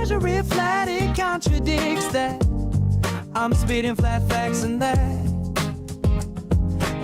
measure it flat, it contradicts that. I'm spitting flat facts and that.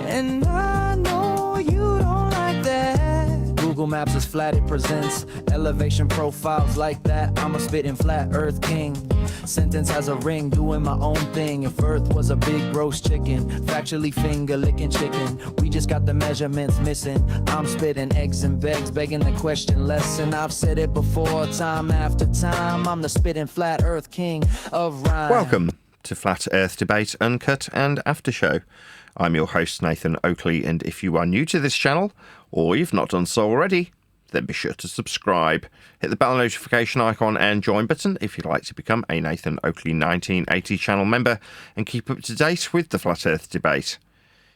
And I know you don't like that. Google Maps is flat, it presents elevation profiles like that. I'm a spitting flat earth king. Sentence has a ring, doing my own thing. If earth was a big roast chicken, factually finger licking chicken. We just got the measurements missing. I'm spitting eggs and begs, begging the question lesson. I've said it before, time after time. I'm the spitting flat earth king of rhyme. Welcome to Flat Earth Debate, Uncut and After Show. I'm your host, Nathan Oakley, and if you are new to this channel, or you've not done so already, then be sure to subscribe. Hit the bell notification icon and join button if you'd like to become a Nathan Oakley 1980 channel member and keep up to date with the Flat Earth Debate.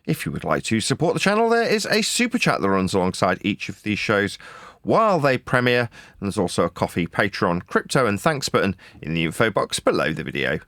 If you would like to support the channel, there is a super chat that runs alongside each of these shows while they premiere, and there's also a coffee, Patreon, crypto and thanks button in the info box below the video.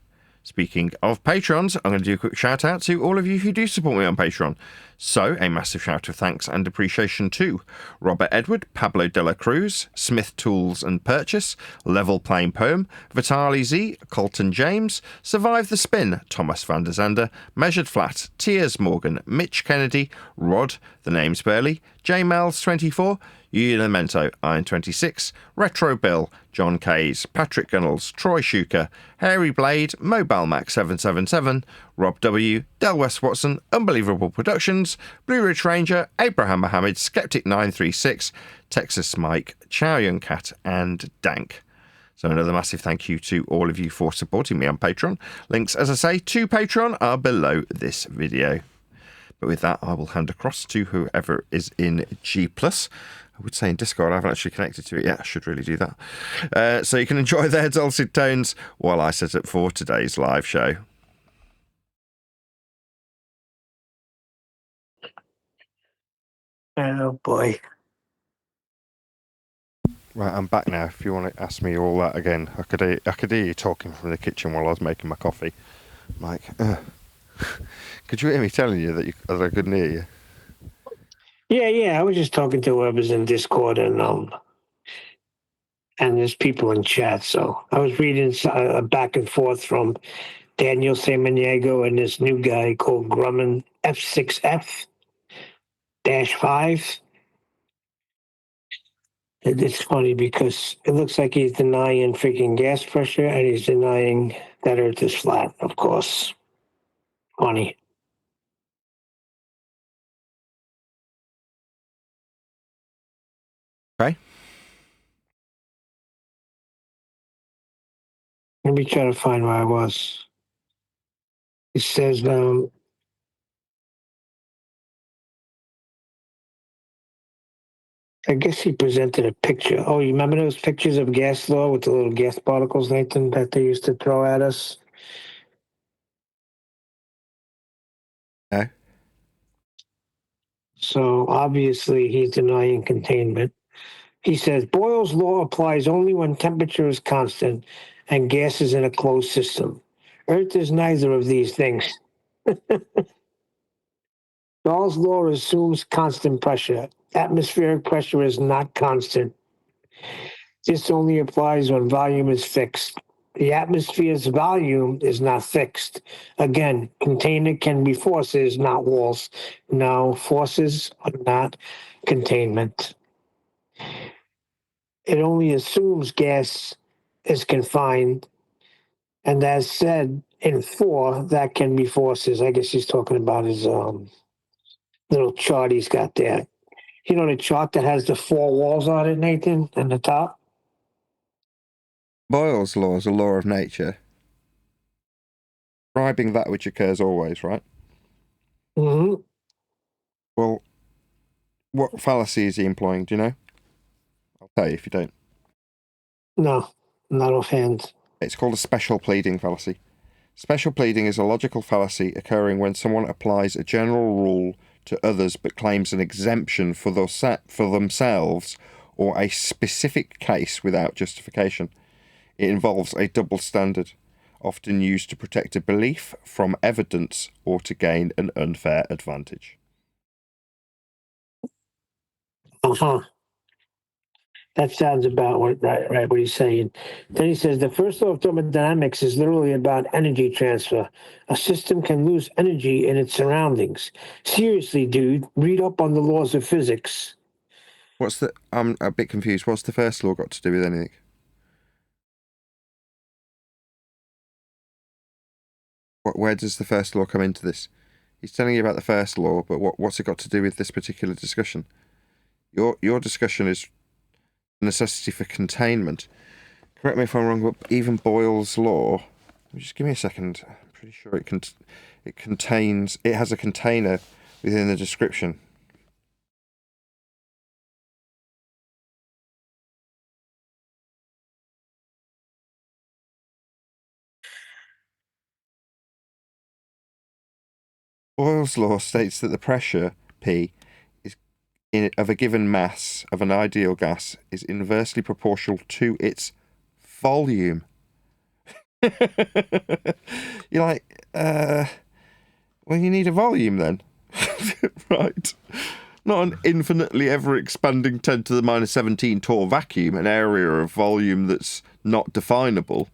Speaking of patrons, I'm going to do a quick shout out to all of you who do support me on Patreon. So, a massive shout of thanks and appreciation to Robert Edward, Pablo de la Cruz, Smith Tools and Purchase, Level Playing Poem, Vitali Z, Colton James, Survive the Spin, Thomas van der Zander, Measured Flat, Tiers Morgan, Mitch Kennedy, Rod, The Name's Burley, J Mel's 24, Elemento, Iron 26, Retro Bill, John Kays, Patrick Gunnels, Troy Shuker, Hairy Blade, Mobile Mac 777, Rob W, Del West Watson, Unbelievable Productions, Blue Ridge Ranger, Abraham Mohammed, Skeptic 936, Texas Mike, Chow Young Cat, and Dank. So another massive thank you to all of you for supporting me on Patreon. Links, as I say, to Patreon are below this video. But with that, I will hand across to whoever is in G+. I would say in Discord, I haven't actually connected to it yet. I should really do that. So you can enjoy their dulcet tones while I set up for today's live show. Oh boy. Right, I'm back now. If you want to ask me all that again, I could hear you talking from the kitchen while I was making my coffee. Mike, could you hear me telling you that I couldn't hear you? Yeah. I was just talking to whoever's in Discord and there's people in chat. So I was reading back and forth from Daniel Samaniego and this new guy called Grumman F6F-5. It's funny because it looks like he's denying freaking gas pressure and he's denying that Earth is flat, of course. Funny. Okay. Let me try to find where I was. It says, I guess he presented a picture. Oh, you remember those pictures of gas law with the little gas particles, Nathan, that they used to throw at us? No. So obviously he's denying containment. He says Boyle's law applies only when temperature is constant and gas is in a closed system. Earth is neither of these things. Boyle's law assumes constant pressure. Atmospheric pressure is not constant. This only applies when volume is fixed. The atmosphere's volume is not fixed. Again, containment can be forces, not walls. No, forces are not containment. It only assumes gas is confined. And as said in 4, that can be forces. I guess he's talking about his little chart he's got there. You know the chart that has the 4 walls on it, Nathan, and the top? Boyle's law is a law of nature, describing that which occurs always, right? Mm-hmm. Well, what fallacy is he employing? Do you know? I'll tell you if you don't. No, not offhand. It's called a special pleading fallacy. Special pleading is a logical fallacy occurring when someone applies a general rule to others but claims an exemption for themselves or a specific case without justification. It involves a double standard, often used to protect a belief from evidence or to gain an unfair advantage. Uh-huh. That sounds about right what he's saying. Then he says the first law of thermodynamics is literally about energy transfer. A system can lose energy in its surroundings. Seriously, dude, read up on the laws of physics. I'm a bit confused. What's the first law got to do with anything? Where does the first law come into this? He's telling you about the first law, but what's it got to do with this particular discussion? Your discussion is necessity for containment. Correct me if I'm wrong, but even Boyle's law, just give me a second. I'm pretty sure it has a container within the description. Boyle's law states that the pressure, P, of a given mass of an ideal gas is inversely proportional to its volume. You're like, well, you need a volume then. Right. Not an infinitely ever expanding 10 to the minus 17 torr vacuum, an area of volume that's not definable.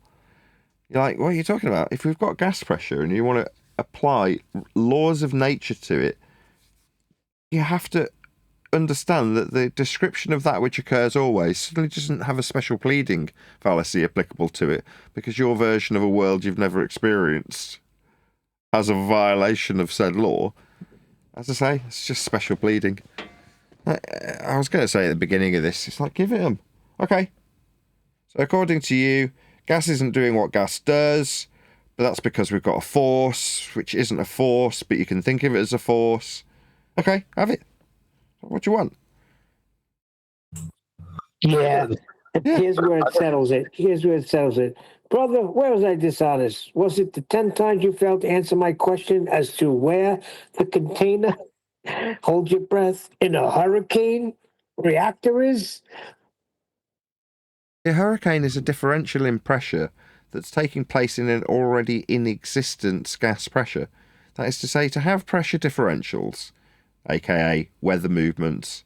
You're like, what are you talking about? If we've got gas pressure and you want to apply laws of nature to it, you have to understand that the description of that which occurs always suddenly doesn't have a special pleading fallacy applicable to it because your version of a world you've never experienced has a violation of said law. As I say, it's just special pleading. I was going to say at the beginning of this, it's like, give it them. Okay. So according to you, gas isn't doing what gas does, but that's because we've got a force, which isn't a force, but you can think of it as a force. Okay, have it. What do you want? Yeah. Here's where it settles it. Brother, where was I dishonest? Was it the 10 times you failed to answer my question as to where the container, hold your breath, in a hurricane reactor is? A hurricane is a differential in pressure that's taking place in an already in existence gas pressure. That is to say, to have pressure differentials, aka weather movements,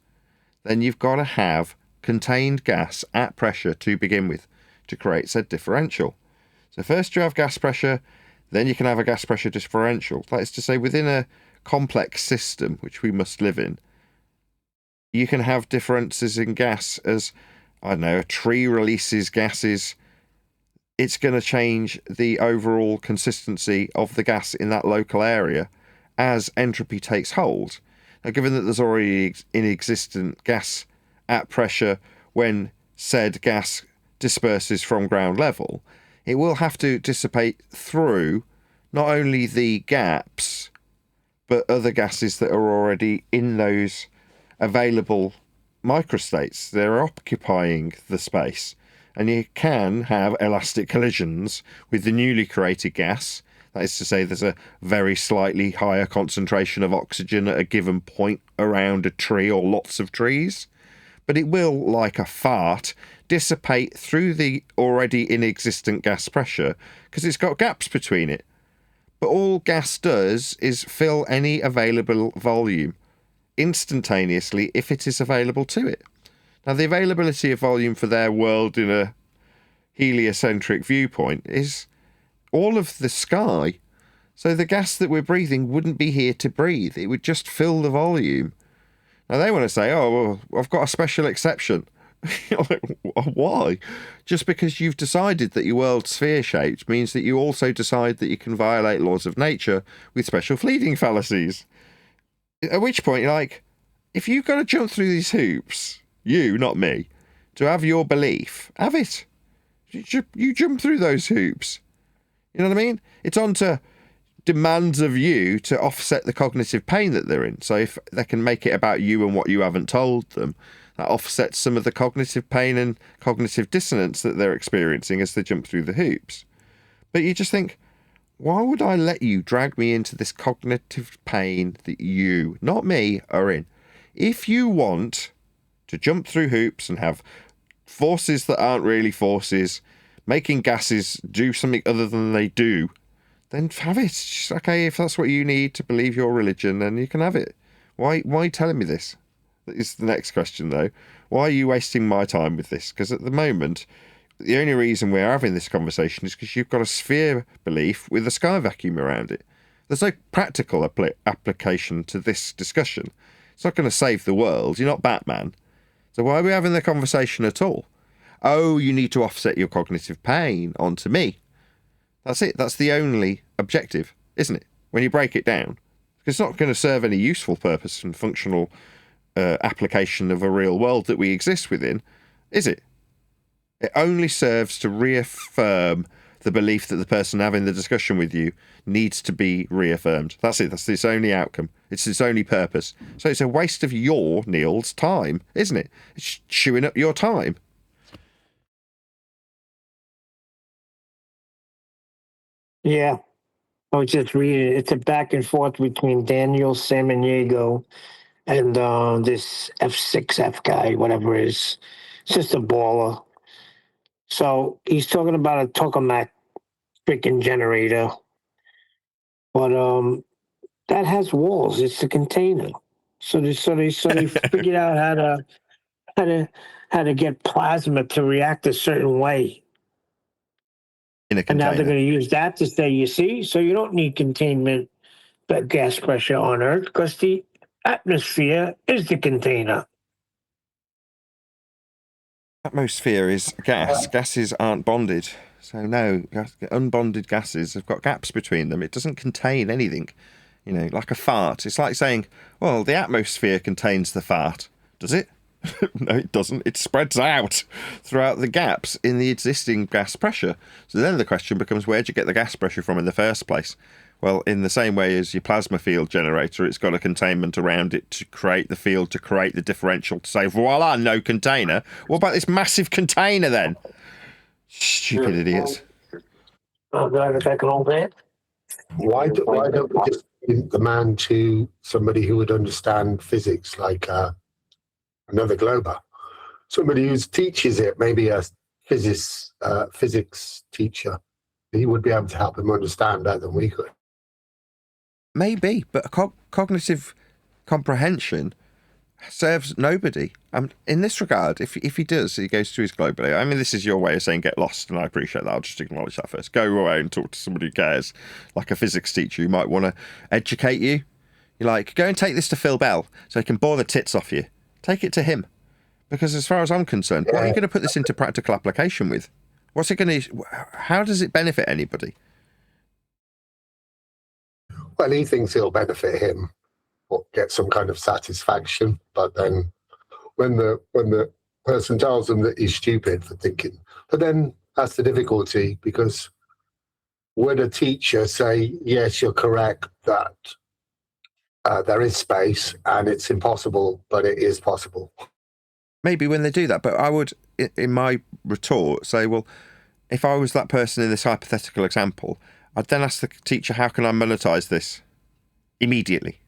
then you've got to have contained gas at pressure to begin with to create said differential. So first you have gas pressure, then you can have a gas pressure differential. That is to say, within a complex system, which we must live in, you can have differences in gas as, I don't know, a tree releases gases. It's going to change the overall consistency of the gas in that local area as entropy takes hold. Now, given that there's already in existent gas at pressure when said gas disperses from ground level, it will have to dissipate through not only the gaps, but other gases that are already in those available microstates. They're occupying the space. And you can have elastic collisions with the newly created gas. That is to say, there's a very slightly higher concentration of oxygen at a given point around a tree or lots of trees. But it will, like a fart, dissipate through the already in-existent gas pressure because it's got gaps between it. But all gas does is fill any available volume instantaneously if it is available to it. Now, the availability of volume for their world in a heliocentric viewpoint is all of the sky. So the gas that we're breathing wouldn't be here to breathe. It would just fill the volume. Now, they want to say, oh, well, I've got a special exception. Like, why? Just because you've decided that your world's sphere-shaped means that you also decide that you can violate laws of nature with special pleading fallacies. At which point, you're like, if you've got to jump through these hoops, you, not me, to have your belief, have it. You jump through those hoops. You know what I mean? It's on to demands of you to offset the cognitive pain that they're in. So if they can make it about you and what you haven't told them, that offsets some of the cognitive pain and cognitive dissonance that they're experiencing as they jump through the hoops. But you just think, why would I let you drag me into this cognitive pain that you, not me, are in? If you want to jump through hoops and have forces that aren't really forces, making gases do something other than they do, then have it. Okay, if that's what you need to believe your religion, then you can have it. Why telling me this? is the next question, though. Why are you wasting my time with this? Because at the moment, the only reason we're having this conversation is because you've got a sphere belief with a sky vacuum around it. There's no practical application to this discussion. It's not going to save the world. You're not Batman. So why are we having the conversation at all? Oh, you need to offset your cognitive pain onto me. That's it. That's the only objective, isn't it? When you break it down. It's not going to serve any useful purpose and functional application of a real world that we exist within, is it? It only serves to reaffirm the belief that the person having the discussion with you needs to be reaffirmed. That's it. That's its only outcome. It's its only purpose. So it's a waste of your, Neil's, time, isn't it? It's chewing up your time. Yeah. I was just reading it. It's a back and forth between Daniel Samaniego and this F6F guy, whatever it is. It's just a baller. So he's talking about a tokamak freaking generator. But that has walls. It's a container. So they figured out how to get plasma to react a certain way. In a And now container. they're going to use that to say, you see, so you don't need containment gas pressure on Earth because the atmosphere is the container. Atmosphere is gas. Gases aren't bonded. So no, unbonded gases have got gaps between them. It doesn't contain anything, like a fart. It's like saying, well, the atmosphere contains the fart. Does it? No, it doesn't. It spreads out throughout the gaps in the existing gas pressure. So then the question becomes, where'd you get the gas pressure from in the first place? Well, in the same way as your plasma field generator, it's got a containment around it to create the field, to create the differential, to say, voila, no container. What about this massive container then? Stupid idiots. I'm glad if I can hold that. Why don't we just give the man to somebody who would understand physics, like another glober? Somebody who teaches it, maybe a physics teacher. He would be able to help him understand better than we could. Maybe, but cognitive comprehension serves nobody. In this regard, if he does, he goes to his globally. I mean, this is your way of saying get lost, and I appreciate that. I'll just acknowledge that first. Go away and talk to somebody who cares, like a physics teacher who might want to educate you. You're like, go and take this to Phil Bell so he can bore the tits off you. Take it to him. Because as far as I'm concerned, what are you going to put this into practical application with? What's it going to... How does it benefit anybody? Well, he thinks it'll benefit him or get some kind of satisfaction. But then when the person tells him that he's stupid for thinking, but then that's the difficulty, because would a teacher say, yes, you're correct, that there is space and it's impossible, but it is possible? Maybe when they do that, but I would, in my retort, say, well, if I was that person in this hypothetical example, I'd then ask the teacher, how can I monetize this immediately?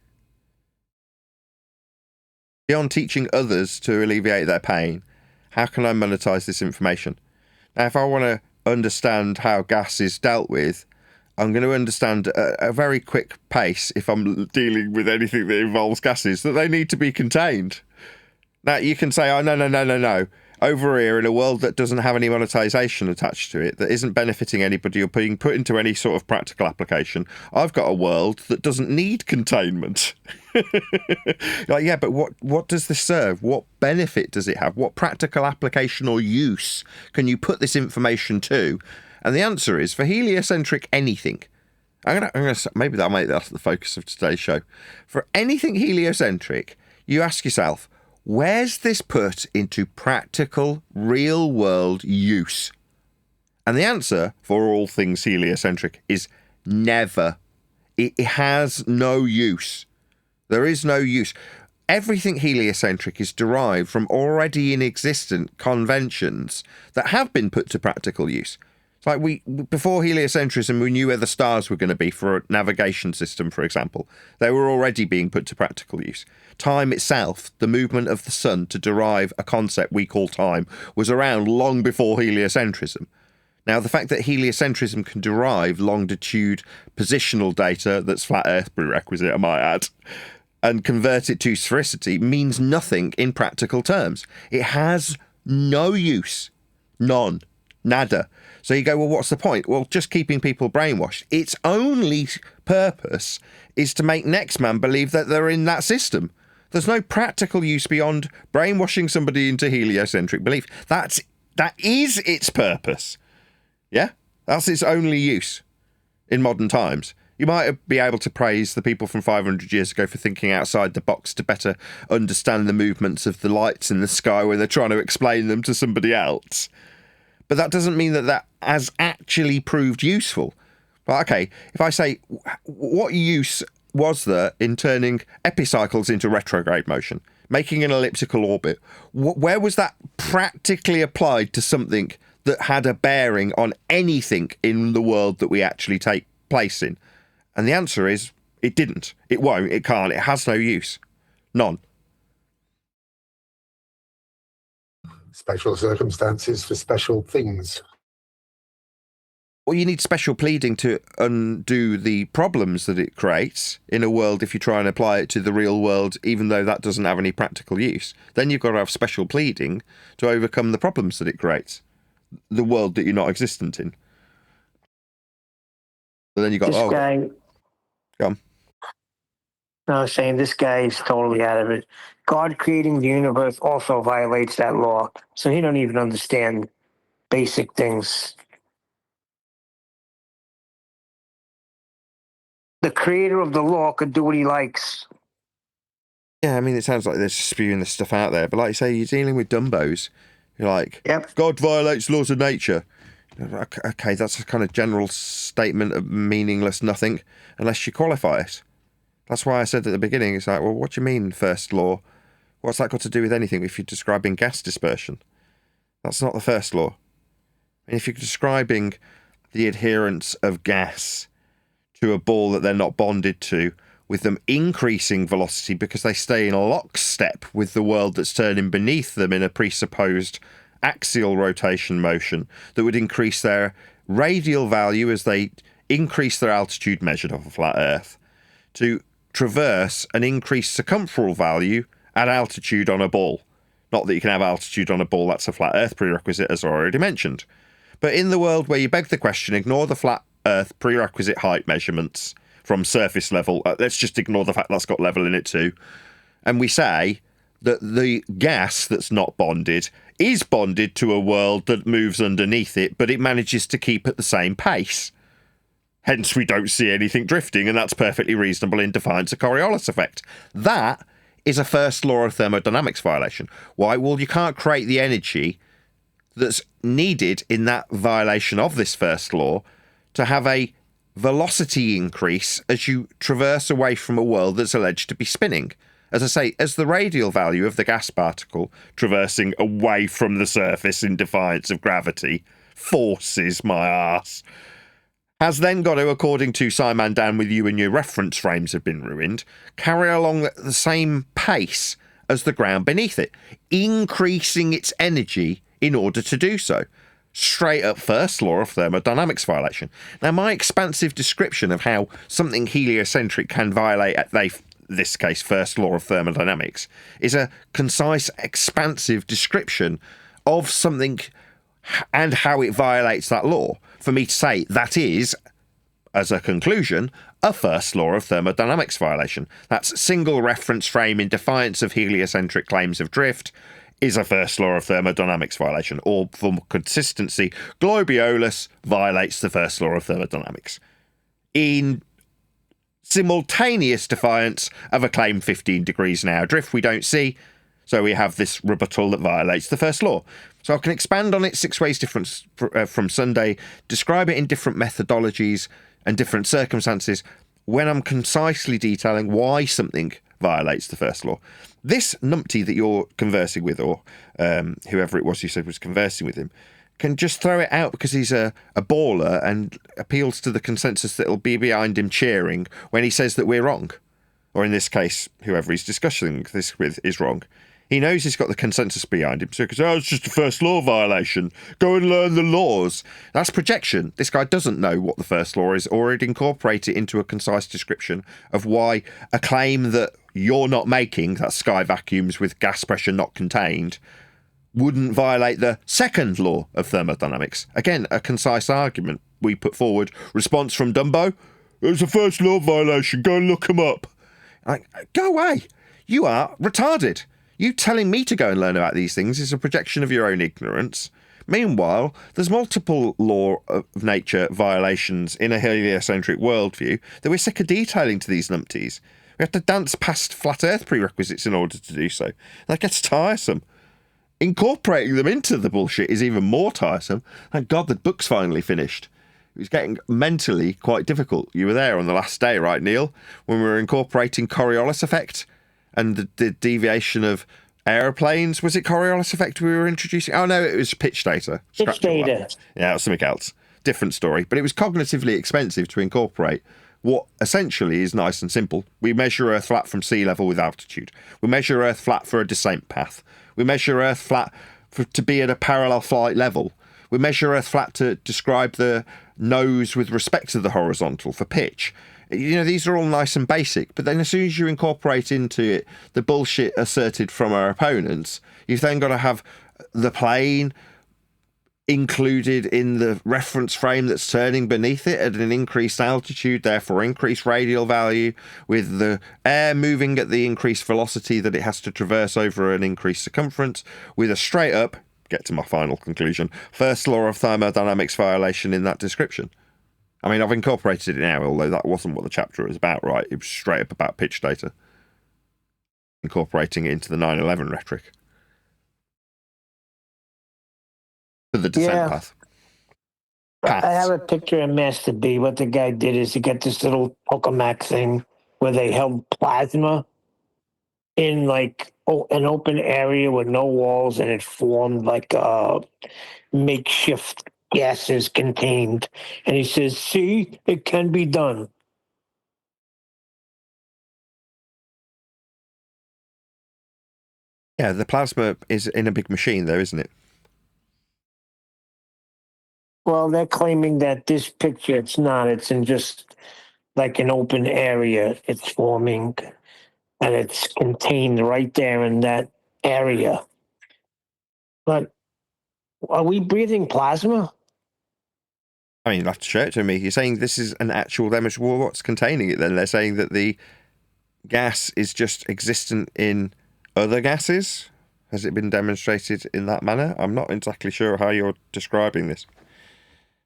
Beyond teaching others to alleviate their pain, how can I monetize this information? Now, if I want to understand how gas is dealt with, I'm going to understand at a very quick pace, if I'm dealing with anything that involves gases, that they need to be contained. Now, you can say, oh, no. Over here, in a world that doesn't have any monetization attached to it, that isn't benefiting anybody or being put into any sort of practical application, I've got a world that doesn't need containment. Like, yeah, but what does this serve? What benefit does it have? What practical application or use can you put this information to? And the answer is, for heliocentric anything, I'm gonna maybe I'll make that the focus of today's show. For anything heliocentric, you ask yourself, where's this put into practical, real-world use? And the answer for all things heliocentric is never. It has no use. There is no use. Everything heliocentric is derived from already in existent conventions that have been put to practical use. It's like before heliocentrism, we knew where the stars were going to be for a navigation system, for example. They were already being put to practical use. Time itself, the movement of the sun to derive a concept we call time, was around long before heliocentrism. Now, the fact that heliocentrism can derive longitude positional data, that's flat Earth prerequisite, I might add, and convert it to sphericity means nothing in practical terms. It has no use. None. Nada. So you go, well, what's the point? Well, just keeping people brainwashed. Its only purpose is to make next man believe that they're in that system. There's no practical use beyond brainwashing somebody into heliocentric belief. That is its purpose. Yeah? That's its only use in modern times. You might be able to praise the people from 500 years ago for thinking outside the box to better understand the movements of the lights in the sky when they're trying to explain them to somebody else. But that doesn't mean that has actually proved useful. But okay, if I say, what use was there in turning epicycles into retrograde motion, making an elliptical orbit? Where was that practically applied to something that had a bearing on anything in the world that we actually take place in? And the answer is, it didn't. It won't. It can't. It has no use. None. Special circumstances for special things. Well, you need special pleading to undo the problems that it creates in a world if you try and apply it to the real world, even though that doesn't have any practical use. Then you've got to have special pleading to overcome the problems that it creates. The world that you're not existent in. But then you've got, This guy... Come. No, I was saying this guy is totally out of it. God creating the universe also violates that law, so he don't even understand basic things. The creator of the law could do what he likes. Yeah, I mean, it sounds like they're spewing this stuff out there, but like you say, you're dealing with dumbos. You're like, Yep. God violates laws of nature. Okay, that's a kind of general statement of meaningless nothing unless you qualify it. That's why I said at the beginning, it's like, well, what do you mean, first law? What's that got to do with anything if you're describing gas dispersion? That's not the first law. And if you're describing the adherence of gas to a ball that they're not bonded to, with them increasing velocity because they stay in lockstep with the world that's turning beneath them in a presupposed axial rotation motion that would increase their radial value as they increase their altitude measured off a flat Earth to traverse an increased circumferential value at altitude on a ball. Not that you can have altitude on a ball, that's a flat Earth prerequisite, as I already mentioned. But in the world where you beg the question, ignore the flat Earth prerequisite height measurements from surface level, let's just ignore the fact that's got level in it too, and we say that the gas that's not bonded is bonded to a world that moves underneath it, but it manages to keep at the same pace. Hence, we don't see anything drifting, and that's perfectly reasonable in defiance of Coriolis effect. That is a first law of thermodynamics violation. Why? Well, you can't create the energy that's needed in that violation of this first law to have a velocity increase as you traverse away from a world that's alleged to be spinning. As I say, as the radial value of the gas particle traversing away from the surface in defiance of gravity forces my arse, has then got to, according to Simon Down with you and your reference frames have been ruined, carry along at the same pace as the ground beneath it, increasing its energy in order to do so. Straight up first law of thermodynamics violation. Now, my expansive description of how something heliocentric can violate, at this case, first law of thermodynamics, is a concise, expansive description of something and how it violates that law. For me to say that is, as a conclusion, a first law of thermodynamics violation. That's single reference frame in defiance of heliocentric claims of drift is a first law of thermodynamics violation. Or, for consistency, Globiolus violates the first law of thermodynamics in simultaneous defiance of a claim 15 degrees an hour drift we don't see. So we have this rebuttal that violates the first law. So I can expand on it 6 ways different from Sunday, describe it in different methodologies and different circumstances when I'm concisely detailing why something violates the first law. This numpty that you're conversing with, or whoever it was you said was conversing with him, can just throw it out because he's a baller and appeals to the consensus that'll be behind him cheering when he says that we're wrong. Or in this case, whoever he's discussing this with is wrong. He knows he's got the consensus behind him, so he goes, oh, it's just a first law violation. Go and learn the laws. That's projection. This guy doesn't know what the first law is, or he'd incorporate it into a concise description of why a claim that you're not making, that sky vacuums with gas pressure not contained, wouldn't violate the second law of thermodynamics. Again, a concise argument we put forward. Response from Dumbo, it's a first law violation. Go and look him up. Like, go away. You are retarded. You telling me to go and learn about these things is a projection of your own ignorance. Meanwhile, there's multiple law of nature violations in a heliocentric worldview that we're sick of detailing to these numpties. We have to dance past flat earth prerequisites in order to do so. That gets tiresome. Incorporating them into the bullshit is even more tiresome. Thank God the book's finally finished. It was getting mentally quite difficult. You were there on the last day, right, Neil? When we were incorporating Coriolis effect and the deviation of aeroplanes. Was it Coriolis effect we were introducing? Oh, no, it was pitch data. Pitch data. Yeah, it was something else. Different story. But it was cognitively expensive to incorporate what essentially is nice and simple. We measure Earth flat from sea level with altitude. We measure Earth flat for a descent path. We measure Earth flat to be at a parallel flight level. We measure Earth flat to describe the nose with respect to the horizontal for pitch. You know, these are all nice and basic, but then as soon as you incorporate into it the bullshit asserted from our opponents, you've then got to have the plane included in the reference frame that's turning beneath it at an increased altitude, therefore increased radial value, with the air moving at the increased velocity that it has to traverse over an increased circumference, with a straight up, get to my final conclusion, first law of thermodynamics violation in that description. I mean, I've incorporated it now, although that wasn't what the chapter was about, right? It was straight up about pitch data. Incorporating it into the 9/11 rhetoric. For the descent path. I have a picture of Master B. What the guy did is he got this little tokamak thing where they held plasma in like an open area with no walls, and it formed like a makeshift gases contained. And he says, see, it can be done. Yeah, the plasma is in a big machine though, isn't it? Well, they're claiming that this picture, it's not. It's in just like an open area. It's forming, and it's contained right there in that area. But are we breathing plasma? I mean, you'll have to show it to me. You're saying this is an actual damage. Well, what's containing it then? They're saying that the gas is just existent in other gases? Has it been demonstrated in that manner? I'm not exactly sure how you're describing this.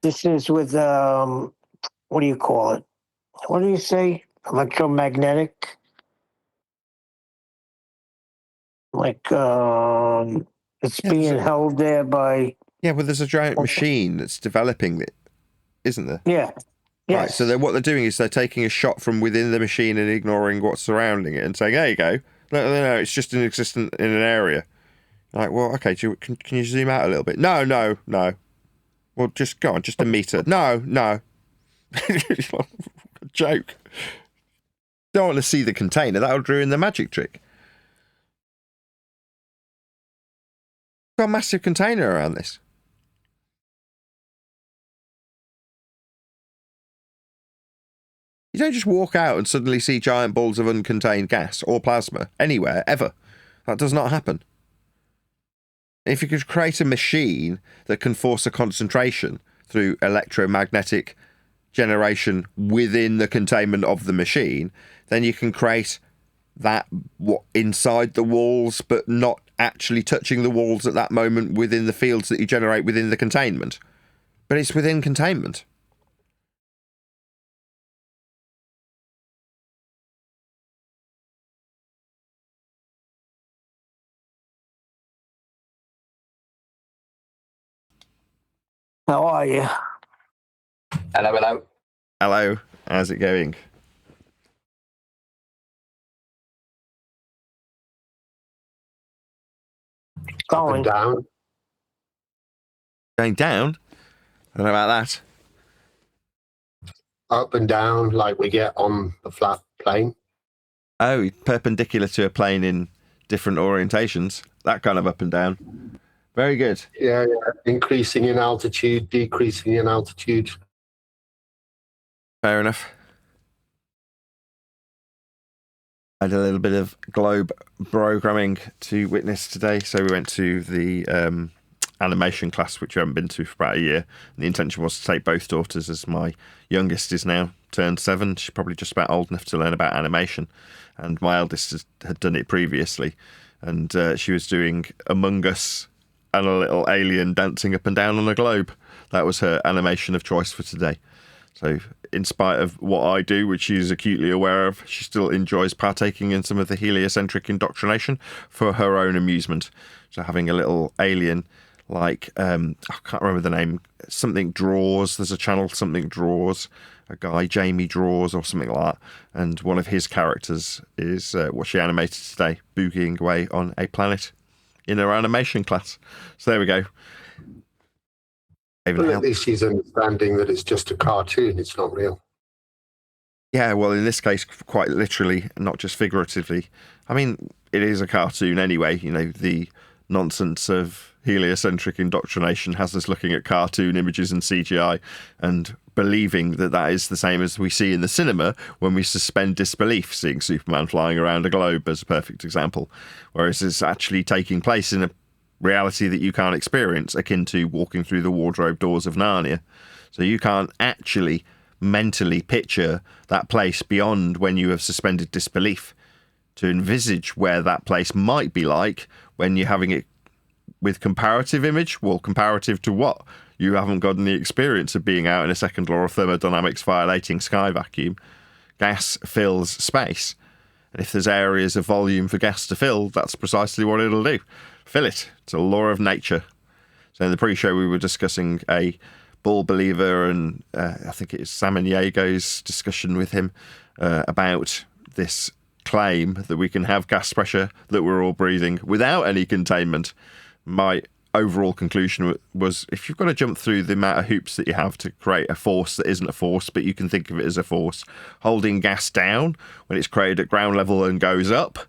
This is with, what do you call it? What do you say? Electromagnetic? Like, it's being held there by... Yeah, well, there's a giant machine that's developing it, isn't there? Yeah. Yes. Right, so what they're doing is they're taking a shot from within the machine and ignoring what's surrounding it and saying, there you go. No, it's just existent in an area. Like, well, okay, can you zoom out a little bit? No. Well, just go on, just a meter. No. Joke. Don't want to see the container. That'll ruin the magic trick. Got a massive container around this. You don't just walk out and suddenly see giant balls of uncontained gas or plasma anywhere, ever. That does not happen. If you could create a machine that can force a concentration through electromagnetic generation within the containment of the machine, then you can create that inside the walls, but not actually touching the walls at that moment within the fields that you generate within the containment. But it's within containment. How are you? Hello. Hello, how's it going? Up and down. Going down? I don't know about that. Up and down like we get on the flat plane. Oh, perpendicular to a plane in different orientations, that kind of up and down. Very good. Yeah, increasing in altitude, decreasing in altitude. Fair enough. I had a little bit of globe programming to witness today. So we went to the animation class, which we haven't been to for about a year. And the intention was to take both daughters, as my youngest is now turned 7. She's probably just about old enough to learn about animation. And my eldest had done it previously. And she was doing Among Us and a little alien dancing up and down on a globe. That was her animation of choice for today. So in spite of what I do, which she's acutely aware of, she still enjoys partaking in some of the heliocentric indoctrination for her own amusement. So having a little alien like, I can't remember the name, something Draws, there's a channel, something Draws, a guy, Jamie Draws or something like that. And one of his characters is what she animated today, boogieing away on a planet in her animation class. So there we go. Well, at least she's understanding that it's just a cartoon, it's not real. Yeah, well, in this case, quite literally, not just figuratively. I mean, it is a cartoon anyway. You know, the nonsense of heliocentric indoctrination has us looking at cartoon images and CGI and believing that that is the same as we see in the cinema when we suspend disbelief, seeing Superman flying around a globe as a perfect example. Whereas it's actually taking place in a reality that you can't experience, akin to walking through the wardrobe doors of Narnia. So you can't actually mentally picture that place beyond when you have suspended disbelief to envisage where that place might be like when you're having it with comparative image. Well, comparative to what? You haven't got any experience of being out in a second law of thermodynamics violating sky vacuum. Gas fills space. And if there's areas of volume for gas to fill, that's precisely what it'll do. Fill it. It's a law of nature. So in the pre-show, we were discussing a Ball believer, and I think it's Samaniago's discussion with him about this claim that we can have gas pressure that we're all breathing without any containment. My overall conclusion was, if you've got to jump through the amount of hoops that you have to create a force that isn't a force, but you can think of it as a force, holding gas down when it's created at ground level and goes up,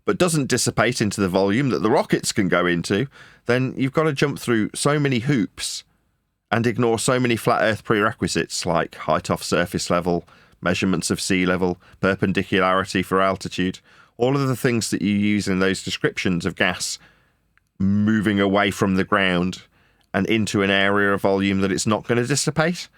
but doesn't dissipate into the volume that the rockets can go into, then you've got to jump through so many hoops and ignore so many flat Earth prerequisites like height off surface level, measurements of sea level, perpendicularity for altitude, all of the things that you use in those descriptions of gas moving away from the ground and into an area of volume that it's not going to dissipate.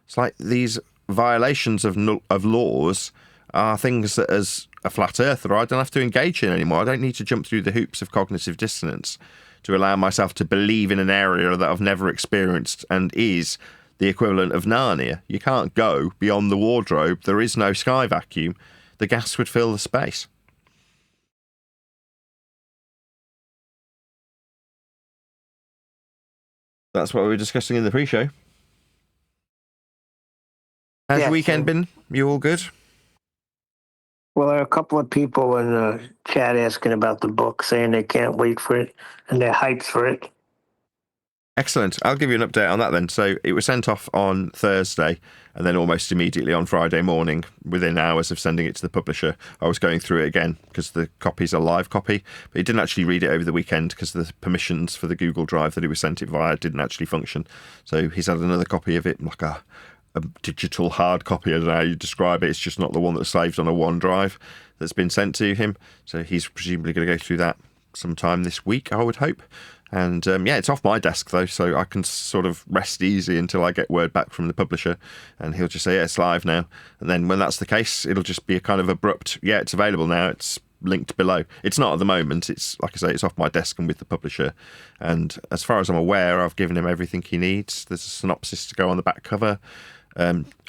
It's like these violations of laws are things that, as a flat earther, I don't have to engage in anymore. I don't need to jump through the hoops of cognitive dissonance to allow myself to believe in an area that I've never experienced and is the equivalent of Narnia. You can't go beyond the wardrobe. There is no sky vacuum. The gas would fill the space. That's what we were discussing in the pre-show. How's your weekend been? You all good? Well, there are a couple of people in the chat asking about the book, saying they can't wait for it and they're hyped for it. Excellent. I'll give you an update on that then. So it was sent off on Thursday and then almost immediately on Friday morning, within hours of sending it to the publisher. I was going through it again because the copy's a live copy, but he didn't actually read it over the weekend because the permissions for the Google Drive that he was sent it via didn't actually function. So he's had another copy of it, like a digital hard copy, I don't know how you describe it. It's just not the one that's saved on a OneDrive that's been sent to him. So he's presumably going to go through that sometime this week, I would hope. And yeah, it's off my desk though, so I can sort of rest easy until I get word back from the publisher, and he'll just say, yeah, it's live now. And then when that's the case, it'll just be a kind of abrupt, yeah, it's available now, it's linked below. It's not at the moment. It's, like I say, it's off my desk and with the publisher. And as far as I'm aware, I've given him everything he needs. There's a synopsis to go on the back cover,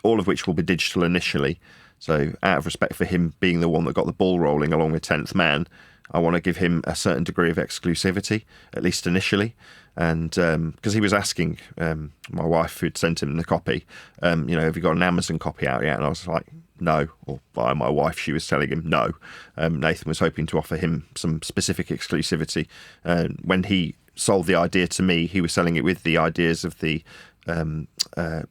all of which will be digital initially. So out of respect for him being the one that got the ball rolling along with 10th Man, I want to give him a certain degree of exclusivity, at least initially. And because he was asking my wife, who'd sent him the copy, have you got an Amazon copy out yet? And I was like, no. Or via my wife, she was telling him no. Nathan was hoping to offer him some specific exclusivity. When he sold the idea to me, he was selling it with the ideas of the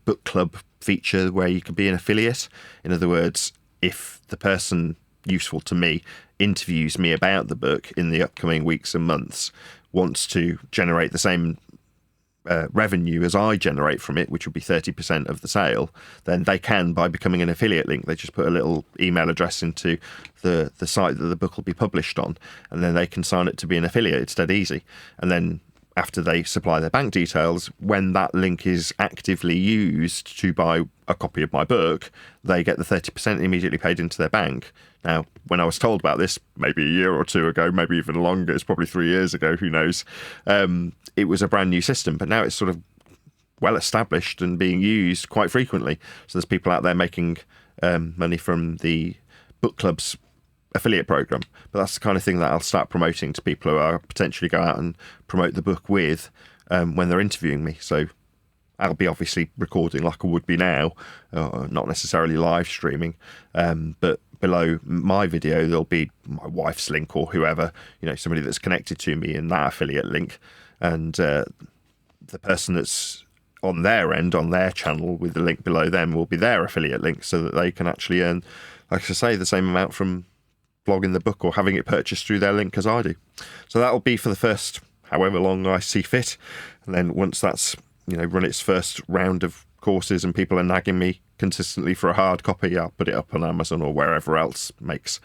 book club feature where you could be an affiliate. In other words, if the person useful to me interviews me about the book in the upcoming weeks and months wants to generate the same revenue as I generate from it, which would be 30% of the sale, then they can, by becoming an affiliate link, they just put a little email address into the site that the book will be published on, and then they can sign it to be an affiliate. It's dead easy. And then after they supply their bank details, when that link is actively used to buy a copy of my book, they get the 30% immediately paid into their bank. Now, when I was told about this, maybe a year or two ago, maybe even longer, it's probably 3 years ago, who knows, it was a brand new system, but now it's sort of well established and being used quite frequently. So there's people out there making money from the book club's affiliate program, but that's the kind of thing that I'll start promoting to people who are potentially go out and promote the book with when they're interviewing me. So I'll be obviously recording like I would be now, not necessarily live streaming, but below my video there'll be my wife's link or whoever, somebody that's connected to me in that affiliate link, and the person that's on their end, on their channel with the link below them, will be their affiliate link, so that they can actually earn, like I say, the same amount from blogging the book or having it purchased through their link as I do. So that'll be for the first however long I see fit, and then once that's run its first round of courses and people are nagging me consistently for a hard copy, I'll put it up on Amazon or wherever else makes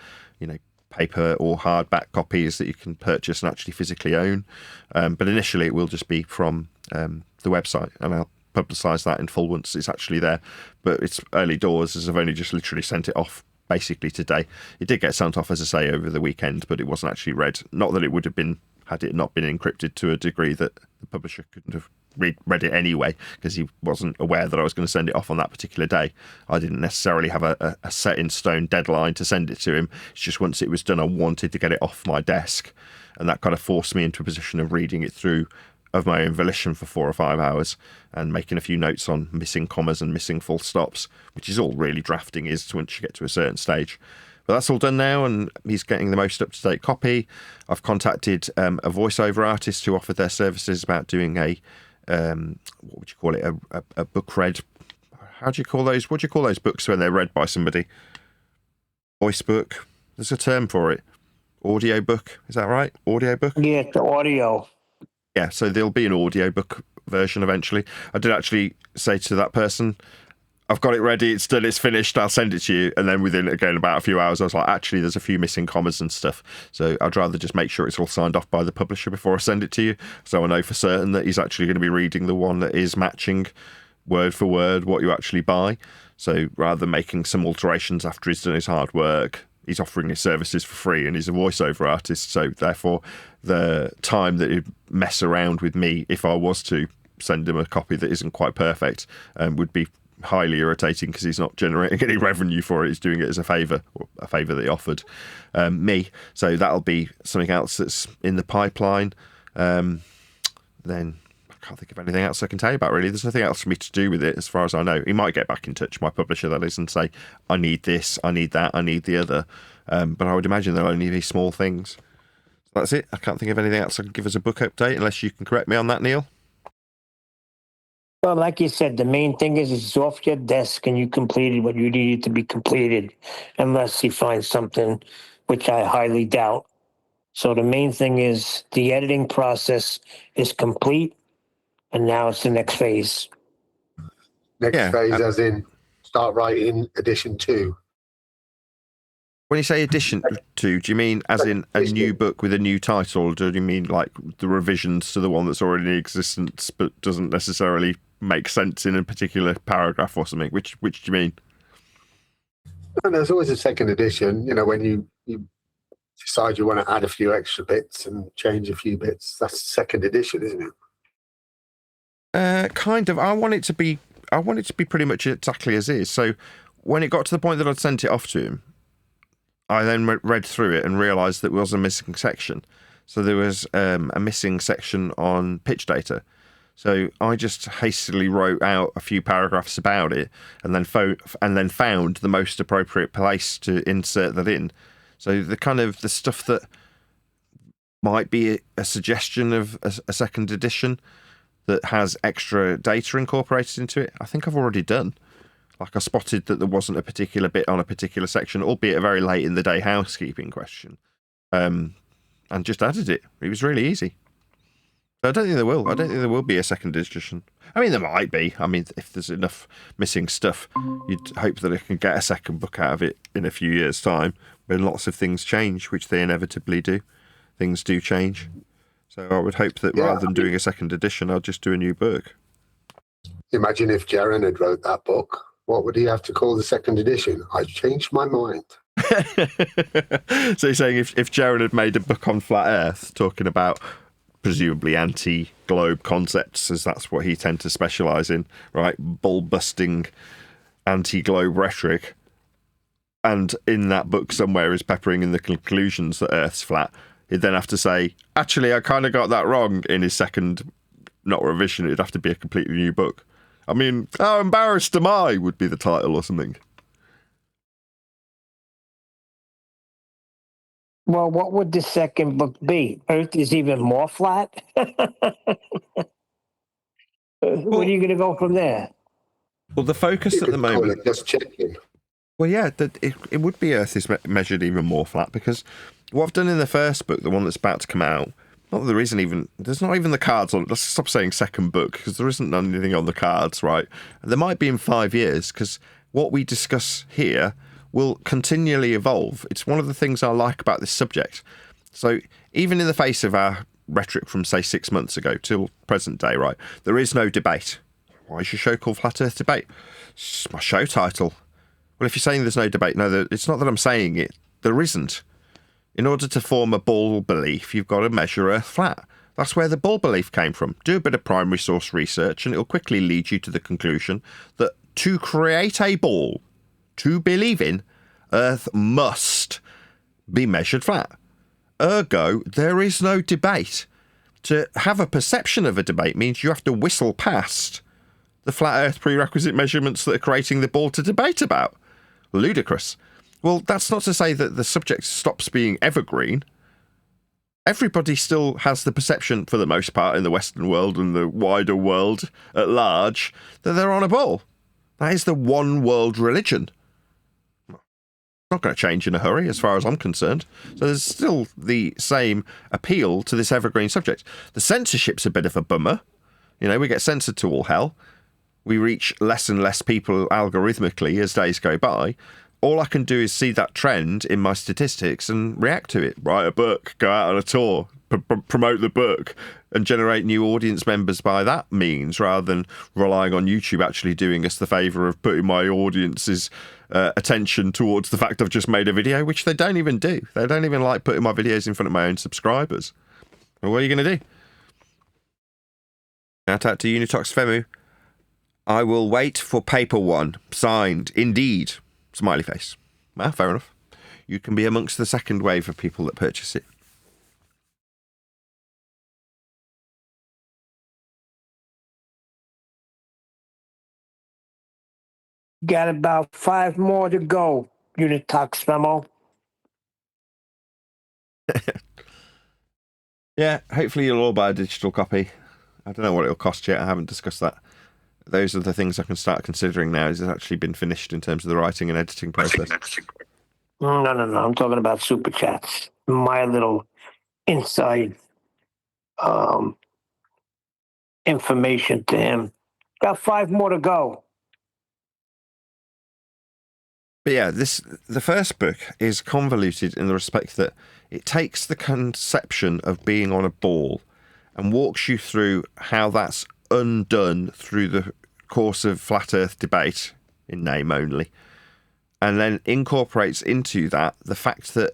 paper or hardback copies that you can purchase and actually physically own. But initially it will just be from the website, and I'll publicise that in full once it's actually there. But it's early doors, as I've only just literally sent it off basically today. It did get sent off, as I say, over the weekend, but it wasn't actually read. Not that it would have been had it not been encrypted to a degree that the publisher couldn't have read it anyway, because he wasn't aware that I was going to send it off on that particular day. I didn't necessarily have a set in stone deadline to send it to him. It's just once it was done, I wanted to get it off my desk, and that kind of forced me into a position of reading it through of my own volition for 4 or 5 hours and making a few notes on missing commas and missing full stops, which is all really drafting is once you get to a certain stage. But that's all done now, and he's getting the most up-to-date copy. I've contacted a voiceover artist who offered their services about doing a what would you call it, a book read. How do you call those? What do you call those books when they're read by somebody? Voice book. There's a term for it. Audio book. Is that right? Audio book? Yeah, the audio. Yeah, so there'll be an audiobook version eventually. I did actually say to that person, I've got it ready, it's done, it's finished, I'll send it to you. And then within, again, about a few hours, I was like, actually, there's a few missing commas and stuff. So I'd rather just make sure it's all signed off by the publisher before I send it to you. So I know for certain that he's actually going to be reading the one that is matching word for word what you actually buy. So rather than making some alterations after he's done his hard work, he's offering his services for free, and he's a voiceover artist. So therefore, the time that he'd mess around with me if I was to send him a copy that isn't quite perfect would be highly irritating, because he's not generating any revenue for it. He's doing it as a favour, or a favour that he offered me. So that'll be something else that's in the pipeline. Then I can't think of anything else I can tell you about, really. There's nothing else for me to do with it, as far as I know. He might get back in touch, my publisher, that is, and say, I need this, I need that, I need the other. But I would imagine there'll only be small things. That's it. I can't think of anything else I can give as a book update, unless you can correct me on that, Neil. Well, like you said, the main thing is it's off your desk and you completed what you needed to be completed, unless you find something, which I highly doubt. So the main thing is the editing process is complete, and now it's the next phase. Next phase, as in start writing edition 2. When you say edition 2, do you mean as in a new book with a new title, or do you mean like the revisions to the one that's already in existence but doesn't necessarily make sense in a particular paragraph or something? Which do you mean? And there's always a second edition, when you decide you want to add a few extra bits and change a few bits. That's the second edition, isn't it? Kind of. I want it to be pretty much exactly as is. So when it got to the point that I'd sent it off to him, I then read through it and realised that there was a missing section. So there was a missing section on pitch data. So I just hastily wrote out a few paragraphs about it, and then found the most appropriate place to insert that in. So the stuff that might be a suggestion of a second edition that has extra data incorporated into it, I think I've already done. Like I spotted that there wasn't a particular bit on a particular section, albeit a very late in the day housekeeping question, and just added it. It was really easy. So I don't think there will. I don't think there will be a second edition. I mean, there might be. I mean, if there's enough missing stuff, you'd hope that I can get a second book out of it in a few years' time, when lots of things change, which they inevitably do. Things do change. So I would hope that rather than doing a second edition, I'll just do a new book. Imagine if Jaron had wrote that book. What would he have to call the second edition? I changed my mind. So you're saying if Jaron had made a book on Flat Earth, talking about presumably anti-globe concepts, as that's what he tends to specialise in, right? Bull-busting anti-globe rhetoric. And in that book somewhere is peppering in the conclusions that Earth's flat. He'd then have to say, actually, I kind of got that wrong in his second, not revision. It'd have to be a completely new book. I mean, how embarrassed am I would be the title or something. Well, what would the second book be? Earth is even more flat? Where are you going to go from there? Well, the focus You at the could call moment... it just checking. Well, yeah, it would be Earth is measured even more flat, because what I've done in the first book, the one that's about to come out, not that there's not even the cards on it. Let's stop saying second book, because there isn't anything on the cards, right? There might be in 5 years, because what we discuss here will continually evolve. It's one of the things I like about this subject. So even in the face of our rhetoric from, say, 6 months ago till present day, right, there is no debate. Why is your show called Flat Earth Debate? It's my show title. Well, if you're saying there's no debate, no, it's not that I'm saying it. There isn't. In order to form a ball belief, you've got to measure Earth flat. That's where the ball belief came from. Do a bit of primary source research and it'll quickly lead you to the conclusion that to create a ball to believe in, Earth must be measured flat. Ergo, there is no debate. To have a perception of a debate means you have to whistle past the flat Earth prerequisite measurements that are creating the ball to debate about. Ludicrous. Well, that's not to say that the subject stops being evergreen. Everybody still has the perception, for the most part, in the Western world and the wider world at large, that they're on a ball. That is the one world religion. Not going to change in a hurry, as far as I'm concerned. So there's still the same appeal to this evergreen subject. The censorship's a bit of a bummer. You know, we get censored to all hell. We reach less and less people algorithmically as days go by. All I can do is see that trend in my statistics and react to it. Write a book, go out on a tour, promote the book, and generate new audience members by that means, rather than relying on YouTube actually doing us the favour of putting my audience's attention towards the fact I've just made a video, which they don't even do. They don't even like putting my videos in front of my own subscribers. Well, what are you going to do? Shout out to Unitox Femu. I will wait for paper one. Signed. Indeed. Smiley face. Well, fair enough. You can be amongst the second wave of people that purchase it. Got about 5 more to go, Unitox Memo. Yeah, hopefully you'll all buy a digital copy. I don't know what it'll cost yet. I haven't discussed that. Those are the things I can start considering now. Is it's actually been finished in terms of the writing and editing process. No. I'm talking about super chats. My little inside information to him. Got 5 more to go. But yeah, the first book is convoluted in the respect that it takes the conception of being on a ball and walks you through how that's undone through the course of flat Earth debate, in name only, and then incorporates into that the fact that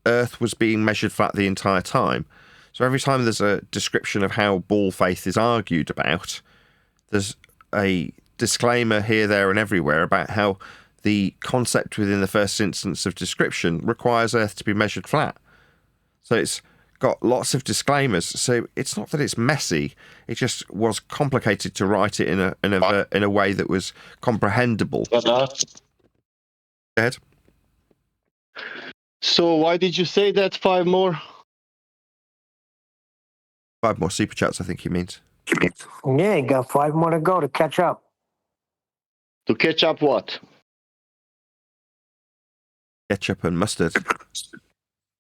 Earth was being measured flat the entire time. So every time there's a description of how ball faith is argued about, there's a disclaimer here, there, and everywhere about how the concept within the first instance of description requires Earth to be measured flat. So it's got lots of disclaimers. So it's not that it's messy. It just was complicated to write it in a way that was comprehensible. Go ahead. So why did you say that 5 more? 5 more super chats, I think he means. Yeah, you got 5 more to go to catch up. To catch up what? Ketchup and mustard.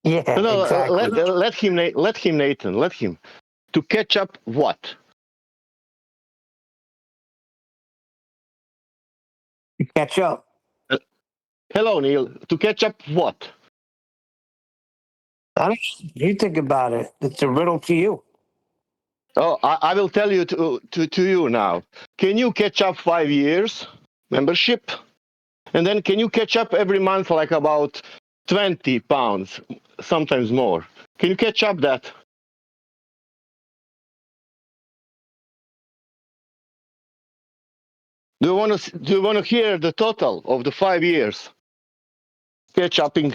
Yeah, No, exactly. let him, Nathan. Let him. To catch up what? Catch up. Hello, Neil. To catch up what? You think about it. It's a riddle to you. Oh, I will tell you to you now. Can you catch up 5 years membership? And then can you catch up every month like about 20 pounds, sometimes more? Can you catch up that? Do you want to hear the total of the 5 years catch upping?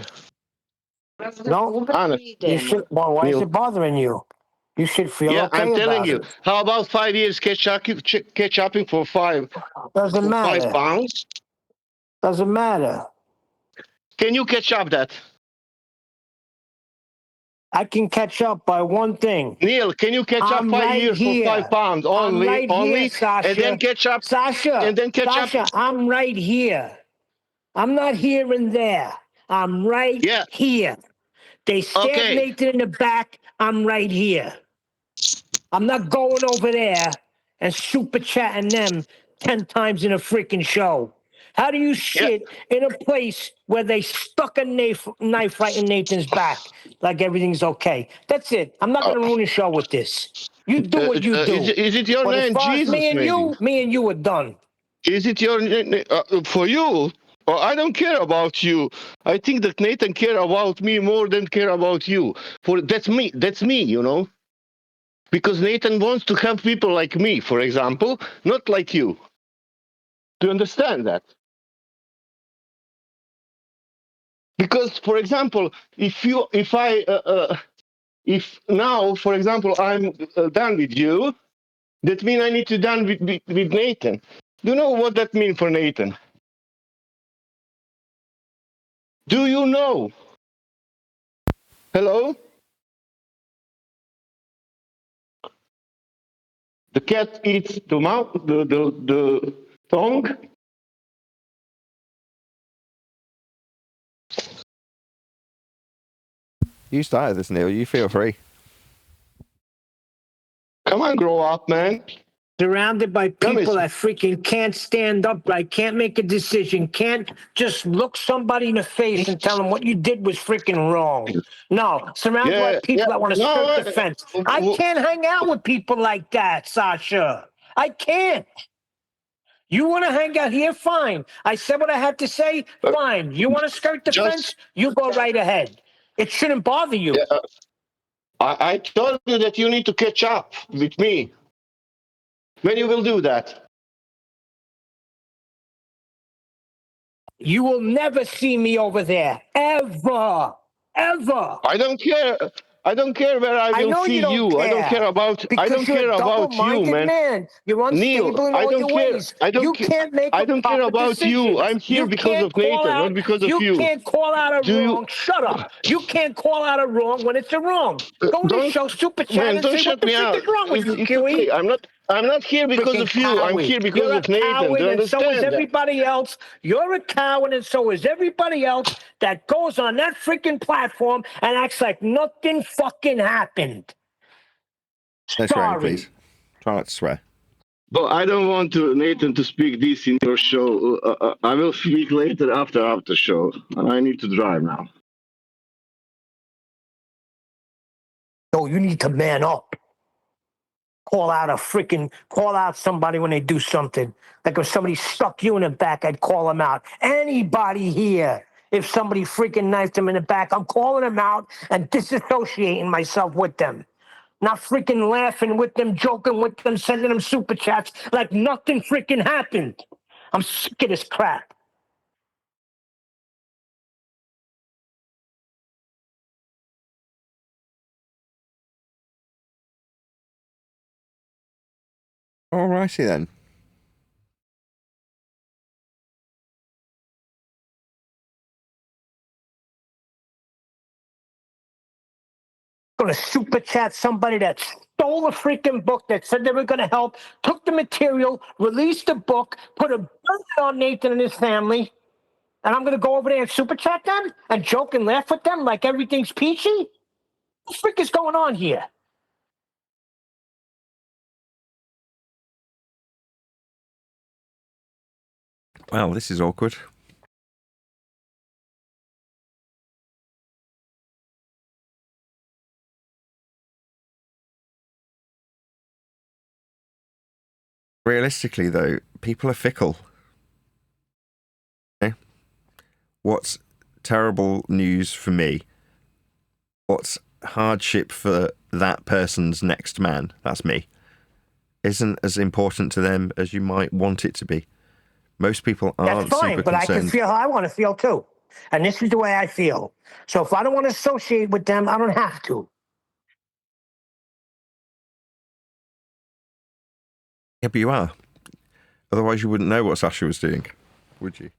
No, Honest, you should. Well, why is Neil. it bothering you? You should feel Yeah, I'm okay telling about you. it. How about 5 years catch upping for Doesn't five matter. pounds? Doesn't matter. Can you catch up that? I can catch up by one thing. Neil, can you catch up I'm 5 right years for 5 here. pounds I'm only, right here, and then Sasha. catch up, Sasha, and then catch up? Sasha, I'm right here. I'm not here and there. I'm right Yeah. here. They stabbed Okay. Nathan in the back. I'm right here. I'm not going over there and super chatting them 10 times in a freaking show. How do you Yeah. shit in a place where they stuck a knife right in Nathan's back like everything's okay? That's it. I'm not going to ruin the show with this. You do what you do. Is it your But as name, far as Jesus? Maybe. me and you are done. Is it your for you? Oh, I don't care about you. I think that Nathan care about me more than care about you. For that's me. That's me. You know. Because Nathan wants to have people like me, for example, not like you. Do you understand that? Because, for example, if now, for example, I'm done with you, that means I need to done with Nathan. Do you know what that means for Nathan? Do you know? Hello? The cat eats the mouth, the tongue. You started this, Neil. You feel free. Come on, grow up, man. Surrounded by Come people is that freaking can't stand up right, can't make a decision, can't just look somebody in the face and tell them what you did was freaking wrong. No, surrounded by yeah, yeah. people that want to No, skirt the fence. I can't hang out with people like that, Sasha. I can't. You want to hang out here? Fine. I said what I had to say? Fine. You want to skirt the just fence? You go right ahead. It shouldn't bother you. yeah, I told you that you need to catch up with me. When you will do that? You will never see me over there. Ever. Ever. I don't care. I don't care where I I will know see you don't you. I don't care care about. I because don't you're care a about you, double-minded man. man. You're Neil, unstable in I all don't your care. ways. I don't You care. can't make I a don't care proper about you. decision. I'm here You because can't of call Nathan, not out. because of You you. can't call out a Do you? wrong. Shut up. You can't call out a wrong when it's a wrong. Go to the Don't, show, super chat, man. and Don't say what shut the me frick out. is wrong with you, It's Kiwi. okay. I'm not. I'm not here because Freaking of you. I'm coward. here because You're a of Nathan. Do coward, you and so is understand that? everybody else. You're a coward, and so is everybody else that goes on that freaking platform and acts like nothing fucking happened. No swearing, Sorry. please. Try not to swear. But I don't want to Nathan to speak this in your show. I will speak later after show. I need to drive now. No, you need to man up. Call out somebody when they do something. Like if somebody stuck you in the back, I'd call them out. Anybody here. If somebody freaking knifed them in the back, I'm calling them out and disassociating myself with them. Not freaking laughing with them, joking with them, sending them super chats like nothing freaking happened. I'm sick of this crap. Alrighty then. going to super chat somebody that stole a freaking book that said they were going to help, took the material, released the book, put a burden on Nathan and his family, and I'm going to go over there and super chat them and joke and laugh with them like everything's peachy? What the frick is going on here? Well, this is awkward. Realistically, though, people are fickle. Okay? What's terrible news for me? What's hardship for that person's next man? That's me. Isn't as important to them as you might want it to be. Most people aren't That's fine, super but concerned. I can feel how I want to feel too. And this is the way I feel. So if I don't want to associate with them, I don't have to. Yeah, but you are. Otherwise, you wouldn't know what Sasha was doing, would you?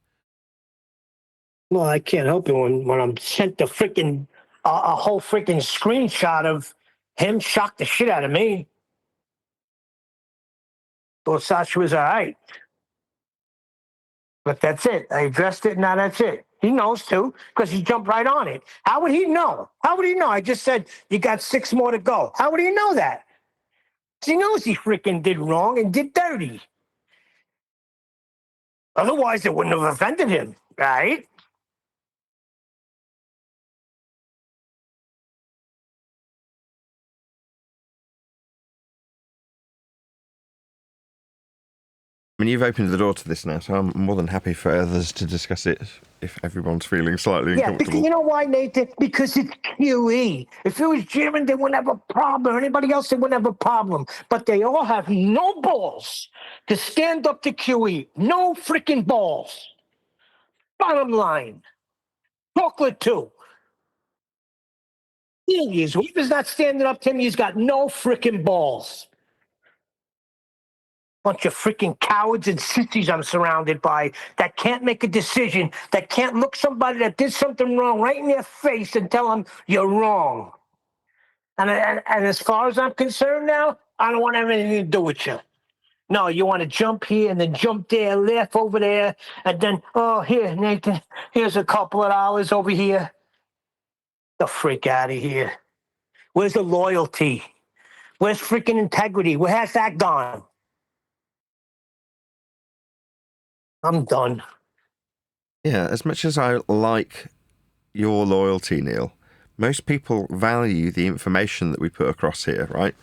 Well, I can't help it when I'm sent the freaking a whole freaking screenshot of him shocked the shit out of me. Thought Sasha was all right. But that's it. I addressed it. Now that's it. He knows too, because he jumped right on it. How would he know? How would he know? I just said, you got 6 more to go. How would he know that? 'Cause he knows he freaking did wrong and did dirty. Otherwise, it wouldn't have offended him, right? I mean, you've opened the door to this now, so I'm more than happy for others to discuss it if everyone's feeling slightly Yeah, uncomfortable. because you know why, Nathan? Because it's QE. If it was German, they wouldn't have a problem. Or anybody else, they wouldn't have a problem. But they all have no balls to stand up to QE. No freaking balls. Bottom line. Chocolate too. He is. Whoever's not standing up to him, he's got no freaking balls. Bunch of freaking cowards and sissies I'm surrounded by that can't make a decision, that can't look somebody that did something wrong right in their face and tell them you're wrong. And as far as I'm concerned now, I don't want to have anything to do with you. No, you want to jump here and then jump there, laugh over there, and then, oh, here, Nathan, here's a couple of hours over here. The freak out of here. Where's the loyalty? Where's freaking integrity? Where has that gone? I'm done. Yeah, as much as I like your loyalty, Neil, most people value the information that we put across here, right?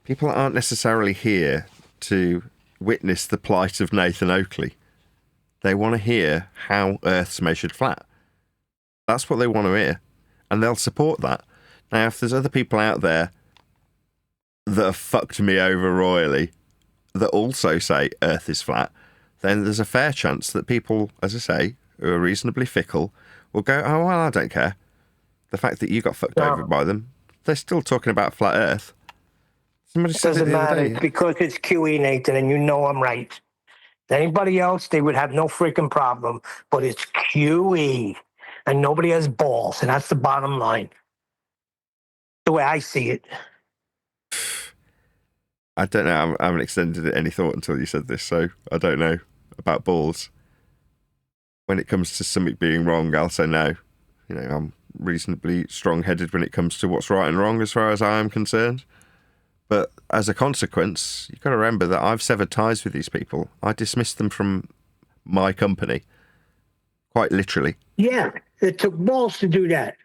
People aren't necessarily here to witness the plight of Nathan Oakley. They want to hear how Earth's measured flat. That's what they want to hear, and they'll support that. Now, if there's other people out there that have fucked me over royally that also say Earth is flat, then there's a fair chance that people, as I say, who are reasonably fickle, will go, oh, well, I don't care. The fact that you got fucked over by them, they're still talking about flat Earth. Somebody said it Doesn't the other matter day. because it's QE, Nathan, and you know I'm right. Anybody else, they would have no freaking problem. But it's QE, and nobody has balls, and that's the bottom line. The way I see it. I don't know. I haven't extended it any thought until you said this, so I don't know about balls. When it comes to something being wrong, I'll say no. You know, I'm reasonably strong-headed when it comes to what's right and wrong as far as I am concerned. But as a consequence, you've got to remember that I've severed ties with these people. I dismissed them from my company, quite literally. Yeah, it took balls to do that.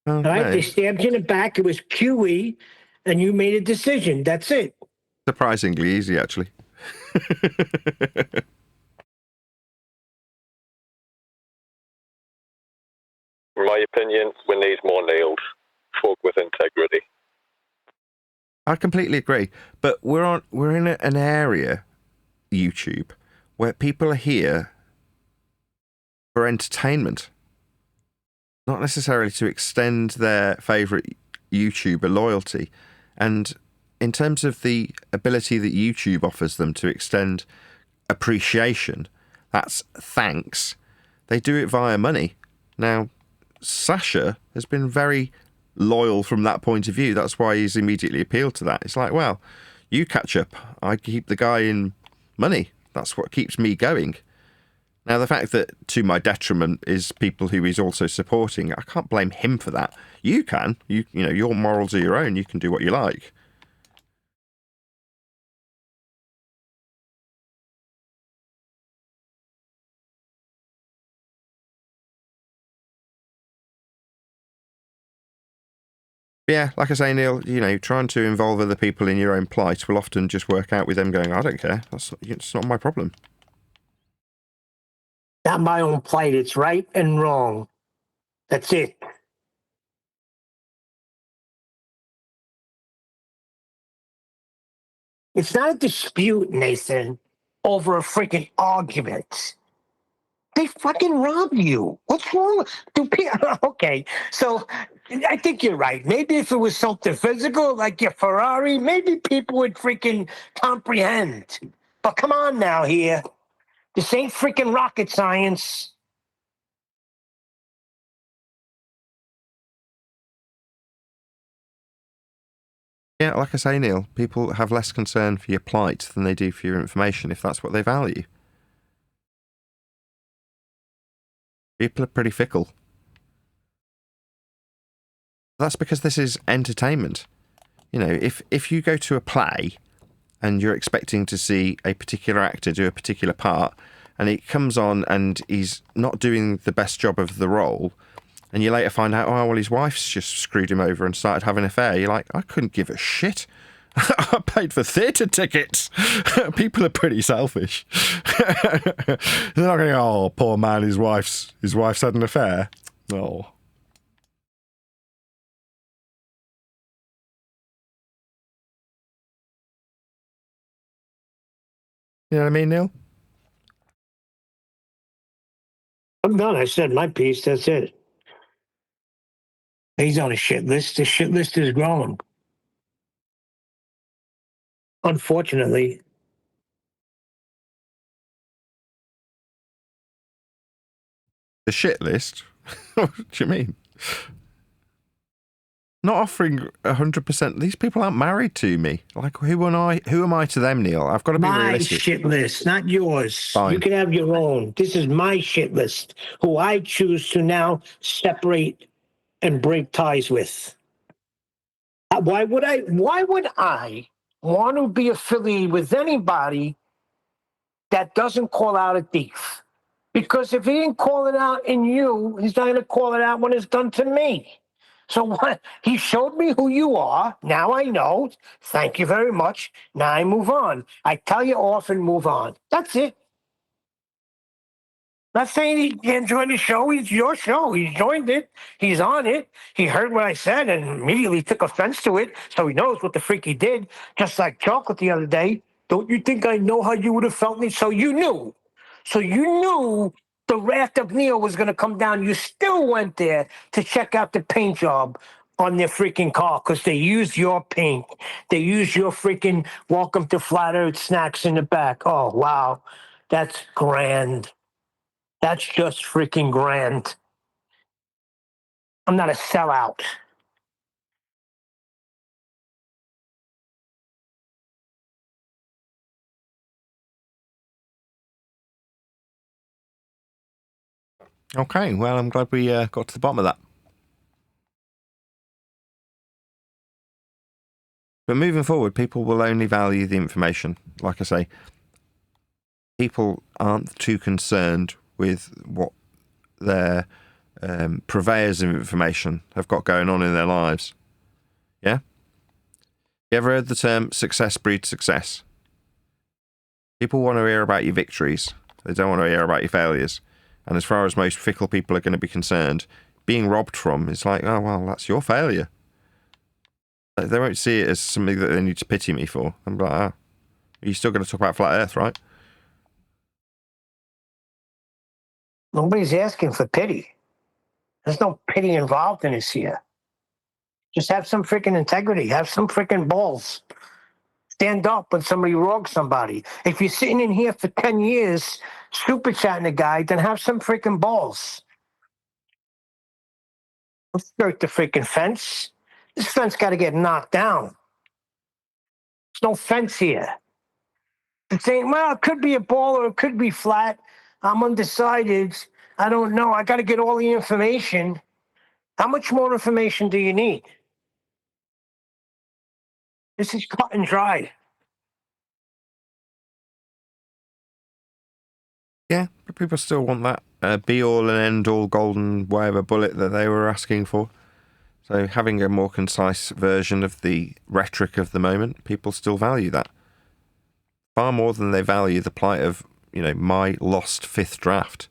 Oh, All right, no. they stabbed you in the back. It was QE, and you made a decision. That's it. Surprisingly easy, actually. In my opinion, we need more nails. Folk with integrity. I completely agree. But we're in an area, YouTube, where people are here for entertainment, not necessarily to extend their favourite YouTuber loyalty. And in terms of the ability that YouTube offers them to extend appreciation, that's thanks. They do it via money. Now, Sasha has been very loyal from that point of view. That's why he's immediately appealed to that. It's like, well, you catch up. I keep the guy in money. That's what keeps me going. Now, the fact that to my detriment is people who he's also supporting, I can't blame him for that. You can. You know, your morals are your own. You can do what you like. Yeah, like I say, Neil, you know, trying to involve other people in your own plight will often just work out with them going, I don't care. It's not my problem. Not my own plight. It's right and wrong. That's it. It's not a dispute, Nathan, over a freaking argument. They fucking robbed you. What's wrong? Okay, so I think you're right. Maybe if it was something physical, like your Ferrari, maybe people would freaking comprehend. But come on now here. This ain't freaking rocket science. Yeah, like I say, Neil, people have less concern for your plight than they do for your information if that's what they value. People are pretty fickle. That's because this is entertainment. You know, if you go to a play and you're expecting to see a particular actor do a particular part, and it comes on and he's not doing the best job of the role, and you later find out, oh, well, his wife's just screwed him over and started having an affair, you're like, I couldn't give a shit. I paid for theatre tickets. People are pretty selfish. They're not going, oh, poor man, his wife's had an affair. Oh. You know what I mean, Neil? I'm done. I said my piece. That's it. He's on a shit list. The shit list is growing. Unfortunately. The shit list? What do you mean? Not offering 100%. These people aren't married to me. Like, who am I to them, Neil? I've got to be My realistic. shit list, not yours. Fine. You can have your own. This is my shit list, who I choose to now separate and break ties with. Why would I want to be affiliated with anybody that doesn't call out a thief? Because if he didn't call it out in you, he's not going to call it out when it's done to me. So what? He showed me who you are. Now I know. Thank you very much. Now I move on. I tell you off and move on. That's it. Not saying he can't join the show. It's your show. He joined it. He's on it. He heard what I said and immediately took offense to it. So he knows what the freak he did. Just like Chocolate the other day. Don't you think I know how you would have felt me? So you knew. So you knew the wrath of Neil was going to come down. You still went there to check out the paint job on their freaking car because they used your paint. They used your freaking welcome to Flat Earth snacks in the back. Oh, wow. That's grand. That's just freaking grand. I'm not a sellout. Okay, well, I'm glad we got to the bottom of that. But moving forward, people will only value the information. Like I say, people aren't too concerned with what their purveyors of information have got going on in their lives. Yeah? You ever heard the term success breeds success? People want to hear about your victories. They don't want to hear about your failures. And as far as most fickle people are going to be concerned, being robbed from is like, oh, well, that's your failure. They won't see it as something that they need to pity me for. I'm like, oh, you're still going to talk about flat Earth, right? Nobody's asking for pity. There's no pity involved in this here. Just have some freaking integrity. Have some freaking balls. Stand up when somebody wrongs somebody. If you're sitting in here for 10 years super chatting a guy, then have some freaking balls. Let's break the freaking fence. This fence got to get knocked down. There's no fence here. The thing, well, it could be a ball or it could be flat. I'm undecided. I don't know. I got to get all the information. How much more information do you need? This is cut and dried. Yeah, but people still want that be-all and end-all golden whatever bullet that they were asking for. So having a more concise version of the rhetoric of the moment, people still value that. Far more than they value the plight of, my lost fifth draft.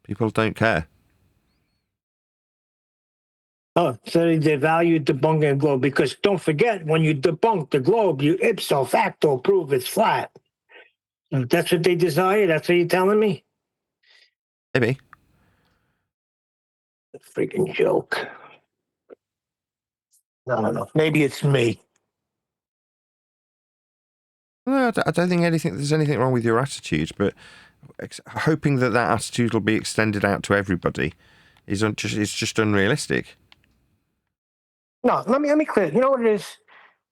People don't care. Oh, so they value debunking the globe because don't forget, when you debunk the globe, you ipso facto prove it's flat. If that's what they desire, that's what you're telling me? Maybe. Freaking joke. No. Maybe it's me. No, I don't think there's anything wrong with your attitude, but hoping that attitude will be extended out to everybody is just unrealistic. No, let me clear. You know what it is?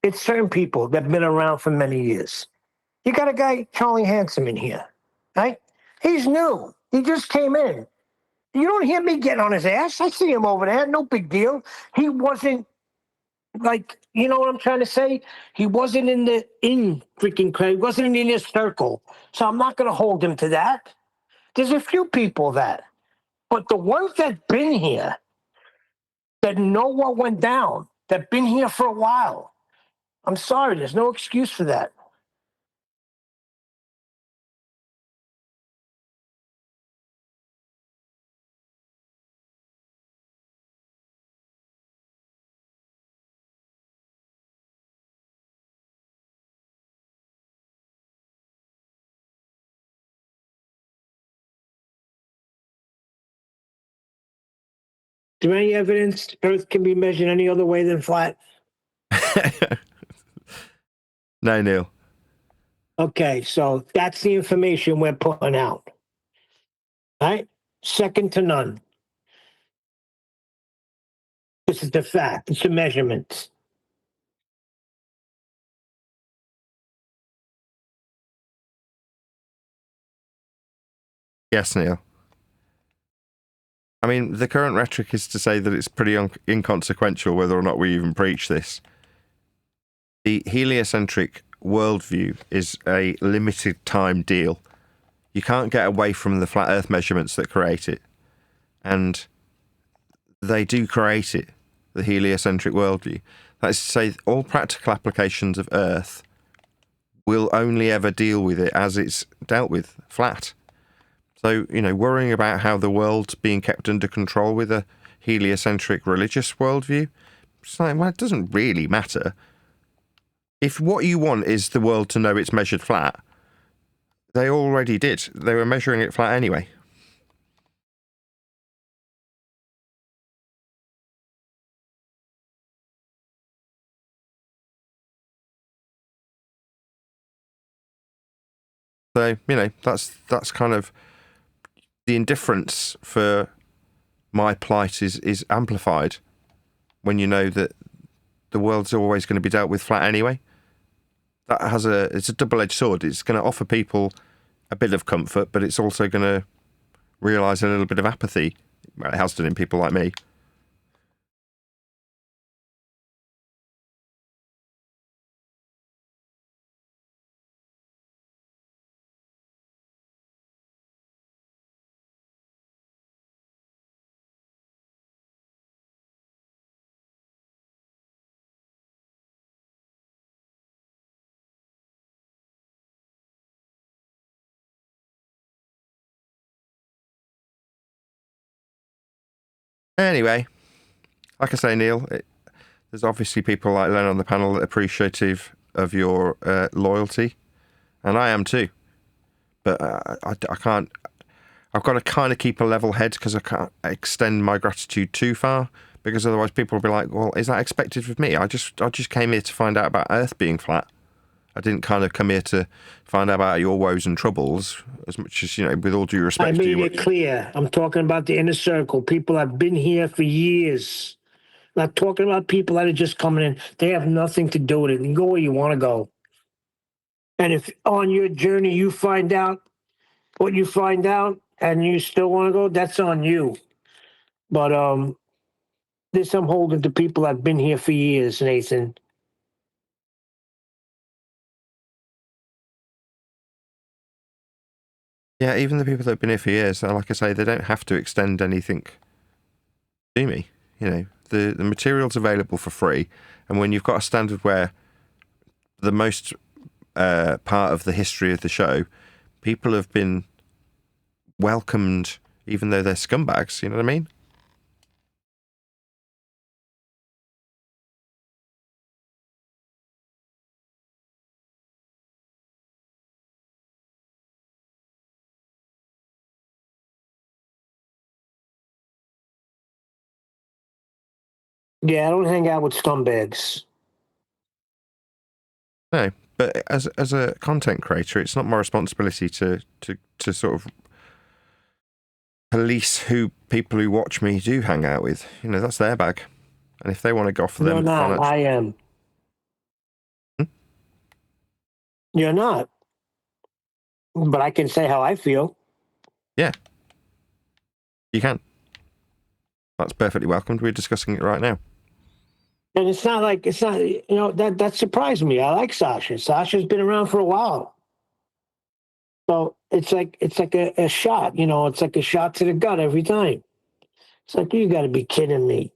It's certain people that have been around for many years. You got a guy, Charlie Handsome, in here, right? He's new. He just came in. You don't hear me getting on his ass. I see him over there. No big deal. He wasn't like, you know what I'm trying to say? He wasn't in freaking crazy. He wasn't in the inner circle. So I'm not going to hold him to that. There's a few people that. But the ones that been here, that know what went down, that been here for a while, I'm sorry, there's no excuse for that. Is there any evidence Earth can be measured any other way than flat? No, Neil. Okay, so that's the information we're putting out. Right? Second to none. This is the fact. It's the measurements. Yes, Neil. I mean, the current rhetoric is to say that it's pretty inconsequential whether or not we even preach this. The heliocentric worldview is a limited time deal. You can't get away from the flat Earth measurements that create it. And they do create it, the heliocentric worldview. That is to say, all practical applications of Earth will only ever deal with it as it's dealt with, flat. So, worrying about how the world's being kept under control with a heliocentric religious worldview, it's like, well, it doesn't really matter. If what you want is the world to know it's measured flat, they already did. They were measuring it flat anyway. So, that's kind of the indifference for my plight is amplified when you know that the world's always going to be dealt with flat anyway. It's a double-edged sword. It's going to offer people a bit of comfort, but it's also going to realise a little bit of apathy. Well, it has done in people like me. Anyway, like I say, Neil, there's obviously people like Len on the panel that are appreciative of your loyalty, and I am too. But I can't. I've got to kind of keep a level head because I can't extend my gratitude too far, because otherwise people will be like, "Well, is that expected of me? I just came here to find out about Earth being flat. I didn't kind of come here to find out about your woes and troubles as much as, with all due respect I to made you." it clear. I'm talking about the inner circle. People have been here for years. Not talking about people that are just coming in. They have nothing to do with it. You go where you want to go. And if on your journey you find out what you find out and you still want to go, that's on you. But this I'm holding to people that've been here for years, Nathan. Yeah, even the people that have been here for years, like I say, they don't have to extend anything to me. You know, the material's available for free, and when you've got a standard where the most part of the history of the show, people have been welcomed, even though they're scumbags. You know what I mean? Yeah, I don't hang out with scumbags. No, but as a content creator, it's not my responsibility to sort of police who people who watch me do hang out with. You know, that's their bag, and if they want to go for You're them, not. I am. You're not. But I can say how I feel. yeah, you can. That's perfectly welcomed. We're discussing it right now. And it's not that surprised me. I like Sasha. Sasha's been around for a while. So it's like a shot, it's like a shot to the gut every time. It's like, you got to be kidding me.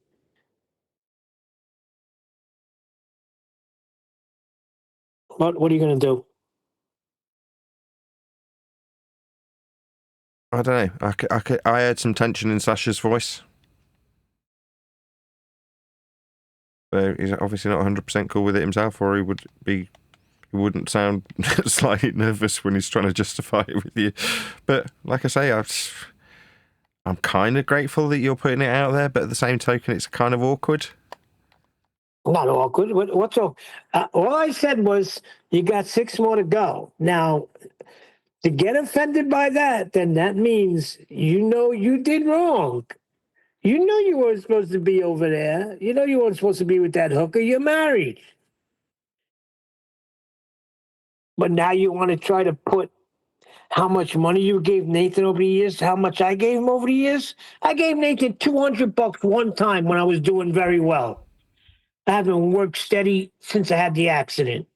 What are you going to do? I don't know. I heard some tension in Sasha's voice. So he's obviously not 100% cool with it himself, or he wouldn't sound slightly nervous when he's trying to justify it with you. But like I say, I'm kind of grateful that you're putting it out there, but at the same token, it's kind of awkward. Not awkward. What's all? All I said was you got 6 more to go. Now, to get offended by that, then that means you did wrong. You weren't supposed to be over there. You weren't supposed to be with that hooker. You're married. But now you want to try to put how much money you gave Nathan over the years, how much I gave him over the years. I gave Nathan $200 one time when I was doing very well. I haven't worked steady since I had the accident.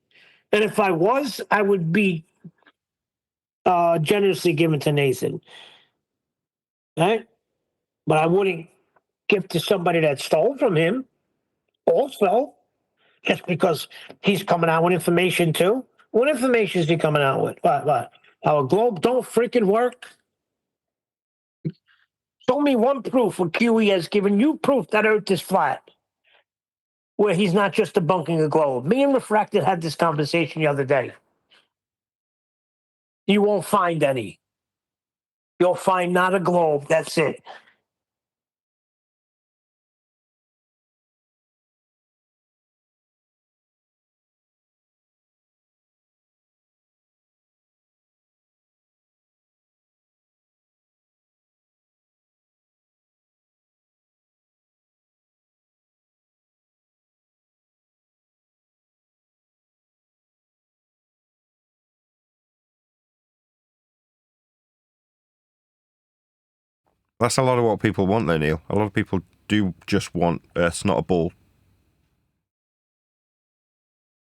And if I was, I would be generously given to Nathan. Right? But I wouldn't give to somebody that stole from him also, just because he's coming out with information too. What information is he coming out with? What? Our globe don't freaking work? Show me one proof where QE has given you proof that Earth is flat, where he's not just debunking a globe. Me and Refracted had this conversation the other day. You won't find any. You'll find not a globe. That's it. That's a lot of what people want, though, Neil. A lot of people do just want Earth's not a ball.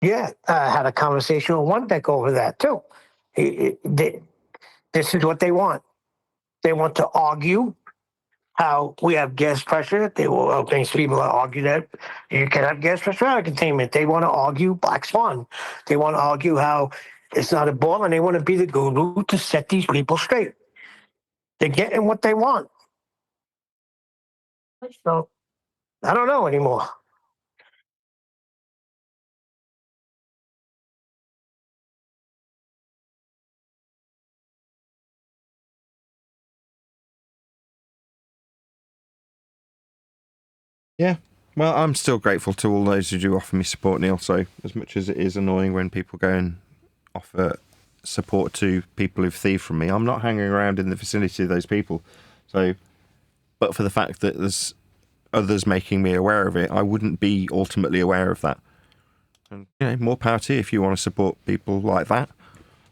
Yeah, I had a conversation with one deck over that too. This is what they want. They want to argue how we have gas pressure. They will things people argue that you can have gas pressure out of containment. They want to argue black swan. They want to argue how it's not a ball, and they want to be the guru to set these people straight. They're getting what they want. So I don't know anymore. Yeah. Well, I'm still grateful to all those who do offer me support, Neil. So as much as it is annoying when people go and offer support to people who've thieved from me, I'm not hanging around in the vicinity of those people. So, but for the fact that there's others making me aware of it, I wouldn't be ultimately aware of that. And more power to you if you want to support people like that.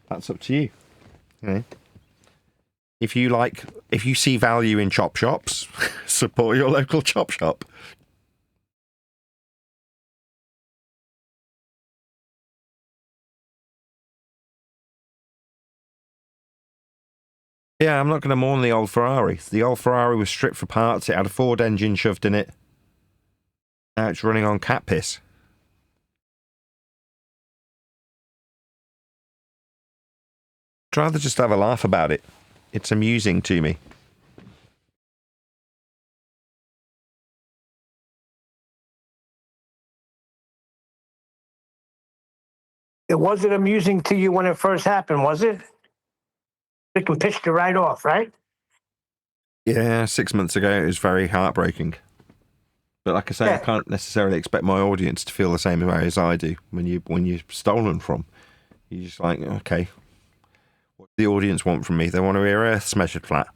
That's up to you. If you see value in chop shops, support your local chop shop. Yeah, I'm not going to mourn the old Ferrari. The old Ferrari was stripped for parts. It had a Ford engine shoved in it. Now it's running on cat piss. I'd rather just have a laugh about it. It's amusing to me. It wasn't amusing to you when it first happened, was it? Freaking pissed you right off, right? Yeah, 6 months ago it was very heartbreaking. But like I say, I can't necessarily expect my audience to feel the same way as I do when you're stolen from. You're just like, okay, what do the audience want from me? They want to hear Earth's measured flat.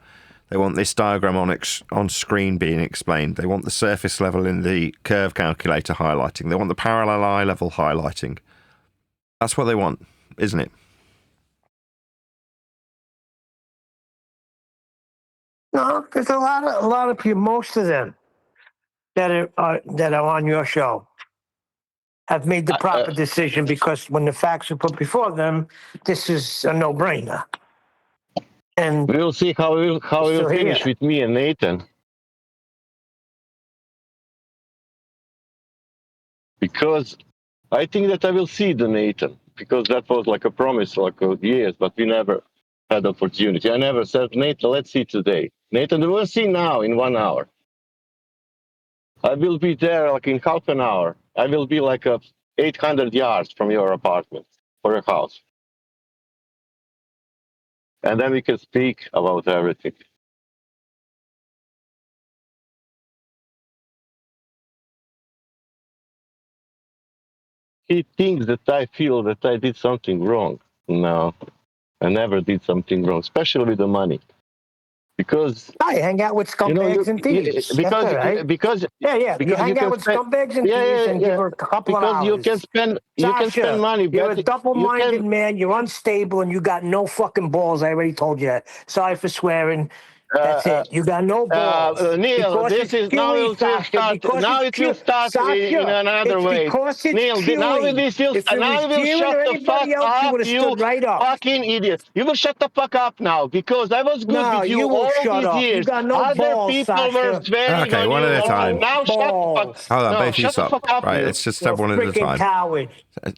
They want this diagram on screen being explained. They want the surface level in the curve calculator highlighting. They want the parallel eye level highlighting. That's what they want, isn't it? No, there's a lot of people, most of them that are on your show have made the proper decision, because when the facts are put before them, this is a no-brainer. And we'll see how we'll finish with me and Nathan. Because I think that I will see the Nathan, because that was like a promise, like years, but we never had opportunity. I never said, Nathan, let's see today. Nathan, we'll see now in 1 hour. I will be there like in half an hour. I will be like 800 yards from your apartment or your house. And then we can speak about everything. He thinks that I feel that I did something wrong. No, I never did something wrong, especially with the money. Because I hang out with scumbags and thieves. Because you hang out with scumbags and thieves and give her a couple of hours. You can spend money. You're a double-minded man. You're unstable, and you got no fucking balls. I already told you that. Sorry for swearing. That's it. You got no balls. Neil, this is now it will start. Now it will start in another way. Neil, now this will. Now you will shut the fuck up. You fucking idiot. You will shut the fuck up now, because I was good with you all these years. You got no Other balls, people were swearing on one you. at a time. Now shut the fuck. Hold on, No, both of you shut the stop. fuck up. Right, let's just have one at a time. Coward.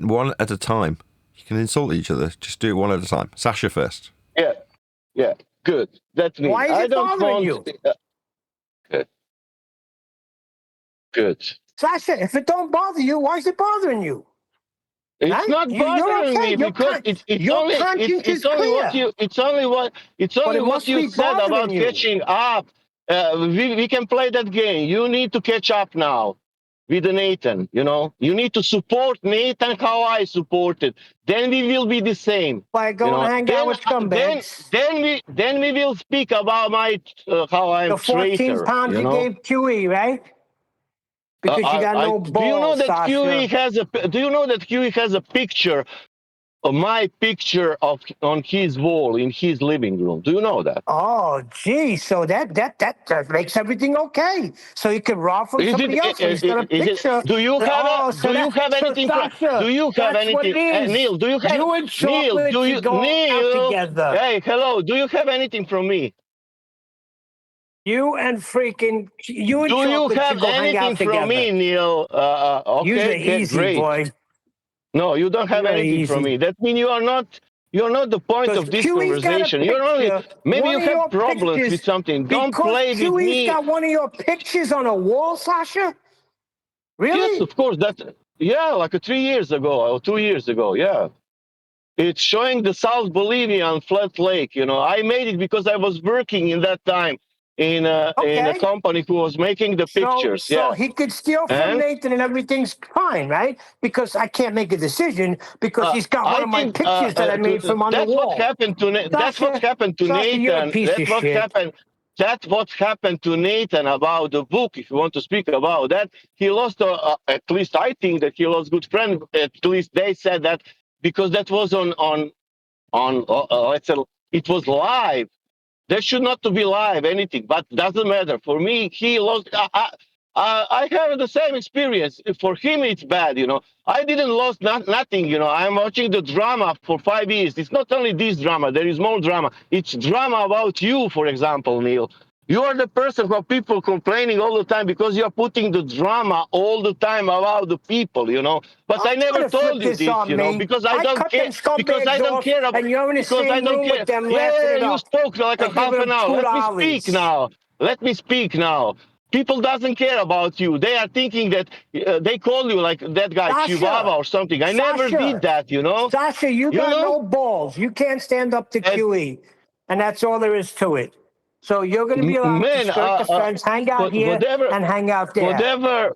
One at a time. You can insult each other. Just do it one at a time. Sasha first. Yeah. Good. That's me. Why is it bothering you? Good. Sasha, if it don't bother you, why is it bothering you? It's not bothering me, because it's only what you said about catching up. We can play that game. You need to catch up now with Nathan. You need to support Nathan how I supported. Then we will be the same. By going to hang out with scumbags. Then we will speak about my how I'm the 14 traitor. pounds you gave QE, right? Because you got no balls, do you know that Sasha? QE has a picture, my picture on his wall in his living room? Do you know that? Oh, gee, so that makes everything okay. So you can rob from somebody else. He's got a picture. Do you have anything? Do you have anything? Neil, do you have? You and chocolate should go out together. Hey, hello. Do you have anything from me? You and chocolate do you have anything from me, Neil? Okay, you're easy, great. Boy. No, you don't have anything from me. That means you're not the point of this conversation. Maybe you have problems with something. Don't play with me. QE's got one of your pictures on a wall, Sasha? Really? Yes, of course. Like 3 years ago or 2 years ago. Yeah. It's showing the South Bolivian flat lake. I made it because I was working in that time in a company who was making the pictures. So he could steal from Nathan and everything's fine, right? Because I can't make a decision because he's got one of my pictures that I made from on the wall. That's what happened to Nathan. You're a piece of shit. That's what happened to Nathan about the book. If you want to speak about that, he lost. At least I think that he lost good friend. At least they said that because that was it was live. There should not to be live anything, but doesn't matter. For me, he lost. I have the same experience. For him, it's bad. I didn't lost nothing. I'm watching the drama for 5 years. It's not only this drama. There is more drama. It's drama about you, for example, Neil. You are the person who people complaining all the time because you're putting the drama all the time about the people. But I Don't try never to flip told you this this. on me. Because I I don't cut care. them Because I scumbags don't off, care. and you're in the Because I same don't room care. with them Yeah, laughing it you up spoke like a and half giving an them hour. Let me speak $2. now. Let me speak now. People doesn't care about you. They are thinking that they call you like that guy Chihuahua or something. I never did that. Sasha, you You got know. no balls. You can't stand up to And, QE, and that's all there is to it. So you're going to be allowed to man, skirt the fence, hang out here, and hang out there.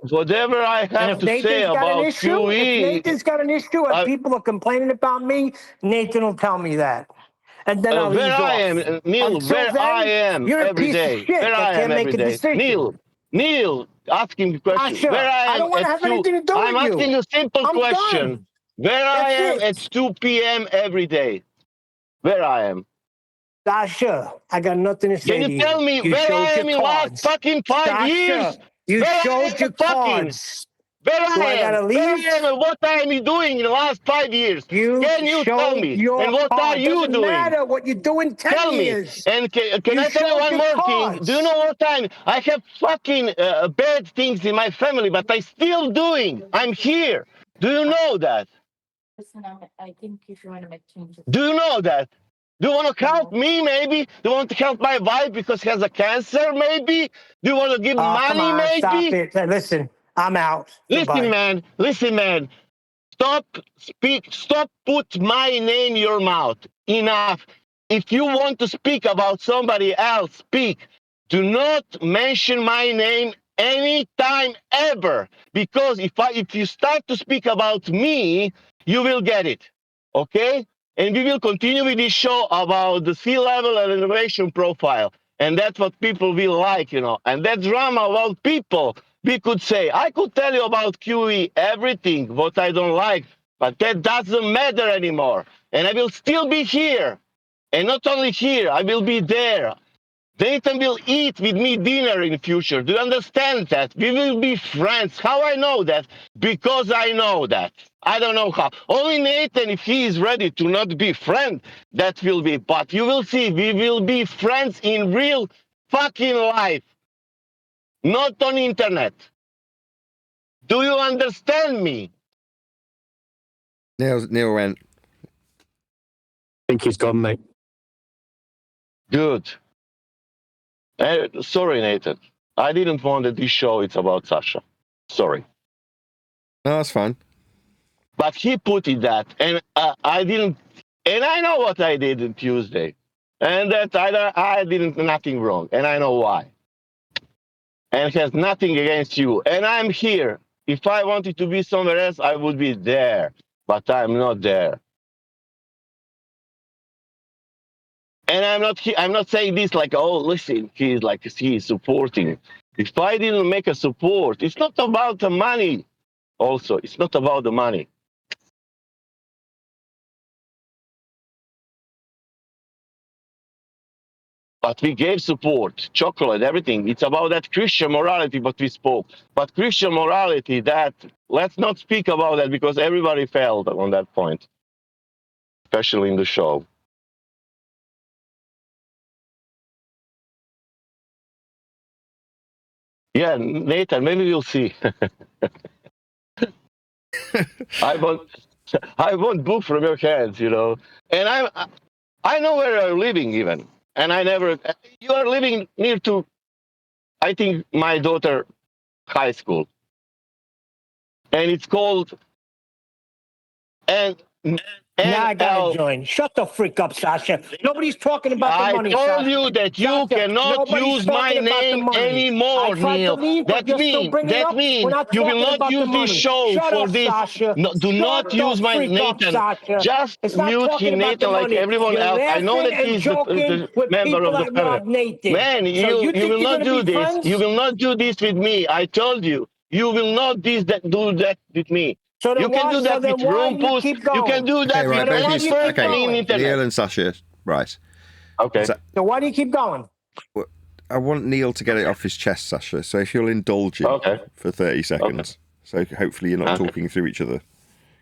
whatever I And have if to say Nathan's got an about issue, and I, people are complaining about me, Nathan will tell me that. And then I'll where ease I off. am, Neil, Until where I then, am you're a every piece of day. Where shit that I am can't make every a day. decision. Neil, asking the question. Where Sasha, I I am don't want at to have 2. anything to do I'm with asking you. a simple I'm question. done. Where I That's am at it. 2 p.m. every day. Where I am. Sasha, I got nothing to Can say you to tell you. me You where I showed your am in last cards. fucking 5 years? Sasha, you Where I showed your am fucking. cards. Where Do I I am. gotta Where leave? I am and what I am doing in the last 5 years. You Can you tell showed me? And your what are card. you Doesn't doing? matter what you do in 10 Tell me. years. And can You I tell you showed one your more thing? Do you cards. know what time? I have fucking bad things in my family, but I still doing. I'm here. Do you know that? Listen, I think if you want to make changes. Do you know that? Do you want to help me, maybe? Do you want to help my wife because she has a cancer, maybe? Do you want to give Oh, come money, on. Stop maybe? it. Listen, I'm out. Listen, Goodbye. man. Listen, man. Stop put my name in your mouth. Enough. If you want to speak about somebody else, speak. Do not mention my name anytime ever. Because if you start to speak about me, you will get it. Okay? And we will continue with this show about the sea level and innovation profile. And that's what people will like. And that drama about people, we could say, I could tell you about QE, everything, what I don't like, but that doesn't matter anymore. And I will still be here. And not only here, I will be there. Nathan will eat with me dinner in the future. Do you understand that? We will be friends. How I know that? Because I know that. I don't know how. Only Nathan, if he is ready to not be friend, that will be. But you will see, we will be friends in real fucking life, not on internet. Do you understand me? Neil went. I think he's gone, mate. Good. Sorry, Nathan. I didn't want that this show it's about Sasha. Sorry. No, that's fine. But he put it that, and I didn't, and I know what I did on Tuesday, and that I didn't nothing wrong, and I know why. And it has nothing against you, and I'm here. If I wanted to be somewhere else, I would be there, but I'm not there. And I'm not saying this like, oh, listen, he's supporting. If I didn't make a support, it's not about the money. Also, it's not about the money. But we gave support, chocolate, everything. It's about that Christian morality, but we spoke. But Christian morality, that let's not speak about that because everybody failed on that point, especially in the show. Yeah, Nathan, maybe we'll see. I want book from your hands. And I know where you're living even, and you are living near to, I think, my daughter high school, and it's called and Now I gotta join. Shut the freak up, Sasha. Nobody's talking about the I money, told Sasha. you that you Sasha, cannot nobody's use my talking about the name money. I anymore, tried to Neil. leave, but you're still bringing it up. We're not You will talking not about the use this money. show Shut for up, this. Sasha. No, do not Shut use the my freak up, Nathan. Sasha. Just It's not mute talking him, about the Nathan, like money. everyone You're else. I know laughing that and he's joking the with member people of the that panel. rob Nathan. Man, So you think will you're not gonna do be this. friends? You will not do this with me. I told you. You will not do that with me. So then You can why? do So that then with why you Rumpus. keep You going? can do Okay, that right, with both why any of do you. you keep person Okay, in going? internet. Neil and Sasha. Right. Okay. So So why do you keep going? I want Neil to get it off his chest, Sasha. So if you'll indulge him Okay. for 30 seconds. So hopefully you're not Okay. talking through each other.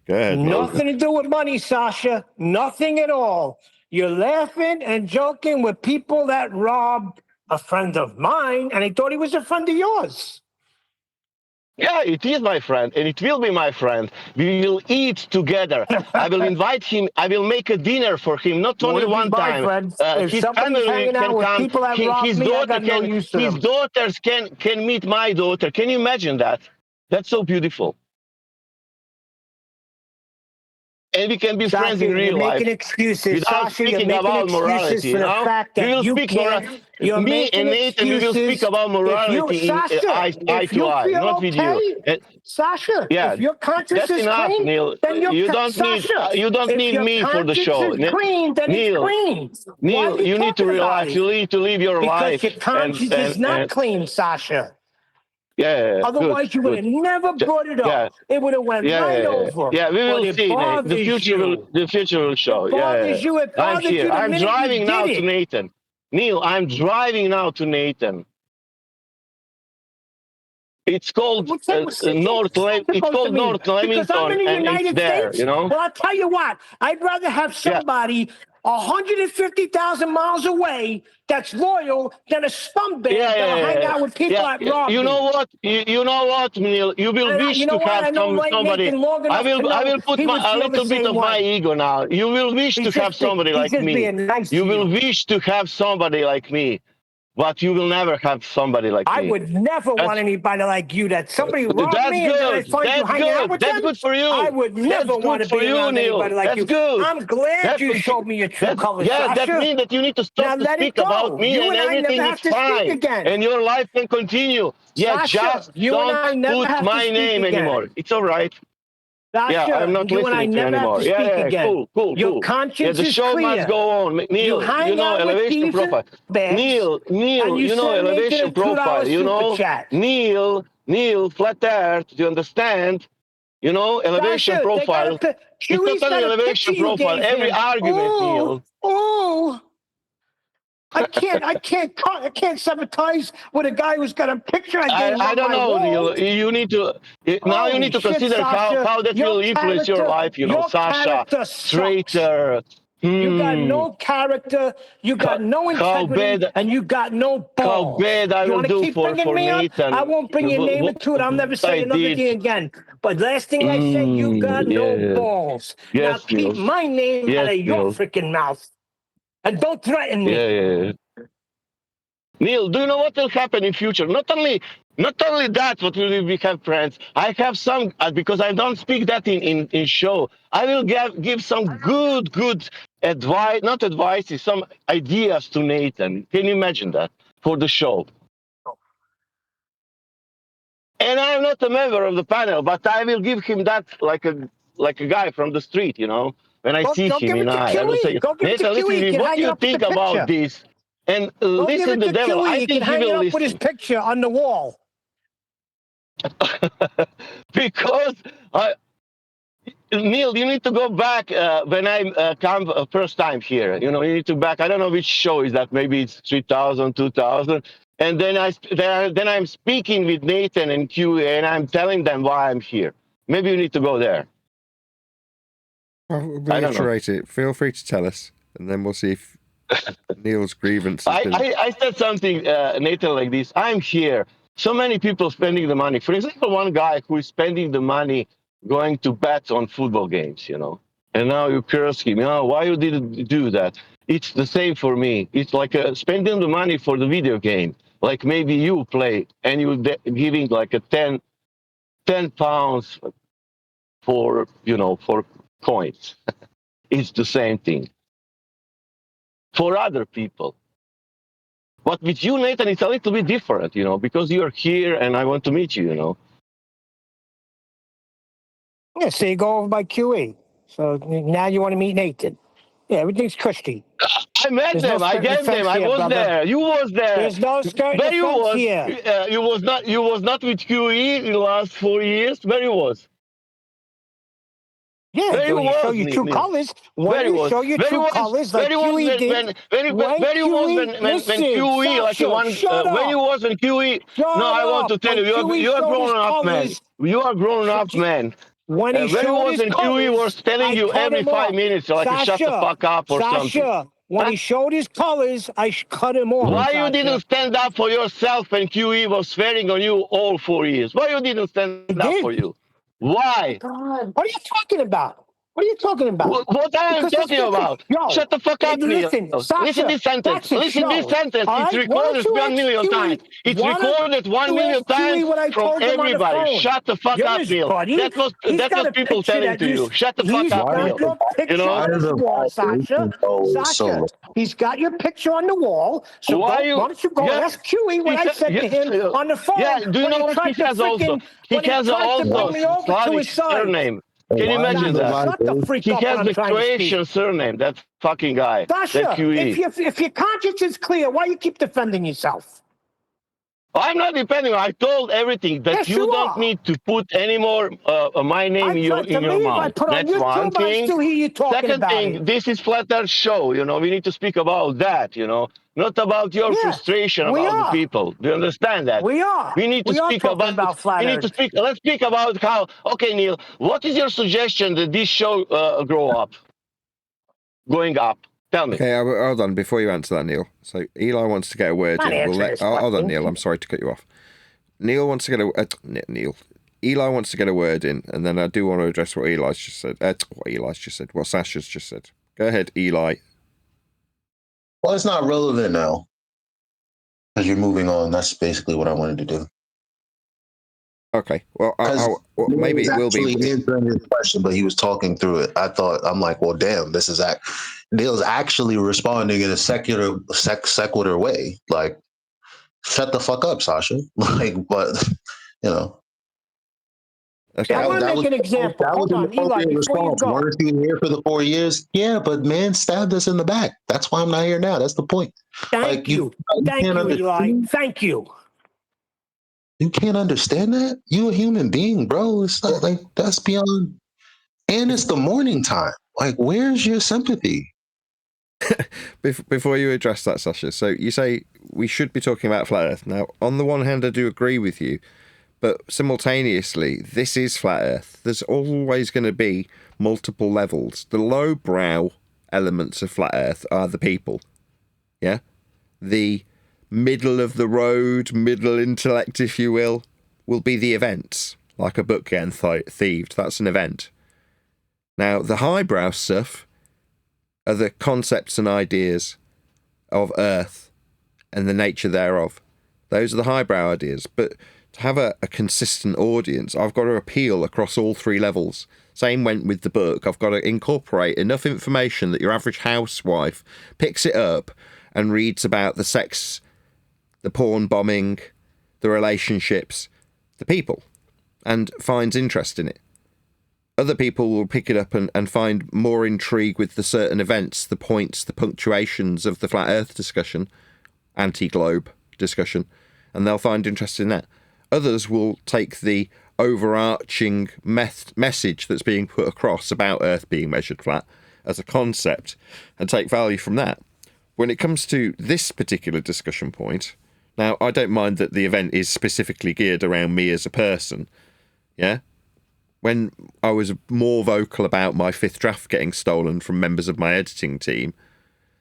Go ahead, Neil. Nothing to do with money, Sasha. Nothing at all. You're laughing and joking with people that robbed a friend of mine, and I thought he was a friend of yours. Yeah, it is my friend, and it will be my friend. We will eat together. I will invite him. I will make a dinner for him, not only Wouldn't be one my time. friend. If His somebody's family hanging can out with come. people that robbed His me, I daughter got no can. use for His them. daughters can meet my daughter. Can you imagine that? That's so beautiful. And we can be friends Sasha, in you're real life making excuses. without Sasha, you're speaking making about excuses morality. for the fact We that will you speak can't. You're me making and Nathan. We will speak excuses. about morality in Sasha, eye if to you eye, feel not with you. okay, Sasha, Yeah, if your conscience that's is enough, clean, Neil. then You don't if need your me for the conscience show. is clean, then it's Neil, clean. Why are Neil, you you need to talking about relax. it? You need to live your Because your life. conscience is not clean, Sasha. Yeah, good, Otherwise, you would good. have never brought it up. Yeah, It would have went right over. yeah. We But will it see, Nate. bothers you. The future will show. It bothers you. It I'm bothers here. you the I'm minute you driving did now to it. Nathan. Neil, I'm driving now to Nathan. It's called What's that It's supposed to called mean? North Because I'm Leamington, in the and it's United there. States? Well, I'll tell you what. I'd rather have Yeah. somebody 150,000 miles away that's loyal than a scumbag that'll hang out with people that rob You me. know what? You know what, Neil? You will And wish you know to what? have I know somebody. Nathan long enough to I know will put he would a feel the little bit same of my way. ego now. You will wish to have somebody He's like just me. being nice You to will you. wish to have somebody like me, but you will never have somebody like I me. would never want anybody like you. That somebody robbed That's me and then I good. find you That's hanging out good. with That's them. good for you. I would never That's want good to for be you, around Neil. anybody like That's you. good. I'm glad you showed me your true colors, Yeah, that Sasha. means that you need to Now stop to let it speak about go. me, You and and I never everything is have to speak fine, again. and your life can continue. Yeah, Sasha, just you and don't I never put have to my speak name again. anymore. It's all right. Yeah, I'm Sasha, not you and I listening to you never have anymore. to speak again. Cool. Your Yeah, conscience the is show must clear. go on. You Neil, hang out with elevation thieves and profile. bags, and you You know send Nathan elevation a $2 profile. super chat. Neil, flat earth. Do you understand? Elevation Sasha, they got profile. It's not Chewy's only got a picture elevation you profile. gave Every him. argument, Neil. Oh, I can't sympathize with a guy who's got a picture I gave him I on don't my know, wall. Neil. You need to Holy shit, consider Sasha, how that will influence your life. your Sasha, character sucks. traitor. You got no character, you got no How integrity, bad and you got no how balls. bad I You will want to do keep bringing for me up? Nathan. I won't bring your name into it. I'll never say I another did. thing again. But last thing I say, you got no balls. Now Yes, keep Neil. my name out Yes, of your Neil. freaking mouth. And don't threaten me. Yeah. Neil, do you know what will happen in future? Not only that, what will we have friends? I have some because I don't speak that in show. I will give some good advice, not advice, some ideas to Nathan. Can you imagine that for the show? And I'm not a member of the panel, but I will give him that like a guy from the street, When I see Go him give it in to I will say, QE. Go give it to Nathan, listen QE. to He me. can What do hang it you up with the think about picture. this? And Go give listen it to to the devil. QE. I He can think he hang it will up with his listen. picture on the wall. Because Neil, you need to go back when I come first time here. You need to back. I don't know which show is that. Maybe it's 3000, 2000. And then I'm speaking with Nathan and Q, and I'm telling them why I'm here. Maybe you need to go there. I'll I don't know. reiterate it. Feel free to tell us, and then we'll see if Neil's grievance has been... I said something, Nathan, like this. I'm here. So many people spending the money. For example, one guy who is spending the money going to bet on football games, And now you curse him. Why you didn't do that? It's the same for me. It's like spending the money for the video game. Like maybe you play and you giving like a 10 pounds for coins. it's the same thing for other people. But with you, Nathan, it's a little bit different, you know, because you're here and I want to meet you, you know. Yeah, so you go over by QE. So now you want to meet Nathan. Yeah, everything's cushy. I met There's no them. I skirting the gave them. fence I here, was brother. there. You was there. There's no skirting Where the you fence was? here. You was not. You was not with QE in the last 4 years. Where you was? Yeah, Where you when you show was, your true Neil? colors, Where when you you was? show your Where you true was? colors Where like you was QE did, where you was when listen, QE like you Sasha, want? shut When up. you was when QE? No, Shut I want up. to tell When you, QE you're showed his grown up, man. colors, You are grown up, man. when he Where you showed was his when QE was colors, telling I you cut every him 5 off. minutes, like shut the fuck up or something? Sasha, when Huh? he showed his colors, I cut him off. Why you Sasha. didn't stand up for yourself when QE was swearing on you all 4 years? Why you didn't stand up for you? Why? God. What are you talking about? What are you talking about? What am I Because it's talking different. about? Yo, Shut the fuck up, Neil. listen, Listen Sasha, this sentence. that's a Listen this show. sentence. All It's right? Why recorded don't you 1 ask million times. QE? It's Why don't recorded 1 you million ask QE times what I from told him on the everybody. phone? Shut the fuck You're up, his Neil. buddy. That was Got a people picture telling that to you. Shut the fuck he's up, got Neil. your picture You know? on his wall, Sasha. Sasha, he's got your picture on the wall. So Why why don't you go Yeah. ask QE what I said to him on the phone Yeah, do you when know he what he tried to has also? He when he has tried to also bring me over to Slavic his side. surname. Can you imagine Sasha, that? shut the freak He up when has I'm the trying to speak. Croatian surname, that fucking guy, that Sasha, QE. if your conscience is clear, why you keep defending yourself? I'm not depending. I told everything that Yes, you you don't are. need to put any more my name in your To me, if I mouth. put on That's one YouTube, I thing. still hear you talking Second about thing, it. this is Flat Earth show. You know, we need to speak about that. You know, not about your Yeah, frustration we about the are. people. Do you understand that? We are. We need to We are speak talking about. about flat We need to Earth. speak. Let's speak about how. Okay, Neil, what is your suggestion that this show going up? Tell me. Okay, hold on. Before you answer that, Neil. So Eli wants to get a word Not in. answering this Hold on, question. Neil. I'm sorry to cut you off. Neil wants to get Neil. Eli wants to get a word in, and then I do want to address what Eli's just said. What Sasha's just said. Go ahead, Eli. Well, it's not relevant now because you're moving on. That's basically what I wanted to do. Okay. Well, maybe it will be. Actually answering his question, but he was talking through it. I'm like, well, damn, this is Neil's actually responding in a secular way. Like, shut the fuck up, Sasha. Like, but you know. Okay. I want to make an example. Hold on, Eli, before you go. Weren't you here for the 4 years? Yeah, but man stabbed us in the back. That's why I'm not here now. That's the point. Thank you, Eli. Thank you. You can't understand that? You a human being, bro. It's not like that's beyond. And it's the morning time. Like, where's your sympathy? Before you address that, Sasha, so you say we should be talking about flat Earth. Now, on the one hand, I do agree with you, but simultaneously, this is flat Earth. There's always going to be multiple levels. The lowbrow elements of flat Earth are the people. Yeah? The middle of the road, middle intellect, if you will be the events. Like a book getting thieved. That's an event. Now, the highbrow stuff are the concepts and ideas of Earth and the nature thereof. Those are the highbrow ideas. But to have a consistent audience, I've got to appeal across all three levels. Same went with the book. I've got to incorporate enough information that your average housewife picks it up and reads about the sex, the porn bombing, the relationships, the people, and finds interest in it. Other people will pick it up and find more intrigue with the certain events, the points, the punctuations of the flat Earth discussion, anti-globe discussion, and they'll find interest in that. Others will take the overarching message that's being put across about Earth being measured flat as a concept and take value from that. When it comes to this particular discussion point, now, I don't mind that the event is specifically geared around me as a person, yeah? When I was more vocal about my fifth draft getting stolen from members of my editing team,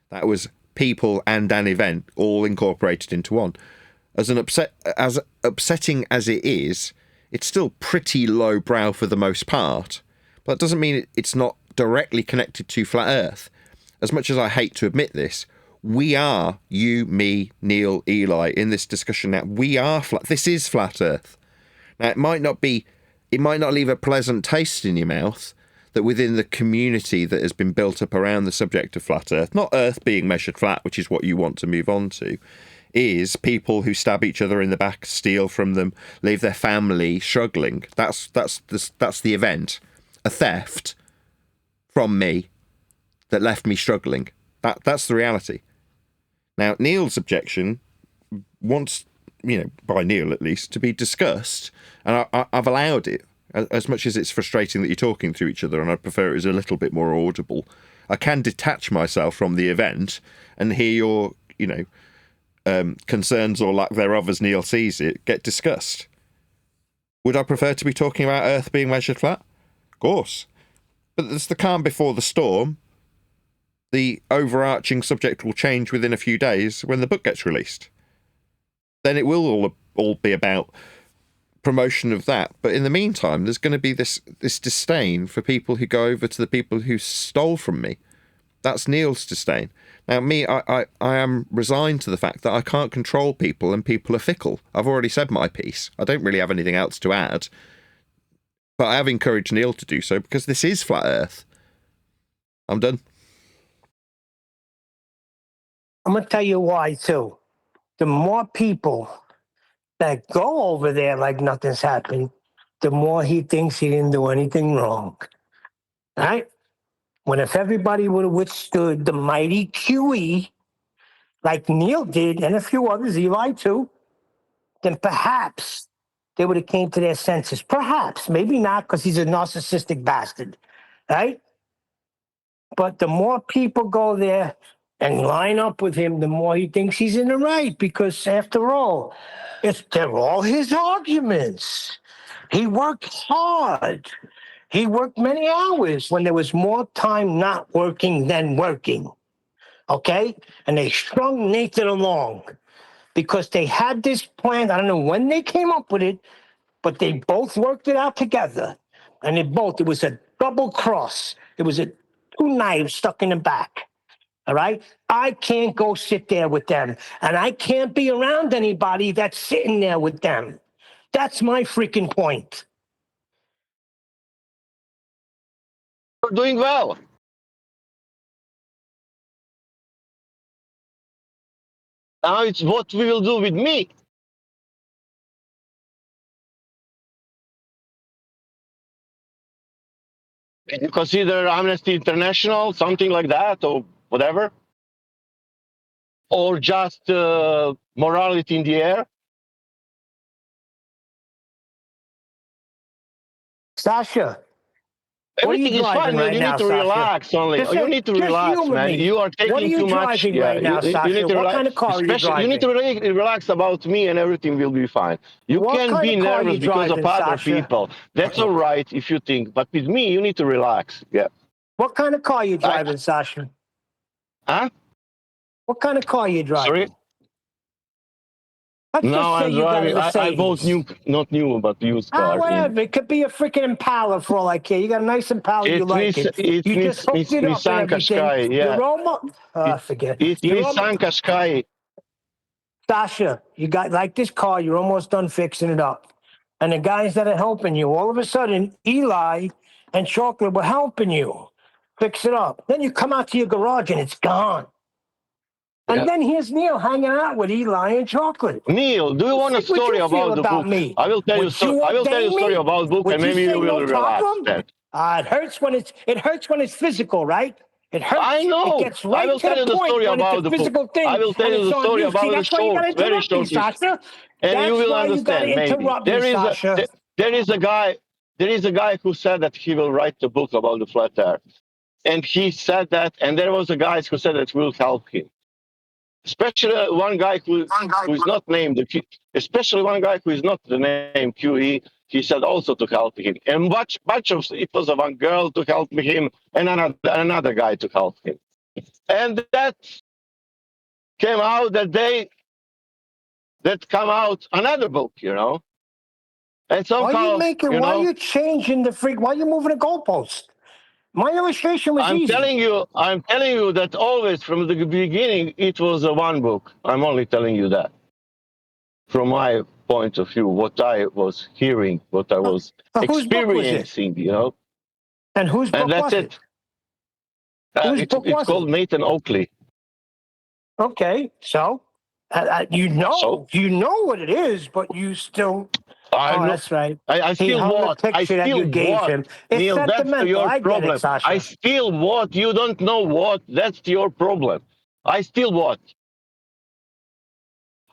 that was people and an event all incorporated into one. As upsetting as it is, it's still pretty lowbrow for the most part, but that doesn't mean it's not directly connected to flat Earth. As much as I hate to admit this, we are, you, me, Neil, Eli, in this discussion now, we are flat. This is flat Earth. Now, it might not leave a pleasant taste in your mouth. that within the community that has been built up around the subject of flat Earth, not Earth being measured flat, which is what you want to move on to, is people who stab each other in the back, steal from them, leave their family struggling. That's the event. A theft from me that left me struggling. That's the reality. Now, Neil's objection wants, by Neil at least, to be discussed, and I've allowed it. As much as it's frustrating that you're talking to each other, and I prefer it as a little bit more audible, I can detach myself from the event and hear your, concerns or lack thereof as Neil sees it get discussed. Would I prefer to be talking about Earth being measured flat? Of course. But there's the calm before the storm. The overarching subject will change within a few days when the book gets released. Then it will all be about promotion of that. But in the meantime, there's going to be this disdain for people who go over to the people who stole from me. That's Neil's disdain. Now, me, I am resigned to the fact that I can't control people and people are fickle. I've already said my piece. I don't really have anything else to add. But I have encouraged Neil to do so because this is flat Earth. I'm done. I'm going to tell you why, too. The more people that go over there like nothing's happened, the more he thinks he didn't do anything wrong. Right? When if everybody would have withstood the mighty QE, like Neil did, and a few others, Eli too, then perhaps they would have came to their senses. Perhaps, maybe not, because he's a narcissistic bastard, right? But the more people go there and line up with him, the more he thinks he's in the right, because after all, they're all his arguments. He worked hard. He worked many hours when there was more time not working than working, okay? And they strung Nathan along because they had this plan. I don't know when they came up with it, but they both worked it out together. And it was a double cross. It was two knives stuck in the back, all right? I can't go sit there with them, and I can't be around anybody that's sitting there with them. That's my freaking point. You're doing well. Now it's what we will do with me. Can you consider Amnesty International, something like that, or whatever? Or just morality in the air? Sasha, what are you Everything is fine. driving right You now, need to Sasha? relax only. You need to relax, humor man. me. You are What are taking you too much. driving right now, Sasha? You need to What relax. kind of car are you Especially, you need to relax about me, and everything will be fine. You What can kind be of car are nervous you because of driving, other Sasha? people. That's all right if you think. But with me, you need to relax. Yeah. What kind of car are you driving, Sasha? Huh? What kind of car are you driving? Sorry? Let's No, just say I'm you got a driving. I bought Mercedes. not new, but used car. Whatever. It could be a freaking Impala for all I care. You got a nice Impala, you like it. You just hooked it up and Nissan everything. Qashqai. Yeah. You're almost, forget. It's You're Nissan Qashqai. Sasha, you got like this car, you're almost done fixing it up. And the guys that are helping you, all of a sudden, Eli and Chocolate were helping you fix it up. Then you come out to your garage and it's gone. And then here's Neil hanging out with Eli and Chocolate. Neil, do you want a story about the book? Me? I will tell you. I will tell you a story about the book, and maybe you will relax then. It hurts when it's physical, right? It hurts. I know. It gets right I will to tell you the point story when about it's a the physical book. thing. I will tell and you it's the on story you. about See, the that's why you got to short, very interrupt me, short, Sasha. and you will understand. Maybe There is a guy who said that he will write the book about the flat Earth, and he said that, and there was a guy who said that will help him. Especially one guy who is not named, especially one guy who is not the name QE, he said also to help him. And bunch of it was one girl to help him and another guy to help him. And that came out that come out another book, And somehow, why are you changing the freak? Why are you moving the goalpost? My illustration was easy. I'm telling you that always from the beginning it was a one book. I'm only telling you that. From my point of view, what I was hearing, what I was experiencing, And whose book and that's was it. it? Whose book It's was called it? Nathan Oakley. Okay, so you So know what it is, but you still. I Oh, know. that's right. I He still hung the what? I picture that still you gave what? him. It's Neil, that's sentimental. your I get it, problem. I Sasha. still what? You don't know what? That's your problem. I still what?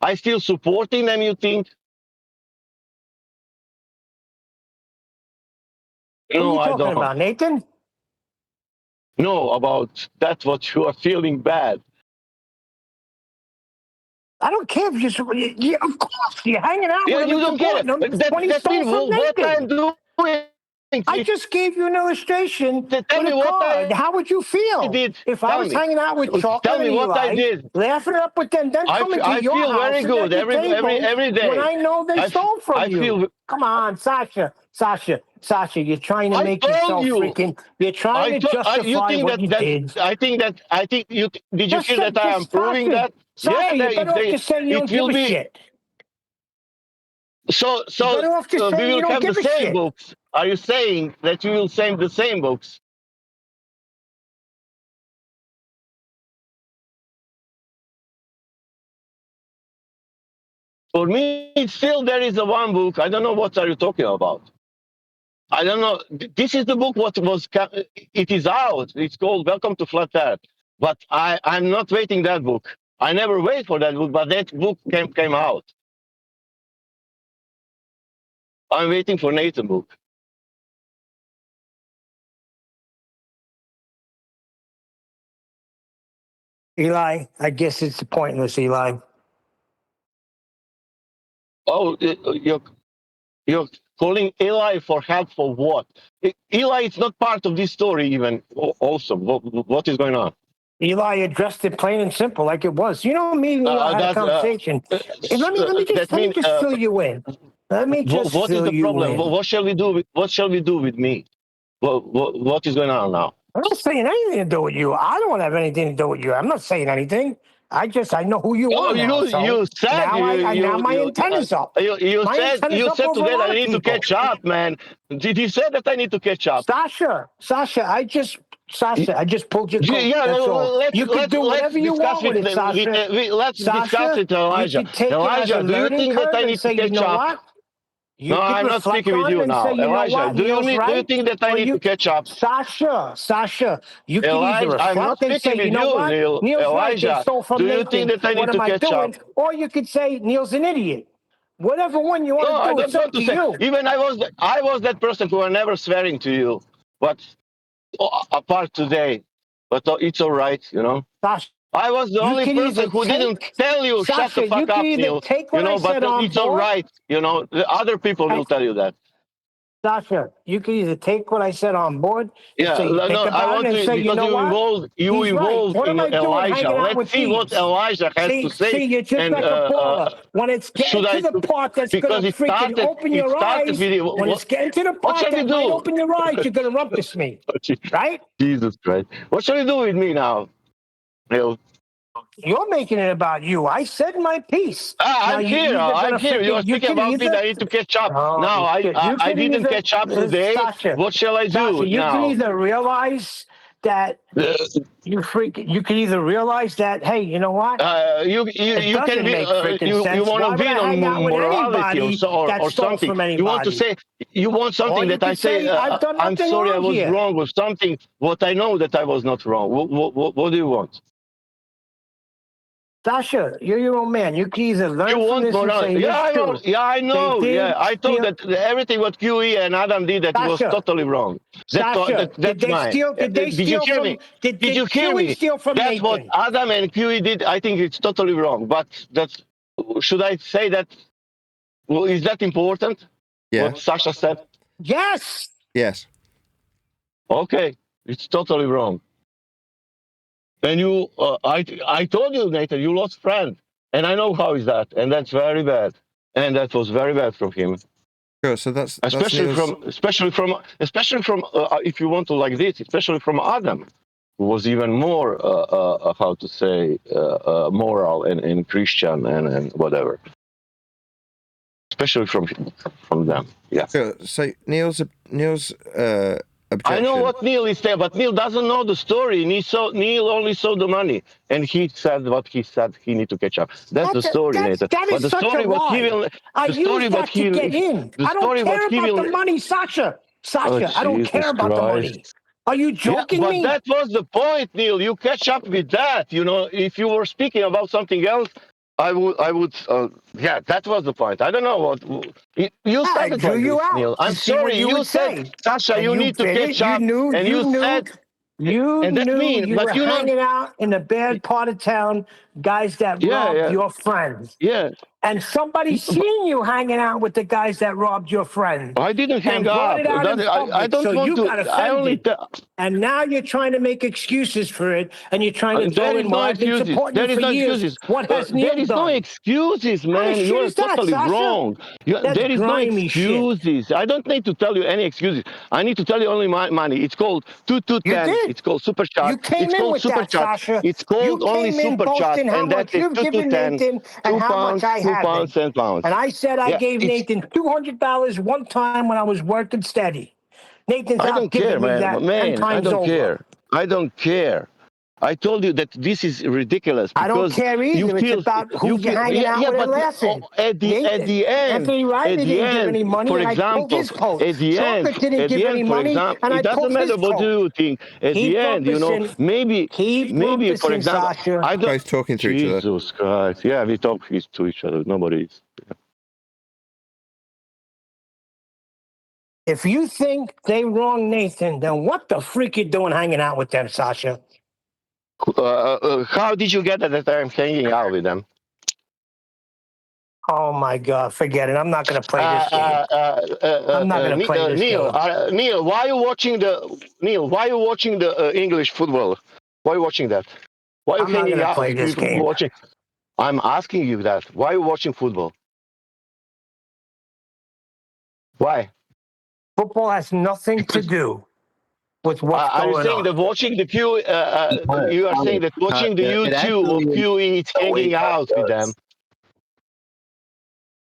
I still supporting them, you think? What are No, you I talking don't. about, Nathan? No, about that's what you are feeling bad. I don't care if you of course, you're hanging out Yeah, with him you and don't get supporting him it. when he That stole means from what I'm Nathan. doing. I just gave you an illustration Tell with me a what card. I How would you feel did. if I Tell was me. hanging out with Tell Chocolate me and what I Eli, did. laughing it up with them, then coming to I your feel very house and good at your table every when day. I know they stole from I you? feel. Come on, Sasha, you're trying to I make told yourself you. freaking, you're trying to You justify think what you that did. I think you did you hear that I am proving that? Sasha, you're If better off they just saying you it don't give will a be shit. so You're better off just we saying you will don't have the give a same shit. books. Are you saying that you will save the same books? For me, still there is a one book. I don't know what are you talking about. I don't know. This is the book. What was? It is out. It's called Welcome to Flat Earth. But I'm not waiting that book. I never wait for that book. But that book came out. I'm waiting for Nathan book. Eli, I guess it's pointless, Eli. Oh, you're calling Eli for help for what? Eli is not part of this story even. Also, what is going on? Eli addressed it plain and simple, like it was. You know, me and Eli had a That conversation. And let me just fill you in. Let me just what is fill the you problem? in. What shall we do? What shall we do with me? What is going on now? I'm not saying anything to do with you. I don't have anything to do with you. I'm not saying anything. I know who you Oh, are now. So you said now my antenna's up. My antenna's you up said over a today that lot I of need to people. catch up, man. Did you say that I need to catch up? Sasha, I just pulled your coat. Yeah, That's all. You can do let's whatever you discuss want with it, Sasha. let's discuss Sasha, it, you Elijah. could take it as a Elijah, do you learning think that curve I and need to say, you catch know up? what? No, You could I'm not reflect speaking with on it you and now, say, you know Elijah. what, Neil's Do you right. think that I Or need to catch up? Sasha, you could either Elijah, I'm not reflect and say, speaking you with know you, what, Neil. Neil's right. They Elijah, stole from do you think Nathan. that I What need am to I catch doing? up? Or you could say, Neil's an idiot. Whatever one you want No, to I do, don't it's up want to to say. you. Even I was that person who are never swearing to you, but apart today. But it's all right, you know. Sasha, I was the you only could either person who didn't take, tell you shut the Sasha, you fuck could up, either Neil. take You what I know, but said on it's all board. right. You know, the other people will tell you that. Sasha, you can either take what I said on board and Yeah, say, think no, I about it want and to say, you because know what? you He's right. involved What in am I doing Elijah. hanging out Let's with see what thieves? Elijah has to say. See, you're just And like a baller. When it's getting should to I? the part that's going Because to freaking open it your started eyes, with when it's getting to the what part shall we that might do? open your eyes, you're going to rumpus me, right? Jesus Christ! What shall we do with me now? Neil? You're making it about you. I said my piece. Now, I'm you here. either going I'm to here. You are freaking, you speaking can about me either, that I need to catch up. Now, oh, shit, you I can didn't either, catch up today. Sasha, What shall I do you can now? either realize that you can either realize that, hey, you know what? It You can doesn't be make freaking you sense. want to Why would win I on hang out with morality anybody that or stole something. from You want to anybody? say you want something Or you that I could say. say, I've done I'm nothing sorry, I wrong was here. wrong with something. What I know that I was not wrong. What do you want? Sasha, you're your own man. You can either You learn from want this and say, morality? it Yeah, is I know. true. Yeah, I They know. Yeah, did I thought steal. that everything what QE and Adam did that was Sasha, totally wrong. Sasha, did That's they mine. steal? Did they Did you steal hear me? from? Did Did you hear Huey me? steal from That's what Nathan? Adam and QE did. I think it's totally wrong. But that's should I say that? Well, is that important? Yeah. What Sasha said? Yes. Yes. Okay, it's totally wrong. And you, I told you, Nathan, you lost friend, and I know how is that, and that's very bad, and that was very bad from him, Sure. So that's especially Neil's. especially from if you want to like this, especially from Adam, who was even more how to say moral and Christian and whatever, especially from them. Yeah. Sure. So Neil's I know Objection. what Neil is saying, but Neil doesn't know the story. Neil only saw the money, and he said what he said. He need to catch up. That's the story, Nathan. That But is the such a story what he lie. will, I the story use what that to he, get in. the I don't story what care he about the will. money, Sasha. Oh Sasha, I don't care Jesus about the Christ! money. Are you Yeah, joking but me? that was the point, Neil. You catch up with that. You know, if you were speaking about something else, I would. Yeah, that was the point. I don't know what you I started drew like you this, out Neil. to I'm see what sorry. you You would said, say. Sasha, And you you need to did it. catch up, and you said, and that means, You were but you know, hanging out in a bad part of town, guys that yeah, robbed yeah, your friends. yeah. And somebody seen you hanging out with the guys that robbed your friend I didn't hang and brought up. it out in I public. So don't want you to. got I only. offended. And now you're trying to make excuses for it. And you're trying to There throw is in, well, no I've been excuses. supporting you There is for no years. excuses. What has There Neil is no done? excuses, How much man. You shit are is that, totally Sasha? wrong. That's There is no grimy shit. excuses. I don't need to tell you any excuses. I need to tell you only my money. It's called You 2210. did. It's called super chat. You came It's in called with super that, chat. Sasha. It's You called only came in super chat, boasting how and that much is you've given 2210. Nathan and how much I £2, haven't. £2, £10. And I said I Yeah, gave it's. Nathan $200 one time when I was working steady. Nathan's I out don't care, giving me man. that 10 Man, I times don't over. care. I don't care. I told you that this is ridiculous I don't because care you either. It's feel about who you're hanging yeah, out yeah, with and but laughing. at Nathan, the end, Anthony Riley didn't give any money, for and I pulled example, his coat. Chocolate didn't at give the any end, for money, example, and it I doesn't pulled matter his what coat. you think. At the Keep end, rumpusing. Keep maybe for rumpusing, example, Sasha. I don't. Both talking to each other. Jesus Christ! Yeah, we talk to each other. Nobody is. If you think they wrong Nathan, then what the freak you doing hanging out with them, Sasha? How did you get that I'm hanging out with them? Oh my God, forget it. I'm not going to play this game. I'm not going to play this Neil, game. Neil, why are you watching the English football? Why are you watching that? Why are you I'm not going hanging to out play with this people game. watching? I'm asking you that. Why are you watching football? Why? Football has nothing to Because do with what's are you going saying on. that watching the Q? You are saying that watching the It YouTube of actually QE is the way hanging God out with them. does.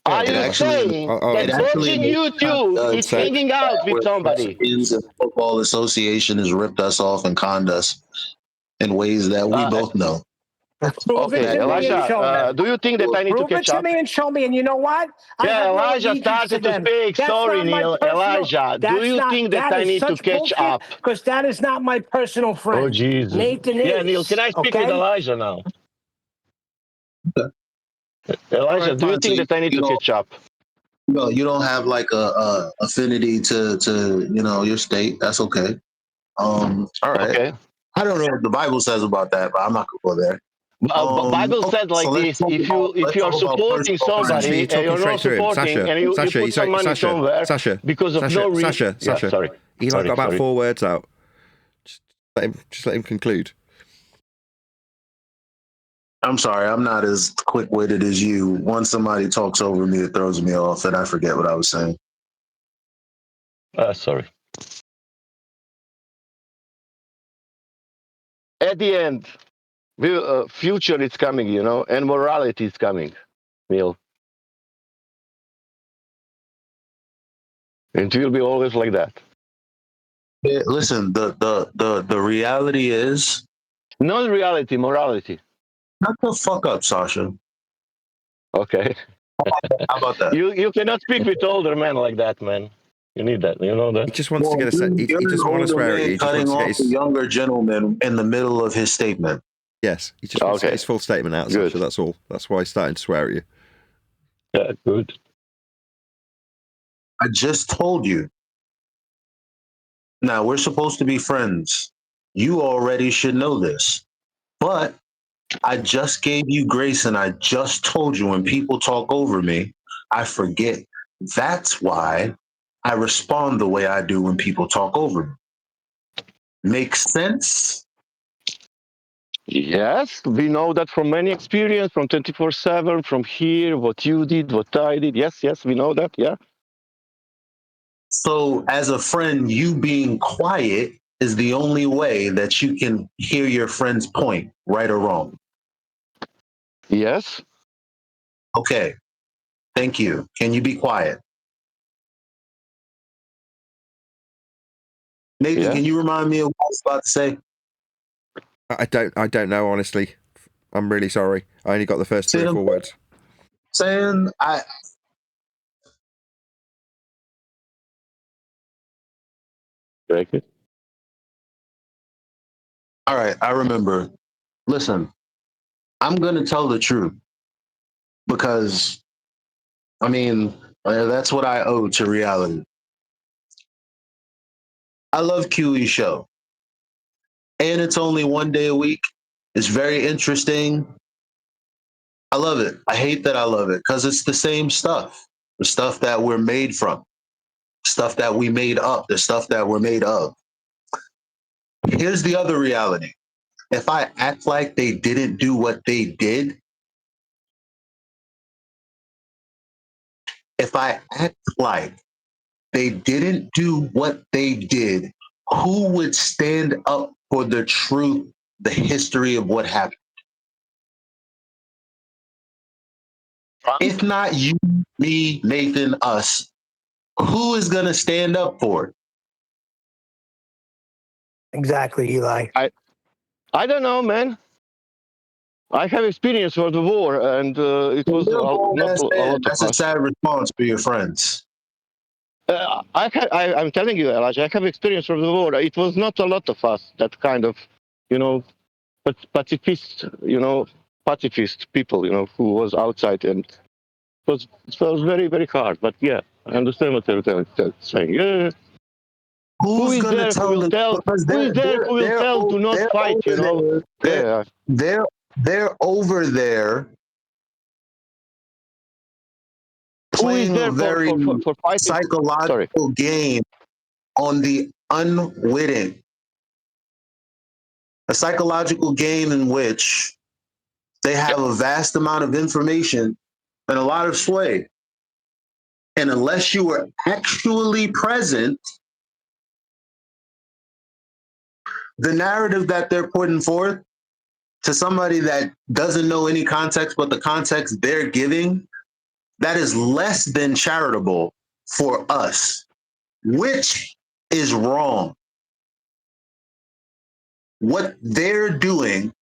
Yeah, Are It you well, actually saying I'll that it actually watching YouTube is does say hanging out with where somebody? Mexicans and Football Association has ripped us off and conned us in ways that we Uh, both know. Prove it okay, That to me and Elijah, show me. do you think that I need to Prove it catch to up? me and show me. And you know what? I Yeah, have no Elijah allegiance to started to them. speak. That's Sorry, not my Neil. personal. Elijah, do you think that That I is need to such catch bullshit up? because that is not my personal Oh, friend. Jesus. Nathan Yeah, Neil, can is. I speak with Okay? Elijah now? All Elijah, right, do you fine. So think that I need you to don't catch up? you don't have like a affinity to your state. That's okay. All right. Okay. I don't know what the Bible says about that, but I'm not gonna go there. Bible Okay, said so like this: if let's you talk are about supporting personal Sasha, somebody you're friends. and talking you're straight not through him. supporting and you Sasha, put some money somewhere because of no reason. Yeah, Sasha. sorry. Eli got about Sorry. 4 words out. Just let him conclude. I'm sorry, I'm not as quick witted as you. Once somebody talks over me, it throws me off, and I forget what I was saying. Sorry. At the end, future is coming, and morality is coming, Neil. It will be always like that. Yeah, listen, the reality is, Not reality, morality. shut the fuck up, Sasha. Okay. How about that? You cannot speak with older men like that, man. You need that. You know He that. just wants to Well, get a. He you're an doesn't want to older swear at you. man He just cutting wants to get off a his. younger gentleman in the middle of his statement. Yes, he just wants to get Okay. his full statement out, Good. Sasha. That's all. That's why he's starting to swear at you. Yeah, good. I just told you. Now, we're supposed to be friends. You already should know this. But I just gave you grace and I just told you when people talk over me, I forget. That's why I respond the way I do when people talk over me. Makes sense? Yes, we know that from many experience, from 24/7, from here, what you did, what I did. Yes, we know that. Yeah. So, as a friend, you being quiet is the only way that you can hear your friend's point, right or wrong. Yes. Okay, thank you. Can you be quiet? Nathan, Yeah. can you remind me of what I was about to say? I don't know, honestly. I'm really sorry. I only got the first See 3 or what 4 I'm words. saying? Very good. All right, I remember. Listen, I'm going to tell the truth because, I mean, that's what I owe to reality. I love QE's show, and it's only one day a week. It's very interesting. I love it. I hate that I love it because it's the same stuff, the stuff that we're made from, stuff that we made up, the stuff that we're made of. Here's the other reality. If I act like they didn't do what they did, if I act like they didn't do what they did, who would stand up for the truth, the history of what happened? If not you, me, Nathan, us, who is going to stand up for it? Exactly, Eli. I don't know, man. I have experience for the war, and it was You're a not grown-ass a man. lot of That's a us. sad response for your friends. I'm telling you, Elijah, I have experience from the war. It was not a lot of us that kind of, you know, pacifist, pacifist people, who was outside, and it was very, very hard. But yeah, I understand what they're saying. Yeah, who Who's is going to there who tell will them? tell? Because Who is there who will tell to not they're fight? over there. Yeah. They're over there Who is playing a there for very for for fighting? Sorry. psychological game on the unwitting. A psychological game in which they have a vast amount of information and a lot of sway. And unless you were actually present, the narrative that they're putting forth to somebody that doesn't know any context but the context they're giving, that is less than charitable for us, which is wrong. What they're doing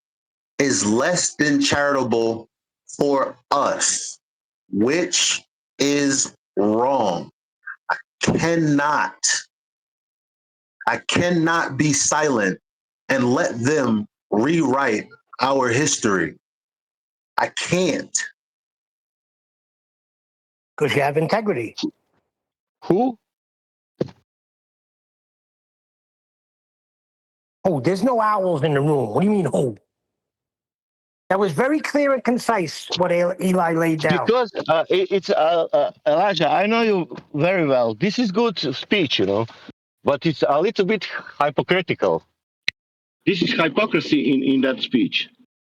is less than charitable for us, which is wrong. Cannot, I cannot be silent and let them rewrite our history. I can't. Because you have integrity. Who? Oh, there's no owls in the room. What do you mean, oh? That was very clear and concise what Eli laid down. Because it's Elijah. I know you very well. This is good speech, but it's a little bit hypocritical. This is hypocrisy in that speech.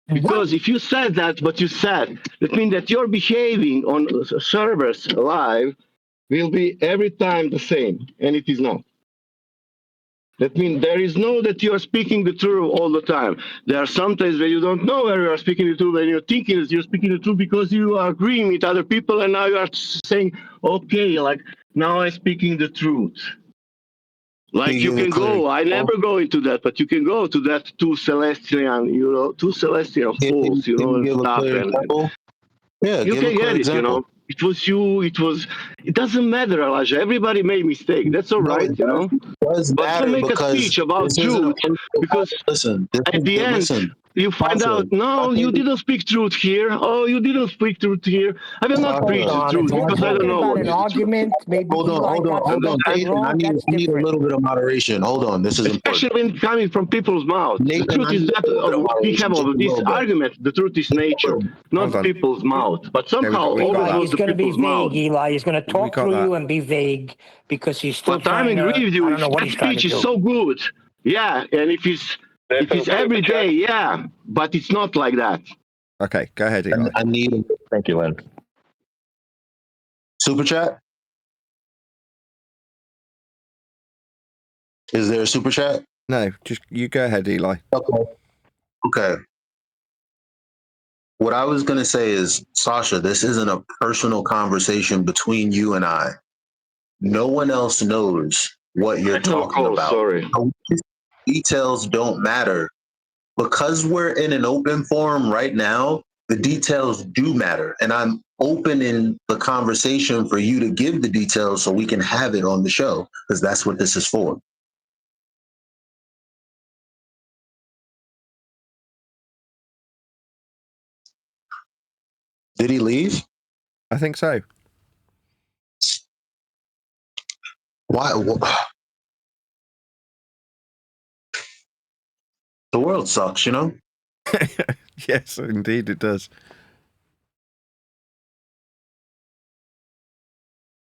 Because if you said that, what you said, that means that your behaving on servers live will be every time the same, and it is not. That means there is no that you are speaking the truth all the time. There are some times where you don't know where you are speaking the truth, when you're thinking that you're speaking the truth because you are agreeing with other people, and now you are saying, okay, like now I'm speaking the truth. Like you can go, I never go into that, but you can go to that two celestial fools, Can you and give a stuff, clear and example? Yeah, you give a can clear get it, example. it doesn't matter, Elijah. Everybody made mistake. That's all No, right, it does But don't matter make a because speech about this isn't a truth, personal. because Listen, at the end, listen, you find Sasha. out, no, you didn't speak truth here. Oh, you didn't speak truth here. I will not Hold preach the on. If truth you're because I don't talking know about what an is the truth. argument, maybe Eli got Hold on, something Nathan. wrong. I That's need a different. little bit of moderation. Hold on, this is important. Especially when it's coming from people's mouth. The Nathan, truth I is need that a little bit of what we moderation, have just of a this little bit. argument, the truth is nature, Hold not on. people's mouth. But Yeah, somehow we got always Eli, that. was he's the going to be people's mouth. vague, Eli. He's going to We talk got through that. you and be vague because he's still But I'm trying to, agree with you. I don't If know what that he's trying to speech is do. so good, yeah, and if Nathan, it's every super chat. day, yeah, but it's not like that. Okay, go ahead, Eli. I need. Thank you, Len. Super chat? Is there a super chat? No, just you go ahead, Eli. Okay. What I was going to say is, Sasha, this isn't a personal conversation between you and I. No one else knows what you're I have a talking call, about. sorry. Details don't matter. Because we're in an open forum right now, the details do matter. And I'm opening the conversation for you to give the details so we can have it on the show, because that's what this is for. Did he leave? I think so. Why? The world sucks, you know? Yes, indeed it does.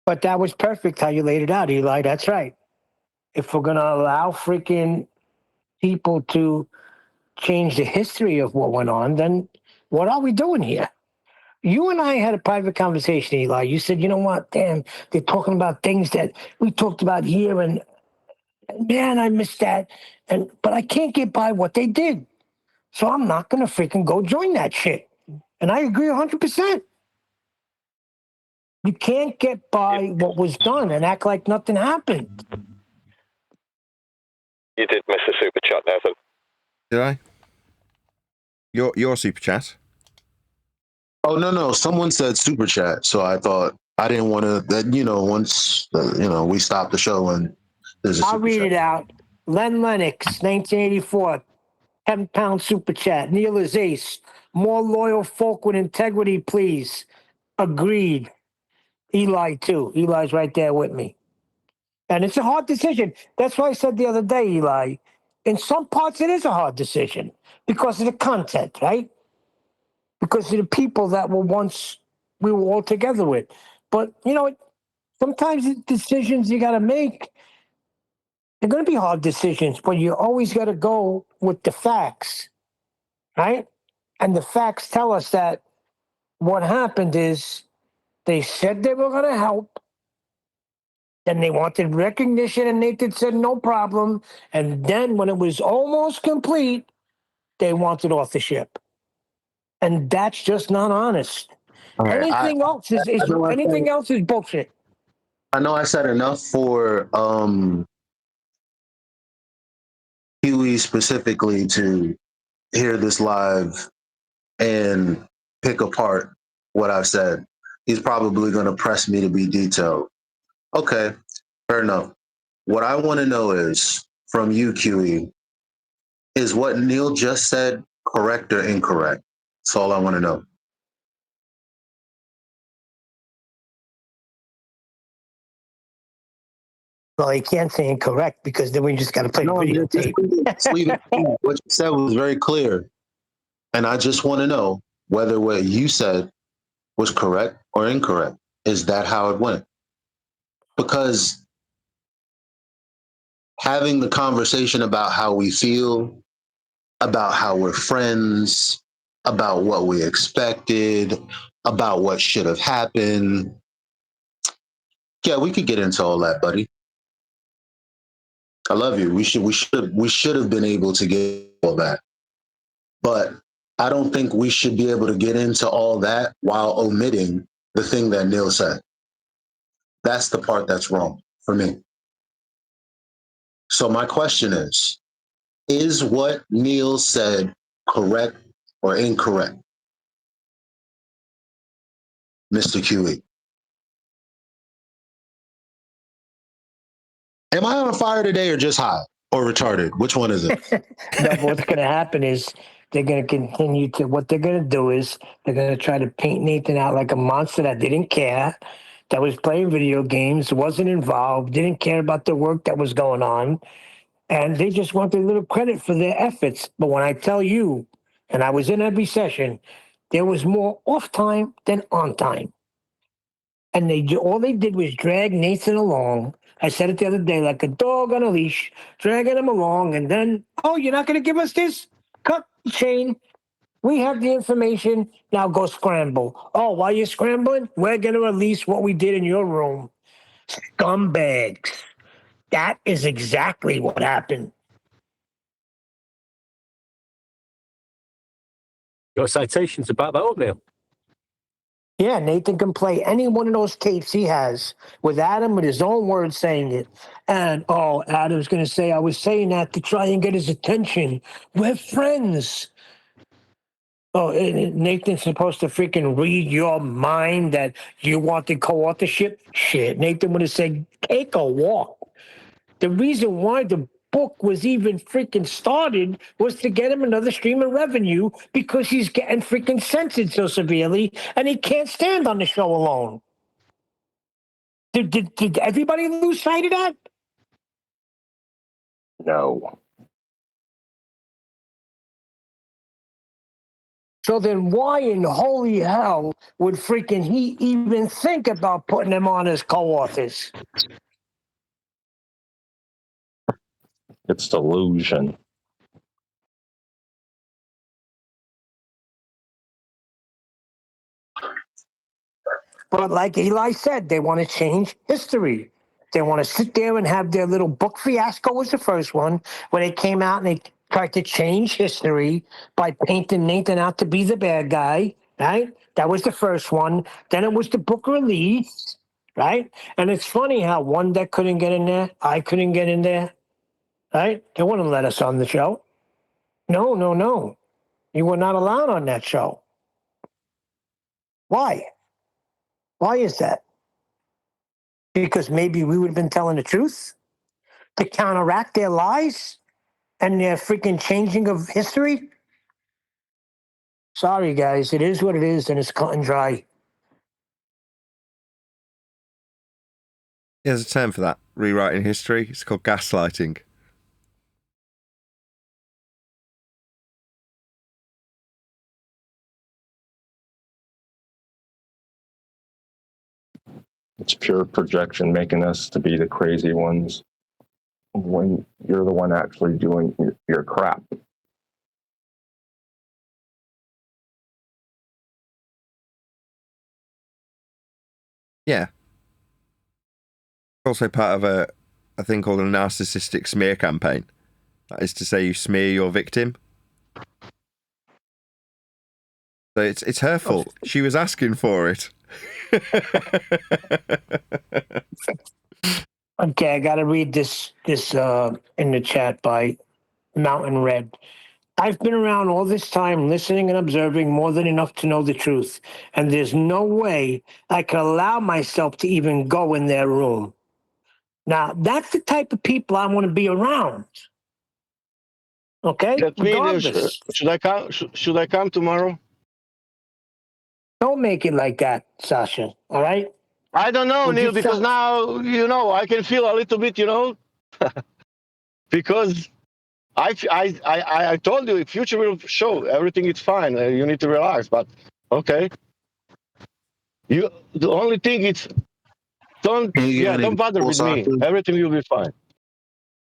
But that was perfect how you laid it out, Eli. That's right. If we're going to allow freaking people to change the history of what went on, then what are we doing here? You and I had a private conversation, Eli. You said, you know what, damn, they're talking about things that we talked about here, and man, I missed that. But I can't get by what they did. So I'm not going to freaking go join that shit. And I agree 100%. You can't get by what was done and act like nothing happened. You did miss a super chat, Nathan. Did I? Your super chat? Oh, no. Someone said super chat. So I thought I didn't want to, that, you know, once, we stop the show and there's a I'll super read chat. it out. Len Lennox, 1984, 10-pound super chat. Neil is ace. More loyal folk with integrity, please. Agreed. Eli, too. Eli's right there with me. And it's a hard decision. That's why I said the other day, Eli, in some parts it is a hard decision because of the content, right? Because of the people that were once we were all together with. But, sometimes the decisions you got to make, they're going to be hard decisions, but you always got to go with the facts, right? And the facts tell us that what happened is they said they were going to help. Then they wanted recognition, and Nathan said no problem. And then when it was almost complete, they wanted off the ship. And that's just not honest. All right. Anything else is anything else is bullshit. I know I said enough for Huey specifically to hear this live and pick apart what I've said. He's probably going to press me to be detailed. Okay, fair enough. What I want to know is from you, QE, is what Neil just said correct or incorrect? That's all I want to know. Well, you can't say incorrect because then we just got to play the videotape. Just leave it. What you said was very clear. And I just want to know whether what you said was correct or incorrect. Is that how it went? Because having the conversation about how we feel, about how we're friends, about what we expected, about what should have happened. Yeah, we could get into all that, buddy. I love you. We should have been able to get all that. But I don't think we should be able to get into all that while omitting the thing that Neil said. That's the part that's wrong for me. So my question is what Neil said correct or incorrect? Mr. QE. Am I on fire today or just high or retarded? Which one is it? No, but what's going to happen is they're going to continue to, what they're going to do is they're going to try to paint Nathan out like a monster that didn't care, that was playing video games, wasn't involved, didn't care about the work that was going on. And they just want a little credit for their efforts. But when I tell you, and I was in every session, there was more off time than on time. And all they did was drag Nathan along. I said it the other day, like a dog on a leash, dragging him along. And then, oh, you're not going to give us this? Cut the chain. We have the information. Now go scramble. Oh, while you're scrambling, we're going to release what we did in your room. Scumbags. That is exactly what happened. Got citations about that, Neil? Yeah, Nathan can play any one of those tapes he has with Adam with his own words saying it. And Adam's going to say, I was saying that to try and get his attention. We're friends. Oh, and Nathan's supposed to freaking read your mind that you wanted co-authorship? Shit, Nathan would have said, take a walk. The reason why the book was even freaking started was to get him another stream of revenue because he's getting freaking censored so severely and he can't stand on the show alone. Did everybody lose sight of that? No. So then why in holy hell would freaking he even think about putting them on as co-authors? It's delusion. But like Eli said, they want to change history. They want to sit there and have their little book fiasco was the first one, where they came out and they tried to change history by painting Nathan out to be the bad guy, right? That was the first one. Then it was the book release, right? And it's funny how one that couldn't get in there, I couldn't get in there, right? They wouldn't let us on the show. No, no, no. You were not allowed on that show. Why? Why is that? Because maybe we would have been telling the truth to counteract their lies and their freaking changing of history. Sorry, guys, it is what it is, and it's cut and dry. There's a term for that, rewriting history. It's called gaslighting. It's pure projection, making us to be the crazy ones when you're the one actually doing your crap. Yeah. Also part of a thing called a narcissistic smear campaign. That is to say, you smear your victim. So it's her fault. She was asking for it. Okay, I got to read this in the chat by Mountain Red. I've been around all this time listening and observing more than enough to know the truth, and there's no way I could allow myself to even go in their room. Now, that's the type of people I want to be around. Okay? That means, Regardless. should I come? Should I come tomorrow? Don't make it like that, Sasha. All right? I don't know, Well, Neil, just because now I can feel a little bit, because I told you, future will show everything is fine. You need to relax, but okay. The only thing is don't bother with me. Everything will be fine.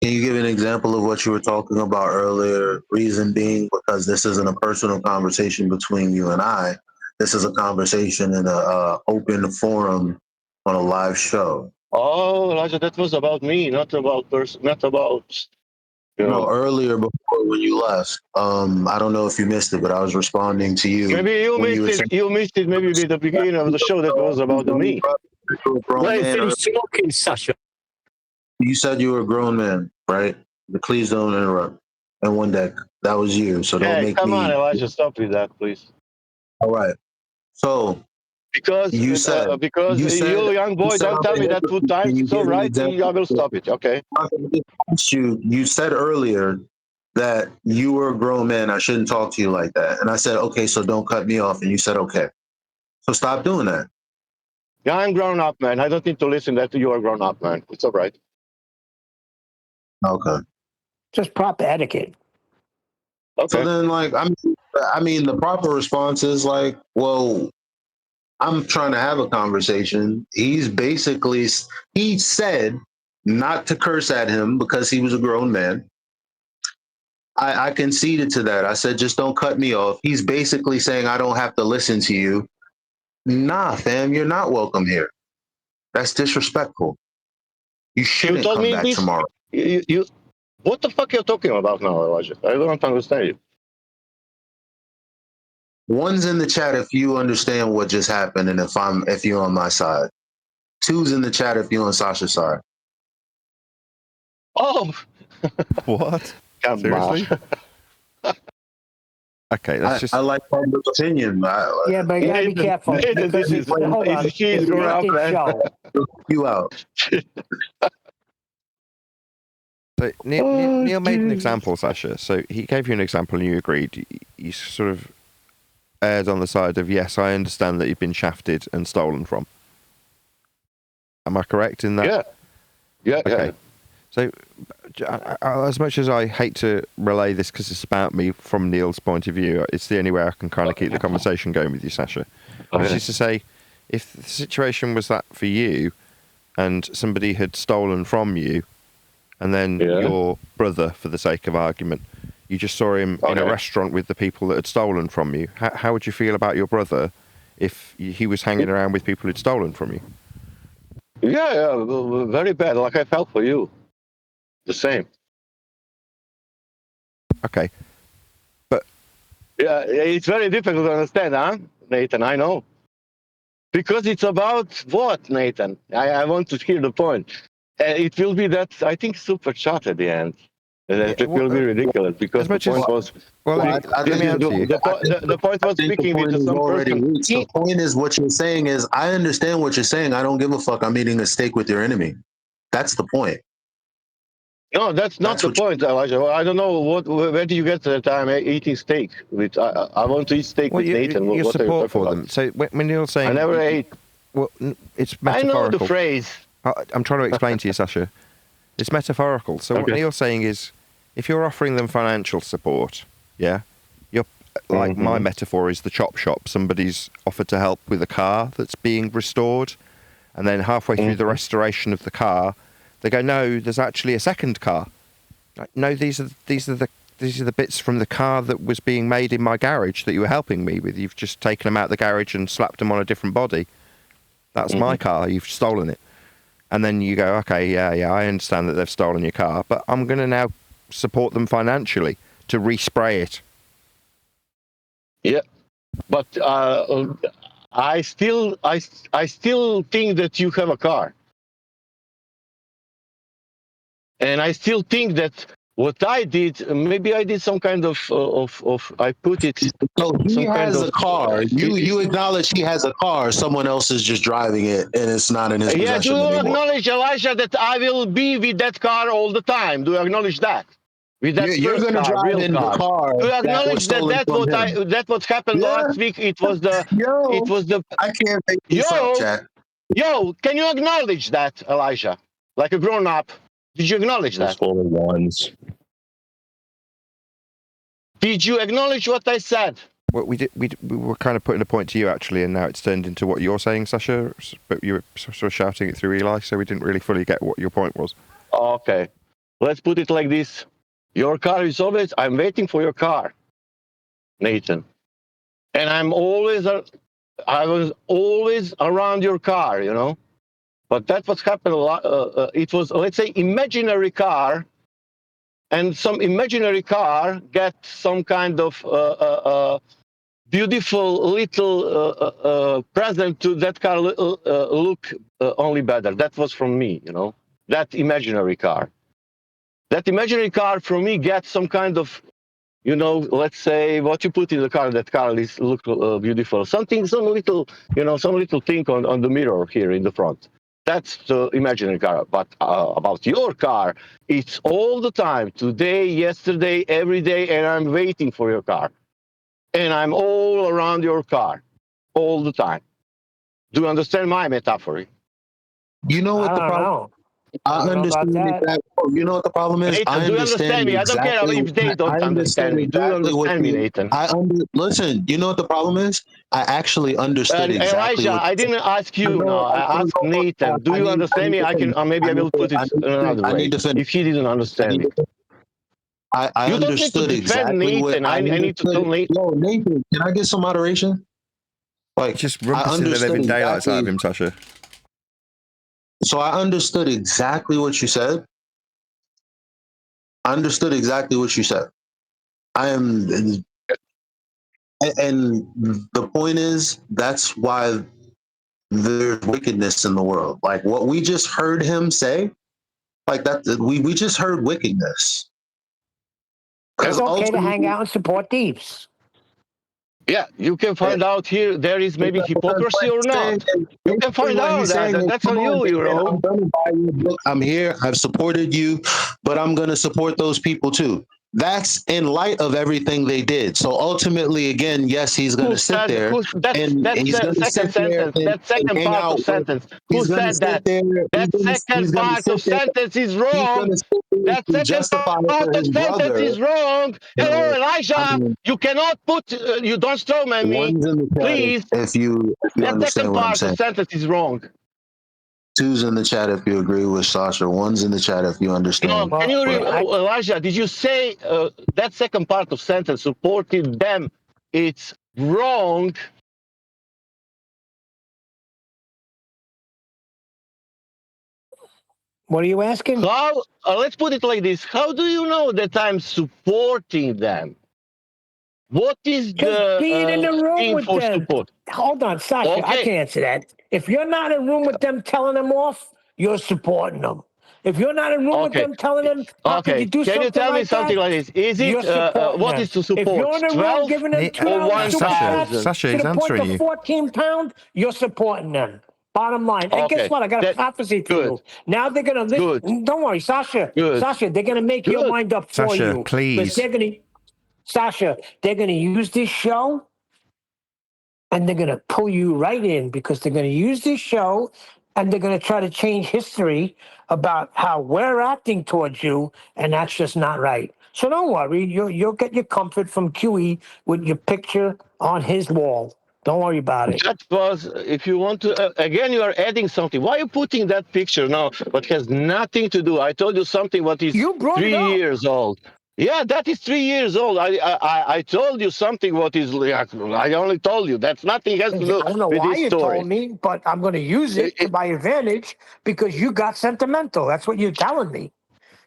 Can you give an example of what you were talking about earlier? Reason being, because this isn't a personal conversation between you and I. This is a conversation in a open forum on a live show. Oh, Elijah, that was about me, not about person, not about No, earlier before when you left, I don't know if you missed it, but I was responding to you. Maybe you when missed it. You missed it. Maybe at the beginning of the show that was about me. Let him finish talking, Sasha. You said you were a grown man, right? But please don't interrupt. And one deck, that was you. So don't Hey, make come me. on, Elijah, stop with that, please. All right. So Because you said you young boy, don't tell me that 2 times. Can you It's all give an right. example? I will stop it. Okay. You said earlier that you were a grown man. I shouldn't talk to you like that. And I said, okay, so don't cut me off. And you said, okay. So stop doing that. Yeah, I'm grown up, man. I don't need to listen that you are grown up, man. It's all right. Okay. just proper etiquette. Okay. So then, I mean, the proper response is like, well, I'm trying to have a conversation. He said not to curse at him because he was a grown man. I conceded to that. I said, just don't cut me off. He's basically saying, I don't have to listen to you. Nah, fam, you're not welcome here. That's disrespectful. You shouldn't told come me back this? tomorrow. You what the fuck are you talking about now, Elijah? I don't understand you. One's in the chat if you understand what just happened and if you're on my side. Two's in the chat if you're on Sasha's side. Oh, What? come on. Seriously? Okay, let's just. I like public opinion. Yeah, but you gotta be careful Nathan, because this is hold on. he's It's grown up, Nathan's man. show. you out. So Oh, Neil made an Jesus. example, Sasha. So he gave you an example and you agreed. You sort of erred on the side of, yes, I understand that you've been shafted and stolen from. Am I correct in that? Yeah. Okay. So as much as I hate to relay this because it's about me from Neil's point of view, it's the only way I can kind of keep the conversation going with you, Sasha. Which is to say, if the situation was that for you and somebody had stolen from you, and then your brother, for the sake of argument, you just saw him in a restaurant with the people that had stolen from you, how would you feel about your brother if he was hanging around with people who'd stolen from you? Yeah, very bad. Like I felt for you. The same. Okay. But yeah, it's very difficult to understand, huh, Nathan? I know. Because it's about what, Nathan? I want to hear the point. It will be that, I think, super shot at the end. It will be ridiculous because the point was. The point was speaking with some person. The point is what you're saying is, I understand what you're saying. I don't give a fuck. I'm eating a steak with your enemy. That's the point. No, that's not the point, Elijah. Well, I don't know where do you get that I'm eating steak with. I want to eat steak with Nathan. Your support for them. About? So when you're saying, I never ate. Well, it's metaphorical. I know the phrase. I'm trying to explain to you, Sasha. It's metaphorical. So what Neil's saying is, if you're offering them financial support, you're like my metaphor is the chop shop. Somebody's offered to help with a car that's being restored, and then halfway through the restoration of the car, they go, no, there's actually a second car. Like, no, these are the bits from the car that was being made in my garage that you were helping me with. You've just taken them out of the garage and slapped them on a different body. That's my car. You've stolen it. And then you go, okay, yeah, I understand that they've stolen your car, but I'm going to now support them financially to respray it. Yeah, but I still think that you have a car. And I still think that what I did, maybe I did some kind of I put it. So he has a car. You acknowledge he has a car. Someone else is just driving it, and it's not in his possession do you anymore. acknowledge, Elijah, that I will be with that car all the time? Do you acknowledge that? With that You're going to drive in the car. Do you acknowledge that what happened last week? It was the. I can't make this up, Jack. Can you acknowledge that, Elijah? Like a grown up. Did you acknowledge that? Full of ones. Did you acknowledge what I said? Well, we were kind of putting a point to you, actually, and now it's turned into what you're saying, Sasha, but you were sort of shouting it through Eli, so we didn't really fully get what your point was. Okay. Let's put it like this. Your car is always, I'm waiting for your car, Nathan. And I was always around your car, you know? But that's what's happened a lot. It was, let's say, imaginary car, and some imaginary car get some kind of beautiful little present to that car look only better. That was from me, you know, that imaginary car. That imaginary car from me gets some kind of, you know, let's say what you put in the car, that car is look beautiful. Some little thing on the mirror here in the front. That's the imaginary car. But about your car, it's all the time, today, yesterday, every day, and I'm waiting for your car. And I'm all around your car, all the time. Do you understand my metaphor? You know what the problem? I understand exactly. You know what the problem is? Nathan, do you understand me? I don't care if they don't understand me. Do you understand me, Nathan? Listen, you know what the problem is? I actually understood exactly. Elijah, I didn't ask you now. I asked Nathan. Do you understand me? I can. Maybe I will put it another way. If he didn't understand me. I understood exactly what Nathan. I need to tell Nathan. Yo, Nathan, can I get some moderation? Like, just rumpusing the living daylights out of him, Sasha. So I understood exactly what you said. I understood exactly what you said. I am And the point is, that's why there's wickedness in the world. Like what we just heard him say, like that, we just heard wickedness. It's Because okay to hang ultimately, out and support thieves. Yeah, you can find out here there is maybe hypocrisy or not. You can find what out he's that. saying is, That's come on on, you, you Nathan, know. I'm gonna buy your book. I'm here. I've supported you, but I'm gonna support those people too. That's in light of everything they did. So ultimately, again, yes, he's Who gonna sit said there that's and he's the gonna second sit there sentence? and That second hang part out of with. sentence. Who He's gonna said sit that? there. That second He's gonna part sit of there. sentence is He's wrong. gonna sit there That and second justify it part for of his sentence brother. is wrong. You Hello, know, I Elijah. mean, You cannot put. You don't strawman me, one's in the chat please. if you That understand second what I'm part of saying. sentence is wrong. Two's in the chat if you agree with Sasha. One's in the chat if you No, understand. can you, What Elijah? Did you say that second part of sentence supported them? It's wrong. What are you asking? How? Let's put it like this. How do you know that I'm supporting them? What is Just the being in the room thing with for them. support? Hold on, Sasha. I Okay, can answer that. If you're not in a room with them telling them off, you're supporting them. If you're not in a room with okay, them telling them, how could you okay. do Can you something tell me like something that? like this? Is You're it supporting what them. is to If support? you're in a room 12 giving them or $2 super $1,000? chats Sasha, to he's the point answering of you. 14 pound, you're supporting them. Bottom line. And guess Okay, what? I got a that prophecy for good, you. Now they're gonna good, listen. Don't worry, Sasha. good, Sasha, they're gonna make your good. mind up for Sasha, you. Because please. Sasha, they're gonna use this show and they're going to pull you right in because they're going to use this show and they're going to try to change history about how we're acting towards you, and that's just not right. So don't worry, you'll get your comfort from QE with your picture on his wall. Don't worry about it. That was, if you want to, again, you are adding something. Why are you putting that picture now? What has nothing to do. I told you something what is You brought it 3 up. years old. Yeah, that is 3 years old. I told you something what is, I only told you. That's nothing has I to do don't know with why this you told story. me, but I'm going to use it to my advantage because you got sentimental. That's what you're telling me.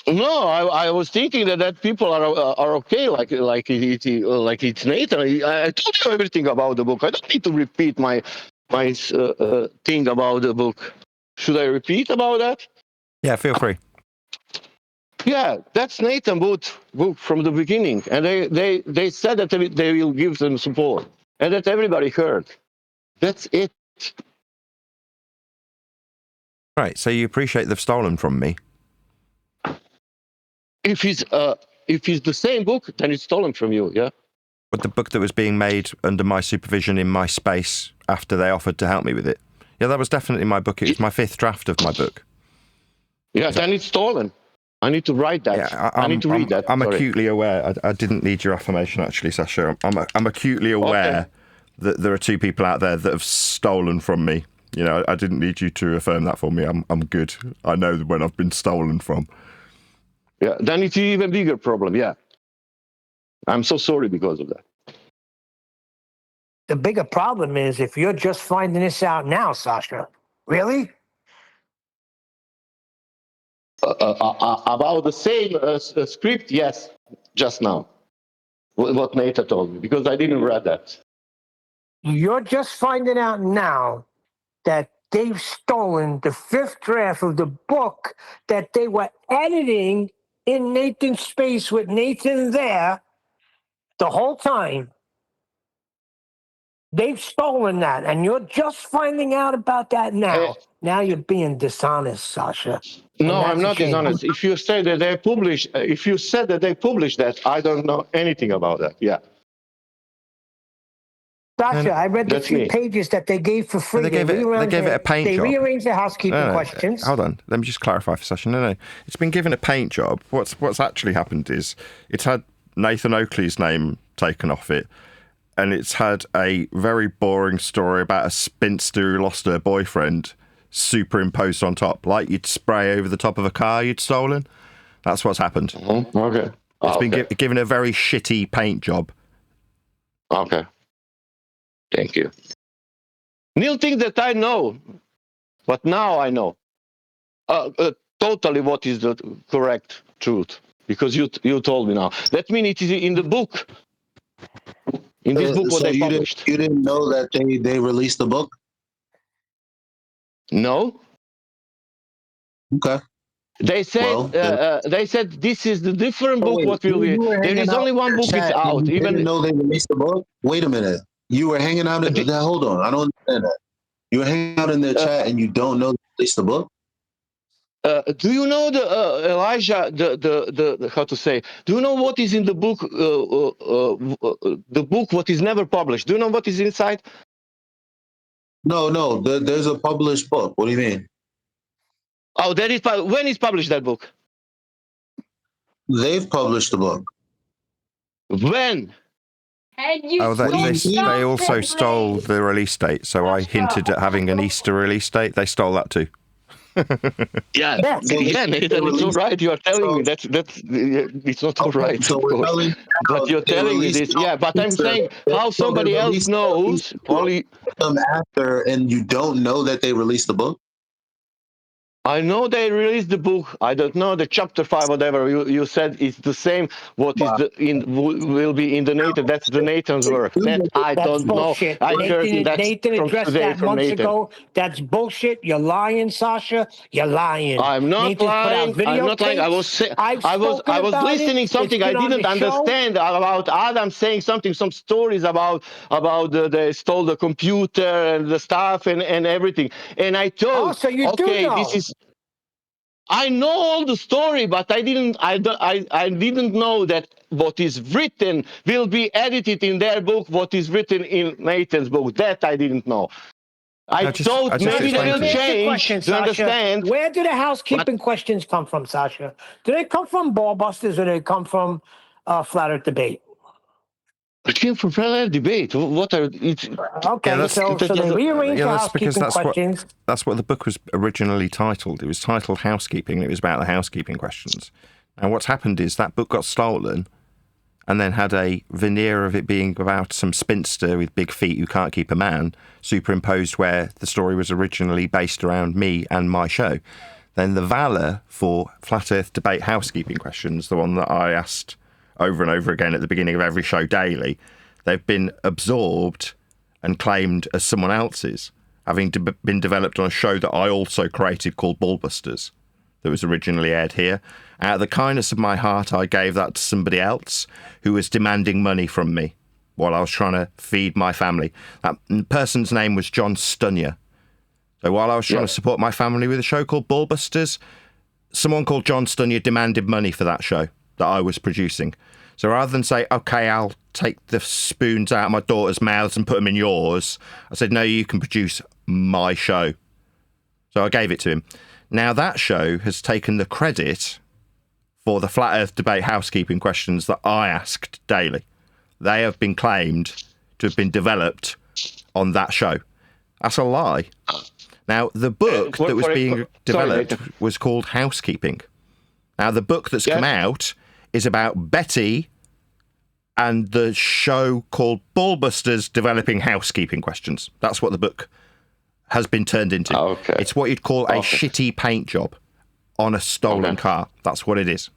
No, I was thinking that people are okay, like it's Nathan. I told you everything about the book. I don't need to repeat my thing about the book. Should I repeat about that? Yeah, feel free. Yeah, that's Nathan book from the beginning, and they said that they will give them support, and that everybody heard. That's it. Right, so you appreciate they've stolen from me. If it's the same book, then it's stolen from you. Yeah. But the book that was being made under my supervision in my space after they offered to help me with it. Yeah, that was definitely my book. It was my 5th draft of my book. Yeah, then it's stolen. I need to write that. Yeah, I need to read that. I'm Sorry. acutely aware. I didn't need your affirmation, actually, Sasha. I'm acutely aware that there are 2 people out there that have stolen from me. You know, I didn't need you to affirm that for me. I'm good. I know when I've been stolen from. Yeah, then it's an even bigger problem. Yeah. I'm so sorry because of that. The bigger problem is if you're just finding this out now, Sasha. Really? About the same script, yes, just now. What Nathan told me, because I didn't read that. You're just finding out now that they've stolen the 5th draft of the book that they were editing in Nathan's space with Nathan there the whole time. They've stolen that, and you're just finding out about that now. Now you're being dishonest, Sasha. No, And I'm that's a not shame. dishonest. If you say that they publish, if you said that they published that, I don't know anything about that. Yeah, Sasha, I read the that's few me. pages that they gave for free. They gave it a paint job. rearranged the housekeeping No, questions. hold on. Let me just clarify for Sasha. No. It's been given a paint job. What's actually happened is it's had Nathan Oakley's name taken off it, and it's had a very boring story about a spinster who lost her boyfriend superimposed on top, like you'd spray over the top of a car you'd stolen. That's what's happened. Mm-hmm. Okay. It's been given a very shitty paint job. Okay. Thank you. Neil thinks that I know, but now I know totally what is the correct truth, because you told me now. That means it is in the book. In this book, what So they you published. didn't know that they released the book? No, Okay. they said Well, then, this is the different oh, book. wait, What will be? you were There hanging is out only in one their book is chat and out. you didn't Even know they released the book? Wait a minute. You were hanging out. Hold on. I don't understand that. You were hanging out in their chat and you don't know they released the book? do you know the Elijah? The how to say? Do you know what is in the book? The book what is never published. Do you know what is inside? No. There's a published book. What do you mean? Oh, there is. When is published that book? They've published the book. When? And you Oh, What do you mean? they also stole the release date, so I hinted at having an Easter release date. They stole that too. Yeah, So yeah, Nathan, it's all right. You are telling me that's it's not all okay, right, so of we're course. telling But you're they telling me released this, yeah. But I'm Easter. saying how So they somebody else released knows. Only them after, and you don't know that they released the book? I know they released the book. I don't know the chapter 5, whatever you said is the same. What is Wow. the will be in the Nathan? That's the Nathan's work. That I That's don't know. bullshit. I heard that's Nathan from addressed today that from months Nathan. ago. That's bullshit. You're lying, Sasha. You're lying. I'm not Nathan's put out lying. I'm not lying. I videotapes. I've I spoken was about listening it. something It's I been on didn't the show. understand about Adam saying something, some stories about they stole the computer and the stuff and everything. And I Oh, thought, so you do okay, know. this is. I know all the story, but I didn't know that what is written will be edited in their book. What is written in Nathan's book, that I didn't know. I thought just maybe they explained will to you. Answer change. question, Do you Sasha. understand? Where do the housekeeping questions come from, Sasha? Do they come from Ballbusters or do they come from Flat Earth Debate? It came from parallel debate. What are it's? Okay, that's- so they rearranged the that's because housekeeping questions. that's what the book was originally titled. It was titled Housekeeping, and it was about the housekeeping questions. And what's happened is that book got stolen and then had a veneer of it being about some spinster with big feet who can't keep a man superimposed where the story was originally based around me and my show. Then the valor for Flat Earth Debate Housekeeping Questions, the one that I asked over and over again at the beginning of every show daily, they've been absorbed and claimed as someone else's, having been developed on a show that I also created called Ballbusters that was originally aired here. Out of the kindness of my heart, I gave that to somebody else who was demanding money from me while I was trying to feed my family. That person's name was John Stunyer. So while I was trying to support my family with a show called Ballbusters, someone called John Stunyer demanded money for that show that I was producing. So rather than say, okay, I'll take the spoons out of my daughter's mouths and put them in yours, I said, no, you can produce my show. So I gave it to him. Now that show has taken the credit for the Flat Earth Debate Housekeeping Questions that I asked daily. They have been claimed to have been developed on that show. That's a lie. Now, the book that was being developed was called Housekeeping. Now, the book that's come out is about Betty and the show called Ballbusters Developing Housekeeping Questions. That's what the book has been turned into. Okay. It's what you'd call a shitty paint job on a stolen car. That's what it is.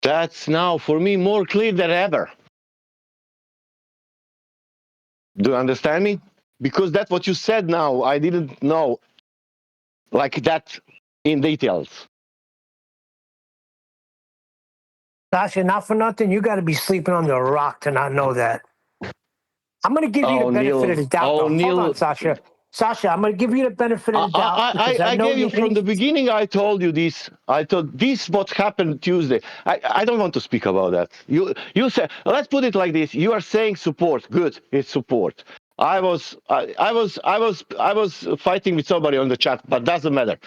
That's now for me more clear than ever. Do you understand me? Because that's what you said now. I didn't know like that in details. Sasha, not for nothing, you got to be sleeping under a rock to not know that. I'm going to give you the benefit of the doubt. Though. Hold on, Sasha. Sasha, I'm going to give you the benefit of the doubt. I gave you from the beginning. I told you this. I thought this what happened Tuesday. I don't want to speak about that. You said, let's put it like this. You are saying support. Good, it's support. I was fighting with somebody on the chat, but doesn't matter.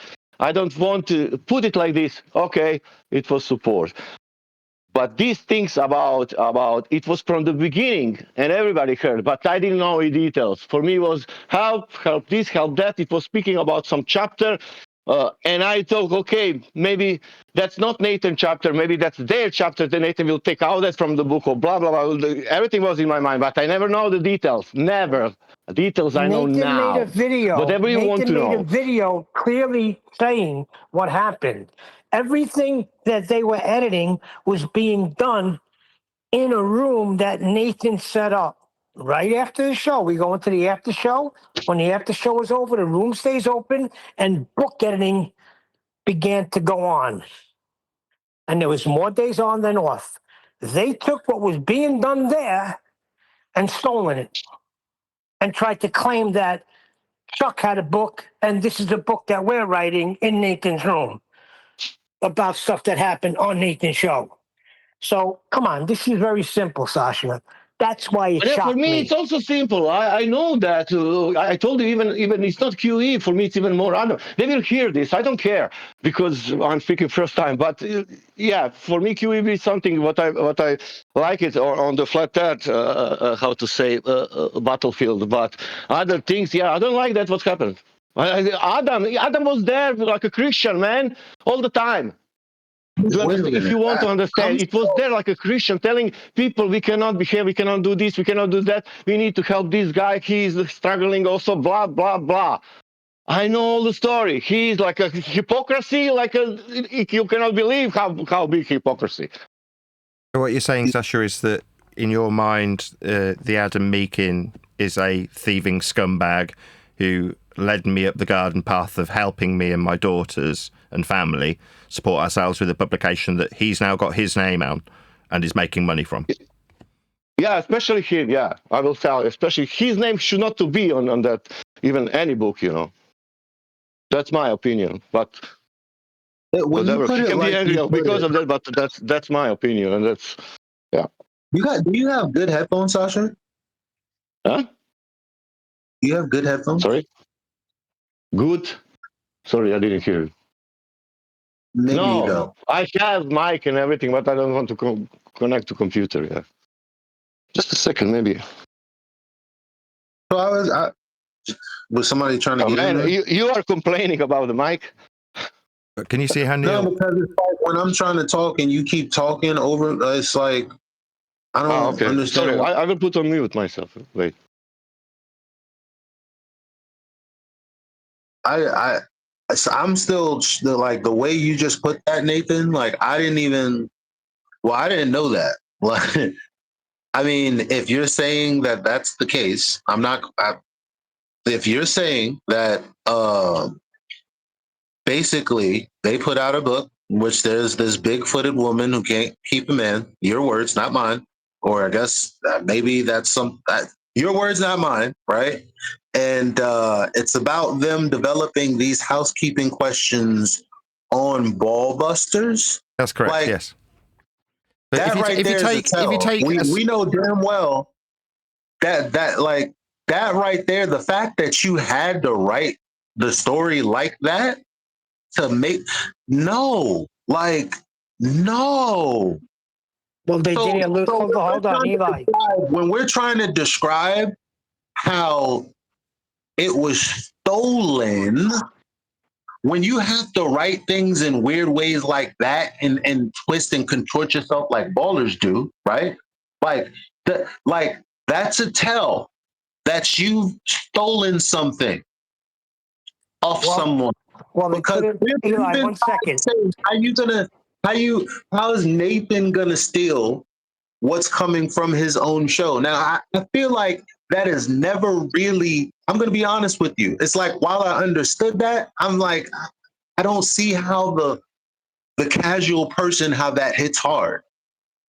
I don't want to put it like this. Okay, it was support. But these things about it was from the beginning, and everybody heard, but I didn't know the details. For me, it was help this, help that. It was speaking about some chapter, and I thought, okay, maybe that's not Nathan's chapter, maybe that's their chapter. Then Nathan will take out that from the book or blah blah blah. Everything was in my mind, but I never know the details. Never. The details I know now. Nathan made a video. Whatever you want to know. Nathan made a video clearly saying what happened. Everything that they were editing was being done in a room that Nathan set up right after the show. We go into the after show. When the after show is over, the room stays open and book editing began to go on. And there was more days on than off. They took what was being done there and stolen it and tried to claim that Chuck had a book and this is a book that we're writing in Nathan's room about stuff that happened on Nathan's show. So come on, this is very simple, Sasha. That's why it But for shocked me, me. it's also simple. I know that. I told you even it's not QE for me. It's even more random. They will hear this. I don't care because I'm speaking first time. But yeah, for me, QE is something what I like it or on the flat earth, how to say battlefield. But other things, yeah, I don't like that. What happened? Adam was there like a Christian man all the time. Wait a If you minute. want to understand, it was there like a Christian telling people we cannot behave, we cannot do this, we cannot do that. We need to help this guy. He is struggling also, blah, blah, blah. I know all the story. He is like a hypocrisy, you cannot believe how big hypocrisy. So what you're saying, Sasha, is that in your mind, the Adam Meakin is a thieving scumbag who led me up the garden path of helping me and my daughters and family support ourselves with a publication that he's now got his name on and is making money from. Yeah, especially him. Yeah, I will tell. Especially his name should not to be on that even any book. That's my opinion. But When you whatever, put he it can be like angry you put because it, of that. But that's my opinion, and that's yeah. do you have good headphones, Sasha? Huh? Do you have good headphones? Sorry. Good. Sorry, I didn't hear you. Maybe you No, don't. I have mic and everything, but I don't want to connect to computer. Yeah. Just a second, maybe. So was somebody trying to Oh, get in man, there? you are complaining about the mic. But can you see how No, Neil... because it's like when I'm trying to talk and you keep talking over, it's like I Oh, don't okay. understand. Sorry, I will put on mute myself. Wait. I'm still like the way you just put that, Nathan. Like I didn't know that. Like, I mean, if you're saying that that's the case, if you're saying that, basically they put out a book in which there's this big-footed woman who can't keep a man. Your words, not mine. Or I guess maybe that's your words, not mine, right? And it's about them developing these housekeeping questions on ball busters. That's correct, Like yes. But that right there is a tell. We know damn well that right there, the fact that you had to write the story like that to make no. Well, they So, didn't lose. so Hold on, Eli. when we're trying to describe how it was stolen, when you have to write things in weird ways like that and twist and contort yourself like ballers do, right? Like that's a tell that you've stolen something off someone. Well, they Because couldn't. Eli, 1 second. how is Nathan gonna steal what's coming from his own show? Now I feel like that is never really, I'm gonna be honest with you. It's like while I understood that, I'm like, I don't see how the casual person, how that hits hard.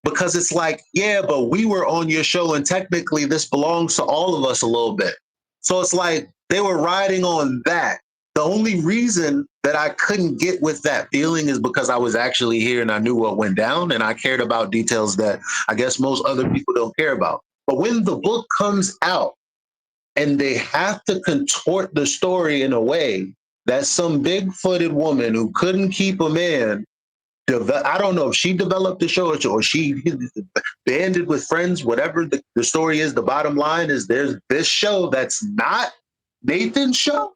Because it's like, yeah, but we were on your show and technically this belongs to all of us a little bit. So it's like they were riding on that. The only reason that I couldn't get with that feeling is because I was actually here and I knew what went down and I cared about details that I guess most other people don't care about. But when the book comes out and they have to contort the story in a way that some big-footed woman who couldn't keep a man, I don't know if she developed the show or she banded with friends, whatever the story is, the bottom line is there's this show that's not Nathan's show.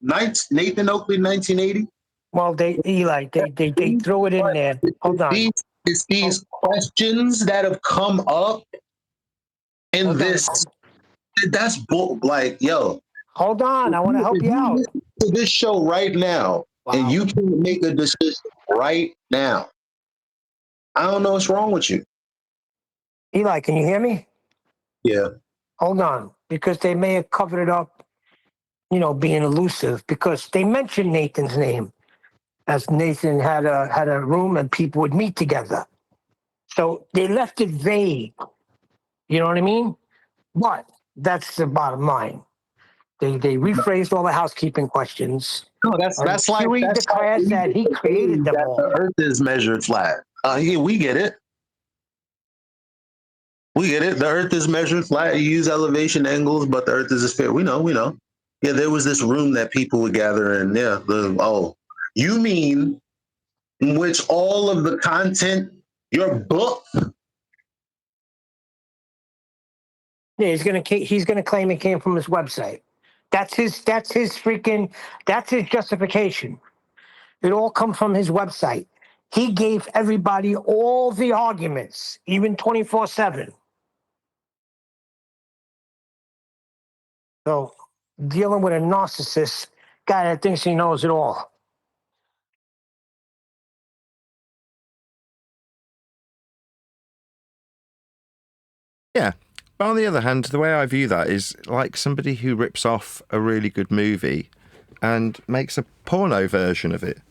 Nathan Oakley, 1980. Well, Eli, they threw it in there. Hold on. It's these questions that have come up in Hold this. on. That's like, yo. Hold on. I want to help you out. Listen to this show right now, and you can make a decision right now. I don't know what's wrong with you. Eli, can you hear me? Yeah. Hold on, because they may have covered it up, being elusive, because they mentioned Nathan's name, as Nathan had a room and people would meet together. So they left it vague. You know what I mean? But that's the bottom line. They rephrased all the housekeeping questions. No, that's like Huey declares that he created them that all. the Earth is measured flat. Yeah, we get it. We get it. The Earth is measured flat. You use elevation angles, but the Earth is a sphere. We know. Yeah, there was this room that people would gather in. Yeah. You mean in which all of the content, your book? Yeah, he's gonna claim it came from his website. That's his justification. It all comes from his website. He gave everybody all the arguments, even 24/7. So dealing with a narcissist guy that thinks he knows it all. Yeah. But on the other hand, the way I view that is like somebody who rips off a really good movie and makes a porno version of it.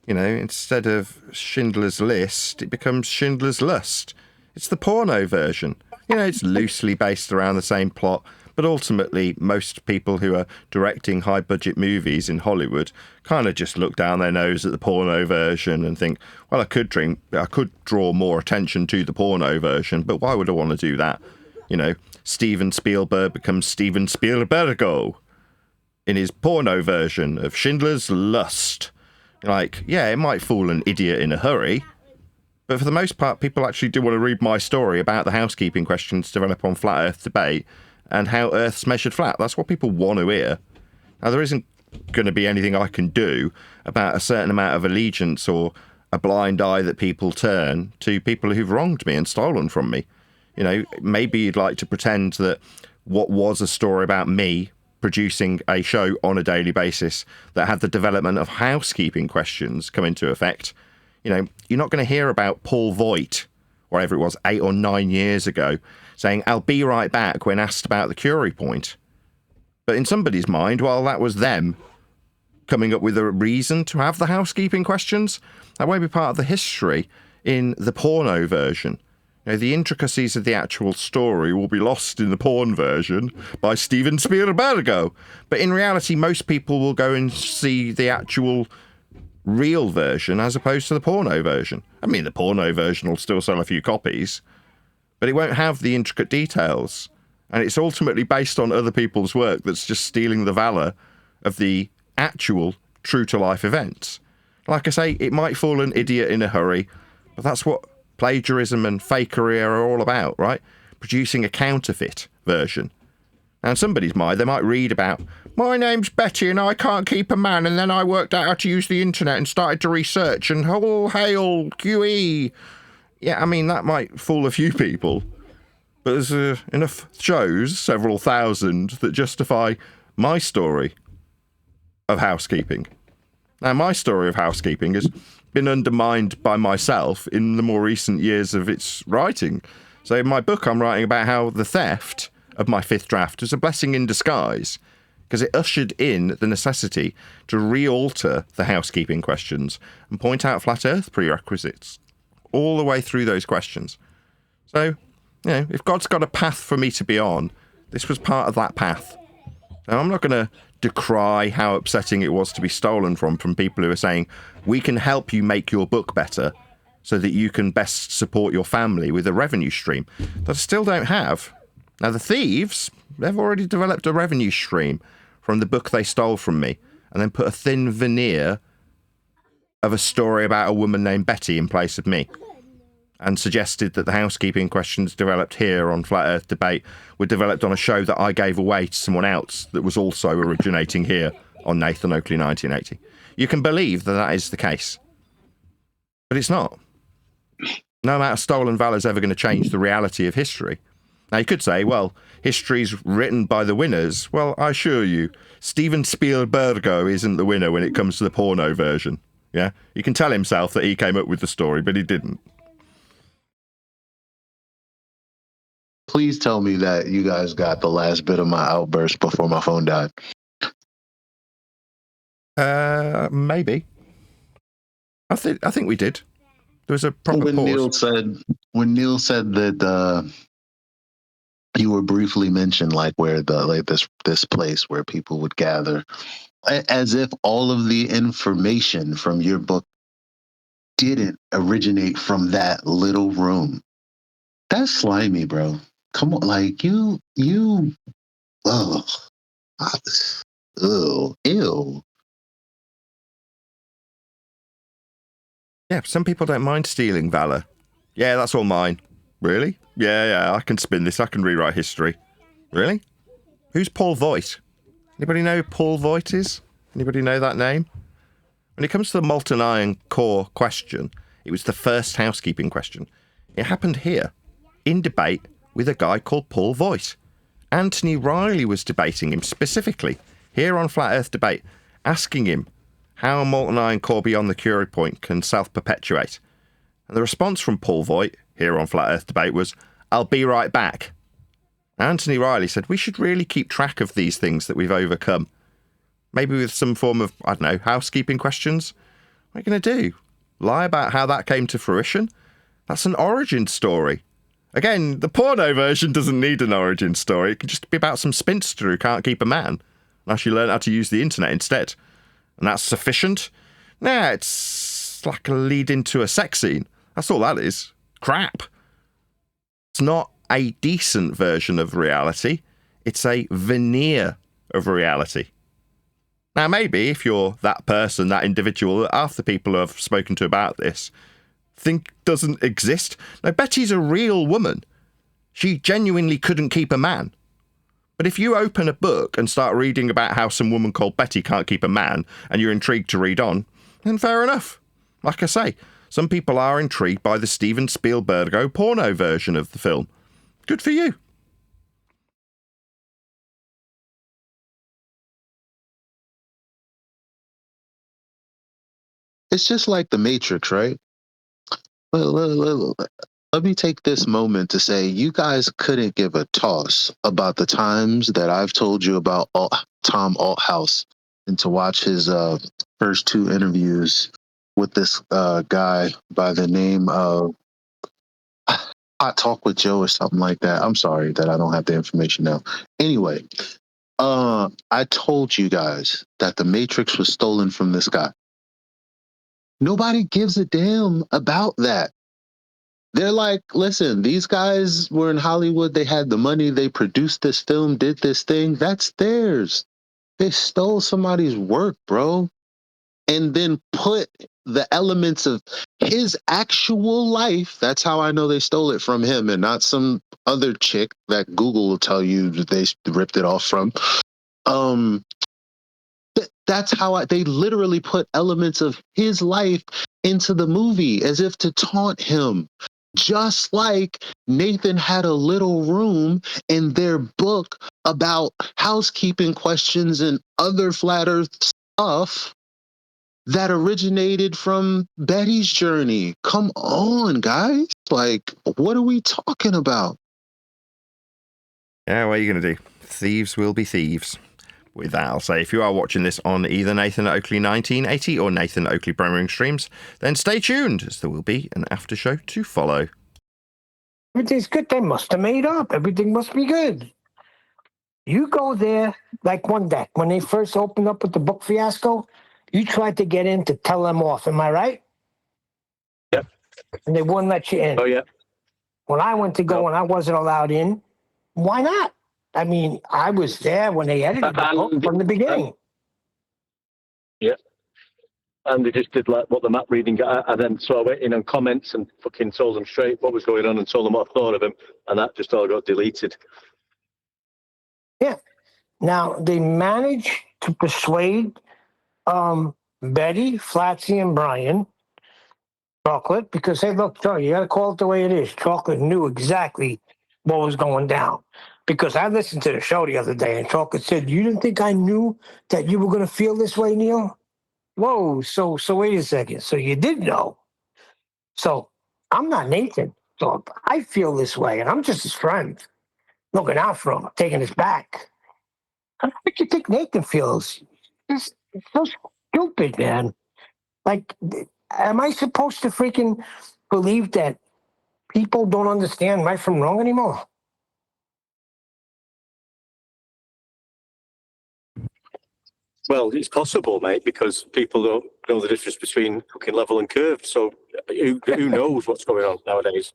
Instead of Schindler's List, it becomes Schindler's Lust. It's the porno version. It's loosely based around the same plot, but ultimately most people who are directing high-budget movies in Hollywood kind of just look down their nose at the porno version and think, well, I could draw more attention to the porno version, but why would I want to do that? Steven Spielberg becomes Steven Spielbergo in his porno version of Schindler's Lust. It might fool an idiot in a hurry, but for the most part, people actually do want to read my story about the housekeeping questions developed on Flat Earth Debate and how Earth's measured flat. That's what people want to hear. Now, there isn't going to be anything I can do about a certain amount of allegiance or a blind eye that people turn to people who've wronged me and stolen from me. Maybe you'd like to pretend that what was a story about me producing a show on a daily basis that had the development of housekeeping questions come into effect. You're not going to hear about Paul Voigt, whatever it was, 8 or 9 years ago, saying, I'll be right back when asked about the Curie point. But in somebody's mind, well, that was them coming up with a reason to have the housekeeping questions. That won't be part of the history in the porno version. The intricacies of the actual story will be lost in the porn version by Steven Spielbergo. But in reality, most people will go and see the actual real version as opposed to the porno version. I mean, the porno version will still sell a few copies, but it won't have the intricate details. And it's ultimately based on other people's work that's just stealing the valor of the actual true-to-life events. Like I say, it might fool an idiot in a hurry, but that's what plagiarism and fakery are all about, right? Producing a counterfeit version. Now, in somebody's mind, they might read about, my name's Betty and I can't keep a man, and then I worked out how to use the internet and started to research, and all hail QE. Yeah, I mean, that might fool a few people, but there's enough shows, several thousand, that justify my story of housekeeping. Now, my story of housekeeping has been undermined by myself in the more recent years of its writing. So in my book, I'm writing about how the theft of my fifth draft was a blessing in disguise, because it ushered in the necessity to re-alter the housekeeping questions and point out flat earth prerequisites all the way through those questions. So, if God's got a path for me to be on, this was part of that path. Now, I'm not going to decry how upsetting it was to be stolen from people who are saying, we can help you make your book better so that you can best support your family with a revenue stream that I still don't have. Now, the thieves, they've already developed a revenue stream from the book they stole from me and then put a thin veneer of a story about a woman named Betty in place of me, and suggested that the housekeeping questions developed here on Flat Earth Debate were developed on a show that I gave away to someone else that was also originating here on Nathan Oakley 1980. You can believe that that is the case. But it's not. No amount of stolen valor is ever going to change the reality of history. Now, you could say, well, history's written by the winners. Well, I assure you, Steven Spielbergo isn't the winner when it comes to the porno version. Yeah? You can tell himself that he came up with the story, but he didn't. please tell me that you guys got the last bit of my outburst before my phone died. Maybe. I think we did. There was a proper When pause. Neil said that you were briefly mentioned, like where this place where people would gather, as if all of the information from your book didn't originate from that little room. That's slimy, bro. Come on, like you, ugh, ew. Yeah, some people don't mind stealing valor. Yeah, that's all mine. Really? Yeah, I can spin this. I can rewrite history. Really? Who's Paul Voigt? Anybody know who Paul Voigt is? Anybody know that name? When it comes to the molten iron core question, it was the first housekeeping question. It happened here, in debate with a guy called Paul Voigt. Anthony Riley was debating him specifically, here on Flat Earth Debate, asking him how a molten iron core beyond the Curie point can self-perpetuate. And the response from Paul Voigt, here on Flat Earth Debate, was, "I'll be right back." Anthony Riley said, we should really keep track of these things that we've overcome. Maybe with some form of, I don't know, housekeeping questions. What are you going to do? Lie about how that came to fruition? That's an origin story. Again, the porno version doesn't need an origin story. It can just be about some spinster who can't keep a man. Now she learned how to use the internet instead. And that's sufficient? Nah, it's like a lead into a sex scene. That's all that is. Crap. It's not a decent version of reality. It's a veneer of reality. Now, maybe if you're that person, that individual that half the people I've spoken to about this think doesn't exist. Now, Betty's a real woman. She genuinely couldn't keep a man. But if you open a book and start reading about how some woman called Betty can't keep a man and you're intrigued to read on, then fair enough. Like I say, some people are intrigued by the Steven Spielberg porno version of the film. Good for you. It's just like the Matrix, right? Let me take this moment to say you guys couldn't give a toss about the times that I've told you about Tom Althouse and to watch his first two interviews with this guy by the name of Hot Talk with Joe or something like that. I'm sorry that I don't have the information now. Anyway, I told you guys that the Matrix was stolen from this guy. Nobody gives a damn about that. They're like, listen, these guys were in Hollywood. They had the money. They produced this film, did this thing. That's theirs. They stole somebody's work, bro. And then put the elements of his actual life. That's how I know they stole it from him and not some other chick that Google will tell you that they ripped it off from. That's how they literally put elements of his life into the movie as if to taunt him. Just like Nathan had a little room in their book about housekeeping questions and other flat earth stuff that originated from Betty's journey. Come on, guys. Like, what are we talking about? Yeah, what are you going to do? Thieves will be thieves. With that, I'll say if you are watching this on either Nathan Oakley 1980 or Nathan Oakley Premiering streams, then stay tuned, as there will be an after show to follow. Everything's good. They must have made up. Everything must be good. You go there like one day when they first opened up with the book fiasco. You tried to get in to tell them off. Am I right? Yep. And they wouldn't let you in. Oh yeah. When I went to go and I wasn't allowed in, why not? I mean, I was there when they edited the book from the beginning. Yeah. And they just did like what the map reading got. And then so I went in on comments and fucking told them straight what was going on and told them what I thought of him. And that just all got deleted. Yeah. Now, they managed to persuade Betty, Flatsy, and Brian, Chocolate, because, hey, look, Joe, you got to call it the way it is. Chocolate knew exactly what was going down. Because I listened to the show the other day, and Chocolate said, you didn't think I knew that you were going to feel this way, Neil? Whoa, so wait a second. So you did know. So I'm not Nathan. So I feel this way, and I'm just his friend. looking out for him, taking his back. How do you think Nathan feels? It's so stupid, man. Like, am I supposed to freaking believe that people don't understand right from wrong anymore? Well, it's possible, mate, because people don't know the difference between fucking level and curved. So who knows what's going on nowadays?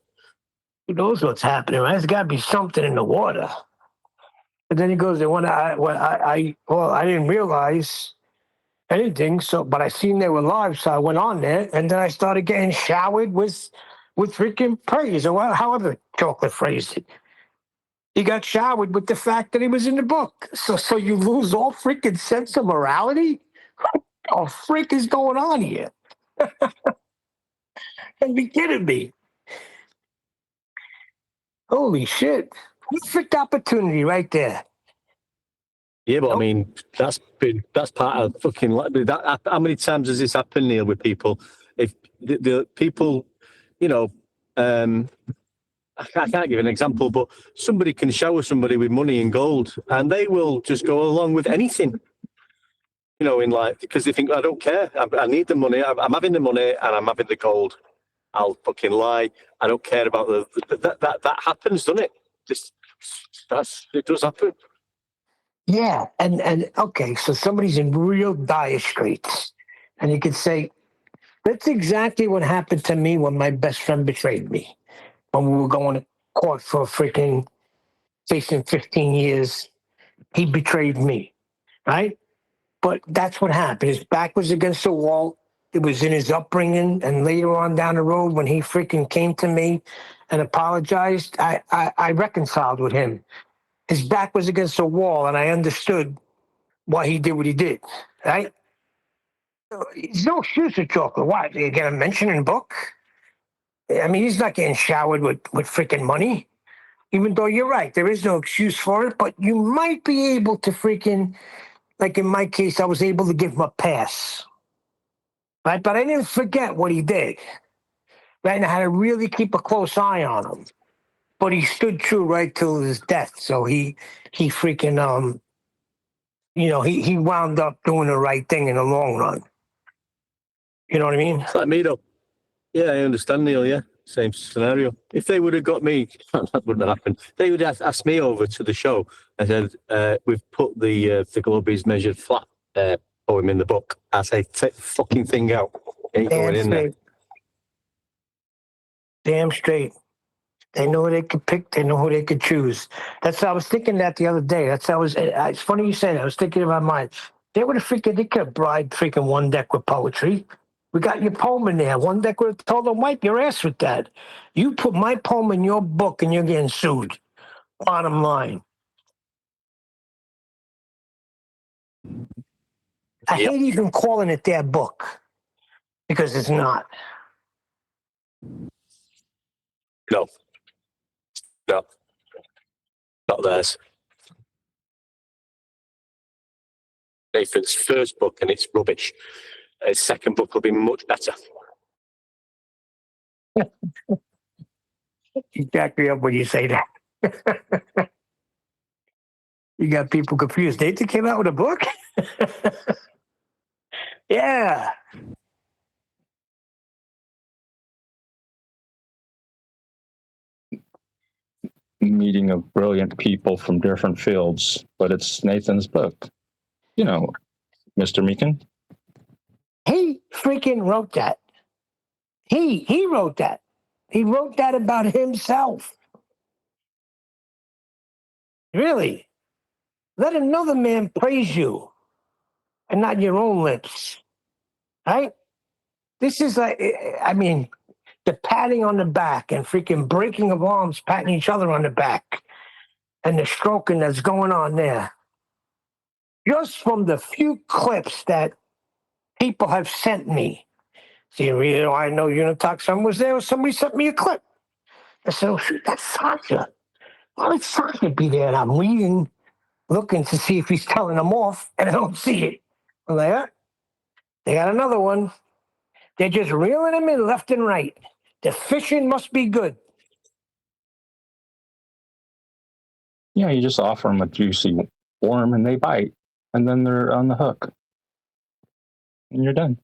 Who knows what's happening, right? There's got to be something in the water. But then he goes, I didn't realize anything, but I seen they were live, so I went on there, and then I started getting showered with freaking praise, or however Chocolate phrased it. He got showered with the fact that he was in the book. So you lose all freaking sense of morality? What the frick is going on here? And be kidding me. Holy shit. Perfect opportunity right there. Yeah, but I mean, that's part of fucking. How many times has this happened, Neil, with people? If the people, you know, I can't give an example, but somebody can shower somebody with money and gold, and they will just go along with anything. You know, in life, because they think, I don't care. I need the money. I'm having the money, and I'm having the gold. I'll fucking lie. I don't care about that happens, doesn't it? It does happen. Yeah, and okay, so somebody's in real dire straits, and you could say, that's exactly what happened to me when my best friend betrayed me. When we were going to court for freaking facing 15 years, he betrayed me, right? But that's what happened. His back was against the wall. It was in his upbringing, and later on down the road, when he freaking came to me and apologized, I reconciled with him. His back was against the wall, and I understood why he did what he did, right? There's no excuse for Chocolate. What? You get a mention in the book? I mean, he's not getting showered with freaking money. Even though you're right, there is no excuse for it, but you might be able to freaking, like in my case, I was able to give him a pass, right? But I didn't forget what he did, right? And I had to really keep a close eye on him. But he stood true right till his death. So he freaking, he wound up doing the right thing in the long run. You know what I mean? It's like me, though. Yeah, I understand, Neil, yeah. Same scenario. If they would have got me, that wouldn't have happened. They would have asked me over to the show. I said, we've put the globe is measured flat poem in the book. I say, take the fucking thing out. Ain't going in there. Damn straight. They know who they could pick. They know who they could choose. That's I was thinking that the other day. It's funny you say that. I was thinking in my mind. They could have bribed freaking One Deck with poetry. We got your poem in there. One Deck would have told them, wipe your ass with that. You put my poem in your book and you're getting sued. Bottom line. I hate even calling it their book because it's not. No. Not theirs. Nathan's first book, and it's rubbish. His second book will be much better. You jack me up when you say that. You got people confused. Nathan came out with a book? Yeah. Meeting of brilliant people from different fields, but it's Nathan's book. You know, Mr. Meekin. He freaking wrote that. He wrote that. He wrote that about himself. Really? Let another man praise you and not your own lips. Right? This is like, I mean, the patting on the back and freaking breaking of arms, patting each other on the back, and the stroking that's going on there. Just from the few clips that people have sent me. See, you know, I know Unitox, someone was there, somebody sent me a clip. I said, oh, shoot, that's Sasha. Why would Sasha be there? And I'm reading, looking to see if he's telling them off, and I don't see it. I'm like, ah, they got another one. They're just reeling him in left and right. The fishing must be good. Yeah, you just offer them a juicy worm and they bite, and then they're on the hook, and you're done.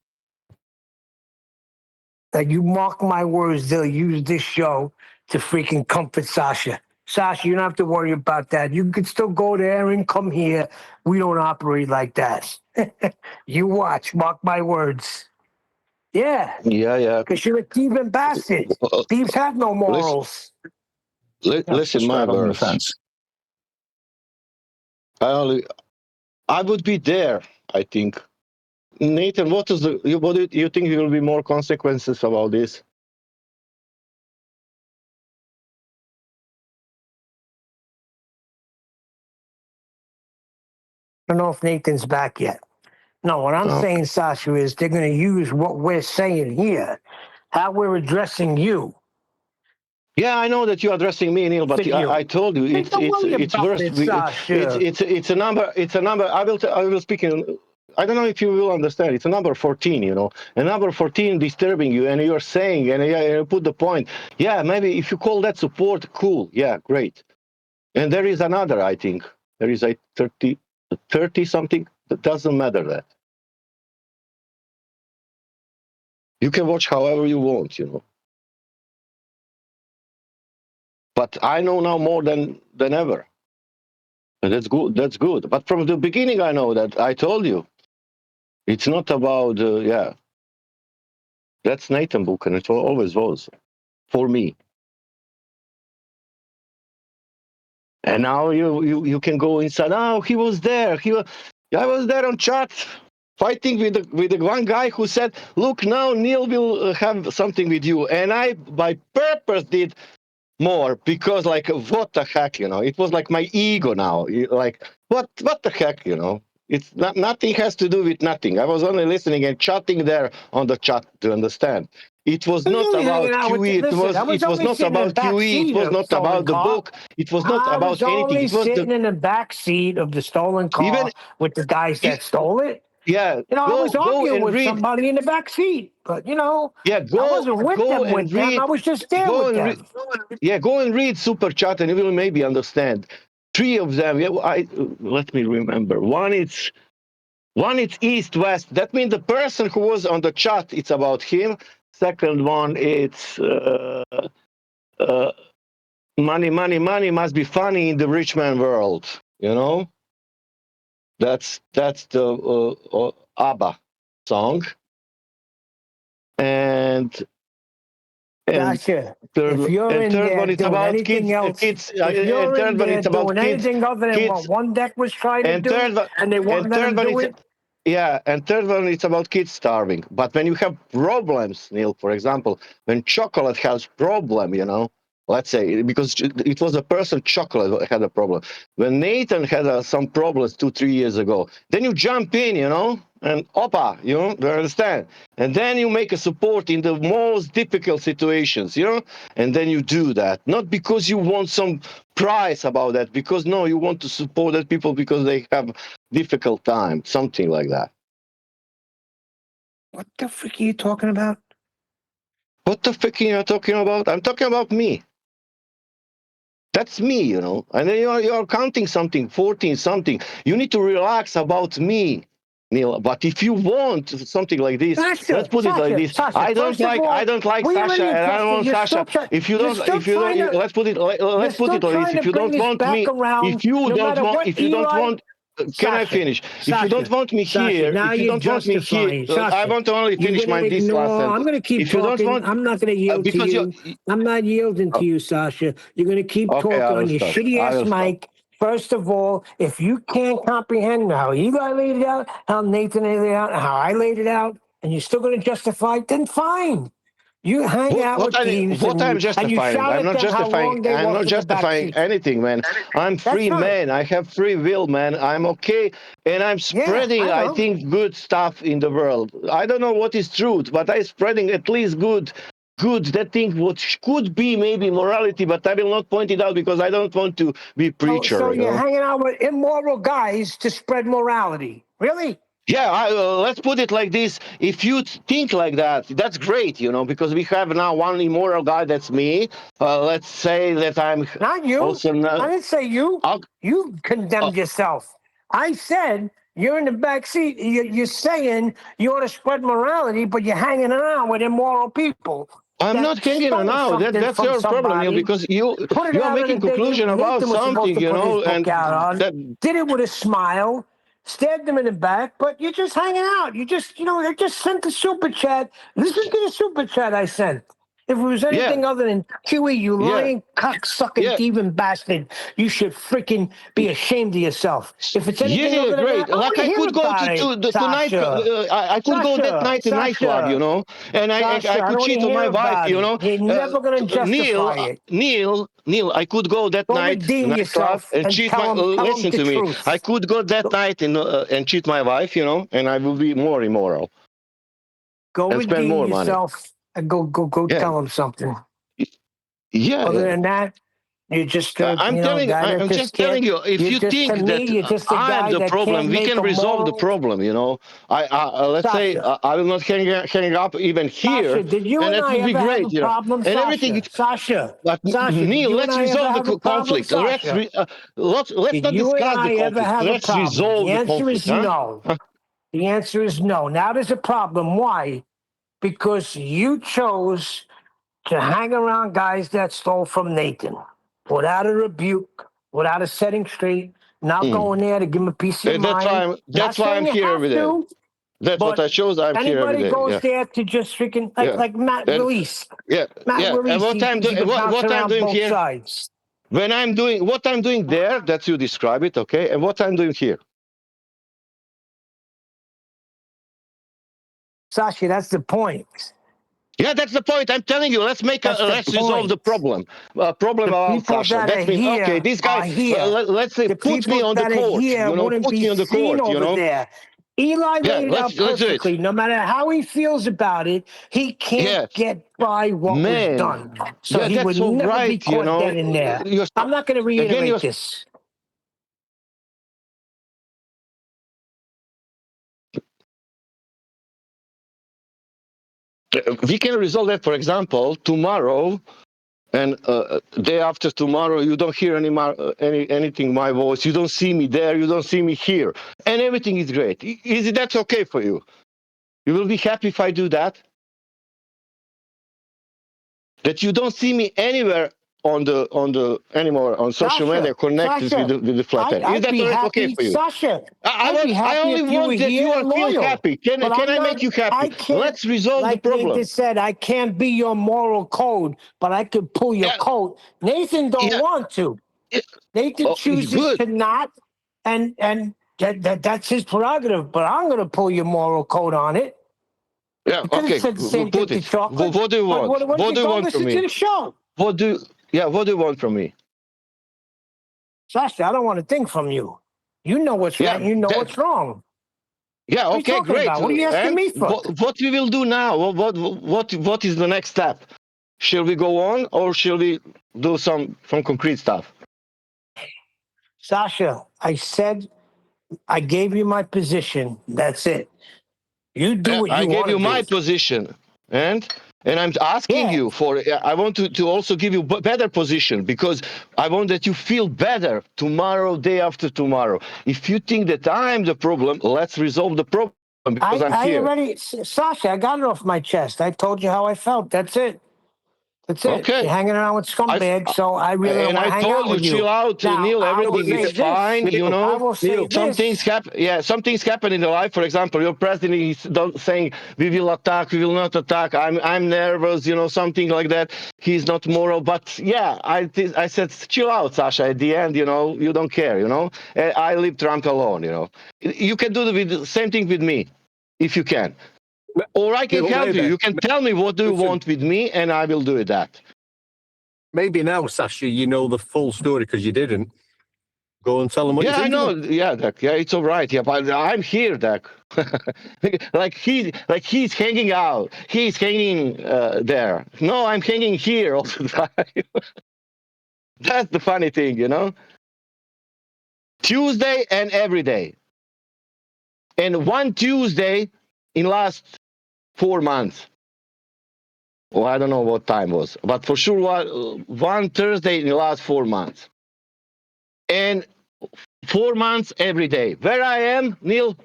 Like, you mark my words, they'll use this show to freaking comfort Sasha. Sasha, you don't have to worry about that. You can still go there and come here. We don't operate like that. You watch, mark my words. Yeah, Yeah. because you're a thief and bastard. Thieves have no morals. Yeah, Listen, my straddling the words. fence. I would be there, I think. Nathan, what do you think there will be more consequences about this? I don't know if Nathan's back yet. No, what I'm saying, Sasha, is they're going to use what we're saying here, how we're addressing you. Yeah, I know that you're addressing me, Neil, but I told you it's worse. It's a number. It's a number. I will speak in. I don't know if you will understand. It's a number 14. You know, a number 14 disturbing you, and you're saying, and you put the point. Yeah, maybe if you call that support, cool. Yeah, great. And there is another. I think there is a 30 something. That doesn't matter. That you can watch however you want. You know. But I know now more than ever. And that's good. That's good. But from the beginning, I know that. I told you. It's not about, that's Nathan book, and it always was for me. And now you can go inside. Oh, he was there. I was there on chat fighting with the one guy who said, look, now Neil will have something with you. And I, by purpose, did more because, like, what the heck, you know? It was like my ego now. Like, what the heck, you know? It's not, nothing has to do with nothing. I was only listening and chatting there on the chat to understand. It was not about QE. It was not about QE. It was not about the book. It was not about anything. It was sitting in the back seat of the stolen car with the guys that stole it. Yeah, you know, I was arguing with somebody in the back seat, but you know, I wasn't with them. I was just there with them. Go and read Super Chat, and you will maybe understand. 3 of them. Yeah, let me remember. One is East West. That means the person who was on the chat. It's about him. Second one, it's money must be funny in the rich man world. You know, that's the ABBA song. And Gotcha. If you're in there doing anything else, if you're in there doing anything other than what one deck was trying to do, and they won't let them do it. Yeah, and third one, it's about kids starving. But when you have problems, Neil, for example, when chocolate has problem, you know, let's say, because it was a person, chocolate had a problem. When Nathan had some problems 2-3 years ago, then you jump in, you know, and opa, you know, do you understand? And then you make a support in the most difficult situations, you know, and then you do that. Not because you want some prize about that, because no, you want to support that people because they have difficult time, something like that. What the frick are you talking about? What the frick are you talking about? I'm talking about me. That's me, you know. And then you're counting something, 14 something. You need to relax about me, Neil. But if you want something like this, let's put it like this. I don't like Sasha, and I don't want Sasha. If you don't, let's put it like this. If you don't want me, if you don't want. Can I finish? If you don't want me here, if you don't want me here, I want to only finish this last sentence. I'm going to keep talking. I'm not going to yield to you. I'm not yielding to you, Sasha. You're going to keep talking on your shitty ass mic. First of all, if you can't comprehend how Eli laid it out, how Nathan laid it out, how I laid it out, and you're still going to justify it, then fine. You hang out with thieves I'm justifying. I'm not justifying anything, man. I'm free man. I have free will, man. I'm okay, and I'm spreading, I think, good stuff in the world. I don't know what is truth, but I'm spreading at least good that thing what could be maybe morality, but I will not point it out because I don't want to be preacher. So you're hanging out with immoral guys to spread morality, really? Yeah, let's put it like this. If you think like that, that's great, because we have now one immoral guy, that's me. Let's say that I'm Not you. also I not. didn't say you. I'll- You uh, condemned yourself. I said you're in the back seat. You're saying you want to spread morality, but you're hanging around with immoral people I'm that not hanging on stole now. something That's from your problem, somebody, because you put it you are out on making the day conclusion about Nathan was supposed something, to put his book out and on. that. Did it with a smile, stabbed them in the back, but you're just hanging out. You just, I just sent the super chat. Listen to the super chat I sent. If it was Yeah, anything other than QE, you yeah, lying, cock-sucking, yeah. thieving bastard, you should freaking be ashamed of yourself. If it's anything Yeah, other than that, great. I want Like to I hear could go about it, to night. Sasha. I could go that Sasha, night to nightclub, Sasha, and I Sasha, I could don't want to cheat on my hear wife, about it. You're never going to Neil, justify it. Neil. I could go that Go night redeem nightclub yourself and and cheat my. tell them Listen the to me. I truth. could go that night and cheat my wife, and I will be more immoral Go and spend redeem more money. yourself and go Yeah, tell them something. yeah, Other yeah. than that, you're just a guy that I'm just just telling can't. you, if You're you just to think me, that you're just a I'm guy the that problem, can't we make can a resolve the moral. problem. Let's say Sasha, I will not hang up even here, Sasha, did you and and that I would be ever have a great, problem, and everything. Sasha? Sasha, But Sasha, did Neil, you and let's I ever resolve the have a problem, conflict. Sasha? Let's Did not you and discuss the I ever conflict. have a Let's problem? The resolve the answer conflict, is huh? no. The answer is no. Now there's a problem. Why? Because you chose to hang around guys that stole from Nathan without a rebuke, without a setting straight, not Mm. going there to give him a piece of your That's mind. why. Not That's why I'm saying you here have every day. to, That's what but I chose. I'm here every anybody day. goes Yeah, there to just freaking yeah, like Matt and Release. yeah, Matt yeah. And Release, he thinks he could bounce what I'm around doing both here? sides. When I'm doing what I'm doing there, that's you describe it, okay? And what I'm doing here. Sasha, that's the point. Yeah, that's the point. I'm telling you. That's the Let's resolve the point. problem. Problem The about people Sasha. that are That's me. Okay, here this guy. are here. Let's say The put me people on the that are court. here wouldn't Put be me on the seen court. over there. Eli Yeah, laid it out let's do it. perfectly. No matter how he feels about it, he can't Yes, get by what was man. done. So Yeah, he would that's all never be right. caught dead in there. You're I'm not going to again. reiterate this. We can resolve that. For example, tomorrow. And day after tomorrow, you don't hear anything my voice. You don't see me there. You don't see me here, and everything is great. Is that okay for you? You will be happy if I do that. That you don't see me anywhere anymore on social media connected Sasha, with the flathead. Is I'd that be okay happy. for you? Sasha, I'd be I happy only if you were want that you here are and feel loyal. happy. But Can I'm I not. make you happy? I can't. Let's resolve the Like problem. Nathan said, I can't be your moral code, but I could pull your Yeah, coat. Nathan don't yeah. want to. yeah. Nathan Oh, chooses good. to not, and that's his prerogative. But I'm going to pull your moral code on it. Yeah. You could have Okay. said the same thing Put to it. chocolate. What do you But want? why don't What you do you go want from listen to me? the show? What do you want from me? Sasha, I don't want a thing from you. You know what's right Yeah, and you know that, what's wrong. yeah. What are you Okay, talking great. about? What are you asking And me for? what we will do now? What is the next step? Shall we go on or shall we do some concrete stuff? Sasha, I said I gave you my position. That's it. You do what I you gave want you to my do. position, and I'm asking Yeah. you for. I want to also give you better position because I want that you feel better tomorrow, day after tomorrow. If you think that I'm the problem, let's resolve the problem because I'm I here. already, Sasha, I got it off my chest. I told you how I felt. That's it. That's it. You're Okay. hanging around with scumbags, so I really don't And want I to hang told out you, with chill you. out, Now, Neil. I will Everything is say this. fine. I will say Some things this. happen. Yeah, some things happen in the life. For example, your president is saying we will attack, we will not attack. I'm nervous. Something like that. He's not moral, but yeah, I said chill out, Sasha. At the end, you don't care. I leave Trump alone. You can do the same thing with me, if you can, or I can help you. Maybe. You can tell me what do you Listen, want with me, and I will do that. maybe now, Sasha, you know the full story because you didn't. Go and tell them what you Yeah, I think know. of them. Yeah, Dak. Yeah, it's all right. Yeah, but I'm here, Dak. He's hanging out. He's hanging there. No, I'm hanging here all the time. That's the funny thing, Tuesday and every day. and one Tuesday in last 4 months. Well, I don't know what time was, but for sure one Thursday in the last 4 months. And 4 months every day. Where I am, Neil?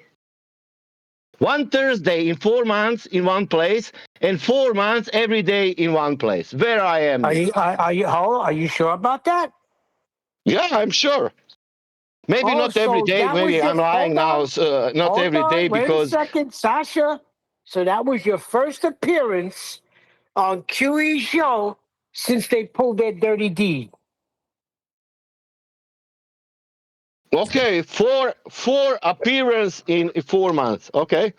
One Thursday in 4 months in one place, and 4 months every day in one place. Where I am. Are you sure about that? Yeah, I'm sure. Maybe not every day. Maybe I'm lying now. Not every day Wait because. a second, Sasha. So that was your first appearance on QE's show since they pulled their dirty deed. Okay, four appearance in 4 months. Okay.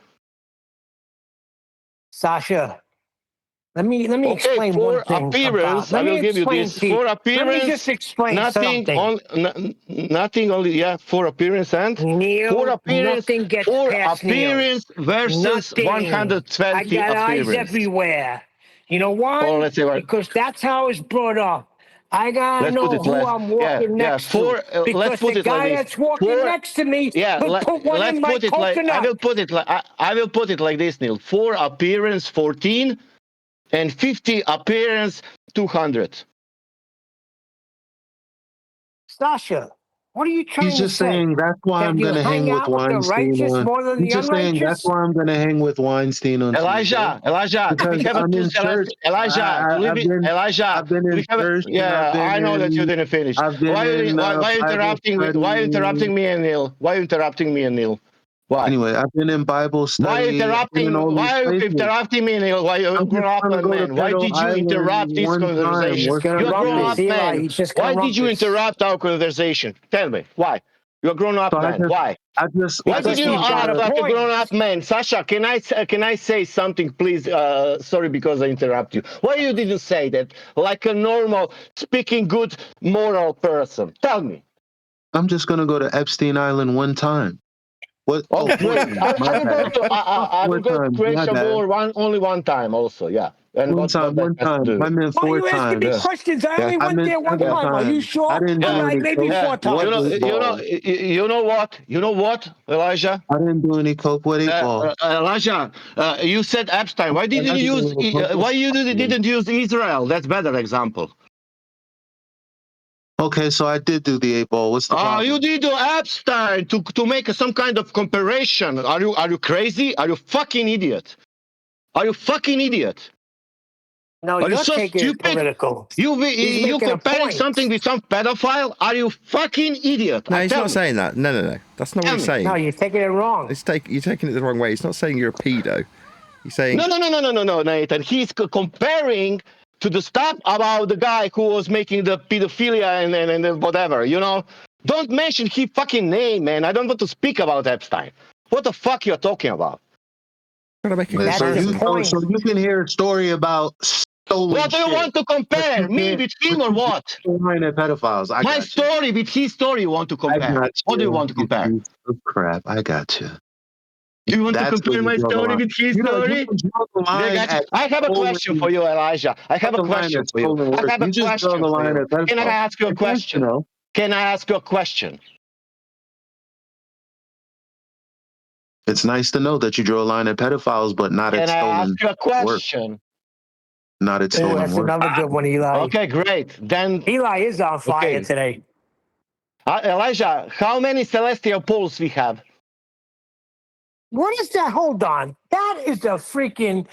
Sasha, let me explain for one thing. appearance, I will give you this. For appearance, let me just explain nothing something. on nothing only for appearance and Neil, for appearance, nothing gets for past Neil. appearance versus Nothing. 120 I got appearance. eyes everywhere. You know why? Or let's say because that's how it's brought up. I gotta let's know put it who I'm walking next to. Because let's put the it like guy this. that's walking next to me will put one let's in my put it like coconut. I will put it like this, Neil. For appearance 14 and 50 appearance 200. Sasha, what are you trying He's to just say? saying that's why That I'm you going to hang hang with out with the Weinstein. righteous more than He's the just saying that's unrighteous? why I'm going to hang with Weinstein on Tuesday. Elijah, Because we have I'm in church. Elijah, to leave it, Elijah, I've been in we have church, and yeah, I know that you didn't finish. I've been in Why Bible interrupting me? study. Why interrupting me and Neil? Why interrupting me and Neil? Why? Anyway, I've been in Bible study. I've been in all these Why places. interrupting me, Neil? Why you I'm grown just up trying to go to man? Why Pedal did you Island interrupt this one time. conversation? He's gonna You're a grown rumpus, up Eli. man. He's just gonna Why did you rumpus. interrupt our conversation? Tell me why. You're a grown up So man. Why? Why did you he's got ask a like a point. grown-up man? Sasha, can I say something, please? Sorry, because I interrupt you. Why you didn't say that like a normal, speaking good, moral person? Tell me. I'm just gonna go to Epstein Island one time. What? Oh, great. I will go to Croatia only one time also, yeah. And One what time. that has to do? I meant Why are 4 you asking me times. questions? I only I went meant there one 7 time. Are you times. sure? I didn't do All right, any maybe coke. 4 times. You know what? You know what, Elijah? I didn't do any coke with 8 ball. Elijah, you said Epstein. Why didn't you use? Why you didn't use Israel? That's better example. Okay, so I did do the 8 ball. What's the problem? You did Epstein to make some kind of comparison. Are you crazy? Are you fucking idiot? Are you fucking idiot? No, Are you you're so taking it stupid? political. You making a comparing point. something with some pedophile? Are you fucking idiot? No, he's not saying that. No. That's not what he's saying. No, you're taking it wrong. You're taking it the wrong way. He's not saying you're a pedo. He's saying No, Nathan. He's comparing to the stuff about the guy who was making the pedophilia and whatever. You know, don't mention his fucking name, man. I don't want to speak about Epstein. What the fuck you're talking about? trying to make a That's comparison. the point. So you can hear a story about stolen What do you shit, want to compare? but you Me can't- with him or what? Line at pedophiles. I My got you. story with his story you want to I compare. got What do you want to you compare? piece of crap. I got you. You want to That's where compare you my draw the story line. with his You story? can draw the line at I have a question for you, Elijah. I have a question for you. I have a question for you. Can I ask you a question? Can I ask you a question? It's nice to know that you draw a line at pedophiles, but not at Can I stolen ask you a work. question? Not at Oh, stolen that's work. another good one, Eli. Okay, great. Then Eli is on fire today. Elijah, how many celestial poles we have? What is that? Hold on. That is a freaking,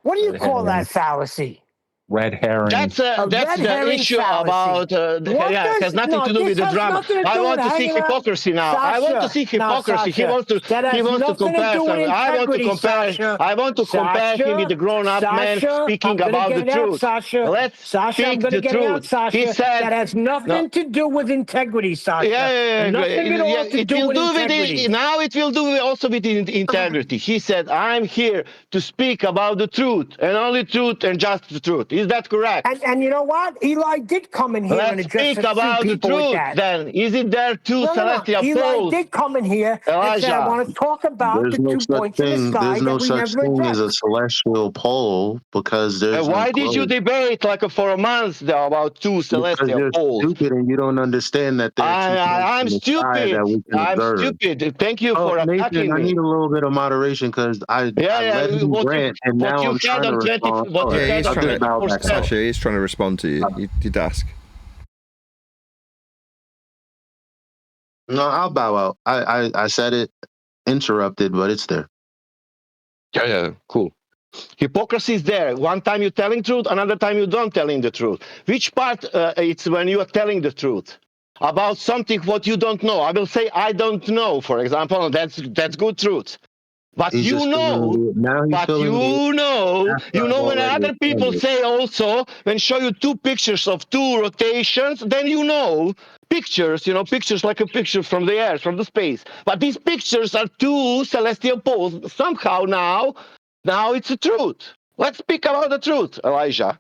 what do you call that fallacy? Red herring. That's red the herring issue fallacy. about it has nothing to do with the drama. I want to see hypocrisy now. I want to see hypocrisy. He wants to compare something. I want to compare. I want to compare him with the grown-up man speaking about the truth. Let's speak the truth. He said that has nothing to do with integrity, Sasha. Yeah. Nothing at all to do with integrity. Now it will do also with integrity. He said, I'm here to speak about the truth and only truth and just the truth. Is that correct? And you know what? Eli did come in here and Let's address speak a few about the people with truth that. then. Is it there two No. celestial Eli poles, did come in here and say, I Elijah? want to talk about There's the no 2 such points in the thing. sky There's no that we such never thing as a addressed. celestial pole because there's no Why did you globe. debate like for a month there about two Because celestial you're poles? stupid and you don't understand that there are 2 points I'm in the sky stupid. that we can I'm observe. stupid. Thank you Oh, for Nathan, attacking I me. need a little bit of moderation because I let Yeah. him rant and What now you I'm said trying to on 20 respond. what you Yeah, said he's on trying to. 24/7. Sasha, he's trying to respond to you. You did ask. No, I'll bow out. I said it, interrupted, but it's there. Yeah, cool. Hypocrisy is there. One time you're telling truth, another time you don't telling the truth. Which part it's when you are telling the truth about something what you don't know? I will say I don't know, for example. That's good truth. But He's you just know, feeling the after I've when already other people responded. say also, when show you 2 pictures of 2 rotations, then you know pictures, pictures like a picture from the air, from the space. But these pictures are 2 celestial poles. Somehow now it's the truth. Let's speak about the truth, Elijah.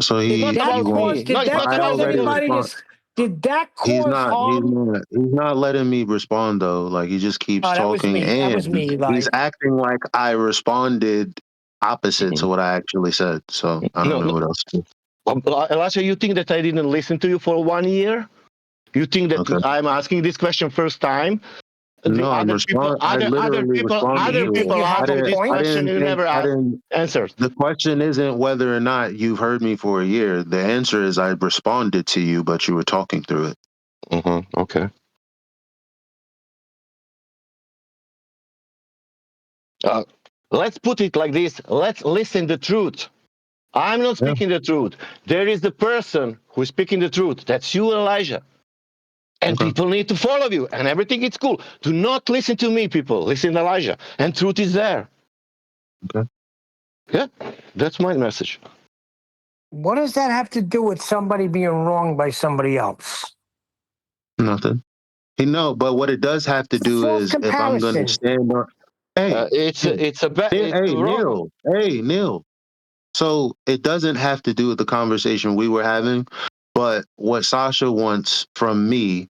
So Did Not that about cause? me. No, Did it's that not I about cause already you. anybody to? respond. Did that He's cause harm? not letting me respond though. Like he just keeps Oh, that was talking me. That was and me, Eli. he's acting like I responded opposite to what I actually said. So I don't know No, what else to do. Elijah, you think that I didn't listen to you for 1 year? You think that Okay. I'm asking this question first time? The No, I literally responded You other to it. think people you have asking a this point? question you never answered. The question isn't whether or not you've heard me for a year. The answer is I responded to you, but you were talking through it. Okay. Let's put it like this. Let's listen the truth. I'm not Yeah. speaking the truth. There is the person who is speaking the truth. That's you, Elijah. And Okay. people need to follow you, and everything is cool. Do not listen to me, people. Listen to Elijah, and truth is there. Okay. Yeah, that's my message. What does that have to do with somebody being wronged by somebody else? Nothing. But what it does have to It's a do false is if I'm going to comparison. stand on, hey, It's wrong. Neil. So it doesn't have to do with the conversation we were having, but what Sasha wants from me,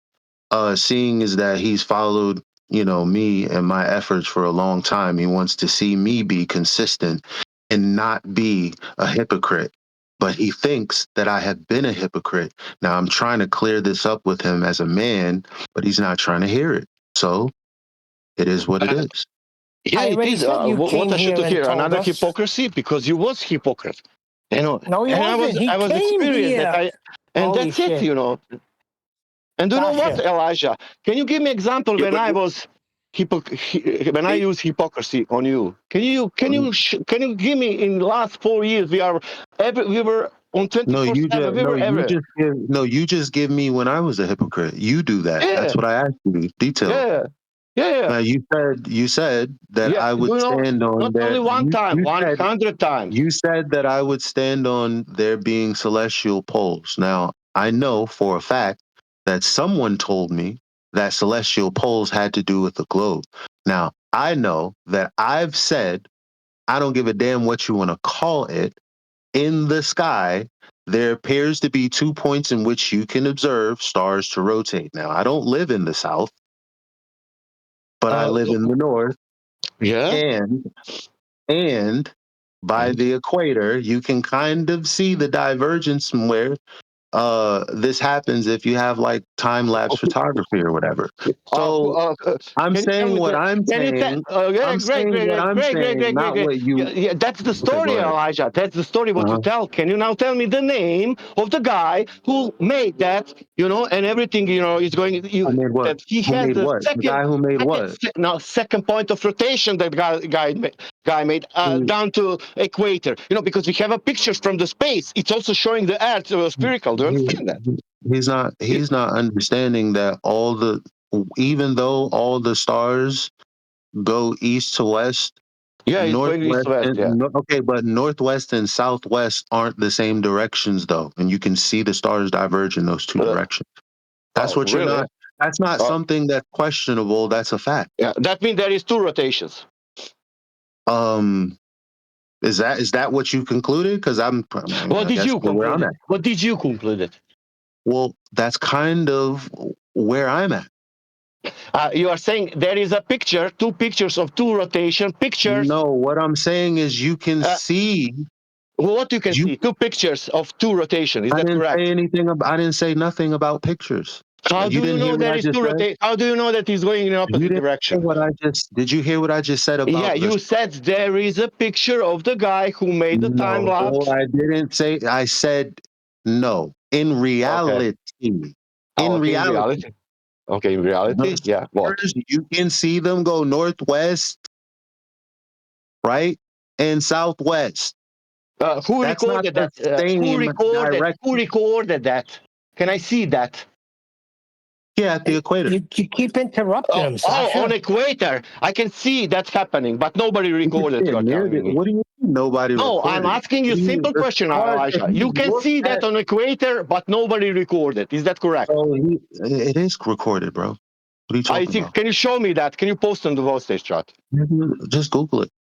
seeing is that he's followed, me and my efforts for a long time. He wants to see me be consistent and not be a hypocrite. But he thinks that I have been a hypocrite. Now I'm trying to clear this up with him as a man, but he's not trying to hear it. So it is what it is. Yeah, I it already is. said you What came I should here and hear? told Another us. hypocrisy because you was hypocrite. No, he And wasn't. He I was came experienced here. and Holy that's it. shit. And do you know what, Sasha. Elijah? Can you give me example when I was when I use hypocrisy on you? Can you give me in the last 4 years we were on No, 24/7. We were ever. you just give me when I was a hypocrite. You do that. Yeah, That's what I asked you. Detail. yeah. Now you said that Yeah, I do would you know? stand on Not only one time, 100 times. you said that I would stand on there being celestial poles. Now I know for a fact that someone told me that celestial poles had to do with the globe. Now I know that I've said I don't give a damn what you want to call it. In the sky, there appears to be 2 points in which you can observe stars to rotate. Now, I don't live in the south, but I live in the north, Yeah. and by the equator, you can kind of see the divergence from where this happens if you have like time lapse photography or whatever. So I'm Can you tell saying me what that? I'm Can you tell? saying. Yeah, I'm saying what I'm saying, not what you. Yeah, that's the Okay, go story, ahead. Elijah. That's the story. What you tell? Can you now tell me the name of the guy who made that? And everything. Is going. I made what? That he Who has made the what? The guy who made what? second point of rotation that guy made down to equator. Because we have a pictures from the space. It's also showing the Earth spherical. Do you understand that? He's not understanding that even though all the stars go east to west, Yeah, it's going east northwest to west. Yeah. okay, but northwest and southwest aren't the same directions though, and you can see the stars diverge in those two directions. That's what you're Really? not. That's not something that's questionable. That's a fact. Yeah, that means there is 2 rotations. Is that what you concluded? Because What did you where I'm conclude? at. What did you conclude? Well, that's kind of where I'm at. You are saying there is a picture, 2 pictures of 2 rotation pictures. No, what I'm saying is you can see. What you can see, 2 pictures of 2 rotation. Is I that didn't correct? say anything. I didn't say nothing about pictures. How do you didn't know hear what there I is just 2 said? rotation? How do you know that he's going in You opposite didn't direction? hear what I just. Did you hear what I just said about? Yeah, you said there is a picture of the guy who made the time lapse. No, I didn't say. I said no. In reality, In reality. Okay, in reality, the yeah. What? stars, you can see them go northwest, right, and southwest. Who That's not recorded the that? Who same recorded? Who recorded that? Can I see that? Yeah, at the equator. You keep interrupting him, Sasha. On equator, I can see that happening, but nobody recorded. You are telling me. What do you mean nobody No, recorded? I'm asking you a simple question, Elijah. You can see that on equator, but nobody recorded. Is that correct? So it is recorded, bro. What are you talking about? Can you show me that? Can you post on the voice stage chat? Just Google it.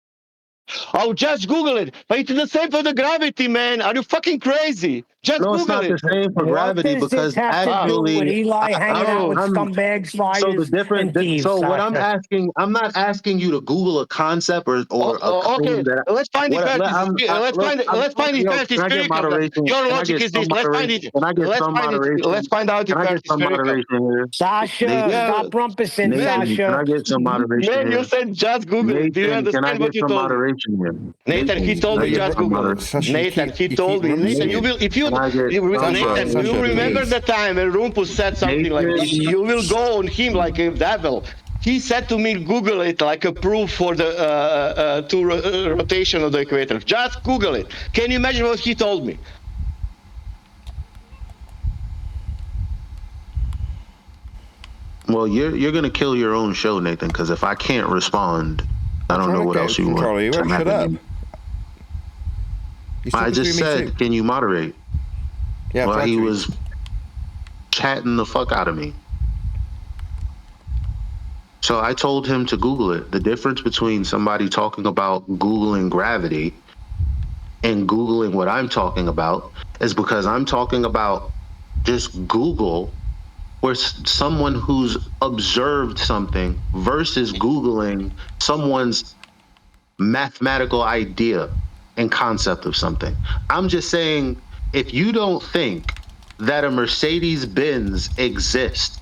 Oh, just Google it. But it's the same for the gravity, man. Are you fucking crazy? Just No, Google it's not it. the same for gravity What does because this have to do with actually, Eli hanging out with scumbags, so the liars, different. and thieves, So what I'm Sasha? asking, I'm not asking you to Google a concept or a Okay, claim that. let's find What, the let's find the yo, fairest can I get spirit of that. moderation? Your Can I logic get is some this. Let's find moderation? it. Can I get some moderation? Let's find out if Can I get fairest some spherical. moderation here? Sasha, Nathan, stop rumpusing, Nathan, can I Sasha. get some moderation Man, here? you said just Google it. Do you Nathan, can I understand what get you some told me? moderation here? Nathan, he told can I me get just some Google it. moderation? Nathan, he told me. Nathan, you will if you Can I get some Nathan, do you moderation, remember please? the time when Rumpus said something like this? Nathan, You will go on him like a devil. He said to me, Google it like a proof for the rotation of the equator. Just Google it. Can you imagine what he told me? Well, you're gonna kill your own show, Nathan. Because if I can't respond, I don't know what else you want. You won't shut up. I just said, can you moderate? Yeah, well, he was chatting the fuck out of me. So I told him to Google it. The difference between somebody talking about Googling gravity and Googling what I'm talking about is because I'm talking about just Google where someone who's observed something versus Googling someone's mathematical idea and concept of something. I'm just saying, if you don't think that a Mercedes-Benz exists,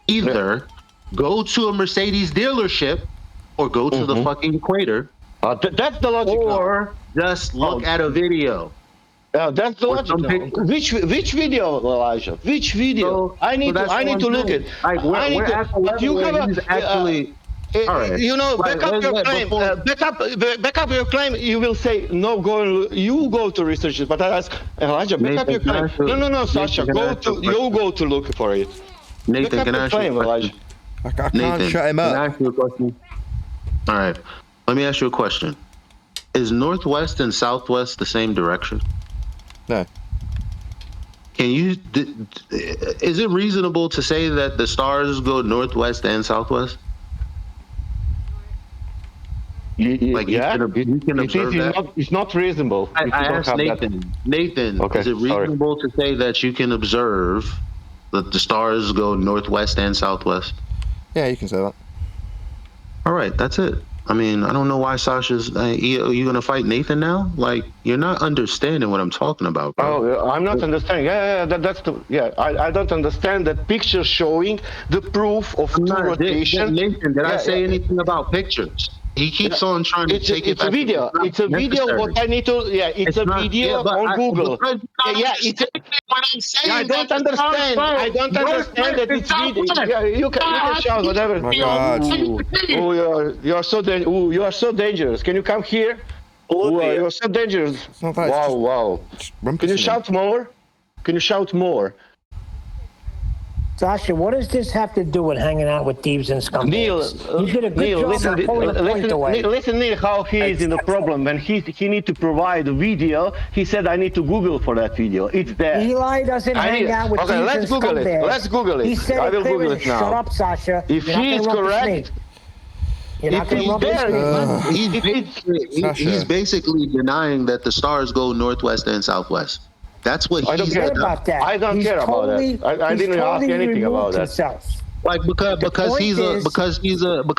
either go to a Mercedes dealership or go to the fucking equator. That's the logic. Or just look at a video. That's the logic. Which video, Elijah? Which video? I need to look at. But you have actually. All right. You know, back up your claim. Back up your claim. You will say no. You go to research it. But I ask Elijah, back up your claim. No, Sasha, go to look for it. Nathan, can I ask you a question? I can't shut him up. Can I ask you a question? All right. Let me ask you a question. Is northwest and southwest the same direction? No. Can you? Is it reasonable to say that the stars go northwest and southwest? Like you can observe that. It's not reasonable. I asked Nathan. Nathan, is it reasonable to say that you can observe that the stars go northwest and southwest? Yeah, you can say that. All right, that's it. I mean, I don't know why Sasha's. Are you gonna fight Nathan now? Like, you're not understanding what I'm talking about, bro. Oh, I'm not understanding. I don't understand that picture showing the proof of two rotation. Nathan, did I say anything about pictures? He keeps on trying to take it It's a video. It's a video. What I need to. Yeah, it's a video on Google. I don't understand. I don't understand that it's video. Yeah, you can shout whatever. My God. Oh, you are so dangerous. Can you come here? You're so dangerous. Wow. Can you shout more? Can you shout more? Sasha, what does this have to do with hanging out with thieves and scumbags? Neil, you did a good job of pulling the point away. Listen, Neil, how he is in the problem. When he need to provide a video, he said, I need to Google for that video. It's there. Eli doesn't hang out with thieves and scumbags. Let's Google it. He said I will Google it now. Shut up, Sasha. If he is correct, You're not If going to he's rump his there, feet. He's basically denying that the stars go northwest and southwest. That's what I don't he's care. Forget about that. I don't He's care about that. totally, I he's didn't ask totally anything about removed that. himself. like The because point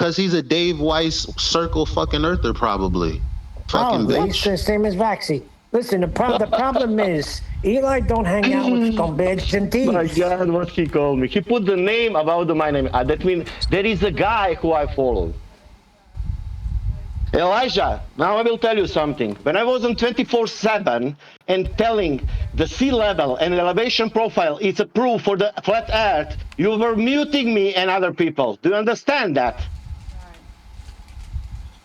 is, he's a Dave Weiss circle fucking earther probably. Fucking probably bitch. it's the same as Vaxi. Listen, the problem is Eli don't hang out with scumbags and My thieves. God, what he called me. He put the name about my name. That means there is a guy who I follow. Elijah, now I will tell you something. When I was on 24/7 and telling the sea level and elevation profile is a proof for the flat earth, you were muting me and other people. Do you understand that?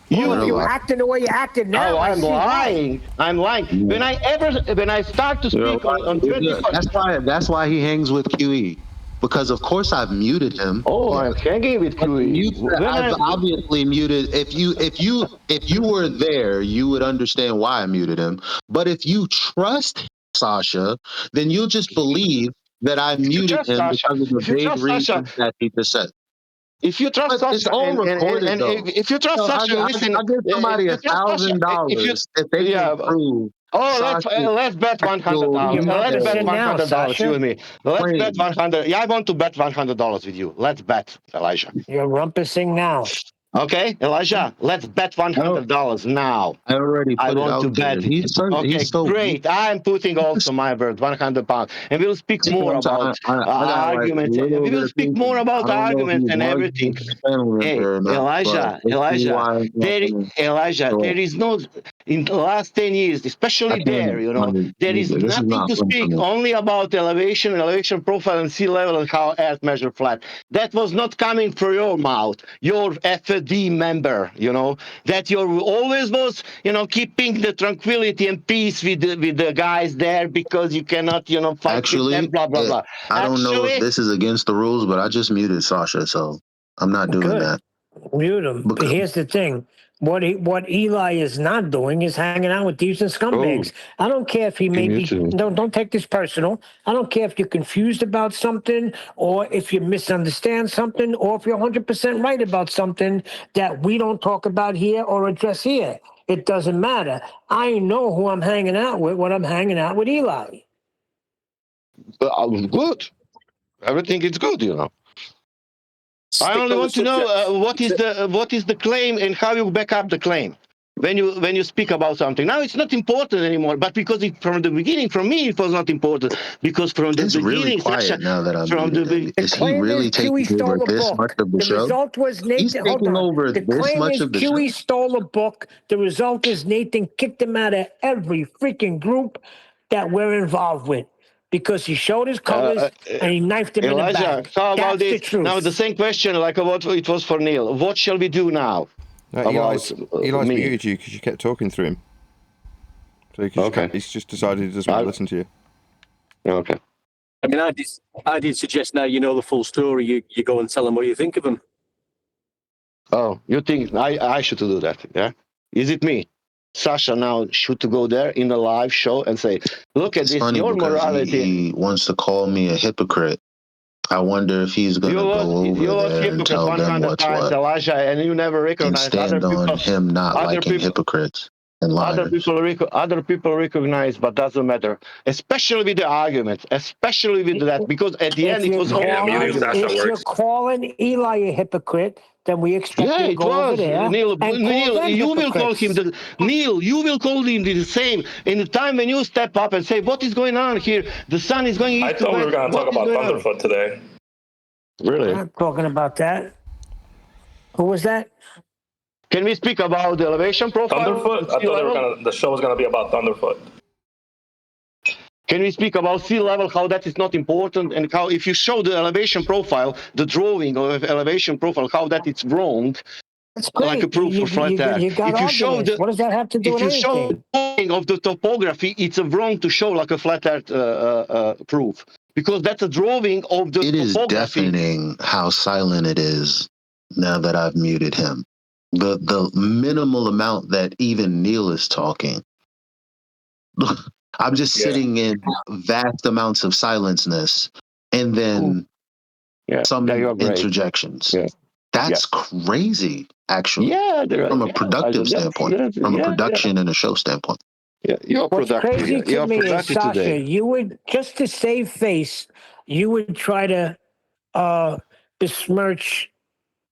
Well, if you lying. acting the way you acted now, Oh, I I'm see why. lying. I'm lying. When I start to speak on 24, That's why he hangs with QE. Because of course I've muted him. oh, I'm hanging with QE. I've obviously muted. If you were there, you would understand why I muted him. But if you trust Sasha, then you'll just believe that I muted him Sasha, because of the if you vague trust Sasha, reasons that he just said. if you trust But it's Sasha, all recorded though. if you trust So Sasha, listen. I give somebody If you trust Sasha, $1,000 if they yeah. can prove Oh, Sasha's let's bet $100. You're Let's bet rumpusing now, $100 you Sasha. and me. Let's bet claim. 100. Yeah, I want to bet $100 with you. Let's bet, Elijah. You're rumpusing now. Okay, Elijah, let's bet $100 now. I already I put it want to out there. bet. He's Okay, so great. I'm putting also my word, £100, and we'll speak more about I got like a arguments. little We bit will of speak more thinking. I about don't know if arguments he's and mugged everything. his family Hey, member or not, but Elijah, there, Elijah, so there is no, in the last 10 years, I especially there, can't. there is This is nothing not to fun for speak me. only about elevation profile and sea level and how Earth measure flat. That was not coming from your mouth, your FD member, that you always was, keeping the tranquility and peace with the guys there because you cannot, fight with them, Actually, blah, blah, blah. I don't know if Actually, this is against the rules, but I just muted Sasha, so I'm not doing Good. that. Mute him. But here's the thing. What Eli is not doing is hanging out with thieves and scumbags. I don't care if he may be. Don't take this personal. I don't care if you're confused about something, or if you misunderstand something, or if you're 100% right about something that we don't talk about here or address here. It doesn't matter. I know who I'm hanging out with when I'm hanging out with Eli. good. Everything is good, I only want to know what is the claim and how you back up the claim when you speak about something. Now it's not important anymore, but because from the beginning, from me, it was not important because from the It's beginning, really quiet now that I'm from the muted him. The Is he claim really is QE taking over stole a this much book. of the The show? result was He's Nathan. Hold taking on. over The this claim much is of the show. QE stole a book. The result is Nathan kicked him out of every freaking group that we're involved with because he showed his colors and he knifed him in the Elijah, back. how about That's the this? truth. Now the same question like what it was for Neil. What shall we do now? Eli's me? muted you because you kept talking through him. So he's just decided he doesn't want to listen to you. Okay. I mean, I did suggest now you know the full story. You go and tell them what you think of him. Oh, you think I should do that? Yeah. Is it me? Sasha now should to go there in a live show and say, "Look at It's this, funny your because morality." he wants to call me a hypocrite. I wonder if he's going to go over there and tell them 100 what's times, what Elijah, and you never and recognize other stand on people. him not Other liking people. hypocrites and liars. Other people recognize, but doesn't matter. Especially with the arguments, especially with that, because at the end it was all if you're calling Eli a hypocrite, then we expect you to it go over was there Neil. and call Neil, them you will call him hypocrites. Neil. You will call him the same in the time when you step up and say, "What is going on here? The sun is going east I to thought we west. were going to talk about Thunderfoot today. Really? We're not talking about that. Who was that? Can we speak about the elevation profile? Thunderfoot? I thought the show was going to be about Thunderfoot. Can we speak about sea level, how that is not important, and how if you show the elevation profile, the drawing of elevation profile, how that it's wrong, That's great. like a proof for flat earth. You got If you show arguments. What does that have to do with anything? drawing of the topography, it's wrong to show like a flat earth proof. Because that's a drawing of the It is topography. deafening how silent it is now that I've muted him. The minimal amount that even Neil is talking. I'm just sitting in vast amounts of silenceness and then some interjections. Yeah. That's crazy, actually. Yeah, From a productive standpoint, from a production and a show standpoint. Yeah, you're What's productive. crazy to You're me is, productive Sasha, today. you would, just to save face, you would try to besmirch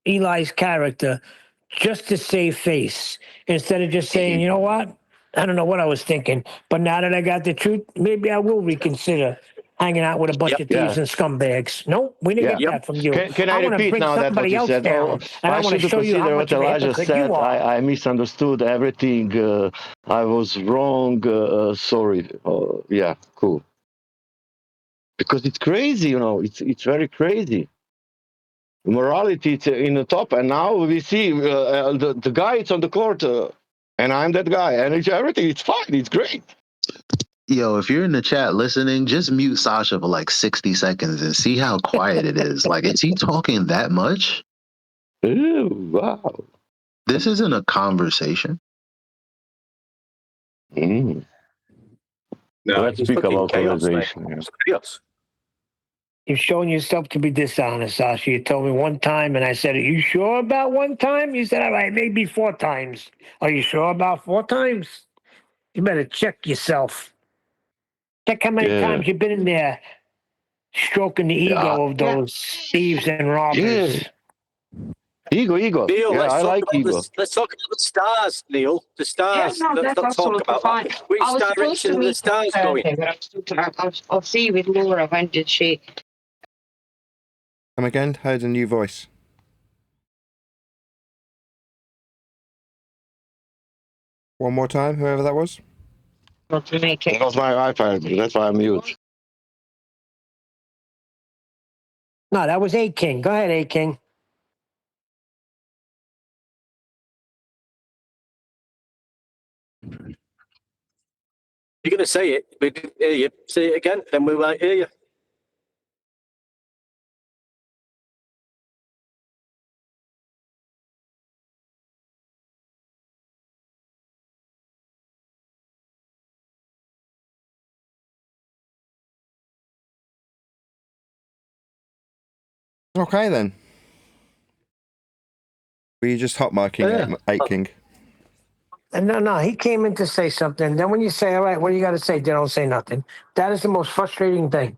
Eli's character just to save face instead of just saying, you know what? I don't know what I was thinking, but now that I got the truth, maybe I will reconsider hanging out with a bunch of thieves and scumbags. No, we didn't get that from you. Can I want to repeat bring now that what somebody you else said? down, and I want to should show you how consider much what of a Elijah hypocrite said. you are. I misunderstood everything. I was wrong. Sorry. Yeah, cool. Because it's crazy, it's very crazy. Morality is in the top, and now we see the guy is on the court, and I'm that guy, and everything. It's fine. It's great. Yo, if you're in the chat listening, just mute Sasha for like 60 seconds and see how quiet it is. Like, is he talking that much? Ooh, wow. This isn't a conversation. Mm. No, Let's it's speak fucking about chaos, mate. conversation. Yeah. It's chaos. You've shown yourself to be dishonest, Sasha. You told me one time, and I said, "Are you sure about one time?" You said, "All right, maybe 4 times." Are you sure about 4 times? You better check yourself. Check how many times you've been in there stroking the ego of those thieves and robbers. Yeah. Ego. Neil, Yeah, I like ego. let's talk about the stars, Neil. The stars. Yeah, no, let's that's not talk absolutely about fine. that. Which I was supposed direction to are the meet stars going? Thursday, but I'll see you with Laura. When did she? Come again? Heard a new voice. One more time, whoever that was. Not to make It it. was my iPad. That's why I'm mute. No, that was A King. Go ahead, A King. You're going to say it. We didn't hear you. Say it again, then we won't hear you. Okay then. Were you just hot micing 8 King? No, he came in to say something. Then when you say, all right, what do you got to say? They don't say nothing. That is the most frustrating thing.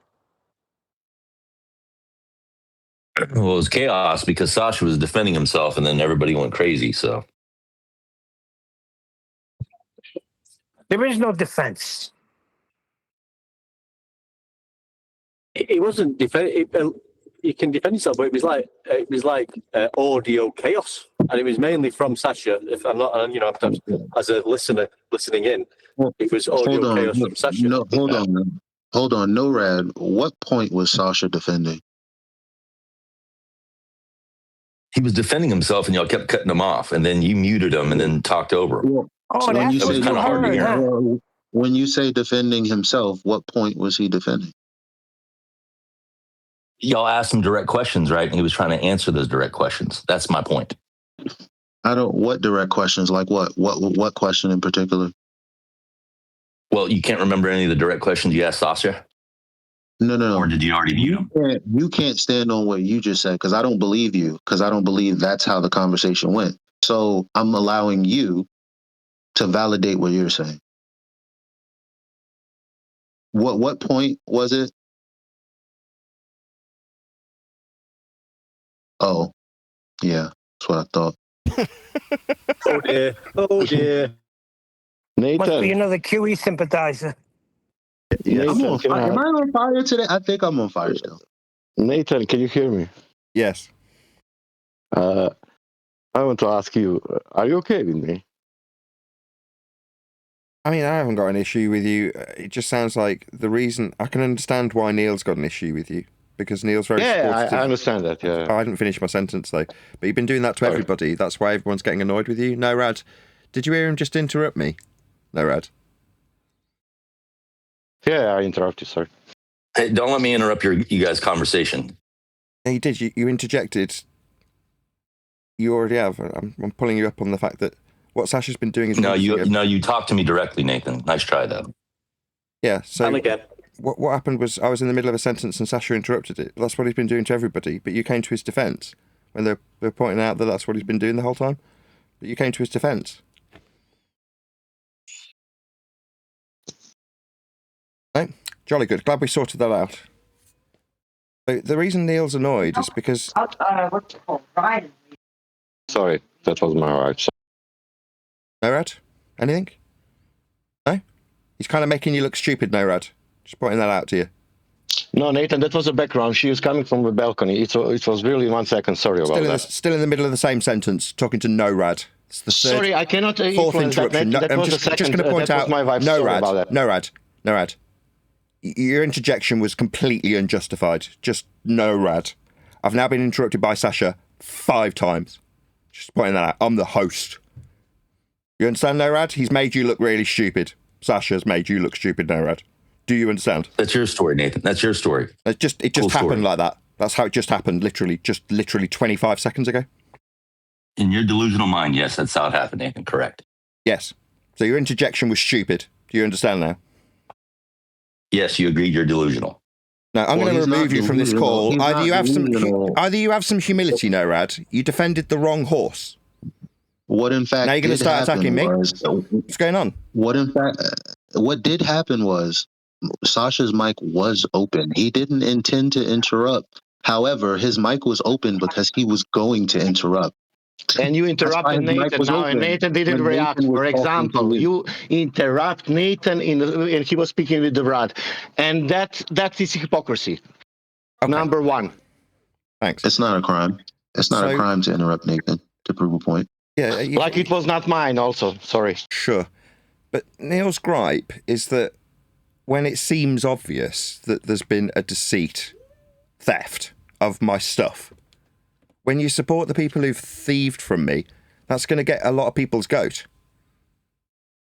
Well, it was chaos because Sasha was defending himself and then everybody went crazy. So There is no defense. It wasn't defend. You can defend yourself, but it was like audio chaos, and it was mainly from Sasha. If I'm not, as a listener listening in, it was audio chaos from Sasha. No, hold on, NORAD. What point was Sasha defending? he was defending himself and y'all kept cutting him off and then you muted him and then talked over him. So that was kind of hard to hear. When you say defending himself, what point was he defending? Y'all asked him direct questions, right? And he was trying to answer those direct questions. That's my point. What direct questions? Like what? What question in particular? Well, you can't remember any of the direct questions you asked Sasha? No. Or did you already mute him? You can't stand on what you just said because I don't believe you, because I don't believe that's how the conversation went. So I'm allowing you to validate what you're saying. What point was it? Oh, yeah, that's what I thought. Oh dear. Nathan. Must be another QE sympathizer. Yes. Am I on fire today? I think I'm on fire still. Nathan, can you hear me? Yes. I want to ask you, are you okay with me? I mean, I haven't got an issue with you. It just sounds like the reason... I can understand why Neil's got an issue with you. Because Neil's very supportive. I understand that, yeah. I didn't finish my sentence, though. But you've been doing that to everybody. That's why everyone's getting annoyed with you. No, Rad. Did you hear him just interrupt me? No, Rad. Yeah, I interrupted, sorry. Hey, don't let me interrupt you guys' conversation. Yeah, you did. You interjected. You already have. I'm pulling you up on the fact that what Sasha's been doing is... No, you talked to me directly, Nathan. Nice try, though. Yeah, so... And again. What happened was I was in the middle of a sentence and Sasha interrupted it. That's what he's been doing to everybody, but you came to his defense. when they're pointing out that that's what he's been doing the whole time. But you came to his defence. Right? Jolly good. Glad we sorted that out. So the reason Neil's annoyed is because... What's it called? Ryan. Sorry, that was my wife. Norad? Anything? No? He's kind of making you look stupid, Norad. Just pointing that out to you. No, Nathan, that was the background. She is coming from the balcony. It was really 1 second. Sorry about that. Still in the middle of the same sentence, talking to Norad. It's the third, Sorry, I cannot fourth influence interruption. that. I'm just going to point out, my wife. Sorry about that. Norad. Your interjection was completely unjustified. Just Norad. I've now been interrupted by Sasha 5 times. Just pointing that out. I'm the host. You understand, Norad? He's made you look really stupid. Sasha's made you look stupid, Norad. Do you understand? That's your story, Nathan. That's your story. It just Cool happened story. like that. That's how it just happened. Literally 25 seconds ago. In your delusional mind, yes, that's how it happened, Nathan. Correct. Yes. So your interjection was stupid. Do you understand now? Yes, you agreed you're delusional. No, I'm going to remove you from this call. Either you have some humility, Norad. You defended the wrong horse. What in fact? Now you're going to start attacking me. What's going on? What did happen was Sasha's mic was open. He didn't intend to interrupt. However, his mic was open because he was going to interrupt. And you interrupted Nathan now, and Nathan didn't react. For example, you interrupt Nathan and he was speaking with the rod, and that is hypocrisy. Okay. Number 1. Thanks. It's not a crime. It's not a crime to interrupt Nathan to prove a point. Yeah, like it was not mine. Also, sorry. Sure, but Neil's gripe is that when it seems obvious that there's been a deceit, theft of my stuff. When you support the people who've thieved from me, that's going to get a lot of people's goat.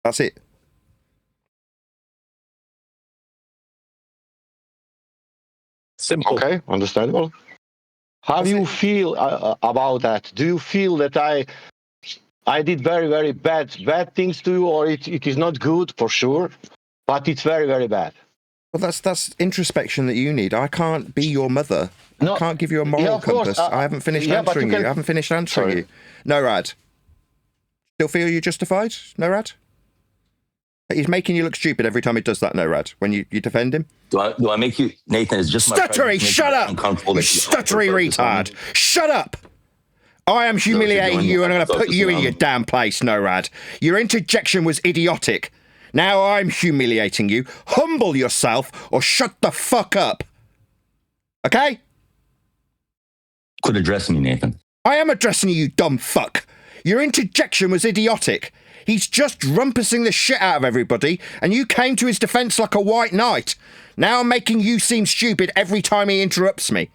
That's it. Simple. Okay, understandable. How do you feel about that? Do you feel that I did very, very bad things to you, or it is not good for sure, but it's very, very bad? Well, that's introspection that you need. I can't be your mother. No, I can't give you a moral compass. I haven't finished answering you. I haven't finished answering you. Norad. Still feel you're justified, Norad? He's making you look stupid every time he does that, Norad, when you defend him. Do I make you, Nathan, it's just Stuttery, shut up! You stuttery retard! Shut up! I am humiliating you and I'm going to put you in your damn place, Norad. Your interjection was idiotic. Now I'm humiliating you. Humble yourself or shut the fuck up. Okay? Quit addressing me, Nathan. I am addressing you dumb fuck. Your interjection was idiotic. He's just rumpusing the shit out of everybody, and you came to his defence like a white knight. Now I'm making you seem stupid every time he interrupts me.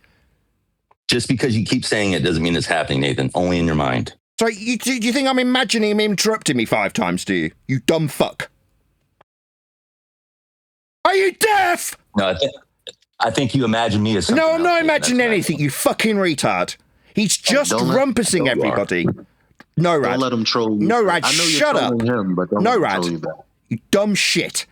Just because you keep saying it doesn't mean it's happening, Nathan. Only in your mind. So do you think I'm imagining him interrupting me 5 times, do you? You dumb fuck. Are you deaf? No, I think you imagine me as something No, I'm not else, imagining anything, you fucking retard. He's just rumpusing everybody. Norad. Don't let him troll you. Norad, I know you're shut up. trolling him, but don't let him troll you Norad, back. you dumb shit.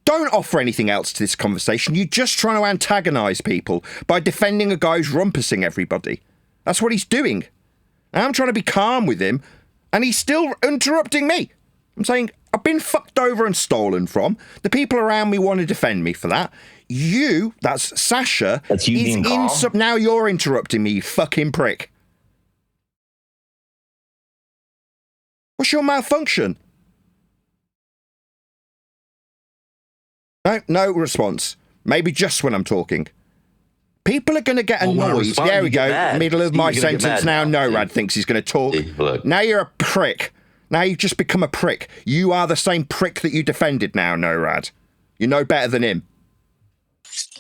Don't offer anything else to this conversation. You're just trying to antagonise people by defending a guy who's rumpusing everybody. That's what he's doing. And I'm trying to be calm with him, and he's still interrupting me. I'm saying, I've been fucked over and stolen from. The people around me want to defend me for that. You, that's Sasha, that's you being calm? Now you're interrupting me, you fucking prick. What's your malfunction? No response. Maybe just when I'm talking. People are going to get annoyed. There we go. Middle of my sentence now. Norad thinks he's going to talk. Now you're a prick. Now you've just become a prick. You are the same prick that you defended now, Norad. You're no better than him.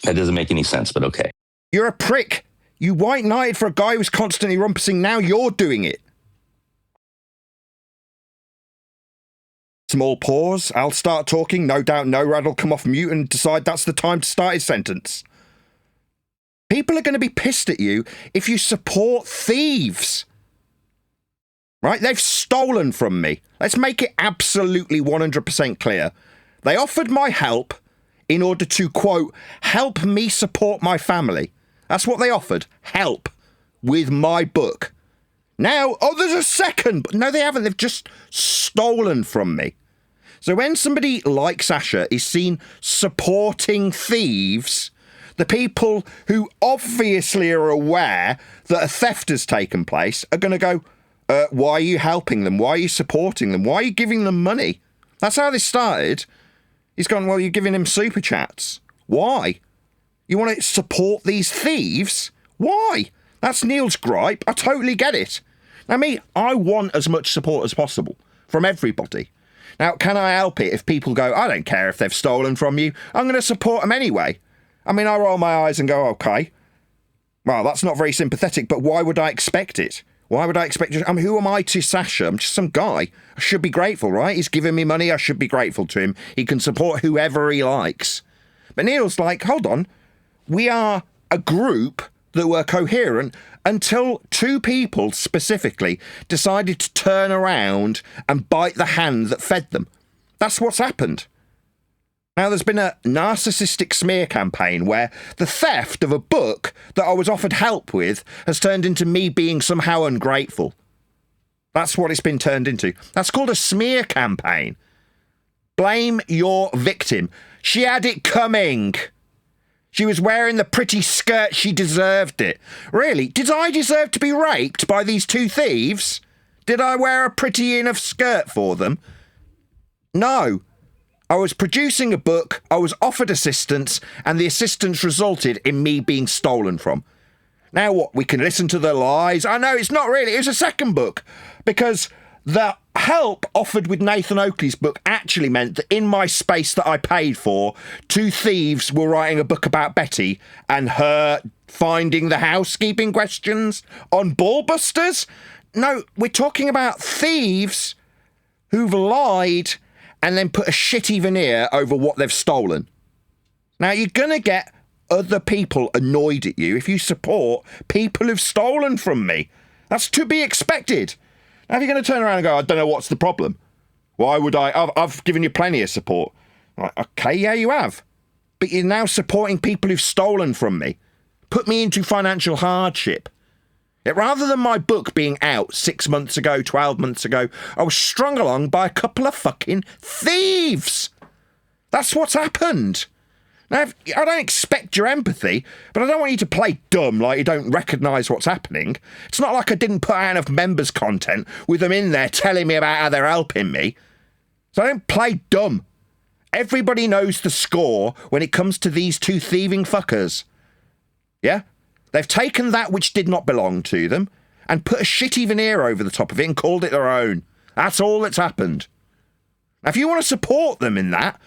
That doesn't make any sense, but okay. You're a prick. You white knighted for a guy who's constantly rumpusing. Now you're doing it. Small pause. I'll start talking. No doubt Norad will come off mute and decide that's the time to start his sentence. People are going to be pissed at you if you support thieves. Right? They've stolen from me. Let's make it absolutely 100% clear. They offered my help in order to, quote, help me support my family. That's what they offered. Help. with my book. Now, there's a second. No, they haven't. They've just stolen from me. So when somebody like Sasha is seen supporting thieves, the people who obviously are aware that a theft has taken place are going to go, why are you helping them? Why are you supporting them? Why are you giving them money? That's how this started. He's gone, well, you're giving him super chats. Why? You want to support these thieves? Why? That's Neil's gripe. I totally get it. Now, I want as much support as possible from everybody. Now, can I help it if people go, I don't care if they've stolen from you, I'm going to support them anyway? I mean, I roll my eyes and go, okay, well, that's not very sympathetic, but why would I expect it? Why would I expect it? I mean, who am I to Sasha? I'm just some guy. I should be grateful, right? He's giving me money. I should be grateful to him. He can support whoever he likes. But Neil's like, hold on. We are a group that were coherent until two people specifically decided to turn around and bite the hand that fed them. That's what's happened. Now, there's been a narcissistic smear campaign where the theft of a book that I was offered help with has turned into me being somehow ungrateful. That's what it's been turned into. That's called a smear campaign. Blame your victim. She had it coming. She was wearing the pretty skirt. She deserved it. Really? Did I deserve to be raped by these two thieves? Did I wear a pretty enough skirt for them? No. I was producing a book, I was offered assistance, and the assistance resulted in me being stolen from. Now what? We can listen to the lies. I know, it's not really. It was a second book. Because the help offered with Nathan Oakley's book actually meant that in my space that I paid for, two thieves were writing a book about Betty and her finding the housekeeping questions on Ballbusters. No, we're talking about thieves who've lied and then put a shitty veneer over what they've stolen. Now, you're going to get other people annoyed at you if you support people who've stolen from me. That's to be expected. Now, if you're going to turn around and go, I don't know what's the problem. Why would I? I've given you plenty of support. Like, okay, yeah, you have. But you're now supporting people who've stolen from me. Put me into financial hardship. Rather than my book being out 6 months ago, 12 months ago, I was strung along by a couple of fucking thieves. That's what's happened. Now, I don't expect your empathy, but I don't want you to play dumb like you don't recognise what's happening. It's not like I didn't put out enough members content with them in there telling me about how they're helping me. So I don't play dumb. Everybody knows the score when it comes to these two thieving fuckers. Yeah? They've taken that which did not belong to them and put a shitty veneer over the top of it and called it their own. That's all that's happened. Now, if you want to support them in that,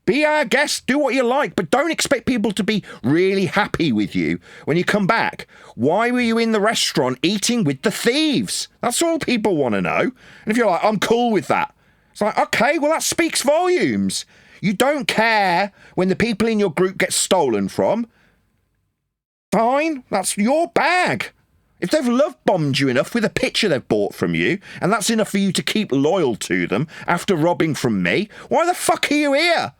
be our guest, do what you like, but don't expect people to be really happy with you when you come back. Why were you in the restaurant eating with the thieves? That's all people want to know. And if you're like, I'm cool with that, it's like, okay, well, that speaks volumes. You don't care when the people in your group get stolen from. Fine, that's your bag. If they've love-bombed you enough with a picture they've bought from you, and that's enough for you to keep loyal to them after robbing from me, why the fuck are you here?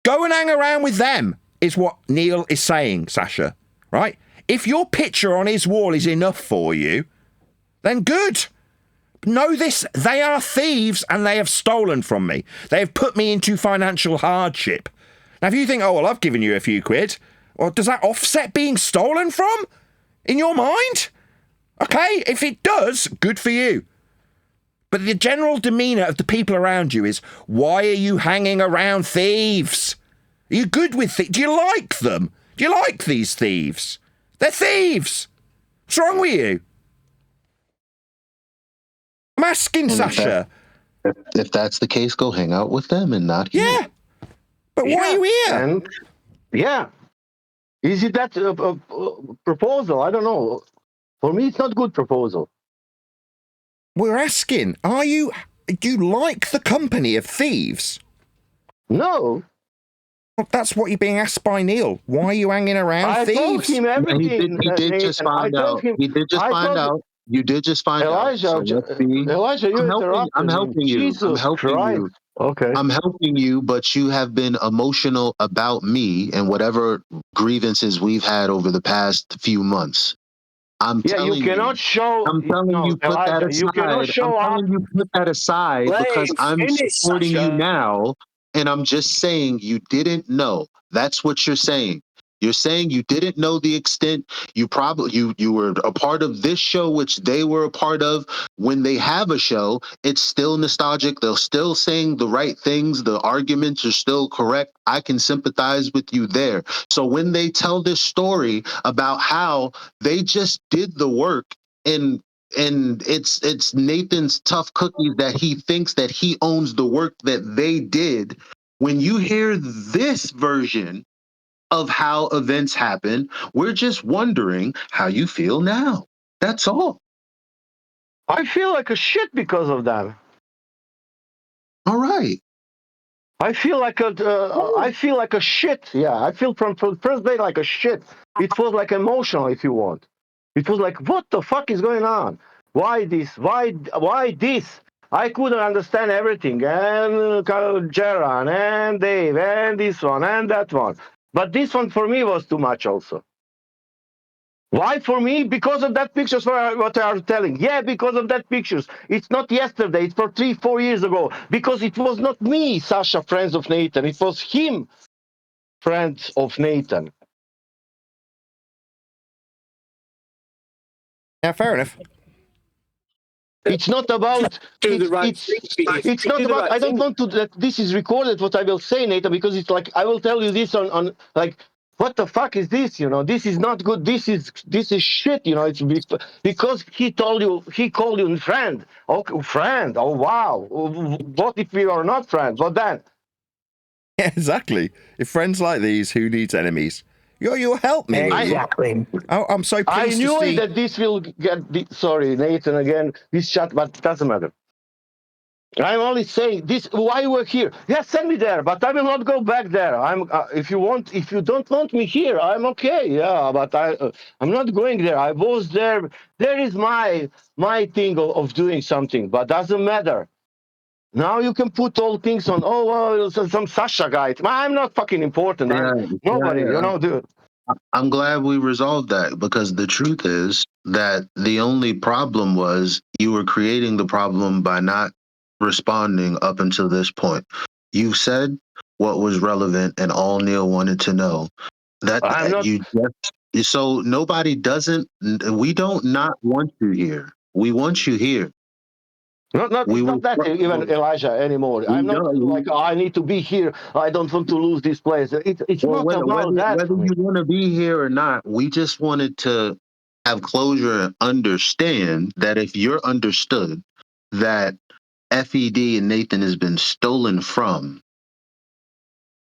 Go and hang around with them, is what Neil is saying, Sasha, right? If your picture on his wall is enough for you, then good. Know this, they are thieves and they have stolen from me. They have put me into financial hardship. Now, if you think, oh, well, I've given you a few quid, well, does that offset being stolen from? In your mind? Okay, if it does, good for you. But the general demeanour of the people around you is, why are you hanging around thieves? Are you good with thieves? Do you like them? Do you like these thieves? They're thieves. What's wrong with you? I'm asking, Sasha. If that's the case, go hang out with them and not here. Yeah. But why are you here? And, yeah. Is it that proposal? I don't know. For me, it's not good proposal. We're asking, do you like the company of thieves? No. Well, that's what you're being asked by Neil. Why are you hanging around thieves? I told him everything. He did just find out. He did just find out. You did just find out. So Elijah, I'm helping you. Jesus I'm helping Christ. you. Okay. I'm helping you, but you have been emotional about me and whatever grievances we've had over the past few months. I'm Yeah, you telling cannot you. show. I'm telling No, you, put that Elijah, you cannot aside. I'm show up. telling you, put that aside because I'm Finish, supporting you Sasha. now, and I'm just saying you didn't know. That's what you're saying. You're saying you didn't know the extent. You probably you were a part of this show, which they were a part of. When they have a show, it's still nostalgic. They're still saying the right things. The arguments are still correct. I can sympathize with you there. So when they tell this story about how they just did the work and it's Nathan's tough cookies that he thinks that he owns the work that they did. When you hear this version of how events happen, we're just wondering how you feel now. That's all. I feel like a shit because of that. All right. I feel like a shit. Yeah, I feel from the first day like a shit. It was like emotional, if you want. It was like, what the fuck is going on? Why this? Why this? I couldn't understand everything. And Jaron and Dave and this one and that one. But this one for me was too much also. Why for me? Because of that pictures what I are telling. Yeah, because of that pictures. It's not yesterday. It's for 3-4 years ago. Because it was not me, Sasha, friends of Nathan. It was him, friends of Nathan. Yeah, fair enough. It's not about. Do the right thing for you. It's not Do the about. right I don't thing. want to. That this is recorded. What I will say, Nathan, because it's like I will tell you this on like. What the fuck is this? You know, this is not good. This is shit. You know, it's because he told you, he called you friend. Okay, friend. Oh wow. What if we are not friends? What then? Yeah, exactly. If friends like these, who needs enemies? You'll help me, will you? Exactly. Oh, I'm so I pleased to knew see. that this will get. Sorry, Nathan again. This shot, but it doesn't matter. I'm only saying this. Why we're here? Yes, send me there, but I will not go back there. I'm. If you don't want me here, I'm okay. Yeah, but I'm not going there. I was there. There is my thing of doing something, but doesn't matter. Now you can put all things on. Oh, well, some Sasha guy. I'm not fucking important. Yeah, Nobody. yeah. You know, dude. I'm glad we resolved that because the truth is that the only problem was you were creating the problem by not responding up until this point. You said what was relevant and all Neil wanted to know. I'm That not. you just so nobody doesn't we don't not want you here. We want you here. Not, We it's will not that even Elijah anymore. we I'm not don't like, oh, I need to be here. I don't want to lose this place. It's well, not about that whether for me. you want to be here or not, we just wanted to have closure and understand that if you're understood that FED and Nathan has been stolen from,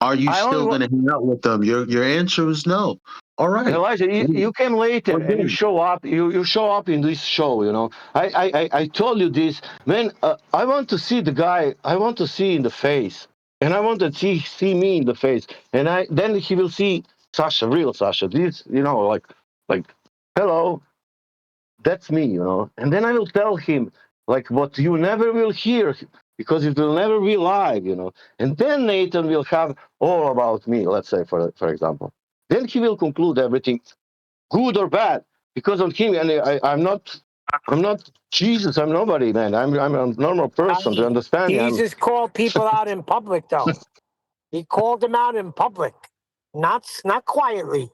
are you I only still wa- going to hang out with them? Your answer is no. All right. Elijah, you came later We're and you good. show up. You show up in this show. You know, I told you this, man. I want to see the guy. I want to see in the face, and I want to see me in the face, and then he will see Sasha, real Sasha. This, you know, like hello, that's me, you know. And then I will tell him like what you never will hear because it will never be live, you know. And then Nathan will have all about me, let's say for example. Then he will conclude everything, good or bad, because of him. And I'm not Jesus. I'm nobody, man. I'm a normal person. To understand me, I'm. Jesus called people out in public, though. He called them out in public, not quietly.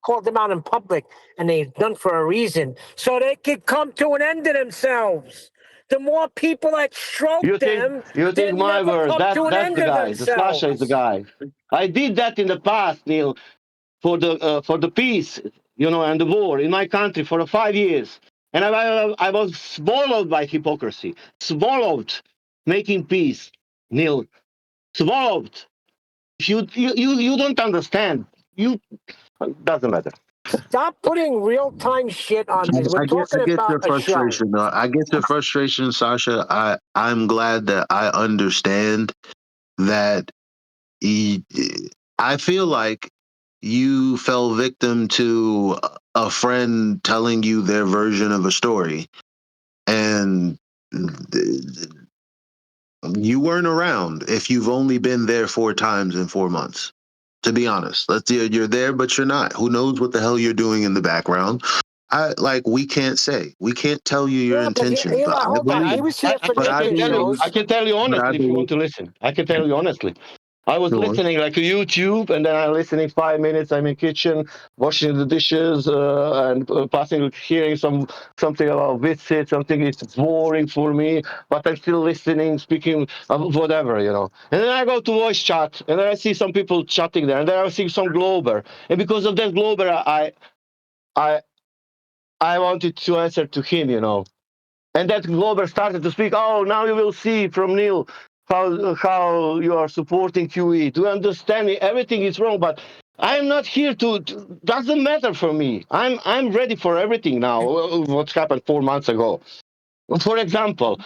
Called them out in public, and they've done for a reason, so they could come to an end to themselves. The more people that stroke them, You they'll think my never word? come to an That's end the of guy. The Sasha is the themselves. guy. I did that in the past, Neil, for the peace, you know, and the war in my country for 5 years, and I was swallowed by hypocrisy, swallowed, making peace, Neil, swallowed. If you don't understand, you doesn't matter. Stop putting real-time shit on this. We're I talking get about your a show. frustration. I get your frustration, Sasha. I'm glad that I understand that. He, I feel like you fell victim to a friend telling you their version of a story, and you weren't around if you've only been there 4 times in 4 months. To be honest, you're there, but you're not. Who knows what the hell you're doing in the background? we can't say. We can't tell you your Yeah, but intention. But I hold on. He believe. was here for But I believe. I can tell you But I honestly if you want believe. to listen. I can tell you honestly. I was Sure. listening like to YouTube, and then I'm listening 5 minutes. I'm in kitchen washing the dishes and passing, hearing something about visit. Something is boring for me, but I'm still listening, speaking whatever, you know. And then I go to voice chat, and then I see some people chatting there, and then I see some Glober, and because of that Glober, I wanted to answer to him, you know. And that Glober started to speak. Oh, now you will see from Neil how you are supporting QE. Do you understand? Everything is wrong, but I'm not here to. Doesn't matter for me. I'm ready for everything now. What's happened 4 months ago? For example,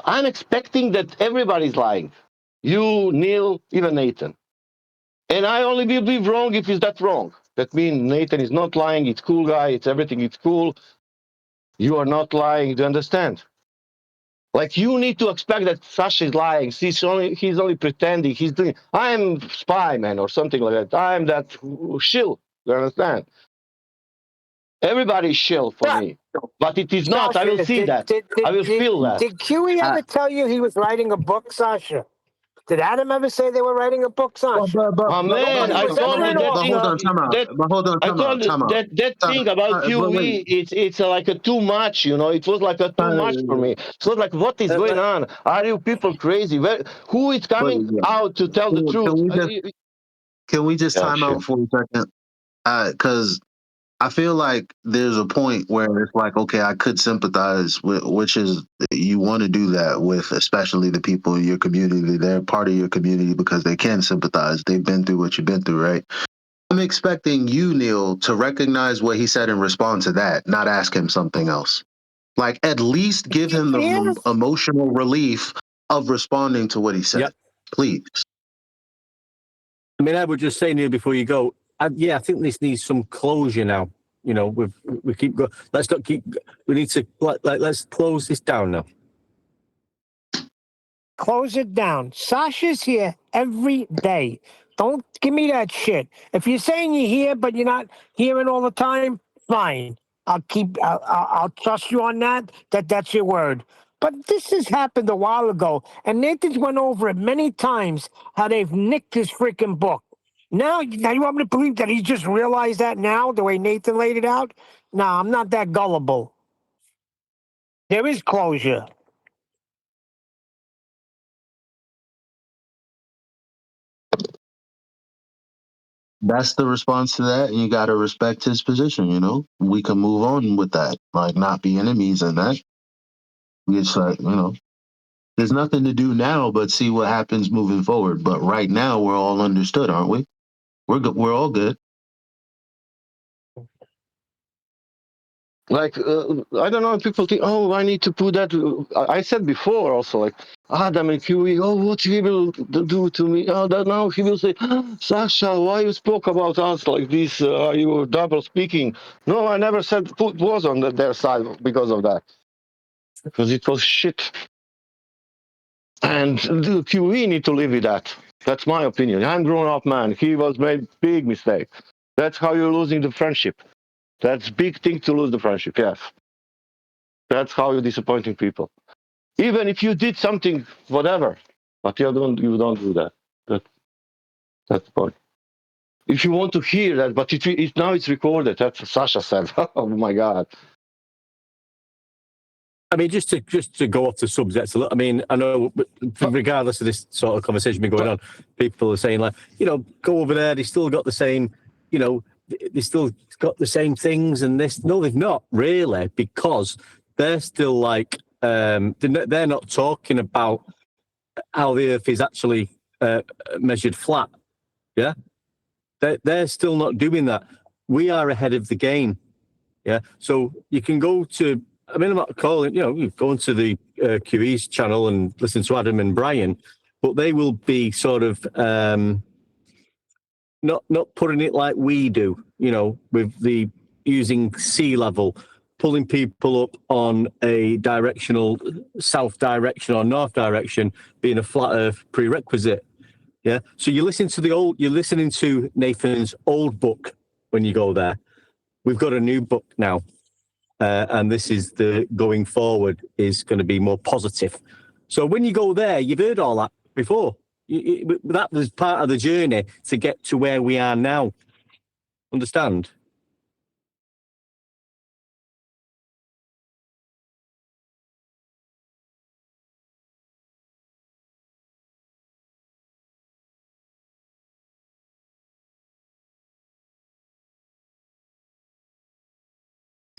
I'm expecting that everybody's lying. You, Neil, even Nathan. And I only will be wrong if it's that wrong. That means Nathan is not lying. It's cool guy. It's everything. It's cool. You are not lying. Do you understand? Like you need to expect that Sasha is lying. He's only pretending. He's doing. I'm spy man or something like that. I'm that shill. You understand? Everybody's shill for me, but it is not. I will Sasha, see that. I will feel that. did QE ever tell you he was writing a book, Sasha? Did Adam ever say they were writing a book, Sasha? Oh man, Nobody I was told ever you in that thing. hold on, time out. That But hold on, I time out, told you time out. that thing about But wait, QE. It's like a too much. You know, it was like a too much for me. So like, what is going on? Are you people crazy? Who is coming out to tell the truth? Can we just Yeah, time sure. out for a second? Because I feel like there's a point where it's like, okay, I could sympathize with, which is you want to do that with, especially the people in your community. They're part of your community because they can sympathize. They've been through what you've been through, right? I'm expecting you, Neil, to recognize what he said and respond to that, not ask him something else. Like, at least give him the emotional relief of responding to what he said. Yep. Please. I mean, I would just say, Neil, before you go, I think this needs some closure now. You know, we keep going. Let's not keep. We need to let's close this down now. Close it down. Sasha's here every day. Don't give me that shit. If you're saying you're here, but you're not hearing all the time, fine. I'll trust you on that. That's your word. But this has happened a while ago, and Nathan's went over it many times how they've nicked his freaking book. Now you want me to believe that he just realized that now, the way Nathan laid it out? No, I'm not that gullible. There is closure. That's the response to that, and you got to respect his position. You know, we can move on with that, like not be enemies in that. It's like, you know, there's nothing to do now but see what happens moving forward. But right now, we're all understood, aren't we? We're good. We're all good. Like I don't know if people think, oh, I need to put that. I said before also, like Adam and QE, oh, what he will do to me? Oh, that now he will say, Sasha, why you spoke about us like this? You were double speaking. No, I never said put was on their side because of that, because it was shit. And the QE need to live with that. That's my opinion. I'm grown up man. He was made big mistake. That's how you're losing the friendship. That's big thing to lose the friendship. Yes. That's how you're disappointing people. Even if you did something, whatever, but you don't do that. That's the point. If you want to hear that, but now it's recorded. That's what Sasha said. Oh my God. I mean, just to go off the subject a little. I mean, I know, regardless of this sort of conversation been going on, people are saying like, you know, go over there. They still got the same, you know, they still got the same things and this. No, they've not really, because they're still like, they're not talking about how the Earth is actually measured flat. Yeah, they're still not doing that. We are ahead of the game. Yeah, so you can go to. I mean, I'm not calling, you know, go into the QE's channel and listen to Adam and Brian, but they will be sort of not putting it like we do, you know, with the using sea level, pulling people up on a directional south direction or north direction being a flat Earth prerequisite. Yeah. So you're listening to Nathan's old book when you go there. We've got a new book now. and this is the going forward is going to be more positive. So when you go there, you've heard all that before. That was part of the journey to get to where we are now. Understand?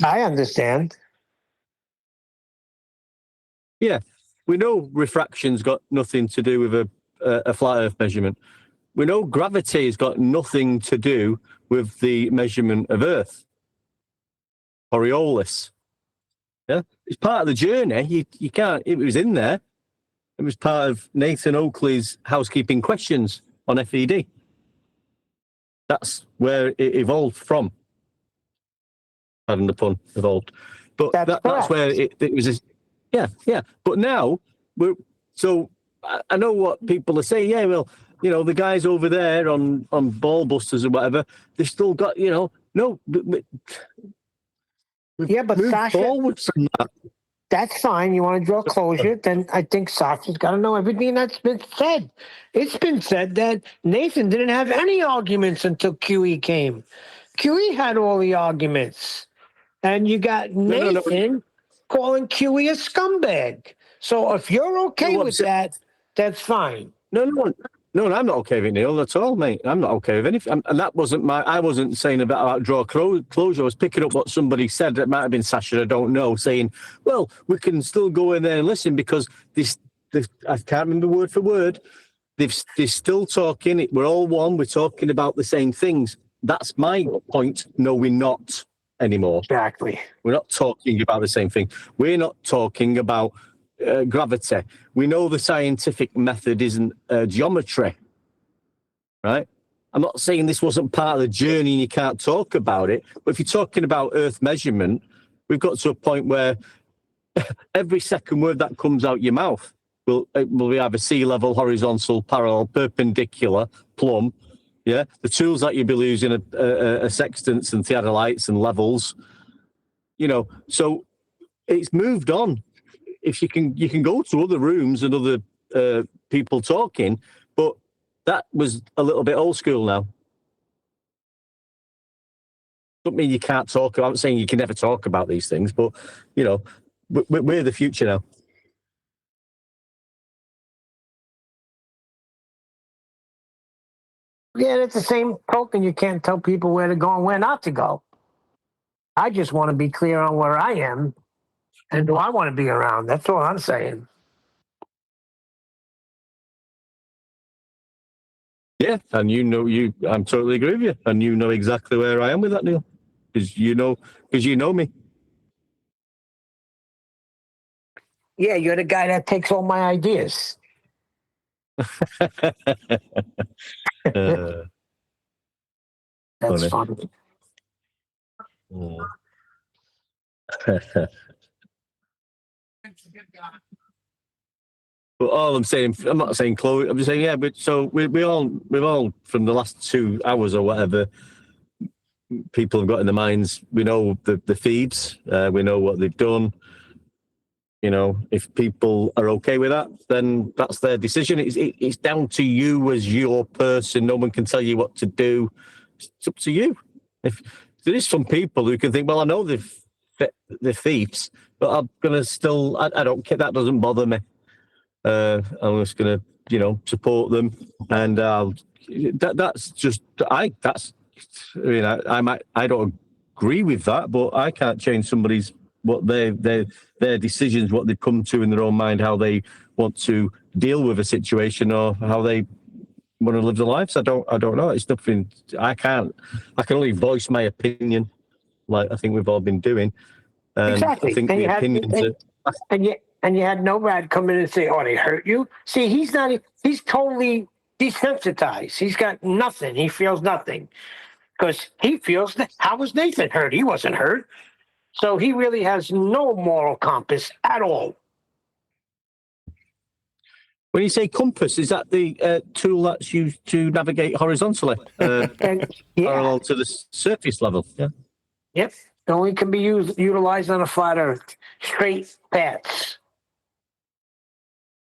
I understand. Yeah, we know refraction's got nothing to do with a flat Earth measurement. We know gravity has got nothing to do with the measurement of Coriolis. Yeah, it's part of the journey. You can't. It was in there. It was part of Nathan Oakley's housekeeping questions on FED. That's where it evolved from. Pardon the pun, evolved. But that's where it was. Yeah. But now I know what people are saying. Yeah, well, the guys over there on Ball Busters or whatever, they've still got, no. Yeah, but Sasha, forward from that. That's fine. You want to draw closure, then I think Sasha's got to know everything that's been said. It's been said that Nathan didn't have any arguments until QE came. QE had all the arguments. And you got Nathan calling QE a scumbag. So if you're okay with that, that's fine. No, I'm not okay with it, Neil, at all, mate. I'm not okay with anything. And that wasn't I wasn't saying about draw closure. I was picking up what somebody said. That might have been Sasha, I don't know, saying, well, we can still go in there and listen because this I can't remember word for word. They're still talking. We're all one. We're talking about the same things. That's my point. No, we're not anymore. Exactly. We're not talking about the same thing. We're not talking about gravity. We know the scientific method isn't geometry, right? I'm not saying this wasn't part of the journey and you can't talk about it, but if you're talking about Earth measurement, we've got to a point where every second word that comes out your mouth will be either sea level, horizontal, parallel, perpendicular, plumb. Yeah, the tools that you'll be using are sextants and theodolites and levels. So it's moved on. If you can go to other rooms and other people talking, but that was a little bit old school now. Doesn't mean you can't talk. I'm not saying you can never talk about these things, but we're the future now. Yeah, it's the same token. You can't tell people where to go and where not to go. I just want to be clear on where I am and who I want to be around. That's all I'm saying. Yeah, and I'm totally agree with you. And you know exactly where I am with that, Neil. Because you know me. Yeah, you're the guy that takes all my ideas. That's funny. But all I'm saying, I'm not saying Chloe. I'm just saying, yeah. But so we've all from the last 2 hours or whatever, people have got in their minds. We know the feeds. We know what they've done. If people are okay with that, then that's their decision. It's down to you as your person. No one can tell you what to do. It's up to you. If there is some people who can think, well, I know they're thieves, but I'm gonna still. I don't care. That doesn't bother me. I'm just gonna, support them, and that's just I don't agree with that, but I can't change somebody's what their decisions, what they've come to in their own mind, how they want to deal with a situation or how they want to live their lives. I don't know. It's nothing. I can only voice my opinion, like I think we've all been doing. Exactly. I think the opinions and you had no rad come in and say, "Oh, they hurt you." See, he's totally desensitized. He's got nothing. He feels nothing because he feels that. How was Nathan hurt? He wasn't hurt. So he really has no moral compass at all. When you say compass, is that the tool that's used to navigate horizontally, parallel to the surface level? Yeah. Yep. It only can be utilized on a flat Earth. Straight paths.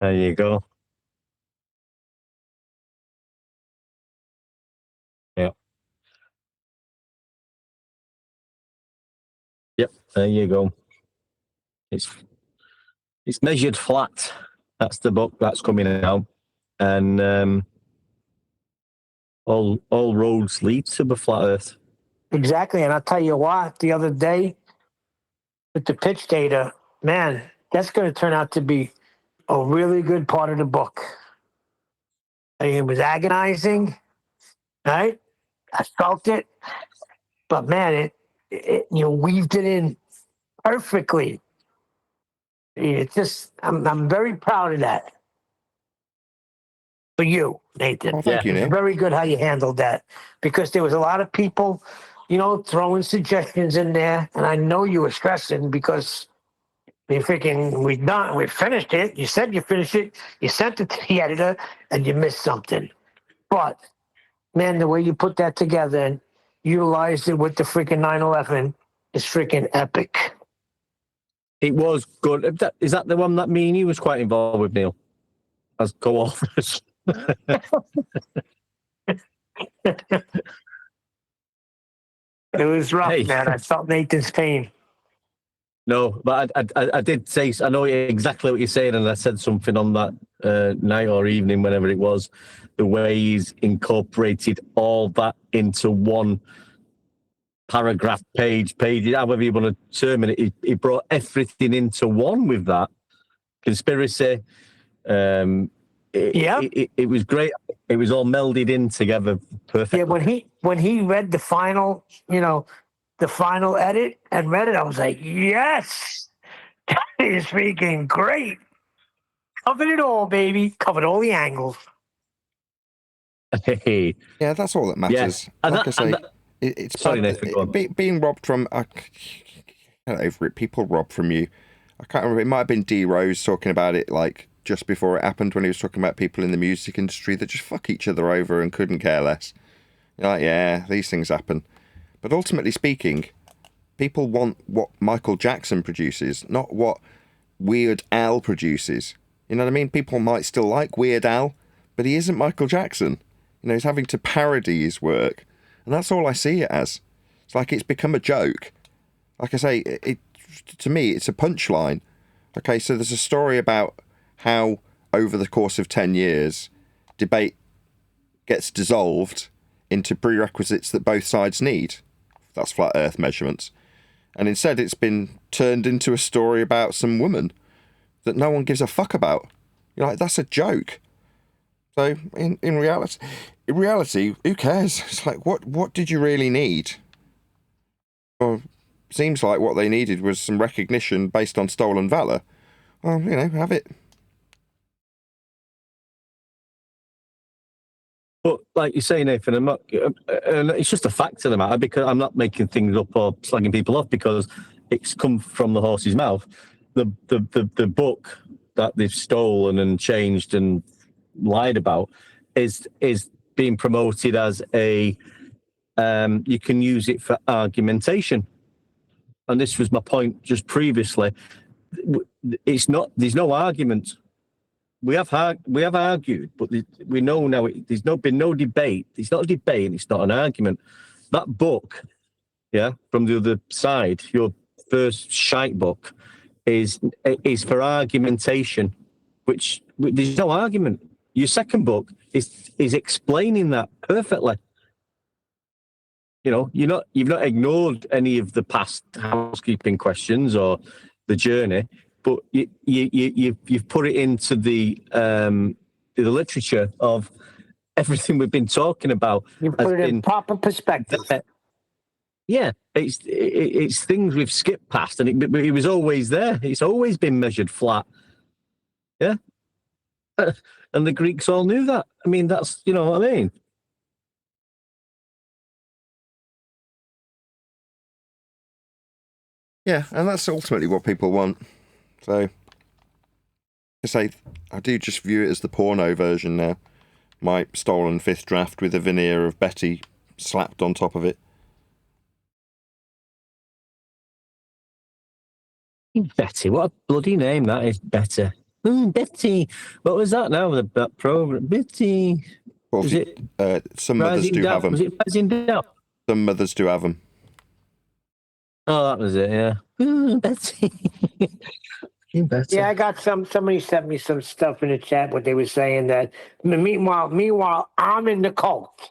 There you go. Yeah. Yep. There you go. It's measured flat. That's the book that's coming out, and all roads lead to the flat Earth. Exactly, and I'll tell you what. The other day, with the pitch data, man, that's going to turn out to be a really good part of the book. I mean, it was agonizing, right? I felt it, but man, it you weaved it in perfectly. It's just, I'm very proud of that. For you, Nathan. Oh, thank you, It's Neil. very good how you handled that, because there was a lot of people, throwing suggestions in there, and I know you were stressing because we finished it. You said you finished it. You sent it to the editor, and you missed something. But man, the way you put that together and utilized it with the freaking 9/11 is freaking epic. It was good. Is that the one that me and you was quite involved with, Neil? As co-authors. It was rough, Hey. man. I felt Nathan's pain. No, but I did say, I know exactly what you're saying, and I said something on that night or evening, whenever it was, the way he's incorporated all that into one paragraph, page, however you want to term it. He brought everything into one with that. Conspiracy. It was great. It was all melded in together perfectly. Yeah, when he read the final, the final edit and read it, I was like, yes, that is freaking great. Covered it all, baby. Covered all the angles. Hey. Yeah, that's all that matters. Yeah. Like I say, it's sorry, bad, Nathan, go on. being robbed from. Get over it. People rob from you. I can't remember. It might have been D Rose talking about it like just before it happened, when he was talking about people in the music industry that just fuck each other over and couldn't care less. You're like, yeah, these things happen. But ultimately speaking, people want what Michael Jackson produces, not what Weird Al produces. You know what I mean? People might still like Weird Al, but he isn't Michael Jackson. He's having to parody his work. And that's all I see it as. It's like it's become a joke. Like I say, to me, it's a punchline. Okay, so there's a story about how, over the course of 10 years, debate gets dissolved into prerequisites that both sides need. That's flat Earth measurements. And instead it's been turned into a story about some woman that no one gives a fuck about. You're like, that's a joke. So in reality, who cares? It's like, what did you really need? Well, seems like what they needed was some recognition based on stolen valor. Well, have it. But like you say, Nathan, I'm not. It's just a fact of the matter, because I'm not making things up or slagging people off, because it's come from the horse's mouth. The book that they've stolen and changed and lied about is being promoted as a. You can use it for argumentation, and this was my point just previously. It's not. There's no argument. We have argued, but we know now there's been no debate. It's not a debate. It's not an argument. That book, from the other side, your first shite book, is for argumentation, which there's no argument. Your second book is explaining that perfectly. You've not ignored any of the past housekeeping questions or the journey, but you've put it into the literature of everything we've been talking about. You put it in proper perspective. Yeah, it's things we've skipped past, and it was always there. It's always been measured flat. Yeah, and the Greeks all knew that. I mean, that's what I mean. Yeah, and that's ultimately what people want. So, I do just view it as the porno version now. My stolen fifth draft with a veneer of Betty slapped on top of it. Betty, what a bloody name that is, Betty. Betty. What was that now? That program, Betty. Well, Was it some mothers do have them. Was it Rising Down? Some mothers do have them. Oh, that was it. Yeah. Betty. Betty. Yeah, I got somebody sent me some stuff in the chat, what they were saying that meanwhile, I'm in the cult.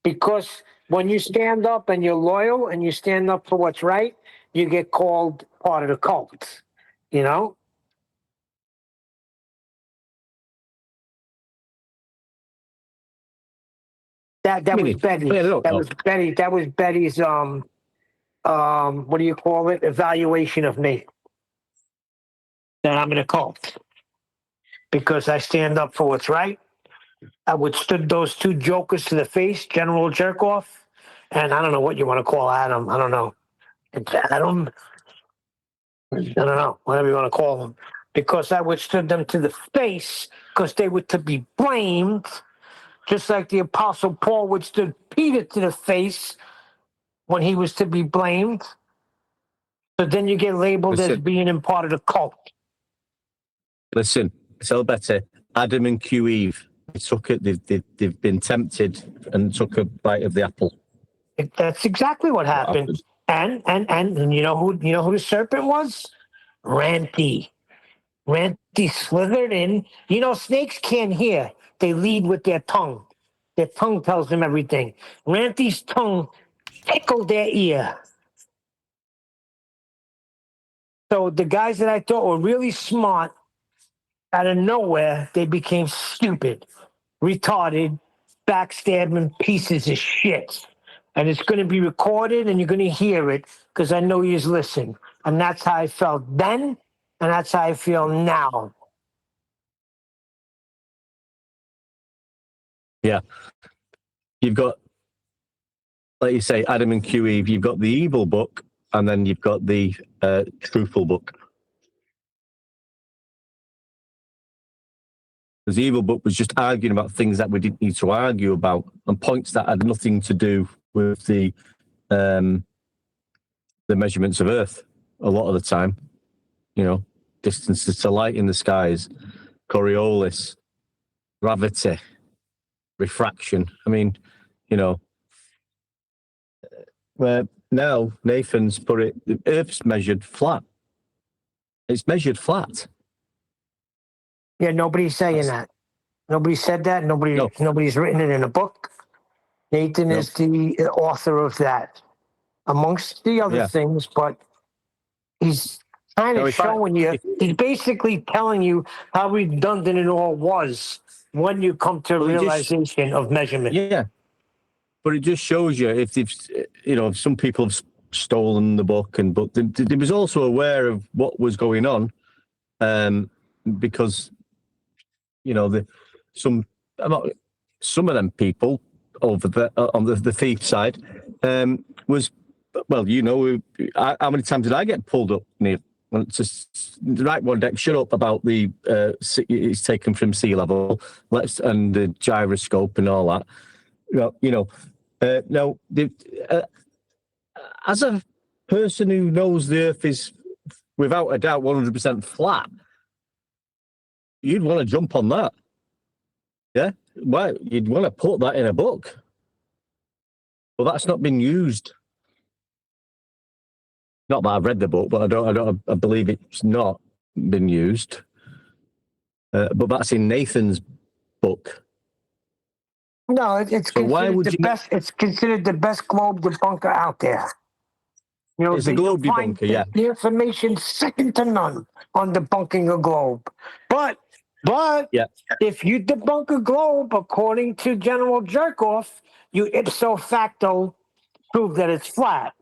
Because when you stand up and you're loyal and you stand up for what's right, you get called part of the cult. You know? That was Betty. That was Betty's what do you call it? Evaluation of me. That I'm in a cult. Because I stand up for what's right. I withstood those two jokers to the face, General Jerkoff, and I don't know what you want to call Adam. I don't know. It's Adam. I don't know, whatever you want to call them. Because I withstood them to the face, because they were to be blamed, just like the Apostle Paul withstood Peter to the face when he was to be blamed. So then you get labeled as being in part of the cult. Listen, tell Betty, Adam and Eve, they took it. They've been tempted and took a bite of the apple. That's exactly what happened. And you know who the serpent was? Ranty. Ranty slithered in. You know, snakes can't hear. They lead with their tongue. Their tongue tells them everything. Ranty's tongue tickled their ear. So the guys that I thought were really smart, out of nowhere, they became stupid, retarded, backstabbing pieces of shit. And it's going to be recorded and you're going to hear it because I know you's listen. And that's how I felt then, and that's how I feel now. Yeah. You've got, like you say, Adam and Eve, you've got the evil book, and then you've got the truthful book. The evil book was just arguing about things that we didn't need to argue about, and points that had nothing to do with the measurements of Earth. A lot of the time, you know, distances to light in the skies, Coriolis, gravity, refraction. I mean, you know, where now Nathan's put it, the Earth's measured flat. It's measured flat. Yeah, nobody's saying that. Nobody said that. Nobody's written it in a book. Nathan is the author of that, amongst the other things. But he's kind of showing you. He's basically telling you how redundant it all was when you come to realization of measurement. Yeah, but it just shows you if some people have stolen the book, but they was also aware of what was going on, because some of them people over there on the thief side was, well, how many times did I get pulled up, Neil? Well, it's just the right one deck. Shut up about the it's taken from sea level. And the gyroscope and all that. As a person who knows the Earth is without a doubt 100% flat, you'd want to jump on that. Yeah, why? You'd want to put that in a book. Well, that's not been used. Not that I've read the book, but I believe it's not been used. But that's in Nathan's book. No, it's considered the best globe debunker out there. It's a globe debunker, yeah. The information second to none on debunking a globe. But if you debunk a globe, according to General Jerkoff, you ipso facto prove that it's flat.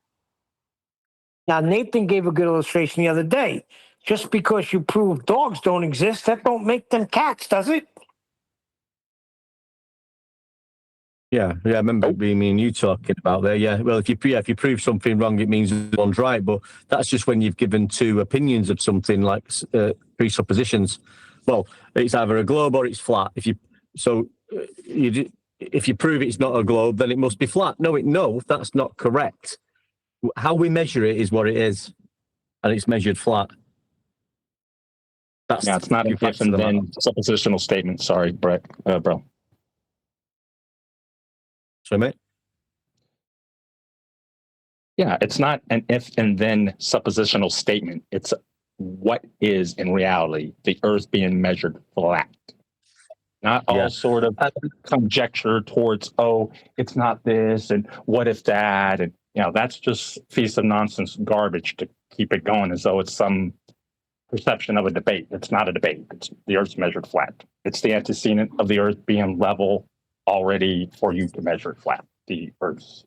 Now, Nathan gave a good illustration the other day. Just because you prove dogs don't exist, that don't make them cats, does it? Yeah, I remember me and you talking about there. Yeah, well, if you prove something wrong, it means one's right. But that's just when you've given two opinions of something, like presuppositions. Well, it's either a globe or it's flat. If you prove it's not a globe, then it must be flat. No, that's not correct. How we measure it is what it is, and it's measured flat. That's Yeah, it's not an if and then suppositional statement. Sorry, Brett, bro. Sorry, mate. Yeah, it's not an if and then suppositional statement. It's what is in reality the Earth being measured flat. Not all sort of conjecture towards, oh, it's not this and what if that, and that's just piece of nonsense garbage to keep it going as though it's some perception of a debate. It's not a debate. It's the Earth's measured flat. It's the antecedent of the Earth being level already for you to measure it flat. The Earth's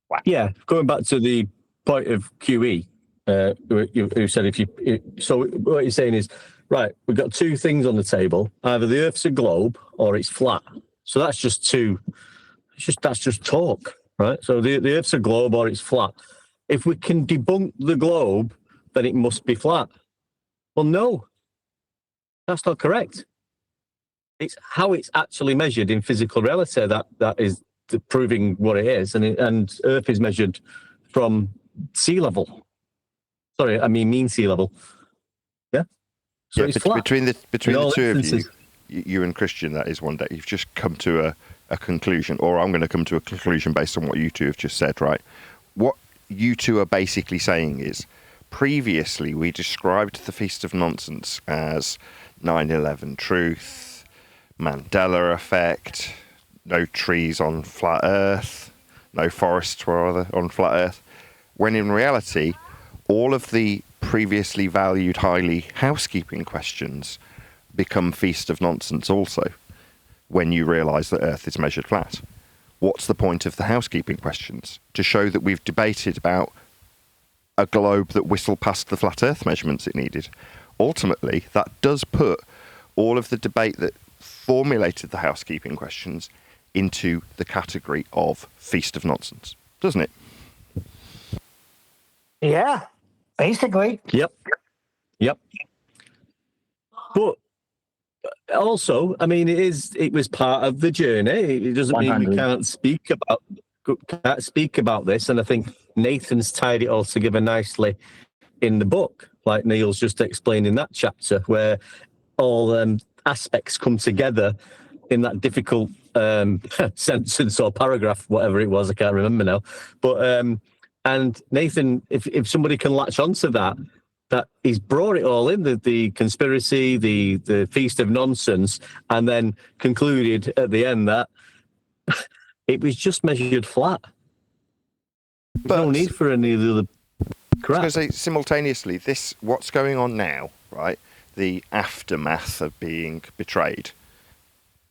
flat. Yeah, going back to the point of QE, who said so what you're saying is, right, we've got two things on the table. Either the Earth's a globe or it's flat. So that's just that's just talk, right? So the Earth's a globe or it's flat. If we can debunk the globe, then it must be flat. Well, no, that's not correct. It's how it's actually measured in physical reality that is proving what it is, and Earth is measured from sea level. Sorry, I mean mean sea level. Yeah. So it's flat. Between the two of you, you and Christian, that is one day, you've just come to a conclusion, or I'm going to come to a conclusion based on what you two have just said, right? What you two are basically saying is, previously we described the Feast of Nonsense as 9/11 truth, Mandela effect, no trees on flat Earth, no forests on flat Earth, when in reality, all of the previously valued highly housekeeping questions become Feast of Nonsense also, when you realise that Earth is measured flat. What's the point of the housekeeping questions? To show that we've debated about a globe that whistled past the flat Earth measurements it needed. Ultimately, that does put all of the debate that formulated the housekeeping questions into the category of Feast of Nonsense, doesn't it? Yeah, basically. Yep. But also, I mean, it was part of the journey. It doesn't mean we can't speak about this. And I think Nathan's tied it all together nicely in the book, like Neil's just explained in that chapter, where all aspects come together in that difficult sentence or paragraph, whatever it was, I can't remember now. But and Nathan, if somebody can latch onto that he's brought it all in, the conspiracy, the Feast of Nonsense, and then concluded at the end that it was just measured flat. There's no need for any of the other crap. I was going to say, simultaneously, what's going on now, right? The aftermath of being betrayed,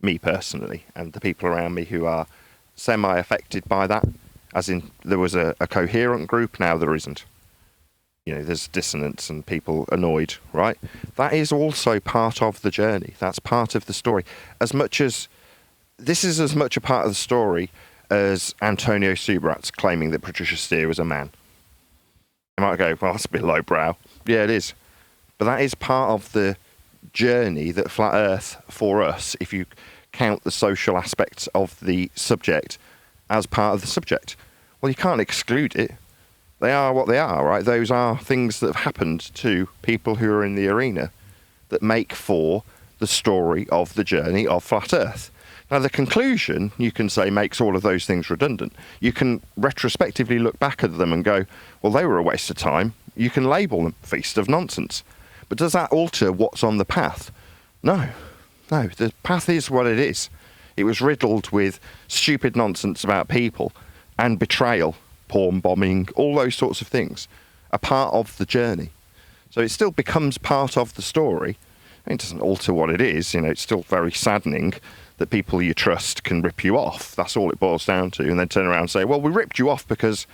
me personally, and the people around me who are semi-affected by that, as in there was a coherent group, now there isn't. There's dissonance and people annoyed, right? That is also part of the journey. That's part of the story. This is as much a part of the story as Antonio Subrat's claiming that Patricia Steere was a man. I might go, well, that's a bit lowbrow. Yeah, it is. But that is part of the journey that Flat Earth, for us, if you count the social aspects of the subject as part of the subject, well, you can't exclude it. They are what they are, right? Those are things that have happened to people who are in the arena that make for the story of the journey of Flat Earth. Now, the conclusion, you can say, makes all of those things redundant. You can retrospectively look back at them and go, well, they were a waste of time. You can label them Feast of Nonsense. But does that alter what's on the path? No, the path is what it is. It was riddled with stupid nonsense about people and betrayal, porn bombing, all those sorts of things are part of the journey. So it still becomes part of the story. It doesn't alter what it is. It's still very saddening that people you trust can rip you off. That's all it boils down to. And then turn around and say, well, we ripped you off because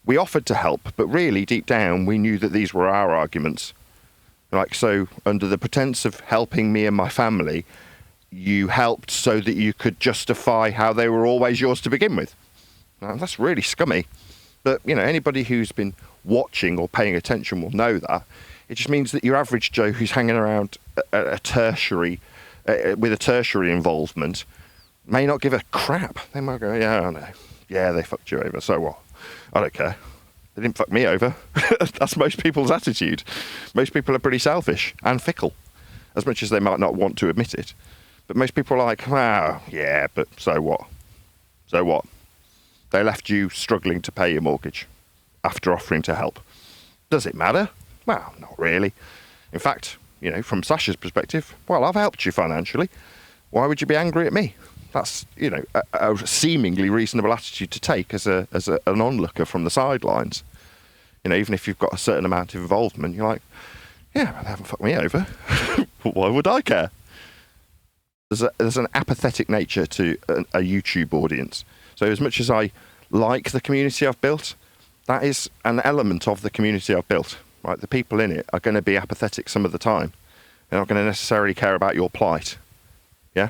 we offered to help, but really deep down we knew that these were our arguments. So under the pretense of helping me and my family, you helped so that you could justify how they were always yours to begin with. Now, that's really scummy. But, anybody who's been watching or paying attention will know that. It just means that your average Joe who's hanging around a tertiary, with a tertiary involvement, may not give a crap. They might go, yeah, I know. Yeah, they fucked you over. So what? I don't care. They didn't fuck me over. That's most people's attitude. Most people are pretty selfish and fickle. as much as they might not want to admit it. But most people are like, oh, yeah, but so what? So what? They left you struggling to pay your mortgage after offering to help. Does it matter? Well, not really. In fact, you know, from Sasha's perspective, well, I've helped you financially. Why would you be angry at me? That's, you know, a seemingly reasonable attitude to take as an onlooker from the sidelines. You know, even if you've got a certain amount of involvement, you're like, yeah, well, they haven't fucked me over. Why would I care? There's an apathetic nature to a YouTube audience. So as much as I like the community I've built, that is an element of the community I've built. Right? The people in it are going to be apathetic some of the time. They're not going to necessarily care about your plight. Yeah?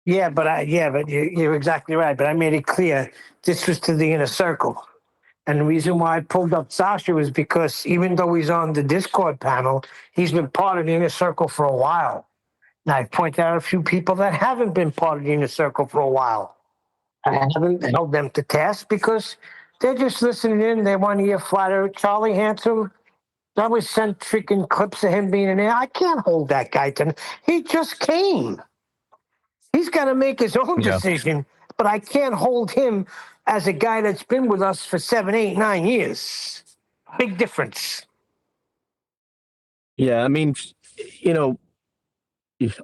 Yeah, but you're exactly right. But I made it clear this was to the inner circle. And the reason why I pulled up Sasha was because even though he's on the Discord panel, he's been part of the inner circle for a while. Now, I pointed out a few people that haven't been part of the inner circle for a while. I haven't held them to task because they're just listening in. They want to hear flatter. Charlie Handsome, I was sent freaking clips of him being in there. I can't hold that guy to. He just came. He's got to make his own decision, but I can't hold him as a guy that's been with us for 7, 8, 9 years. Big difference. Yeah, I mean, you know,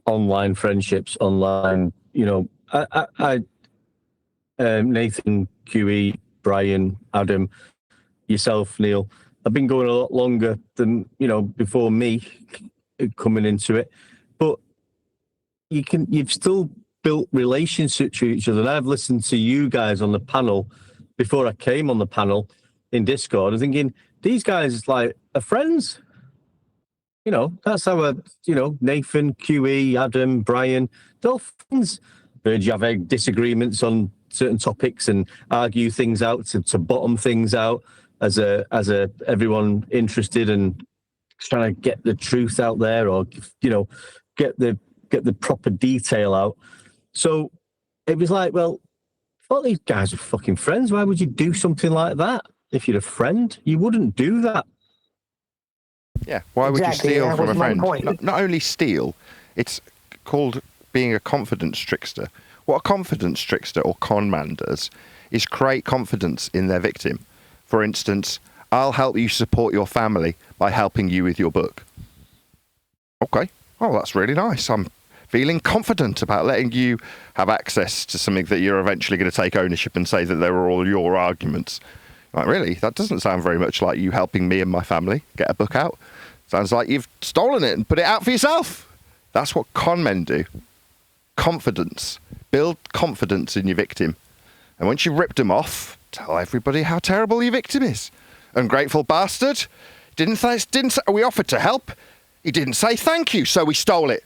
online friendships, online, you know, Nathan, QE, Brian, Adam, yourself, Neil, I've been going a lot longer than, you know, before me coming into it. But you've still built relationships with each other. And I've listened to you guys on the panel before I came on the panel in Discord. I'm thinking, these guys like are friends. You know, that's how Nathan, QE, Adam, Brian, they're all friends. Heard you have disagreements on certain topics and argue things out to bottom things out as everyone interested and trying to get the truth out there, or, you know, get the proper detail out. So it was like, well, I thought these guys were fucking friends. Why would you do something like that? If you're a friend, you wouldn't do that. Yeah, why would you steal from a friend? Not only steal, it's called being a confidence trickster. What a confidence trickster or con man does is create confidence in their victim. For instance, I'll help you support your family by helping you with your book. Okay, oh, that's really nice. I'm feeling confident about letting you have access to something that you're eventually going to take ownership and say that they were all your arguments. Like, really? That doesn't sound very much like you helping me and my family get a book out. Sounds like you've stolen it and put it out for yourself. That's what con men do. Confidence. Build confidence in your victim. And once you've ripped them off, tell everybody how terrible your victim is. Ungrateful bastard. Didn't say we offered to help. He didn't say thank you, so we stole it.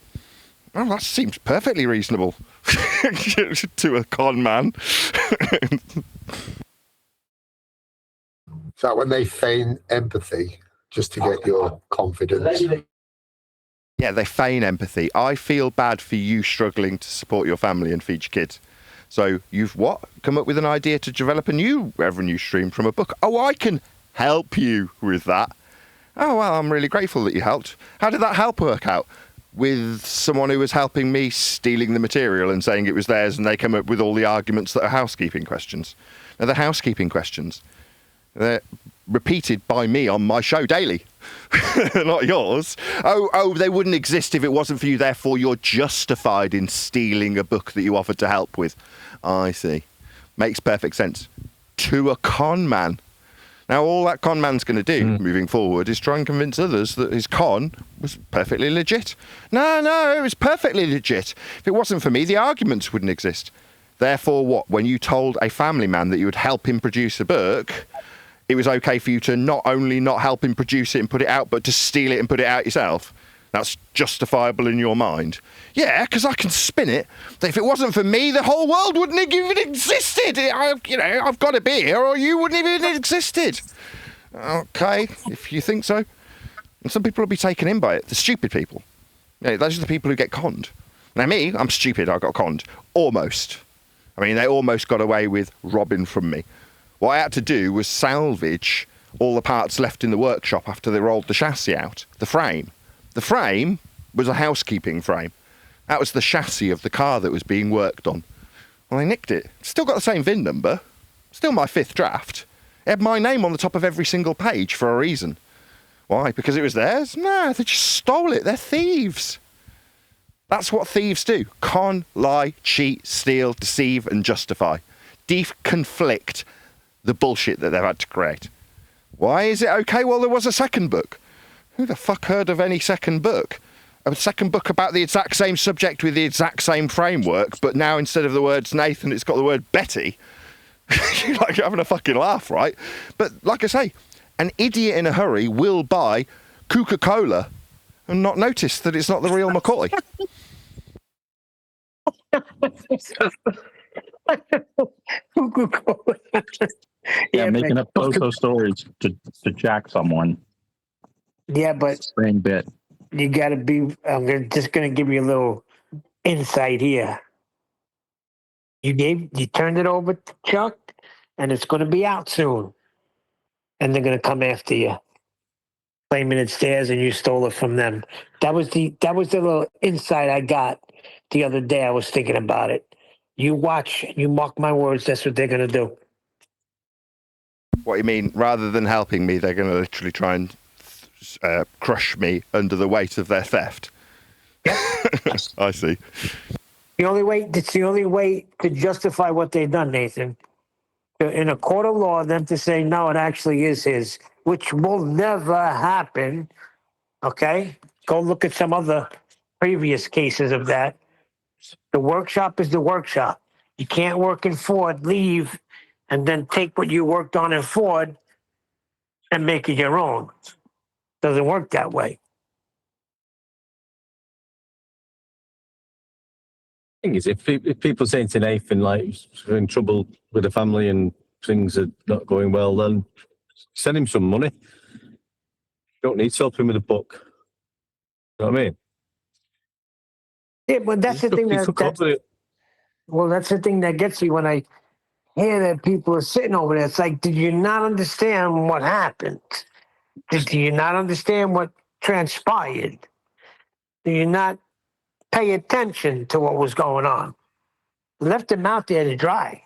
Well, that seems perfectly reasonable to a con man. Is that when they feign empathy just to get your confidence? Yeah, they feign empathy. I feel bad for you struggling to support your family and feed your kids. So you've come up with an idea to develop a new revenue stream from a book. Oh, I can help you with that. Oh, well, I'm really grateful that you helped. How did that help work out? With someone who was helping me stealing the material and saying it was theirs, and they come up with all the arguments that are housekeeping questions. Now, the housekeeping questions, they're repeated by me on my show daily, not yours. Oh, they wouldn't exist if it wasn't for you, therefore you're justified in stealing a book that you offered to help with. I see. Makes perfect sense. To a con man. Now, all that con man's going to do moving forward is try and convince others that his con was perfectly legit. No, it was perfectly legit. If it wasn't for me, the arguments wouldn't exist. Therefore, what? When you told a family man that you would help him produce a book, it was okay for you to not only not help him produce it and put it out, but to steal it and put it out yourself. That's justifiable in your mind. Yeah, because I can spin it. If it wasn't for me, the whole world wouldn't have even existed. I've got to be here, or you wouldn't even have existed. Okay, if you think so. And some people will be taken in by it. The stupid people. Those are the people who get conned. Now me, I'm stupid. I got conned. Almost. I mean, they almost got away with robbing from me. What I had to do was salvage all the parts left in the workshop after they rolled the chassis out. The frame. The frame was a housekeeping frame. That was the chassis of the car that was being worked on. Well, they nicked it. Still got the same VIN number. Still my 5th draft. It had my name on the top of every single page for a reason. Why? Because it was theirs? No, they just stole it. They're thieves. That's what thieves do. Con, lie, cheat, steal, deceive, and justify. Conflict the bullshit that they've had to create. Why is it okay? Well, there was a second book. Who the fuck heard of any second book? A second book about the exact same subject with the exact same framework, but now instead of the words Nathan, it's got the word Betty. You're like having a fucking laugh, right? But like I say, an idiot in a hurry will buy Coca-Cola and not notice that it's not the real McCoy. Yeah, making up those stories to jack someone. Yeah, but Same bit. you got to be. Just going to give you a little insight here. You turned it over to Chuck, and it's going to be out soon. And they're going to come after you, claiming it's theirs, and you stole it from them. That was the little insight I got the other day. I was thinking about it. You watch, you mark my words. That's what they're going to do. What you mean? Rather than helping me, they're going to literally try and crush me under the weight of their theft. I see. It's the only way to justify what they've done, Nathan. In a court of law, them to say, no, it actually is his, which will never happen. Okay? Go look at some other previous cases of that. The workshop is the workshop. You can't work in Ford, leave, and then take what you worked on in Ford and make it your own. Doesn't work that way. Thing is, if people saying to Nathan, like, he's in trouble with the family and things are not going well, then send him some money. You don't need to help him with a book. You know what I mean? Yeah, but that's the thing that's the thing that gets me when I hear that people are sitting over there. It's like, did you not understand what happened? Did you not understand what transpired? Do you not pay attention to what was going on? Left him out there to dry.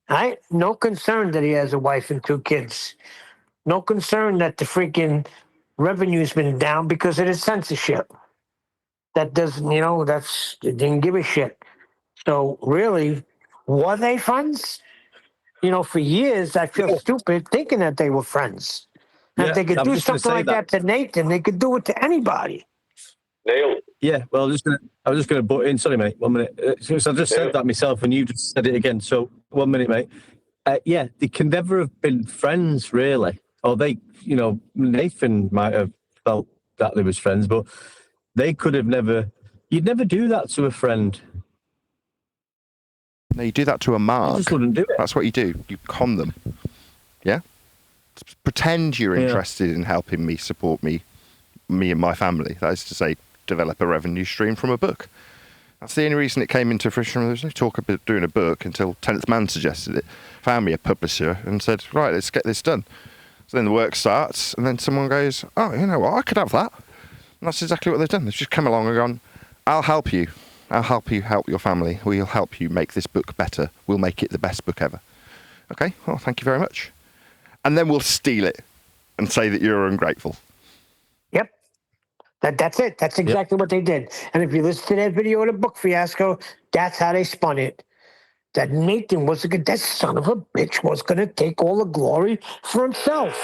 Right? No concern that he has a wife and 2 kids. No concern that the freaking revenue's been down because of the censorship. That doesn't, they didn't give a shit. So really, were they friends? For years, I feel stupid thinking that they were friends. And if they could do something like that to Nathan, they could do it to anybody. Neil. Yeah, well, I was just going to butt in. Sorry, mate. 1 minute. So I just said that myself, and you just said it again. So 1 minute, mate. Yeah, they can never have been friends, really. Or they, Nathan might have felt that they was friends, but they could have never. You'd never do that to a friend. No, you do that to a mark. I just wouldn't do it. That's what you do. You con them. Yeah? Pretend you're interested in helping me, support me and my family. That is to say, develop a revenue stream from a book. That's the only reason it came into fruition. There was no talk about doing a book until 10th Man suggested it. Found me a publisher and said, right, let's get this done. So then the work starts, and then someone goes, oh, you know what, I could have that. And that's exactly what they've done. They've just come along and gone, I'll help you. I'll help you help your family. We'll help you make this book better. We'll make it the best book ever. Okay, well, thank you very much. And then we'll steal it and say that you're ungrateful. Yep. That's it. That's exactly what they did. And if you listen to that video of the book fiasco, that's how they spun it. That Nathan that son of a bitch was going to take all the glory for himself.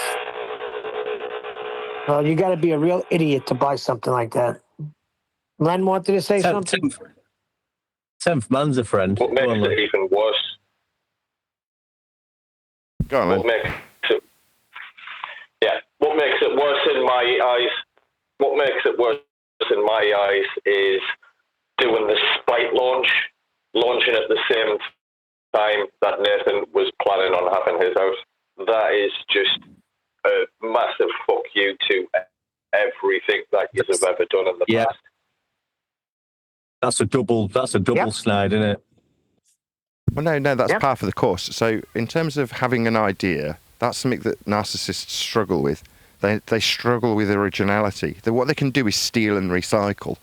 Well, you got to be a real idiot to buy something like that. Len wanted to say something. 10th Man's a friend. What makes it even worse? Go on, Len. What makes it worse in my eyes? What makes it worse in my eyes is doing the spite launching at the same time that Nathan was planning on having his house. That is just a massive fuck you to everything that you have ever done in the past. That's a double snide, isn't it? Well, no, that's Yep. par for the course. So, in terms of having an idea, that's something that narcissists struggle with. They struggle with originality. What they can do is steal and recycle.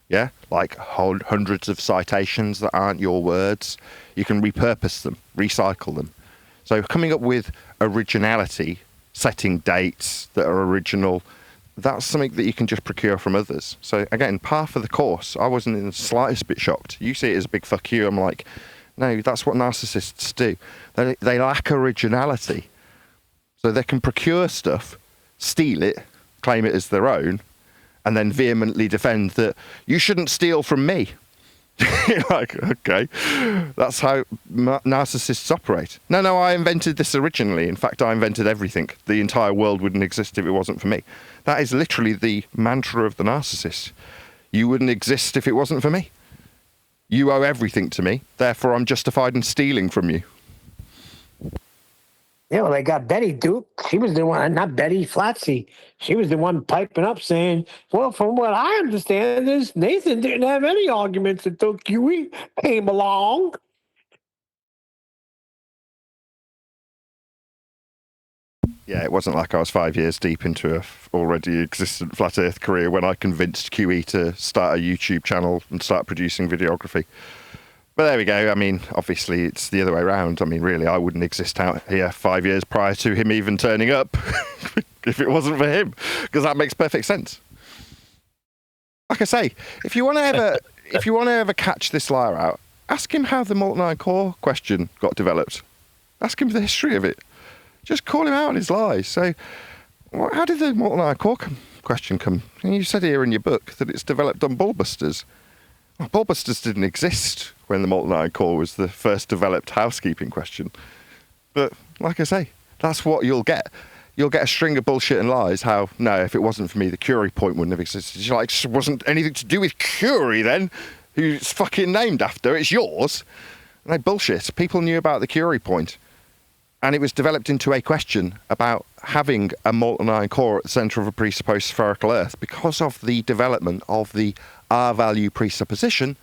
Yeah, like hundreds of citations that aren't your words. You can repurpose them, recycle them. So, coming up with originality, setting dates that are original, that's something that you can just procure from others. So, again, par for the course. I wasn't in the slightest bit shocked. You see it as a big fuck you. I'm like, no, that's what narcissists do. They lack originality. So they can procure stuff, steal it, claim it as their own, and then vehemently defend that you shouldn't steal from me. You're like, okay, that's how narcissists operate. No, I invented this originally. In fact, I invented everything. The entire world wouldn't exist if it wasn't for me. That is literally the mantra of the narcissist. You wouldn't exist if it wasn't for me. You owe everything to me, therefore I'm justified in stealing from you. Yeah, well, they got Betty Duke. She was the one, not Betty Flatsy. She was the one piping up saying, well, from what I understand is Nathan didn't have any arguments until QE came along. Yeah, it wasn't like I was 5 years deep into a already existent flat earth career when I convinced QE to start a YouTube channel and start producing videography. But there we go. I mean, obviously it's the other way around. I mean, really, I wouldn't exist out here 5 years prior to him even turning up if it wasn't for him, because that makes perfect sense. Like I say, if you want to ever catch this liar out, ask him how the molten iron core question got developed. Ask him the history of it. Just call him out on his lies. So, how did the molten iron core question come? And you said here in your book that it's developed on Bullbusters. Well, Bullbusters didn't exist when the molten iron core was the first developed housekeeping question. But like I say, that's what you'll get. You'll get a string of bullshit and lies. How, no, if it wasn't for me, the Curie point wouldn't have existed. You're like, it wasn't anything to do with Curie then, who it's fucking named after. It's yours. No, bullshit. People knew about the Curie point. And it was developed into a question about having a molten iron core at the centre of a presupposed spherical Earth because of the development of the R-value presupposition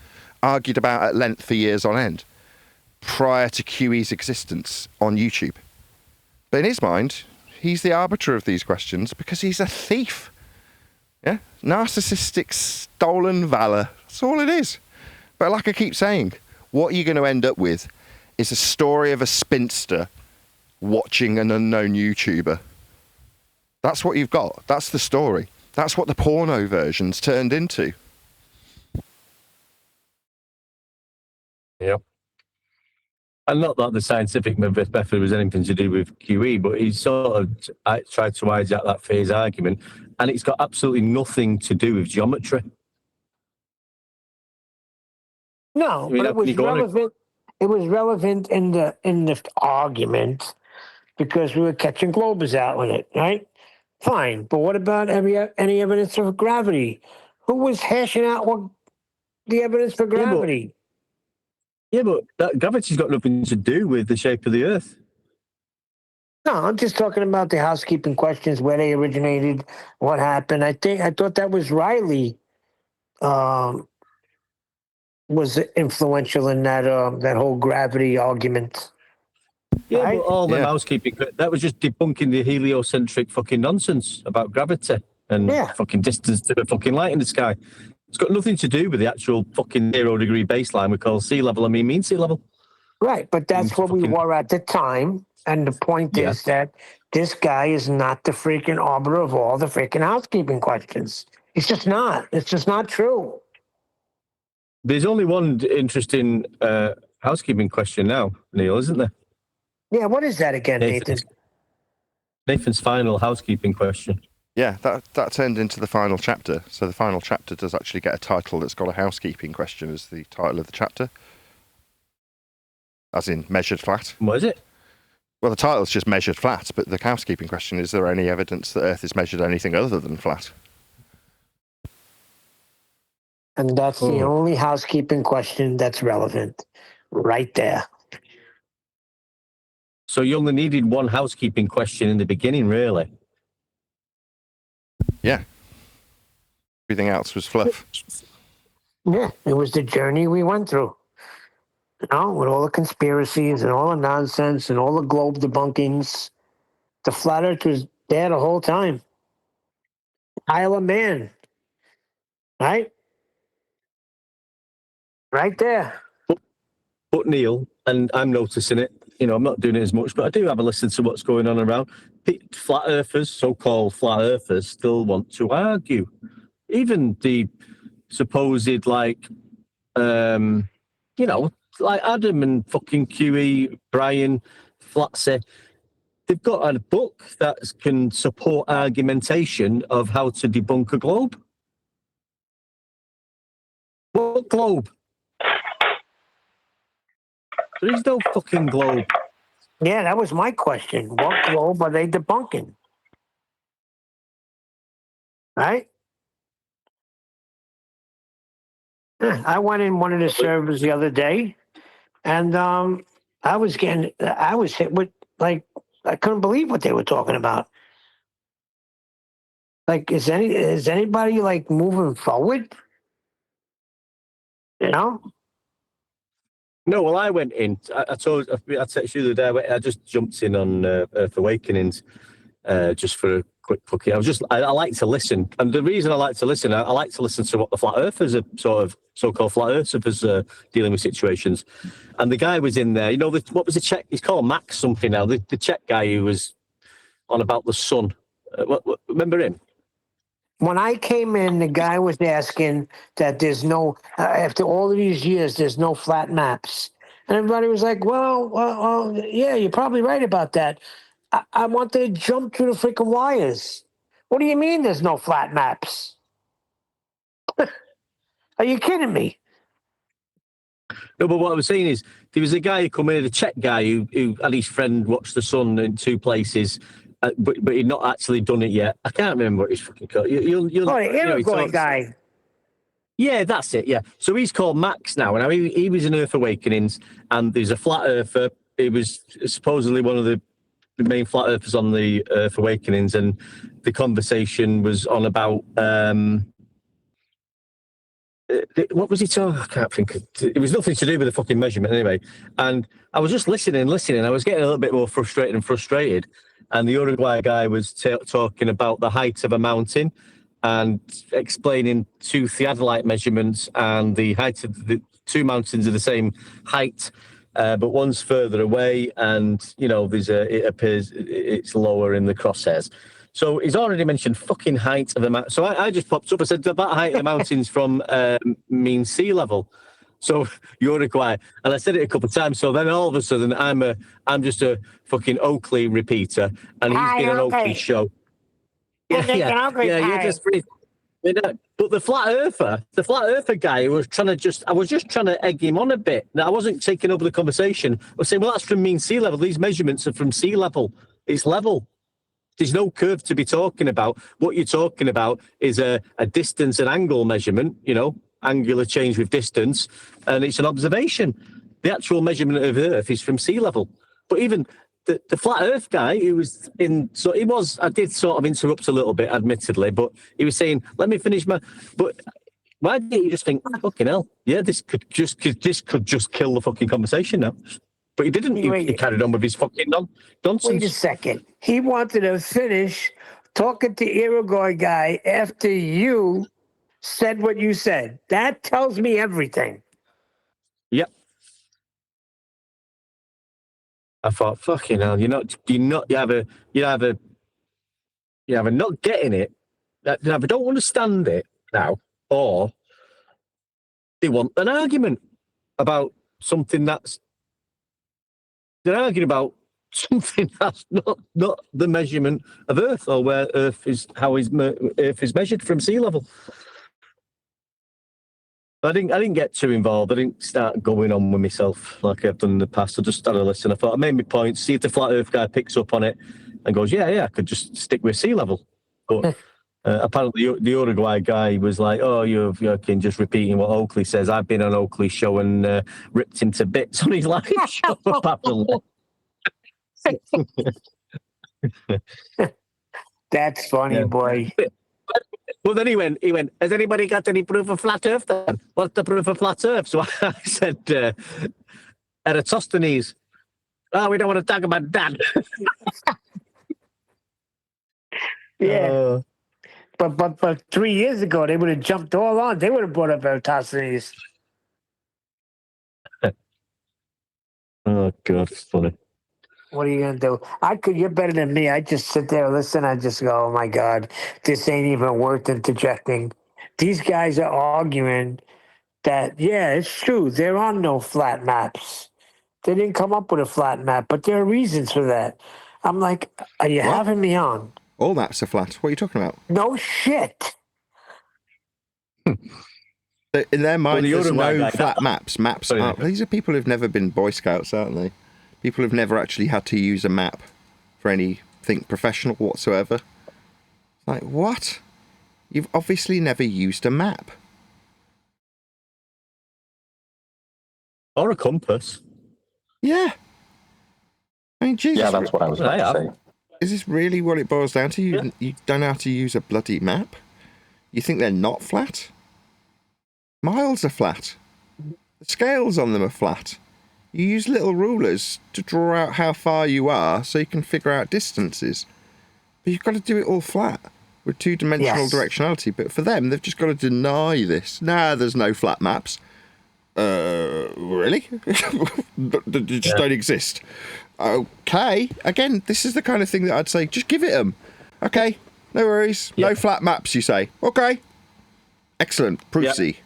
argued about at length for years on end prior to QE's existence on YouTube. But in his mind, he's the arbiter of these questions because he's a thief. Yeah? Narcissistic stolen valour. That's all it is. But like I keep saying, what you're going to end up with is a story of a spinster watching an unknown YouTuber. That's what you've got. That's the story. That's what the porno version's turned into. Yep. And not that the scientific method was anything to do with QE, but he sort of tried to hijack that phase argument, and it's got absolutely nothing to do with geometry. No, I mean, but it was relevant. It was relevant in the argument because we were catching globers out with it, right? Fine, but what about any evidence of gravity? Who was hashing out what the evidence for gravity? Yeah, but that gravity's got nothing to do with the shape of the Earth. No, I'm just talking about the housekeeping questions, where they originated, what happened. I thought that was Riley was influential in that whole gravity argument. Yeah, right? but all them housekeeping, that was just debunking the heliocentric fucking nonsense about gravity and fucking distance to the fucking light in the sky. It's got nothing to do with the actual fucking 0 degree baseline we call sea level. I mean sea level. Right, but that's what we were at the time. And the point is that this guy is not the freaking arbiter of all the freaking housekeeping questions. It's just not. It's just not true. There's only one interesting housekeeping question now, Neil, isn't there? Yeah, what is that again, Nathan? Nathan's final housekeeping question. Yeah, that turned into the final chapter. So the final chapter does actually get a title that's got a housekeeping question as the title of the chapter. As in measured flat. What is it? Well, the title's just measured flat, but the housekeeping question, is there any evidence that Earth is measured anything other than flat? And that's the only housekeeping question that's relevant. Right there. So you only needed one housekeeping question in the beginning, really? Yeah. Everything else was fluff. Yeah, it was the journey we went through. You know, with all the conspiracies and all the nonsense and all the globe debunkings, the flat earth was there the whole time. Isle of Man, right? Right there. But Neil, and I'm noticing it, you know, I'm not doing it as much, but I do have a listen to what's going on around. Flat earthers, so-called flat earthers, still want to argue. Even the supposed, like, you know, like Adam and fucking QE, Brian, Flatsy, they've got a book that can support argumentation of how to debunk a globe. What globe? There is no fucking globe. Yeah, that was my question. What globe are they debunking? Right? I went in one of the servers the other day, and I was hit with, like, I couldn't believe what they were talking about. Like, is anybody like moving forward? You know? No, well, I went in. I texted you the other day. I just jumped in on Earth Awakenings just for a quick fucking. I like to listen, and the reason I like to listen, I like to listen to what the flat earthers are sort of so-called flat earthers dealing with situations. And the guy was in there. You know, what was the Czech? He's called Max something now. The Czech guy who was on about the sun. Remember him? When I came in, the guy was asking that there's no, after all of these years, there's no flat maps. And everybody was like, well, yeah, you're probably right about that. I want to jump through the freaking wires. What do you mean there's no flat maps? Are you kidding me? No, but what I was saying is, there was a guy who come in, the Czech guy who had his friend watch the sun in two places, but he'd not actually done it yet. I can't remember what he's fucking called. The Iroquois guy. Yeah, that's it. Yeah, so he's called Max now, and he was in Earth Awakenings, and there's a flat earther. He was supposedly one of the main flat earthers on the Earth Awakenings, and the conversation was on about what was he talking? I can't think. It was nothing to do with the fucking measurement anyway. And I was just listening. I was getting a little bit more frustrated. And the Uruguay guy was talking about the height of a mountain and explaining two theodolite measurements, and the height of the two mountains are the same height, but one's further away, and you know it appears it's lower in the crosshairs. So he's already mentioned fucking height of the mountain. So I just popped up. I said about height of the mountains from mean sea level. So Uruguay, and I said it a couple of times. So then all of a sudden, I'm just a fucking Oakley repeater, and he's been on Oakley's show. You're just free. But the flat earther guy was I was just trying to egg him on a bit. Now, I wasn't taking over the conversation. I was saying, well, that's from mean sea level. These measurements are from sea level. It's level. There's no curve to be talking about. What you're talking about is a distance and angle measurement, you know, angular change with distance, and it's an observation. The actual measurement of Earth is from sea level. But even the flat Earth guy who was in, so he was, I did sort of interrupt a little bit, admittedly, but he was saying, let me finish my, but why didn't you just think, fucking hell, yeah, this could just kill the fucking conversation now. But he didn't. He carried on with his fucking nonsense. Wait a second. He wanted to finish talking to Iroquois guy after you said what you said. That tells me everything. Yep. I thought, fucking hell, you're either not getting it, you either don't understand it now, or they want an argument about something that's. They're arguing about something that's not the measurement of Earth, or where Earth is, Earth is measured from sea level. I didn't get too involved. I didn't start going on with myself like I've done in the past. I just started listening. I thought I made my point, see if the flat Earth guy picks up on it and goes, yeah, I could just stick with sea level. But apparently the Uruguay guy was like, oh, you're just repeating what Oakley says. I've been on Oakley's show and ripped him to bits on his live show, apparently. That's funny, boy. Well, then he went, has anybody got any proof of flat Earth then? What's the proof of flat Earth? So I said, Eratosthenes. Oh, we don't want to talk about that. Yeah. But 3 years ago, they would have jumped all on. They would have brought up Eratosthenes. Oh, God, it's funny. What are you going to do? You're better than me. I just sit there, listen. I just go, oh my God, this ain't even worth interjecting. These guys are arguing that, yeah, it's true. There are no flat maps. They didn't come up with a flat map, but there are reasons for that. I'm like, are you What? having me on? All maps are flat. What are you talking about? No shit. In their mind, the there's other no guy, flat maps. Maps are... These are people who've never been Boy Scouts, aren't they? People who've never actually had to use a map for anything professional whatsoever. Like, what? You've obviously never used a map. Or a compass. Yeah. I mean, Jesus. Yeah, that's what I was about to say. Is this really what it boils down to? You don't know how to use a bloody map? You think they're not flat? Miles are flat. The scales on them are flat. You use little rulers to draw out how far you are so you can figure out distances. But you've got to do it all flat with two-dimensional directionality. But for them, they've just got to deny this. Nah, there's no flat maps. Really? They just don't exist. Okay. Again, this is the kind of thing that I'd say, just give it them. Okay. No worries. No flat maps, you say. Okay. Excellent. Proofsy.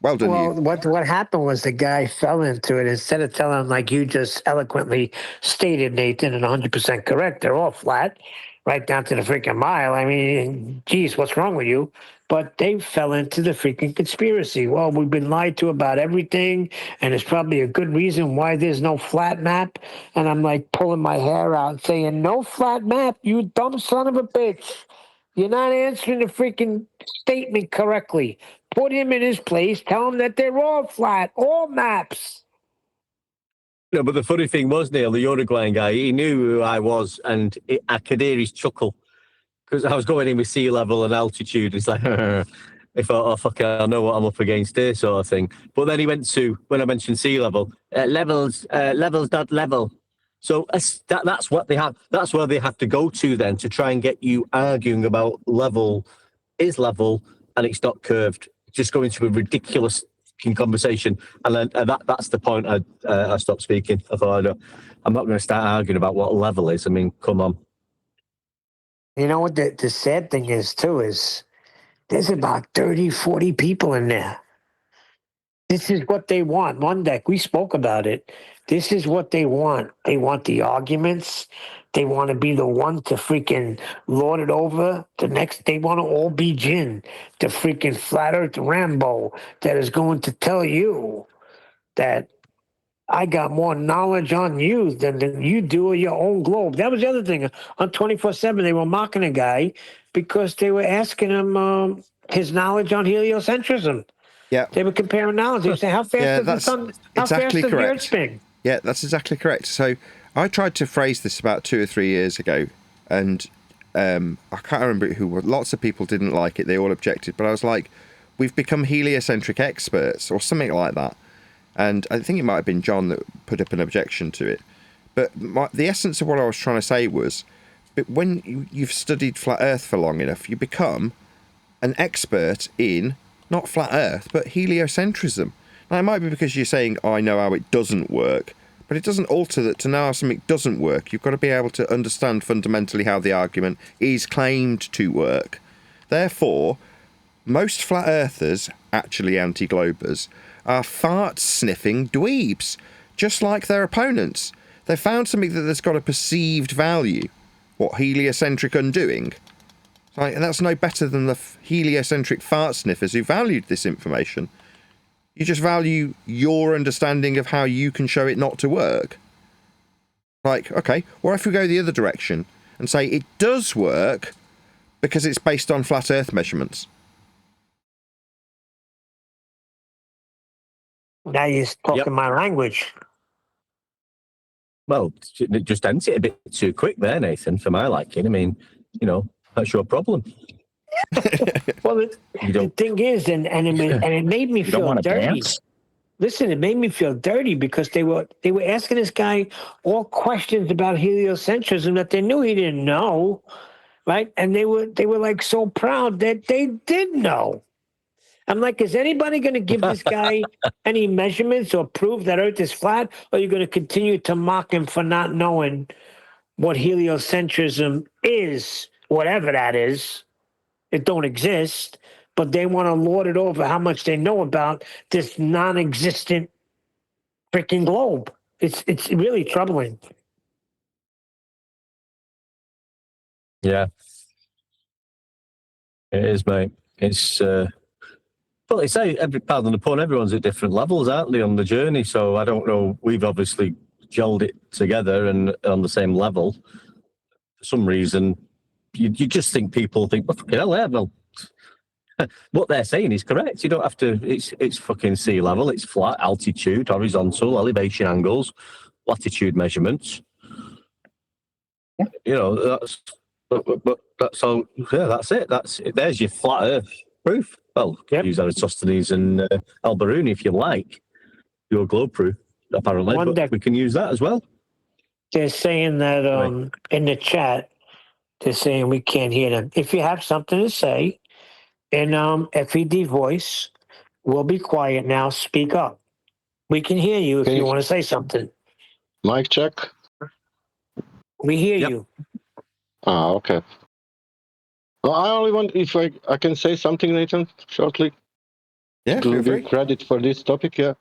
Well done, Well, you. what happened was the guy fell into it. Instead of telling him, like you just eloquently stated, Nathan, and 100% correct, they're all flat, right down to the freaking mile. I mean, geez, what's wrong with you? But they fell into the freaking conspiracy. Well, we've been lied to about everything, and it's probably a good reason why there's no flat map. And I'm like pulling my hair out saying, no flat map, you dumb son of a bitch. You're not answering the freaking statement correctly. Put him in his place. Tell him that they're all flat, all maps. No, but the funny thing was, Neil, the Uruguayan guy, he knew who I was, and I could hear his chuckle because I was going in with sea level and altitude. It's like, if oh fuck, I know what I'm up against here, sort of thing. But then he went to, when I mentioned sea level, levels not level. So that's what they have. That's where they have to go to then to try and get you arguing about level is level and it's not curved. Just go into a ridiculous conversation, and then that's the point I stopped speaking. I thought, I'm not going to start arguing about what level is. I mean, come on. You know what the sad thing is, too, is there's about 30, 40 people in there. This is what they want. One deck, we spoke about it. This is what they want. They want the arguments. They want to be the one to freaking lord it over. The next, they want to all be Jin, the freaking flat earth Rambo that is going to tell you that I got more knowledge on you than you do of your own globe. That was the other thing. On 24/7, they were mocking a guy because they were asking him his knowledge on heliocentrism. Yeah. They were comparing knowledge. They were saying, how fast does the sun, how exactly fast does the correct. earth spin? Yeah, that's exactly correct. So I tried to phrase this about 2 or 3 years ago, and I can't remember who. Lots of people didn't like it. They all objected. But I was like, we've become heliocentric experts or something like that. And I think it might have been John that put up an objection to it. But the essence of what I was trying to say was, but when you've studied flat Earth for long enough, you become an expert in not flat Earth, but heliocentrism. Now, it might be because you're saying, oh, I know how it doesn't work, but it doesn't alter that to know how something doesn't work. You've got to be able to understand fundamentally how the argument is claimed to work. Therefore, most flat earthers, actually anti-globers, are fart-sniffing dweebs, just like their opponents. They found something that's got a perceived value. What, heliocentric undoing? Like, and that's no better than the heliocentric fart sniffers who valued this information. You just value your understanding of how you can show it not to work. Like, okay, what if we go the other direction and say it does work because it's based on flat Earth measurements? Now you're talking my language. Well, it just ends it a bit too quick there, Nathan, for my liking. I mean, that's your problem. Well, the thing is, and it made me feel dirty. listen, it made me feel dirty because they were asking this guy all questions about heliocentrism that they knew he didn't know, right? And they were like so proud that they did know. I'm like, is anybody going to give this guy any measurements or prove that Earth is flat, or are you going to continue to mock him for not knowing what heliocentrism is, whatever that is? It don't exist, but they want to lord it over how much they know about this non-existent freaking globe. It's really troubling. Yeah, it is, mate. It's well, they say pardon the pun, everyone's at different levels, aren't they, on the journey? So I don't know. We've obviously gelled it together and on the same level. For some reason, you just think people think, well, fucking hell, yeah, well, what they're saying is correct. You don't have to. It's fucking sea level. It's flat, altitude, horizontal, elevation angles, latitude measurements. You know, but that's all. Yeah, that's it. There's your flat Earth proof. Well, use Eratosthenes and Al-Biruni if you like. Your globe proof, apparently, but we can use that as well. They're saying that in the chat, they're saying we can't hear them. If you have something to say in FED voice, we'll be quiet now. Speak up. We can hear you if you want to say something. Mic check. We hear you. Ah, okay. Well, I only want if I can say something, Nathan, shortly. Yeah, to give credit for this topic. Yeah,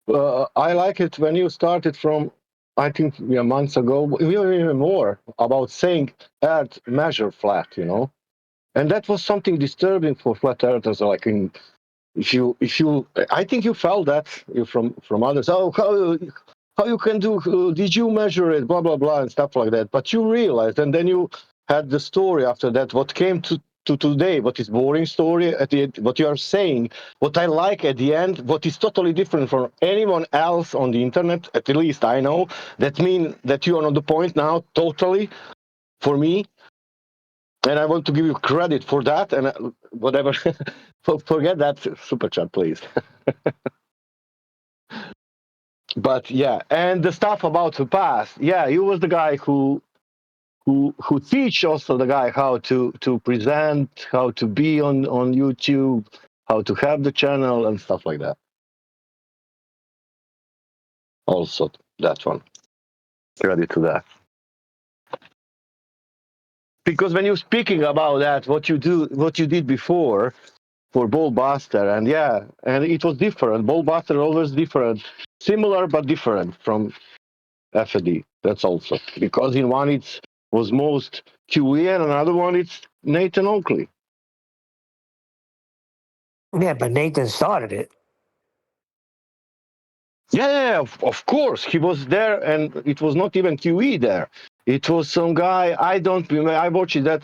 I like it when you started from, I think, months ago, even more, about saying Earth measure flat, you know, and that was something disturbing for flat earthers. Like if you, I think you felt that from others. Oh, how you can do? Did you measure it? Blah blah blah and stuff like that. But you realized, and then you had the story after that. What came to today, what is boring story at the end, what you are saying, what I like at the end, what is totally different from anyone else on the internet, at least I know. That means that you are on the point now, totally, for me. And I want to give you credit for that. And whatever, forget that super chat, please. But yeah, and the stuff about the past. Yeah, you was the guy who teach also the guy how to present, how to be on YouTube, how to have the channel and stuff like that. Also, that one. Credit to that. Because when you're speaking about that, what you did before for Ballbuster, and it was different. Ballbuster always different, similar but different from FED. That's also because in one it was most QE and another one it's Nathan Oakley. Yeah, but Nathan started it. Yeah, of course. He was there, and it was not even QE there. It was some guy, I don't remember. I watched that,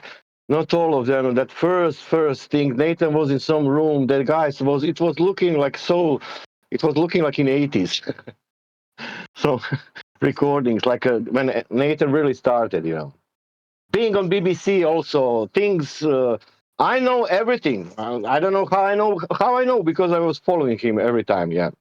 not all of them. That first thing, Nathan was in some room. That guy it was looking like in 80s. So, recordings, like when Nathan really started, you know. Being on BBC also, things, I know everything. I don't know how I know, because I was following him every time, yeah.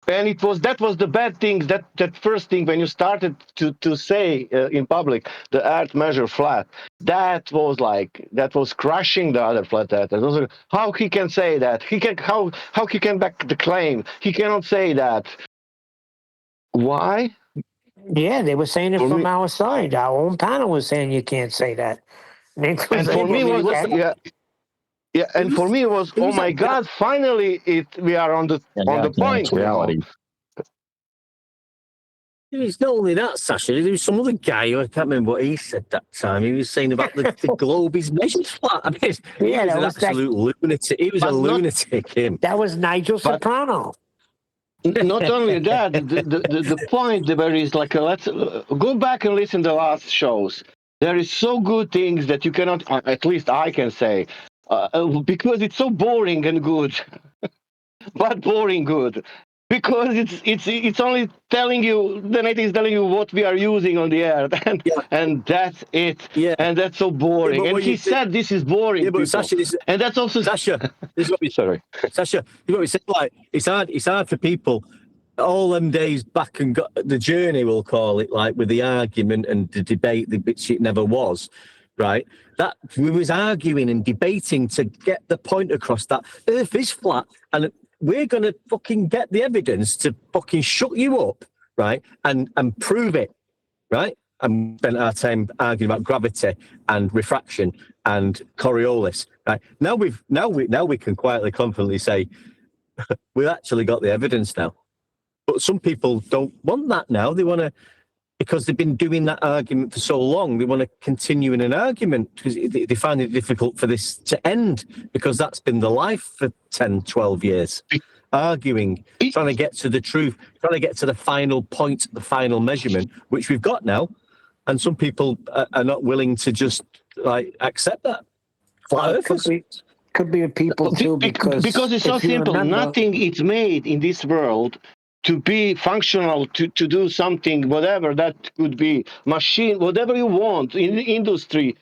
And that was the bad thing, that first thing when you started to say in public the Earth measure flat, that was crushing the other flat earthers. How he can say that? How he can back the claim? He cannot say that. Why? Yeah, they were saying it from our side. Our own panel was saying you can't say that. And for me it was oh my God! Finally, we are on the point. Reality. It's not only that, Sasha. There was some other guy who I can't remember what he said that time. He was saying about the globe is measured flat. I mean, he was an absolute lunatic. He was a lunatic. Him. That was Nigel Soprano. Not only that, the point there is like let's go back and listen to the last shows. There is so good things that you cannot, at least I can say, because it's so boring and good, but boring good. Because it's only telling you, the net is telling you what we are using on the earth, and that's it. Yeah. And that's so boring. but And what he you said this is boring, but people. Sasha, And that's also Sasha, this is what we sorry. Sasha, this is what we said. Like, it's hard for people. All them days back and got the journey, we'll call it, like with the argument and the debate, the bitch it never was, right? That we was arguing and debating to get the point across that Earth is flat, and we're gonna fucking get the evidence to fucking shut you up, right? And prove it, right? And spent our time arguing about gravity and refraction and Coriolis, right? Now we can quietly, confidently say we've actually got the evidence now. But some people don't want that now. They want to, because they've been doing that argument for so long, they want to continue in an argument because they find it difficult for this to end, because that's been the life for 10, 12 years. Arguing, trying to get to the truth, trying to get to the final point, the final measurement, which we've got now. And some people are not willing to just like accept that. Flat earthers. Could be people too, because it's so simple. Remember, nothing is made in this world to be functional, to do something, whatever that could be, machine, whatever you want, in industry,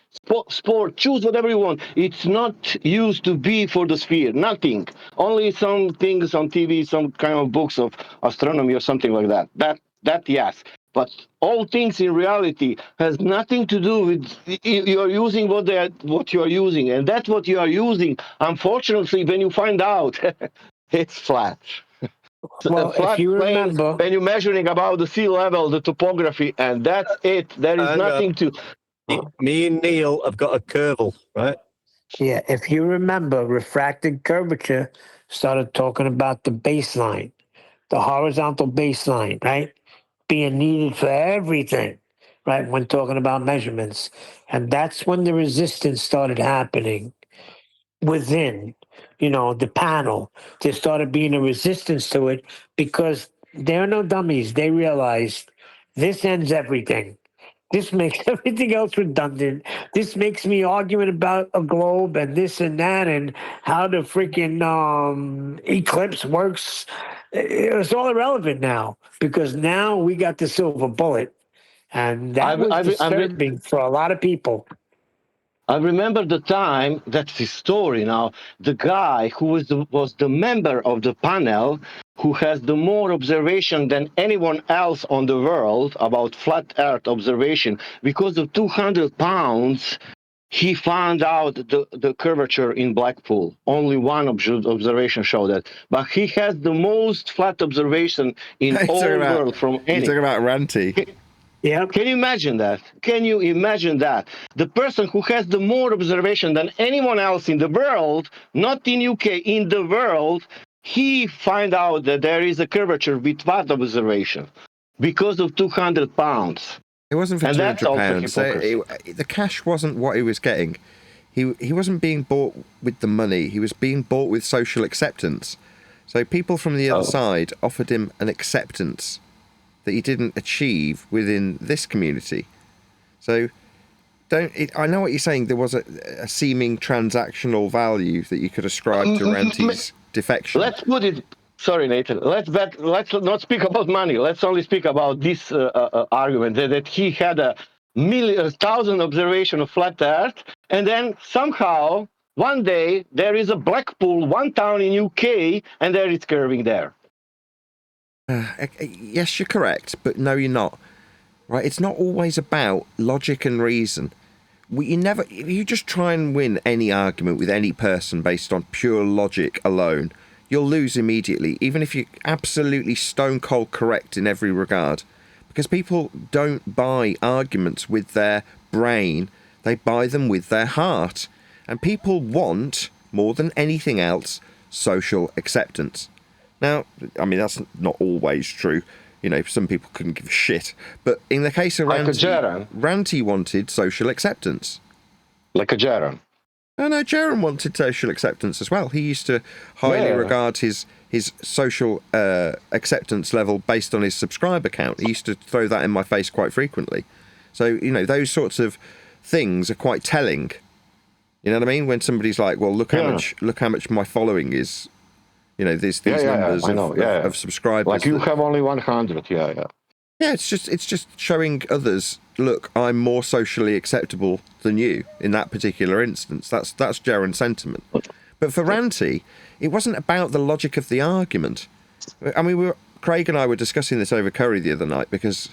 sport, choose whatever you want. It's not used to be for the sphere, nothing. Only some things on TV, some kind of books of astronomy or something like that. That yes. But all things in reality has nothing to do with you're using what you are using. And that's what you are using. Unfortunately, when you find out, it's flat. Well, if you remember, when you're measuring about the sea level, the topography, and that's it. There is nothing to. Me and Neil have got a curval, right? Yeah, if you remember, refracted curvature started talking about the baseline, the horizontal baseline, right? Being needed for everything, right? When talking about measurements. And that's when the resistance started happening within, the panel. There started being a resistance to it because they're no dummies. They realized this ends everything. This makes everything else redundant. This makes me arguing about a globe and this and that and how the freaking eclipse works. It's all irrelevant now because now we got the silver bullet. And that was disturbing for a lot of people. I remember the time, that's his story now, the guy who was the member of the panel who has the more observation than anyone else on the world about flat earth observation. Because of 200 pounds, he found out the curvature in Blackpool. Only one observation showed that. But he has the most flat observation in all the world from any. You're talking about Ranty. Yeah. Can you imagine that? Can you imagine that? The person who has the more observation than anyone else in the world, not in UK, in the world, he find out that there is a curvature with what observation? Because of 200 pounds. It wasn't for £200. So the cash wasn't what he was getting. He wasn't being bought with the money. He was being bought with social acceptance. So people from the other side offered him an acceptance that he didn't achieve within this community. So I know what you're saying. There was a seeming transactional value that you could ascribe to Ranty's defection. Let's put it. Sorry, Nathan. Let's not speak about money. Let's only speak about this argument that he had 1,000 observation of flat Earth, and then somehow one day there is a Blackpool, one town in UK, and there is curving there. Yes, you're correct, but no, you're not. Right? It's not always about logic and reason. If you just try and win any argument with any person based on pure logic alone, you'll lose immediately, even if you're absolutely stone cold correct in every regard. Because people don't buy arguments with their brain, they buy them with their heart. And people want, more than anything else, social acceptance. Now, I mean, that's not always true. Some people couldn't give a shit. But in the case of Ranty wanted social acceptance. Like a Jaron. No, Jaron wanted social acceptance as well. He used to highly regard his social acceptance level based on his subscriber count. He used to throw that in my face quite frequently. So, those sorts of things are quite telling. You know what I mean? When somebody's like, well, look how much my following is. You know, these Yeah, numbers I know. of subscribers. Like you that- have only 100. Yeah. Yeah, it's just showing others, look, I'm more socially acceptable than you in that particular instance. That's Jaron's sentiment. But for Ranty, it wasn't about the logic of the argument. I mean, Craig and I were discussing this over curry the other night because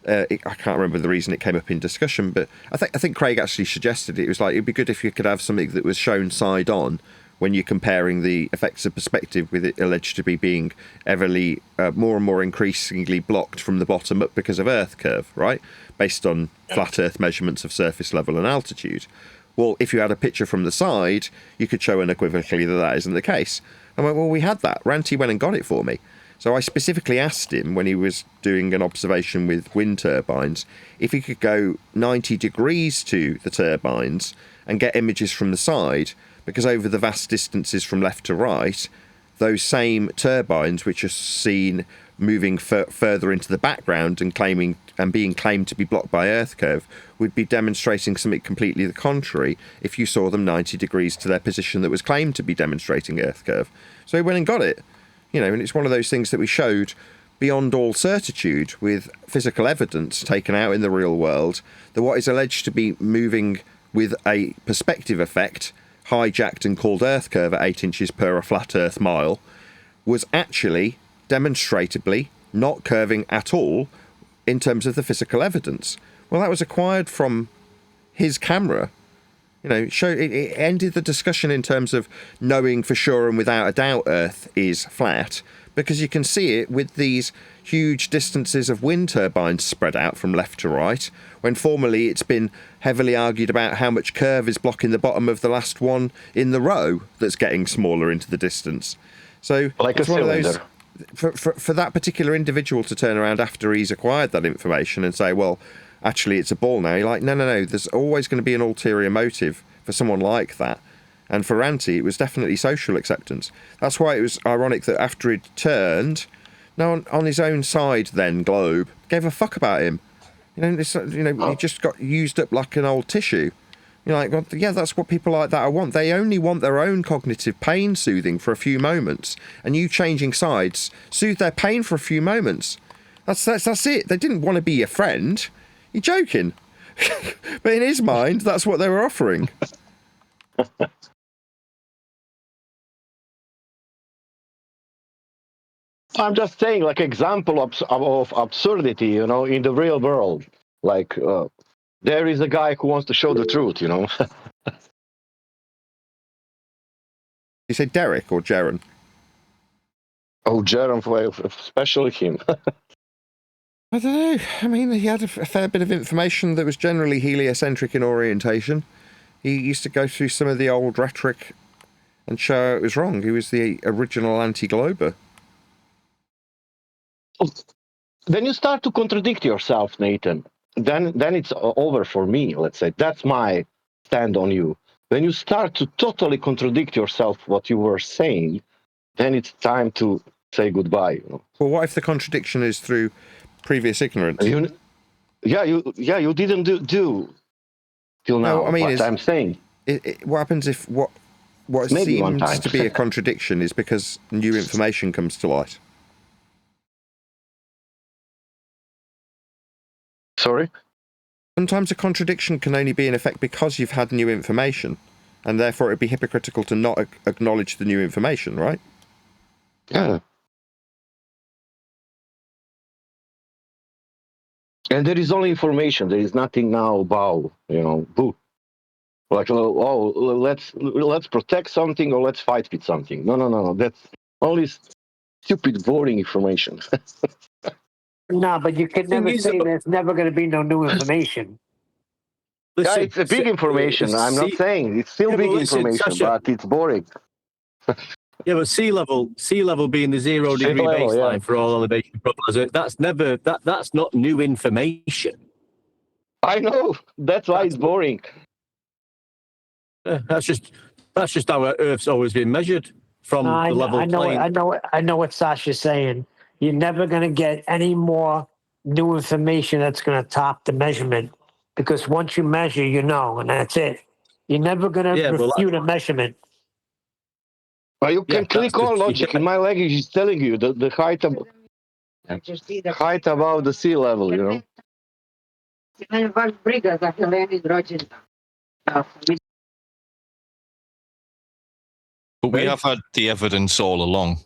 I can't remember the reason it came up in discussion, but I think Craig actually suggested it. It was like, it'd be good if you could have something that was shown side on when you're comparing the effects of perspective with it alleged to be being everly more and more increasingly blocked from the bottom up because of Earth curve, right? Based on flat Earth measurements of surface level and altitude. Well, if you had a picture from the side, you could show unequivocally that isn't the case. I went, well, we had that. Ranty went and got it for me. So I specifically asked him when he was doing an observation with wind turbines if he could go 90 degrees to the turbines and get images from the side, because over the vast distances from left to right, those same turbines, which are seen moving further into the background and being claimed to be blocked by Earth curve, would be demonstrating something completely the contrary if you saw them 90 degrees to their position that was claimed to be demonstrating Earth curve. So he went and got it, you know, and it's one of those things that we showed beyond all certitude with physical evidence taken out in the real world that what is alleged to be moving with a perspective effect hijacked and called Earth curve at 8 inches per a flat Earth mile was actually demonstrably not curving at all in terms of the physical evidence. Well, that was acquired from his camera. You know, it ended the discussion in terms of knowing for sure and without a doubt Earth is flat, because you can see it with these huge distances of wind turbines spread out from left to right, when formerly it's been heavily argued about how much curve is blocking the bottom of the last one in the row that's getting smaller into the distance. So like it's a one cylinder. of those, for that particular individual to turn around after he's acquired that information and say, well, actually it's a ball now. You're like, no, there's always going to be an ulterior motive for someone like that. And for Ranty, it was definitely social acceptance. That's why it was ironic that after he'd turned, no one on his own side then, Globe, gave a fuck about him. He just got used up like an old tissue. You're like, well, yeah, that's what people like that want. They only want their own cognitive pain soothing for a few moments. And you changing sides soothe their pain for a few moments. That's it. They didn't want to be your friend. You're joking. But in his mind, that's what they were offering. I'm just saying, like, example of absurdity, you know, in the real world. Like, there is a guy who wants to show the truth, you know. You say Derek or Jaron? Oh, Jaron, especially him. I don't know. I mean, he had a fair bit of information that was generally heliocentric in orientation. He used to go through some of the old rhetoric and show it was wrong. He was the original anti-glober. When you start to contradict yourself, Nathan, then it's over for me, let's say. That's my stand on you. When you start to totally contradict yourself, what you were saying, then it's time to say goodbye. You know? Well, what if the contradiction is through previous ignorance? You didn't do till now. No, I mean, what I'm saying. What happens if what seems to be a contradiction is because new information comes to light? Sorry? Sometimes a contradiction can only be in effect because you've had new information, and therefore it'd be hypocritical to not acknowledge the new information, right? Yeah. And there is only information. There is nothing now about, you know, boo. Like, let's protect something or let's fight with something. No. That's only stupid, boring information. No, but you can never say there's never going to be no new information. Yeah, it's a big information. I'm not saying it's still big information, Sasha, but it's boring. Yeah, but sea level being the 0 degree baseline for all elevation profiles, that's not new information. I know. That's why it's boring. That's just how Earth's always been measured from the level plane. I know what Sasha's saying. You're never going to get any more new information that's going to top the measurement, because once you measure, you know, and that's it. You're never going to refute a measurement. You can click on logic. In my language, it's telling you the height height above the sea level. You know. But we have had the evidence all along.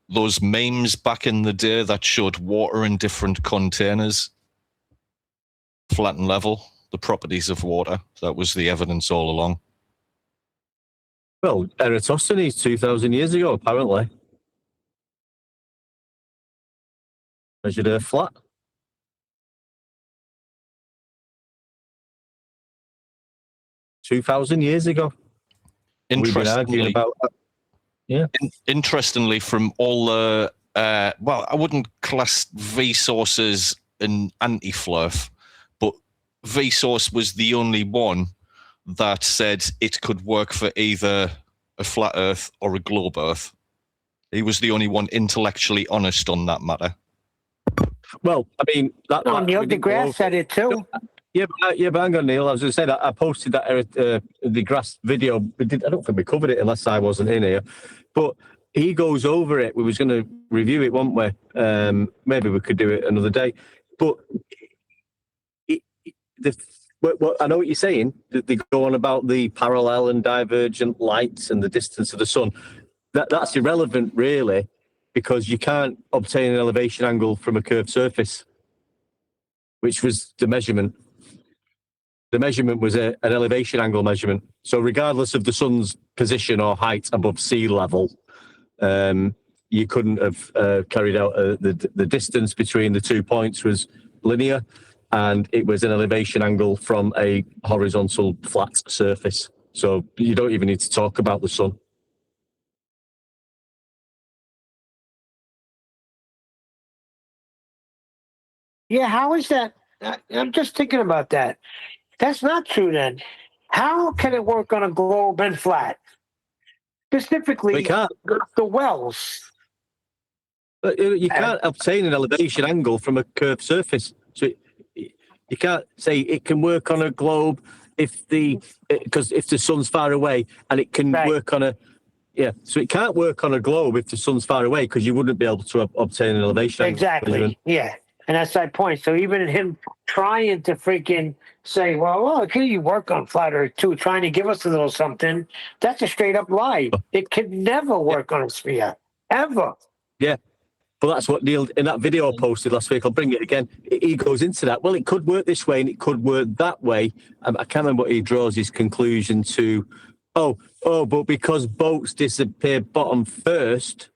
Those memes back in the day that showed water in different containers, flat and level, the properties of water, that was the evidence all along. Well, Eratosthenes 2,000 years ago, apparently, measured Earth flat. $2,000 years ago. We've been arguing about that. Yeah. Interestingly, from all the, well, I wouldn't class Vsauce as an anti-fluff, but Vsauce was the only one that said it could work for either a flat Earth or a globe Earth. He was the only one intellectually honest on that matter. Well, I mean, Neil deGrasse said it too. Yeah, but hang on, Neil. I was going to say that I posted that deGrasse video. I don't think we covered it unless I wasn't in here. But he goes over it. We was going to review it, weren't we? Maybe we could do it another day. But I know what you're saying. They go on about the parallel and divergent lights and the distance of the sun. That's irrelevant, really, because you can't obtain an elevation angle from a curved surface, which was the measurement. The measurement was an elevation angle measurement. So regardless of the sun's position or height above sea level, you couldn't have carried out the distance between the 2 points was linear, and it was an elevation angle from a horizontal flat surface. So you don't even need to talk about the sun. Yeah, how is that? I'm just thinking about that. That's not true then. How can it work on a globe and flat? Specifically, the wells. But you can't obtain an elevation angle from a curved surface. So you can't say it can work on a globe because if the sun's far away, and it can work on a so it can't work on a globe if the sun's far away, because you wouldn't be able to obtain an elevation angle. Exactly. Yeah. And that's my point. So even him trying to freaking say, well, can you work on flat Earth too, trying to give us a little something, that's a straight up lie. It could never work on a sphere, ever. Yeah. But that's what Neil, in that video I posted last week, I'll bring it again, he goes into that. Well, it could work this way and it could work that way. I can't remember what he draws his conclusion to. But because boats disappear bottom first,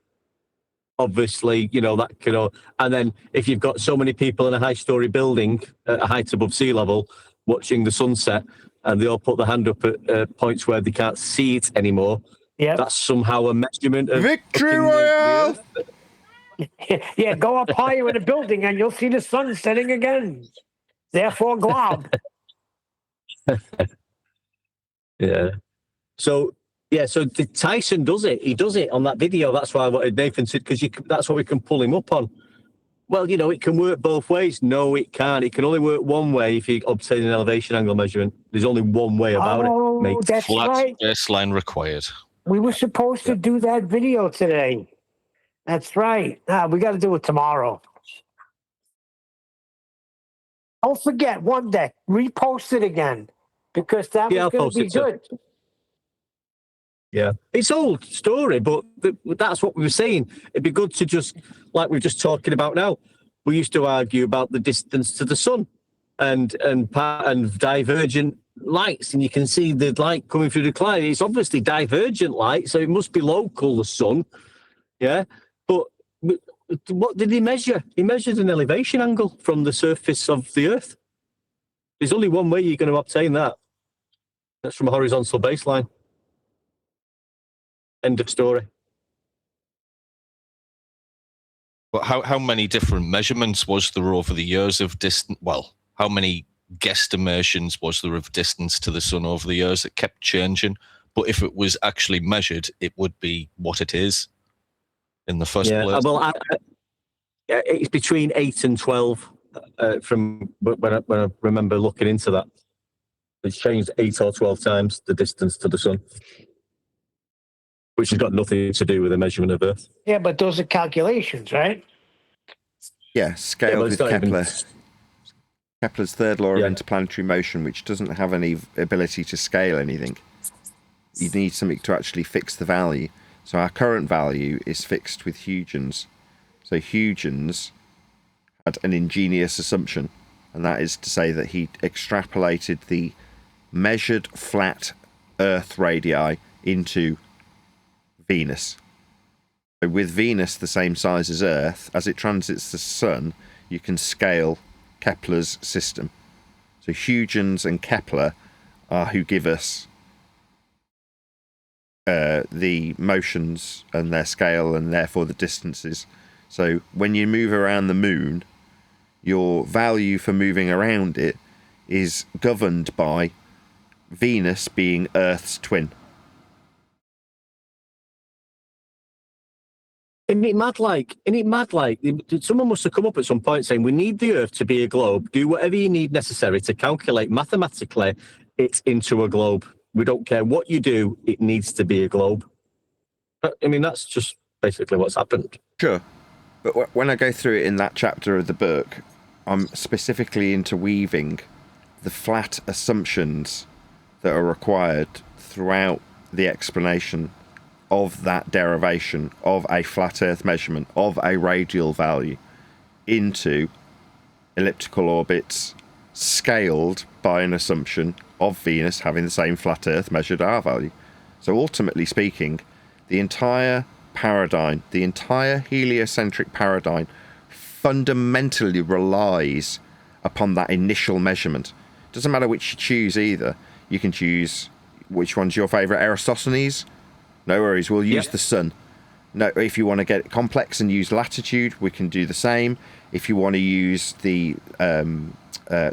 obviously, that could all. And then if you've got so many people in a high-story building at a height above sea level watching the sunset, and they all put their hand up at points where they can't see it anymore, that's somehow a measurement of Victory Royale! Yeah, go up higher in a building and you'll see the sun setting again. Therefore, glob. Yeah. So Tyson does it. He does it on that video. That's why I wanted Nathan to, because that's what we can pull him up on. Well, it can work both ways. No, it can't. It can only work one way if you obtain an elevation angle measurement. There's only one way about it, mate. That's flat right. baseline required. We were supposed to do that video today. That's right. We got to do it tomorrow. Don't forget, one day, repost it again, because that was going to be good. Yeah, it's old story, but that's what we were saying. It'd be good to just, like we're just talking about now, we used to argue about the distance to the sun and divergent lights, and you can see the light coming through the cloud. It's obviously divergent light, so it must be local, the sun. Yeah, but what did he measure? He measured an elevation angle from the surface of the Earth. There's only one way you're going to obtain that. That's from a horizontal baseline. End of story. But how many different measurements was there over the years of distance? Well, how many guesstimations was there of distance to the sun over the years? It kept changing. But if it was actually measured, it would be what it is in the first place. Well, it's between 8 and 12 from when I remember looking into that. It's changed 8 or 12 times the distance to the sun. which has got nothing to do with the measurement of Earth. Yeah, but those are calculations, right? Yeah, scaled but it's with not even- Kepler. Kepler's third law of interplanetary motion, which doesn't have any ability to scale anything. You need something to actually fix the value. So our current value is fixed with Huygens. So Huygens had an ingenious assumption, and that is to say that he extrapolated the measured flat Earth radii into Venus. So with Venus the same size as Earth, as it transits the Sun, you can scale Kepler's system. So Huygens and Kepler are who give us the motions and their scale and therefore the distances. So when you move around the moon, your value for moving around it is governed by Venus being Earth's twin. Isn't it mad like someone must have come up at some point saying we need the Earth to be a globe, do whatever you need necessary to calculate mathematically it into a globe. We don't care what you do, it needs to be a globe. I mean, that's just basically what's happened. Sure. But when I go through it in that chapter of the book, I'm specifically interweaving the flat assumptions that are required throughout the explanation of that derivation of a flat Earth measurement of a radial value into elliptical orbits scaled by an assumption of Venus having the same flat Earth measured R value. So ultimately speaking, the entire paradigm, the entire heliocentric paradigm fundamentally relies upon that initial measurement. Doesn't matter which you choose either. You can choose which one's your favourite, Eratosthenes? No worries, we'll use the Sun. No, if you want to get complex and use latitude, we can do the same. If you want to use the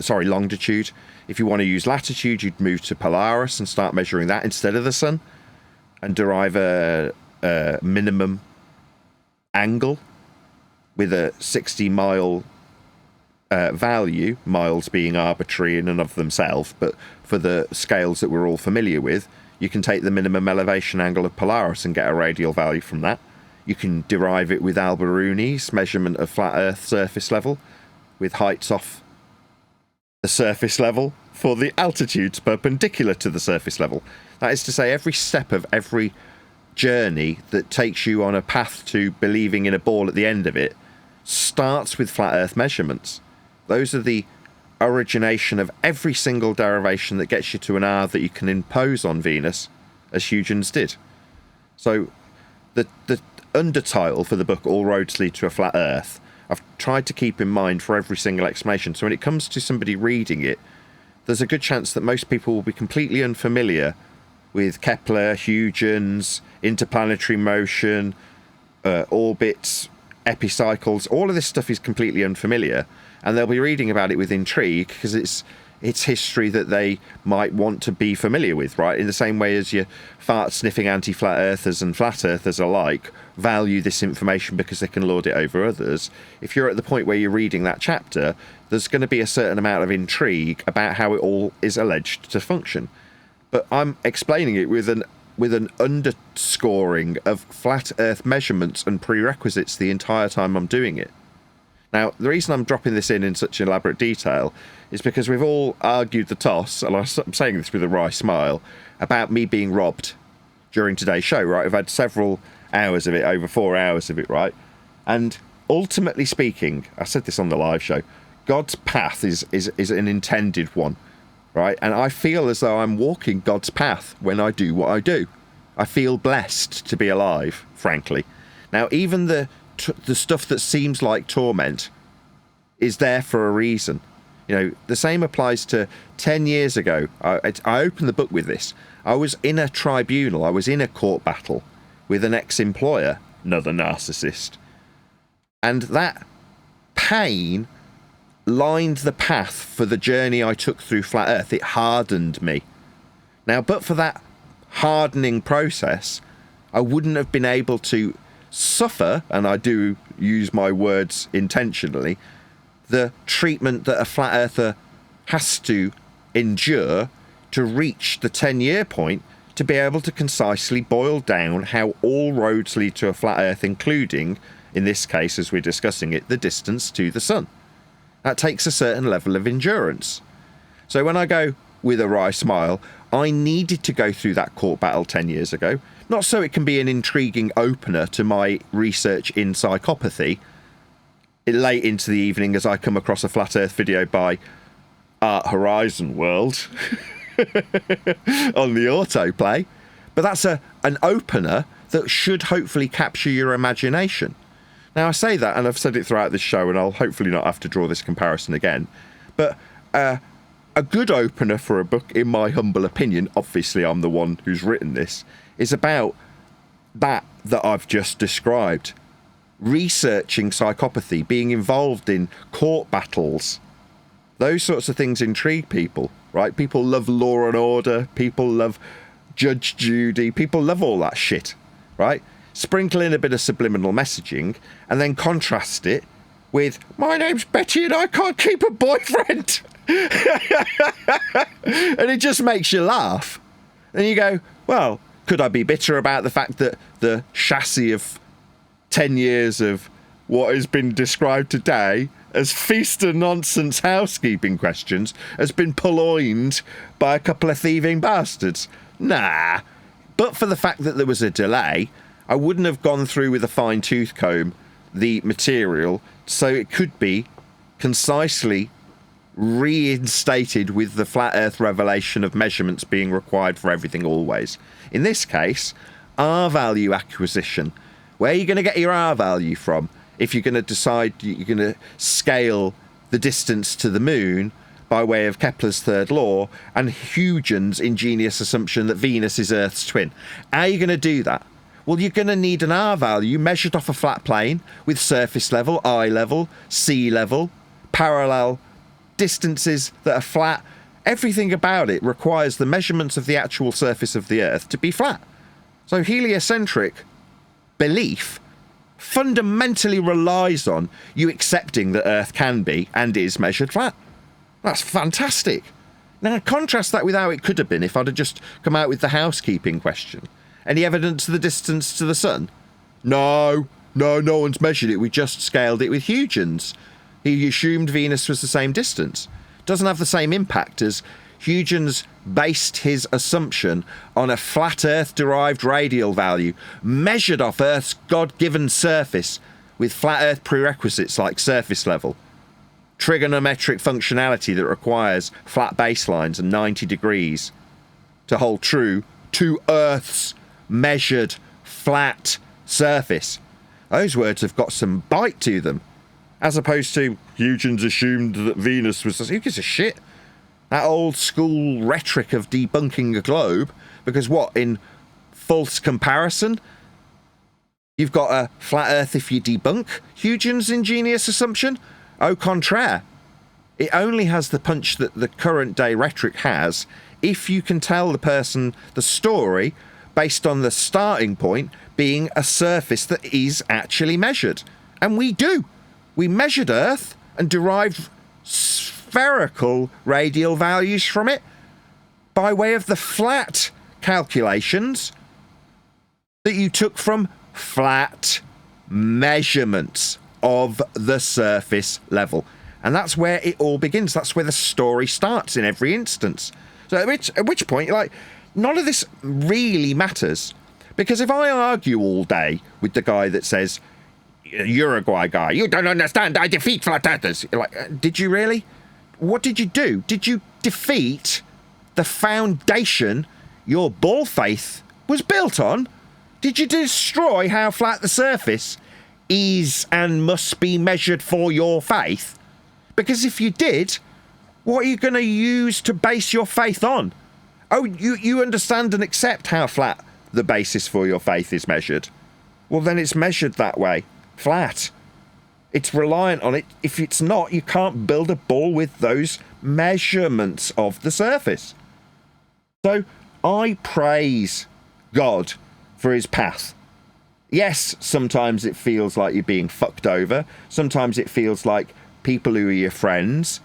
longitude. If you want to use latitude, you'd move to Polaris and start measuring that instead of the Sun, and derive a minimum angle with a 60-mile value, miles being arbitrary in and of themselves, but for the scales that we're all familiar with, you can take the minimum elevation angle of Polaris and get a radial value from that. You can derive it with Alberuni's measurement of flat Earth surface level, with heights off the surface level for the altitudes perpendicular to the surface level. That is to say, every step of every journey that takes you on a path to believing in a ball at the end of it starts with flat Earth measurements. Those are the origination of every single derivation that gets you to an R that you can impose on Venus, as Huygens did. So the undertitle for the book, All Roads Lead to a Flat Earth, I've tried to keep in mind for every single explanation. So when it comes to somebody reading it, there's a good chance that most people will be completely unfamiliar with Kepler, Huygens, interplanetary motion, orbits, epicycles. All of this stuff is completely unfamiliar, and they'll be reading about it with intrigue because it's history that they might want to be familiar with, right? In the same way as your fart-sniffing anti-flat earthers and flat earthers alike value this information because they can lord it over others. If you're at the point where you're reading that chapter, there's going to be a certain amount of intrigue about how it all is alleged to function. But I'm explaining it with an underscoring of flat Earth measurements and prerequisites the entire time I'm doing it. Now, the reason I'm dropping this in such elaborate detail is because we've all argued the toss, and I'm saying this with a wry smile, about me being robbed during today's show, right? I've had several hours of it, over 4 hours of it, right? And ultimately speaking, I said this on the live show, God's path is an intended one, right? And I feel as though I'm walking God's path when I do what I do. I feel blessed to be alive, frankly. Now, even the stuff that seems like torment is there for a reason. You know, the same applies to 10 years ago. I opened the book with this. I was in a tribunal. I was in a court battle with an ex-employer, another narcissist. And that pain lined the path for the journey I took through Flat Earth. It hardened me. Now, but for that hardening process, I wouldn't have been able to suffer, and I do use my words intentionally, the treatment that a flat earther has to endure to reach the 10-year point to be able to concisely boil down how all roads lead to a flat Earth, including, in this case, as we're discussing it, the distance to the sun. That takes a certain level of endurance. So when I go with a wry smile, I needed to go through that court battle 10 years ago, not so it can be an intriguing opener to my research in psychopathy late into the evening as I come across a flat Earth video by Art Horizon World on the autoplay. But that's an opener that should hopefully capture your imagination. Now, I say that, and I've said it throughout this show, and I'll hopefully not have to draw this comparison again, but a good opener for a book, in my humble opinion, obviously I'm the one who's written this, is about that I've just described. Researching psychopathy, being involved in court battles. Those sorts of things intrigue people, right? People love Law and Order, people love Judge Judy, people love all that shit, right? Sprinkle in a bit of subliminal messaging and then contrast it with, my name's Betty and I can't keep a boyfriend. And it just makes you laugh. And you go, well, could I be bitter about the fact that the chassis of 10 years of what has been described today as feast and nonsense housekeeping questions has been purloined by a couple of thieving bastards? Nah. But for the fact that there was a delay, I wouldn't have gone through with a fine-tooth comb the material so it could be concisely reinstated with the flat Earth revelation of measurements being required for everything always. In this case, R-value acquisition. Where are you going to get your R-value from if you're going to decide you're going to scale the distance to the moon by way of Kepler's third law and Huygens' ingenious assumption that Venus is Earth's twin? How are you going to do that? Well, you're going to need an R-value measured off a flat plane with surface level, eye level, sea level, parallel distances that are flat. Everything about it requires the measurements of the actual surface of the Earth to be flat. So heliocentric belief fundamentally relies on you accepting that Earth can be and is measured flat. That's fantastic. Now contrast that with how it could have been if I'd have just come out with the housekeeping question. Any evidence of the distance to the sun? No one's measured it. We just scaled it with Huygens. He assumed Venus was the same distance. Doesn't have the same impact as Huygens based his assumption on a flat Earth-derived radial value measured off Earth's God-given surface with flat Earth prerequisites like surface level, trigonometric functionality that requires flat baselines and 90 degrees to hold true to Earth's measured flat surface. Those words have got some bite to them, as opposed to Huygens assumed that Venus was... Who gives a shit? That old school rhetoric of debunking a globe, because what, in false comparison, you've got a flat Earth if you debunk Huygens' ingenious assumption? Au contraire. It only has the punch that the current day rhetoric has if you can tell the person the story based on the starting point being a surface that is actually measured. And we do. We measured Earth and derived spherical radial values from it by way of the flat calculations that you took from flat measurements of the surface level. And that's where it all begins. That's where the story starts in every instance. So at which point you're like, none of this really matters. Because if I argue all day with the guy that says, Uruguay guy, you don't understand, I defeat flat earthers. You're like, did you really? What did you do? Did you defeat the foundation your bull faith was built on? Did you destroy how flat the surface is and must be measured for your faith? Because if you did, what are you going to use to base your faith on? Oh, you understand and accept how flat the basis for your faith is measured. Well, then it's measured that way. Flat. It's reliant on it. If it's not, you can't build a ball with those measurements of the surface. So I praise God for his path. Yes, sometimes it feels like you're being fucked over. Sometimes it feels like people who are your friends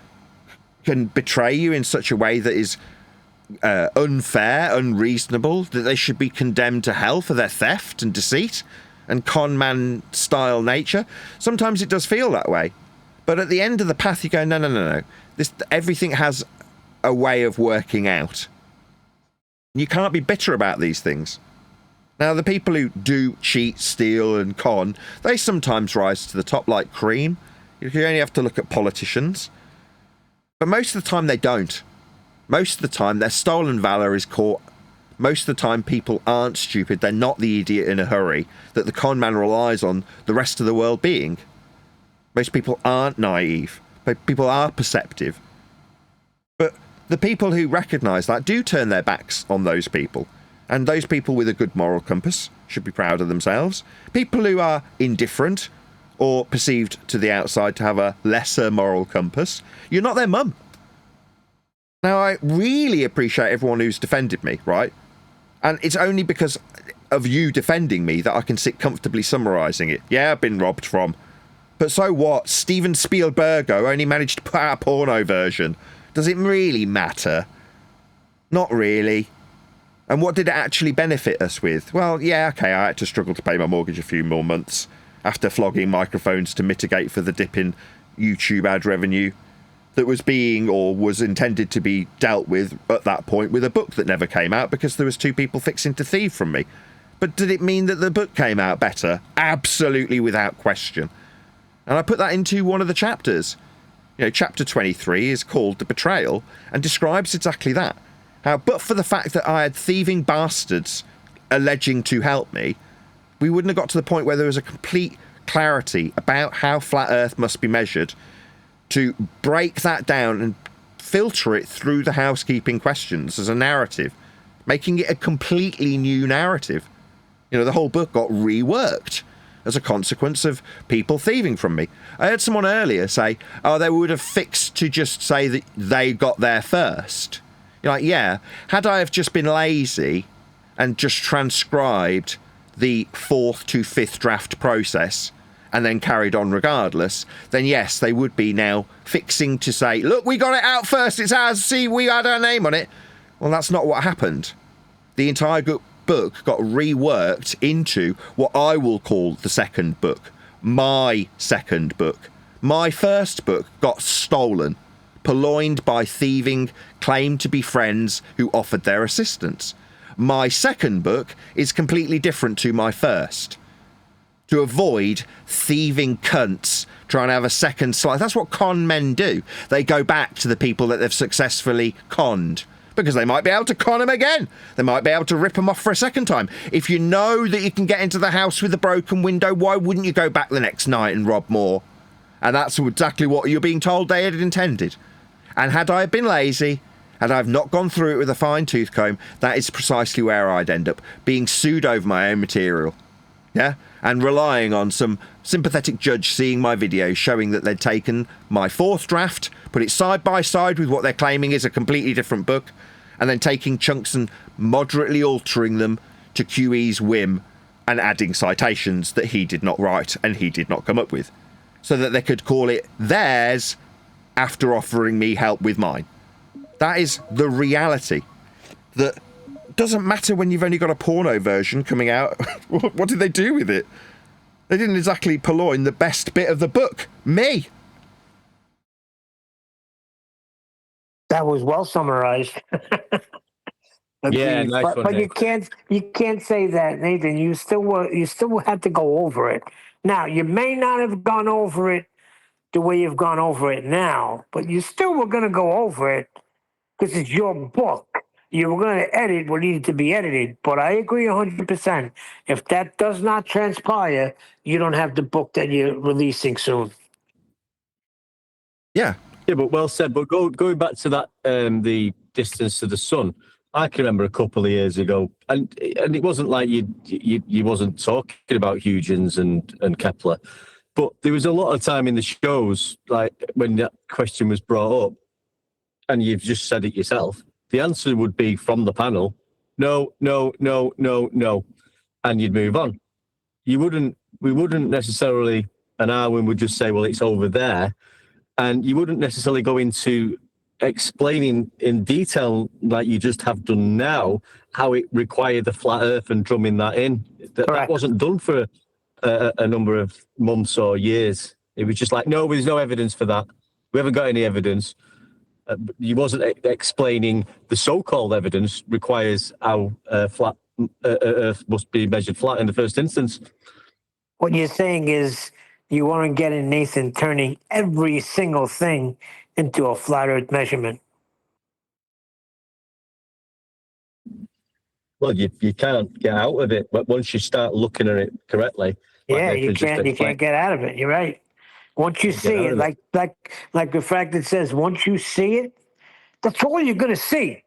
can betray you in such a way that is unfair, unreasonable, that they should be condemned to hell for their theft and deceit and con man style nature. Sometimes it does feel that way, but at the end of the path you go, no. Everything has a way of working out. You can't be bitter about these things. Now, the people who do cheat, steal and con, they sometimes rise to the top like cream. You only have to look at politicians. But most of the time they don't. Most of the time their stolen valour is caught. Most of the time people aren't stupid. They're not the idiot in a hurry that the con man relies on the rest of the world being. Most people aren't naive. But people are perceptive. But the people who recognise that do turn their backs on those people. And those people with a good moral compass should be proud of themselves. People who are indifferent or perceived to the outside to have a lesser moral compass, you're not their mum. Now, I really appreciate everyone who's defended me, right? And it's only because of you defending me that I can sit comfortably summarising it. Yeah, I've been robbed from. But so what? Steven Spielberg only managed to put out a porno version. Does it really matter? Not really. And what did it actually benefit us with? Well, yeah, okay, I had to struggle to pay my mortgage a few more months after flogging microphones to mitigate for the dip in YouTube ad revenue that was being or was intended to be dealt with at that point with a book that never came out because there was 2 people fixing to thieve from me. But did it mean that the book came out better? Absolutely, without question. And I put that into one of the chapters. You know, chapter 23 is called The Betrayal and describes exactly that. How, but for the fact that I had thieving bastards alleging to help me, we wouldn't have got to the point where there was a complete clarity about how flat Earth must be measured to break that down and filter it through the housekeeping questions as a narrative, making it a completely new narrative. You know, the whole book got reworked as a consequence of people thieving from me. I heard someone earlier say, oh, they would have fixed to just say that they got there first. You're like, yeah, had I have just been lazy and just transcribed the 4th to 5th draft process and then carried on regardless, then yes, they would be now fixing to say, look, we got it out first, it's ours, see, we had our name on it. Well, that's not what happened. The entire book got reworked into what I will call the second book. My second book. My first book got stolen, purloined by thieving, claimed to be friends who offered their assistance. My second book is completely different to my first. To avoid thieving cunts trying to have a second slice. That's what con men do. They go back to the people that they've successfully conned because they might be able to con them again. They might be able to rip them off for a second time. If you know that you can get into the house with a broken window, why wouldn't you go back the next night and rob more? And that's exactly what you're being told they had intended. And had I been lazy, and I've not gone through it with a fine-tooth comb, that is precisely where I'd end up, being sued over my own material. Yeah? And relying on some sympathetic judge seeing my video showing that they'd taken my 4th draft, put it side by side with what they're claiming is a completely different book, and then taking chunks and moderately altering them to QE's whim and adding citations that he did not write and he did not come up with, so that they could call it theirs after offering me help with mine. That is the reality. That doesn't matter when you've only got a porno version coming out. What did they do with it? They didn't exactly purloin the best bit of the book. Me. That was well summarized. Yeah, nice one, but Nick. you can't say that, Nathan. You still had to go over it. Now, you may not have gone over it the way you've gone over it now, but you still were going to go over it because it's your book. You were going to edit what needed to be edited, but I agree 100%. If that does not transpire, you don't have the book that you're releasing soon. Yeah. Yeah, but well said. But going back to that, the distance to the sun, I can remember a couple of years ago, and it wasn't like you wasn't talking about Huygens and Kepler, but there was a lot of time in the shows, like when that question was brought up, and you've just said it yourself, the answer would be from the panel, no, and you'd move on. We wouldn't necessarily, and Arwen would just say, well, it's over there, and you wouldn't necessarily go into explaining in detail, like you just have done now, how it required the flat Earth and drumming that in. That wasn't done for a number of months or years. It was just like, no, there's no evidence for that. We haven't got any evidence. He wasn't explaining the so-called evidence requires how flat Earth must be measured flat in the first instance. What you're saying is you weren't getting Nathan turning every single thing into a flat Earth measurement. Well, you can't get out of it, but once you start looking at it correctly, Yeah, you can't get out of it. You're right. Once you see it, like the fact that says, once you see it, that's all you're going to see.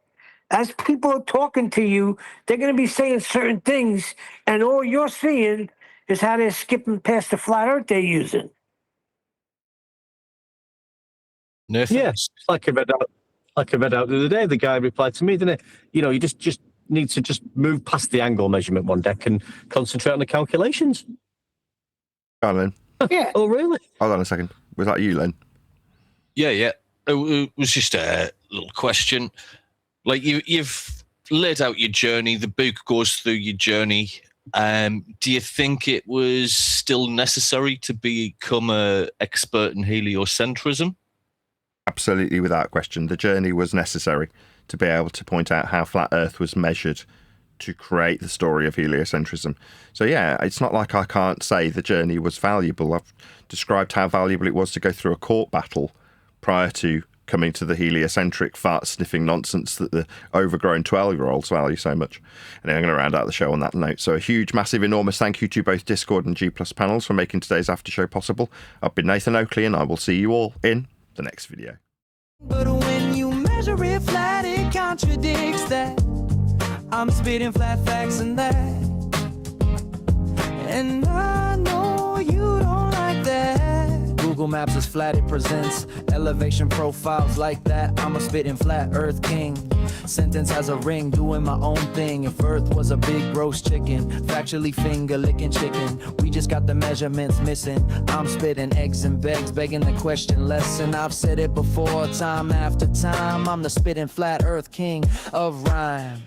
As people are talking to you, they're going to be saying certain things, and all you're seeing is how they're skipping past the flat Earth they're using. Nathan? Yeah, like I read out the other day. The guy replied to me, didn't it? You know, you just need to just move past the angle measurement one deck and concentrate on the calculations. Go on, Len. Yeah. Oh, really? Hold on a second. Was that you, Len? Yeah. It was just a little question. Like you've laid out your journey. The book goes through your journey. Do you think it was still necessary to become an expert in heliocentrism? Absolutely, without question. The journey was necessary to be able to point out how flat Earth was measured to create the story of heliocentrism. So yeah, it's not like I can't say the journey was valuable. I've described how valuable it was to go through a court battle prior to coming to the heliocentric fart-sniffing nonsense that the overgrown 12-year-olds value so much. And I'm going to round out the show on that note. So a huge, massive, enormous thank you to both Discord and G+ panels for making today's after show possible. I've been Nathan Oakley, and I will see you all in the next video. But when you measure it flat, it contradicts that. I'm spitting flat facts and that. And I know you don't like that. Google Maps is flat, it presents elevation profiles like that. I'm a spitting flat Earth king. Sentence has a ring, doing my own thing. If Earth was a big roast chicken, factually finger licking chicken. We just got the measurements missing. I'm spitting eggs and begs, begging the question lesson. I've said it before, time after time. I'm the spitting flat Earth king of rhyme.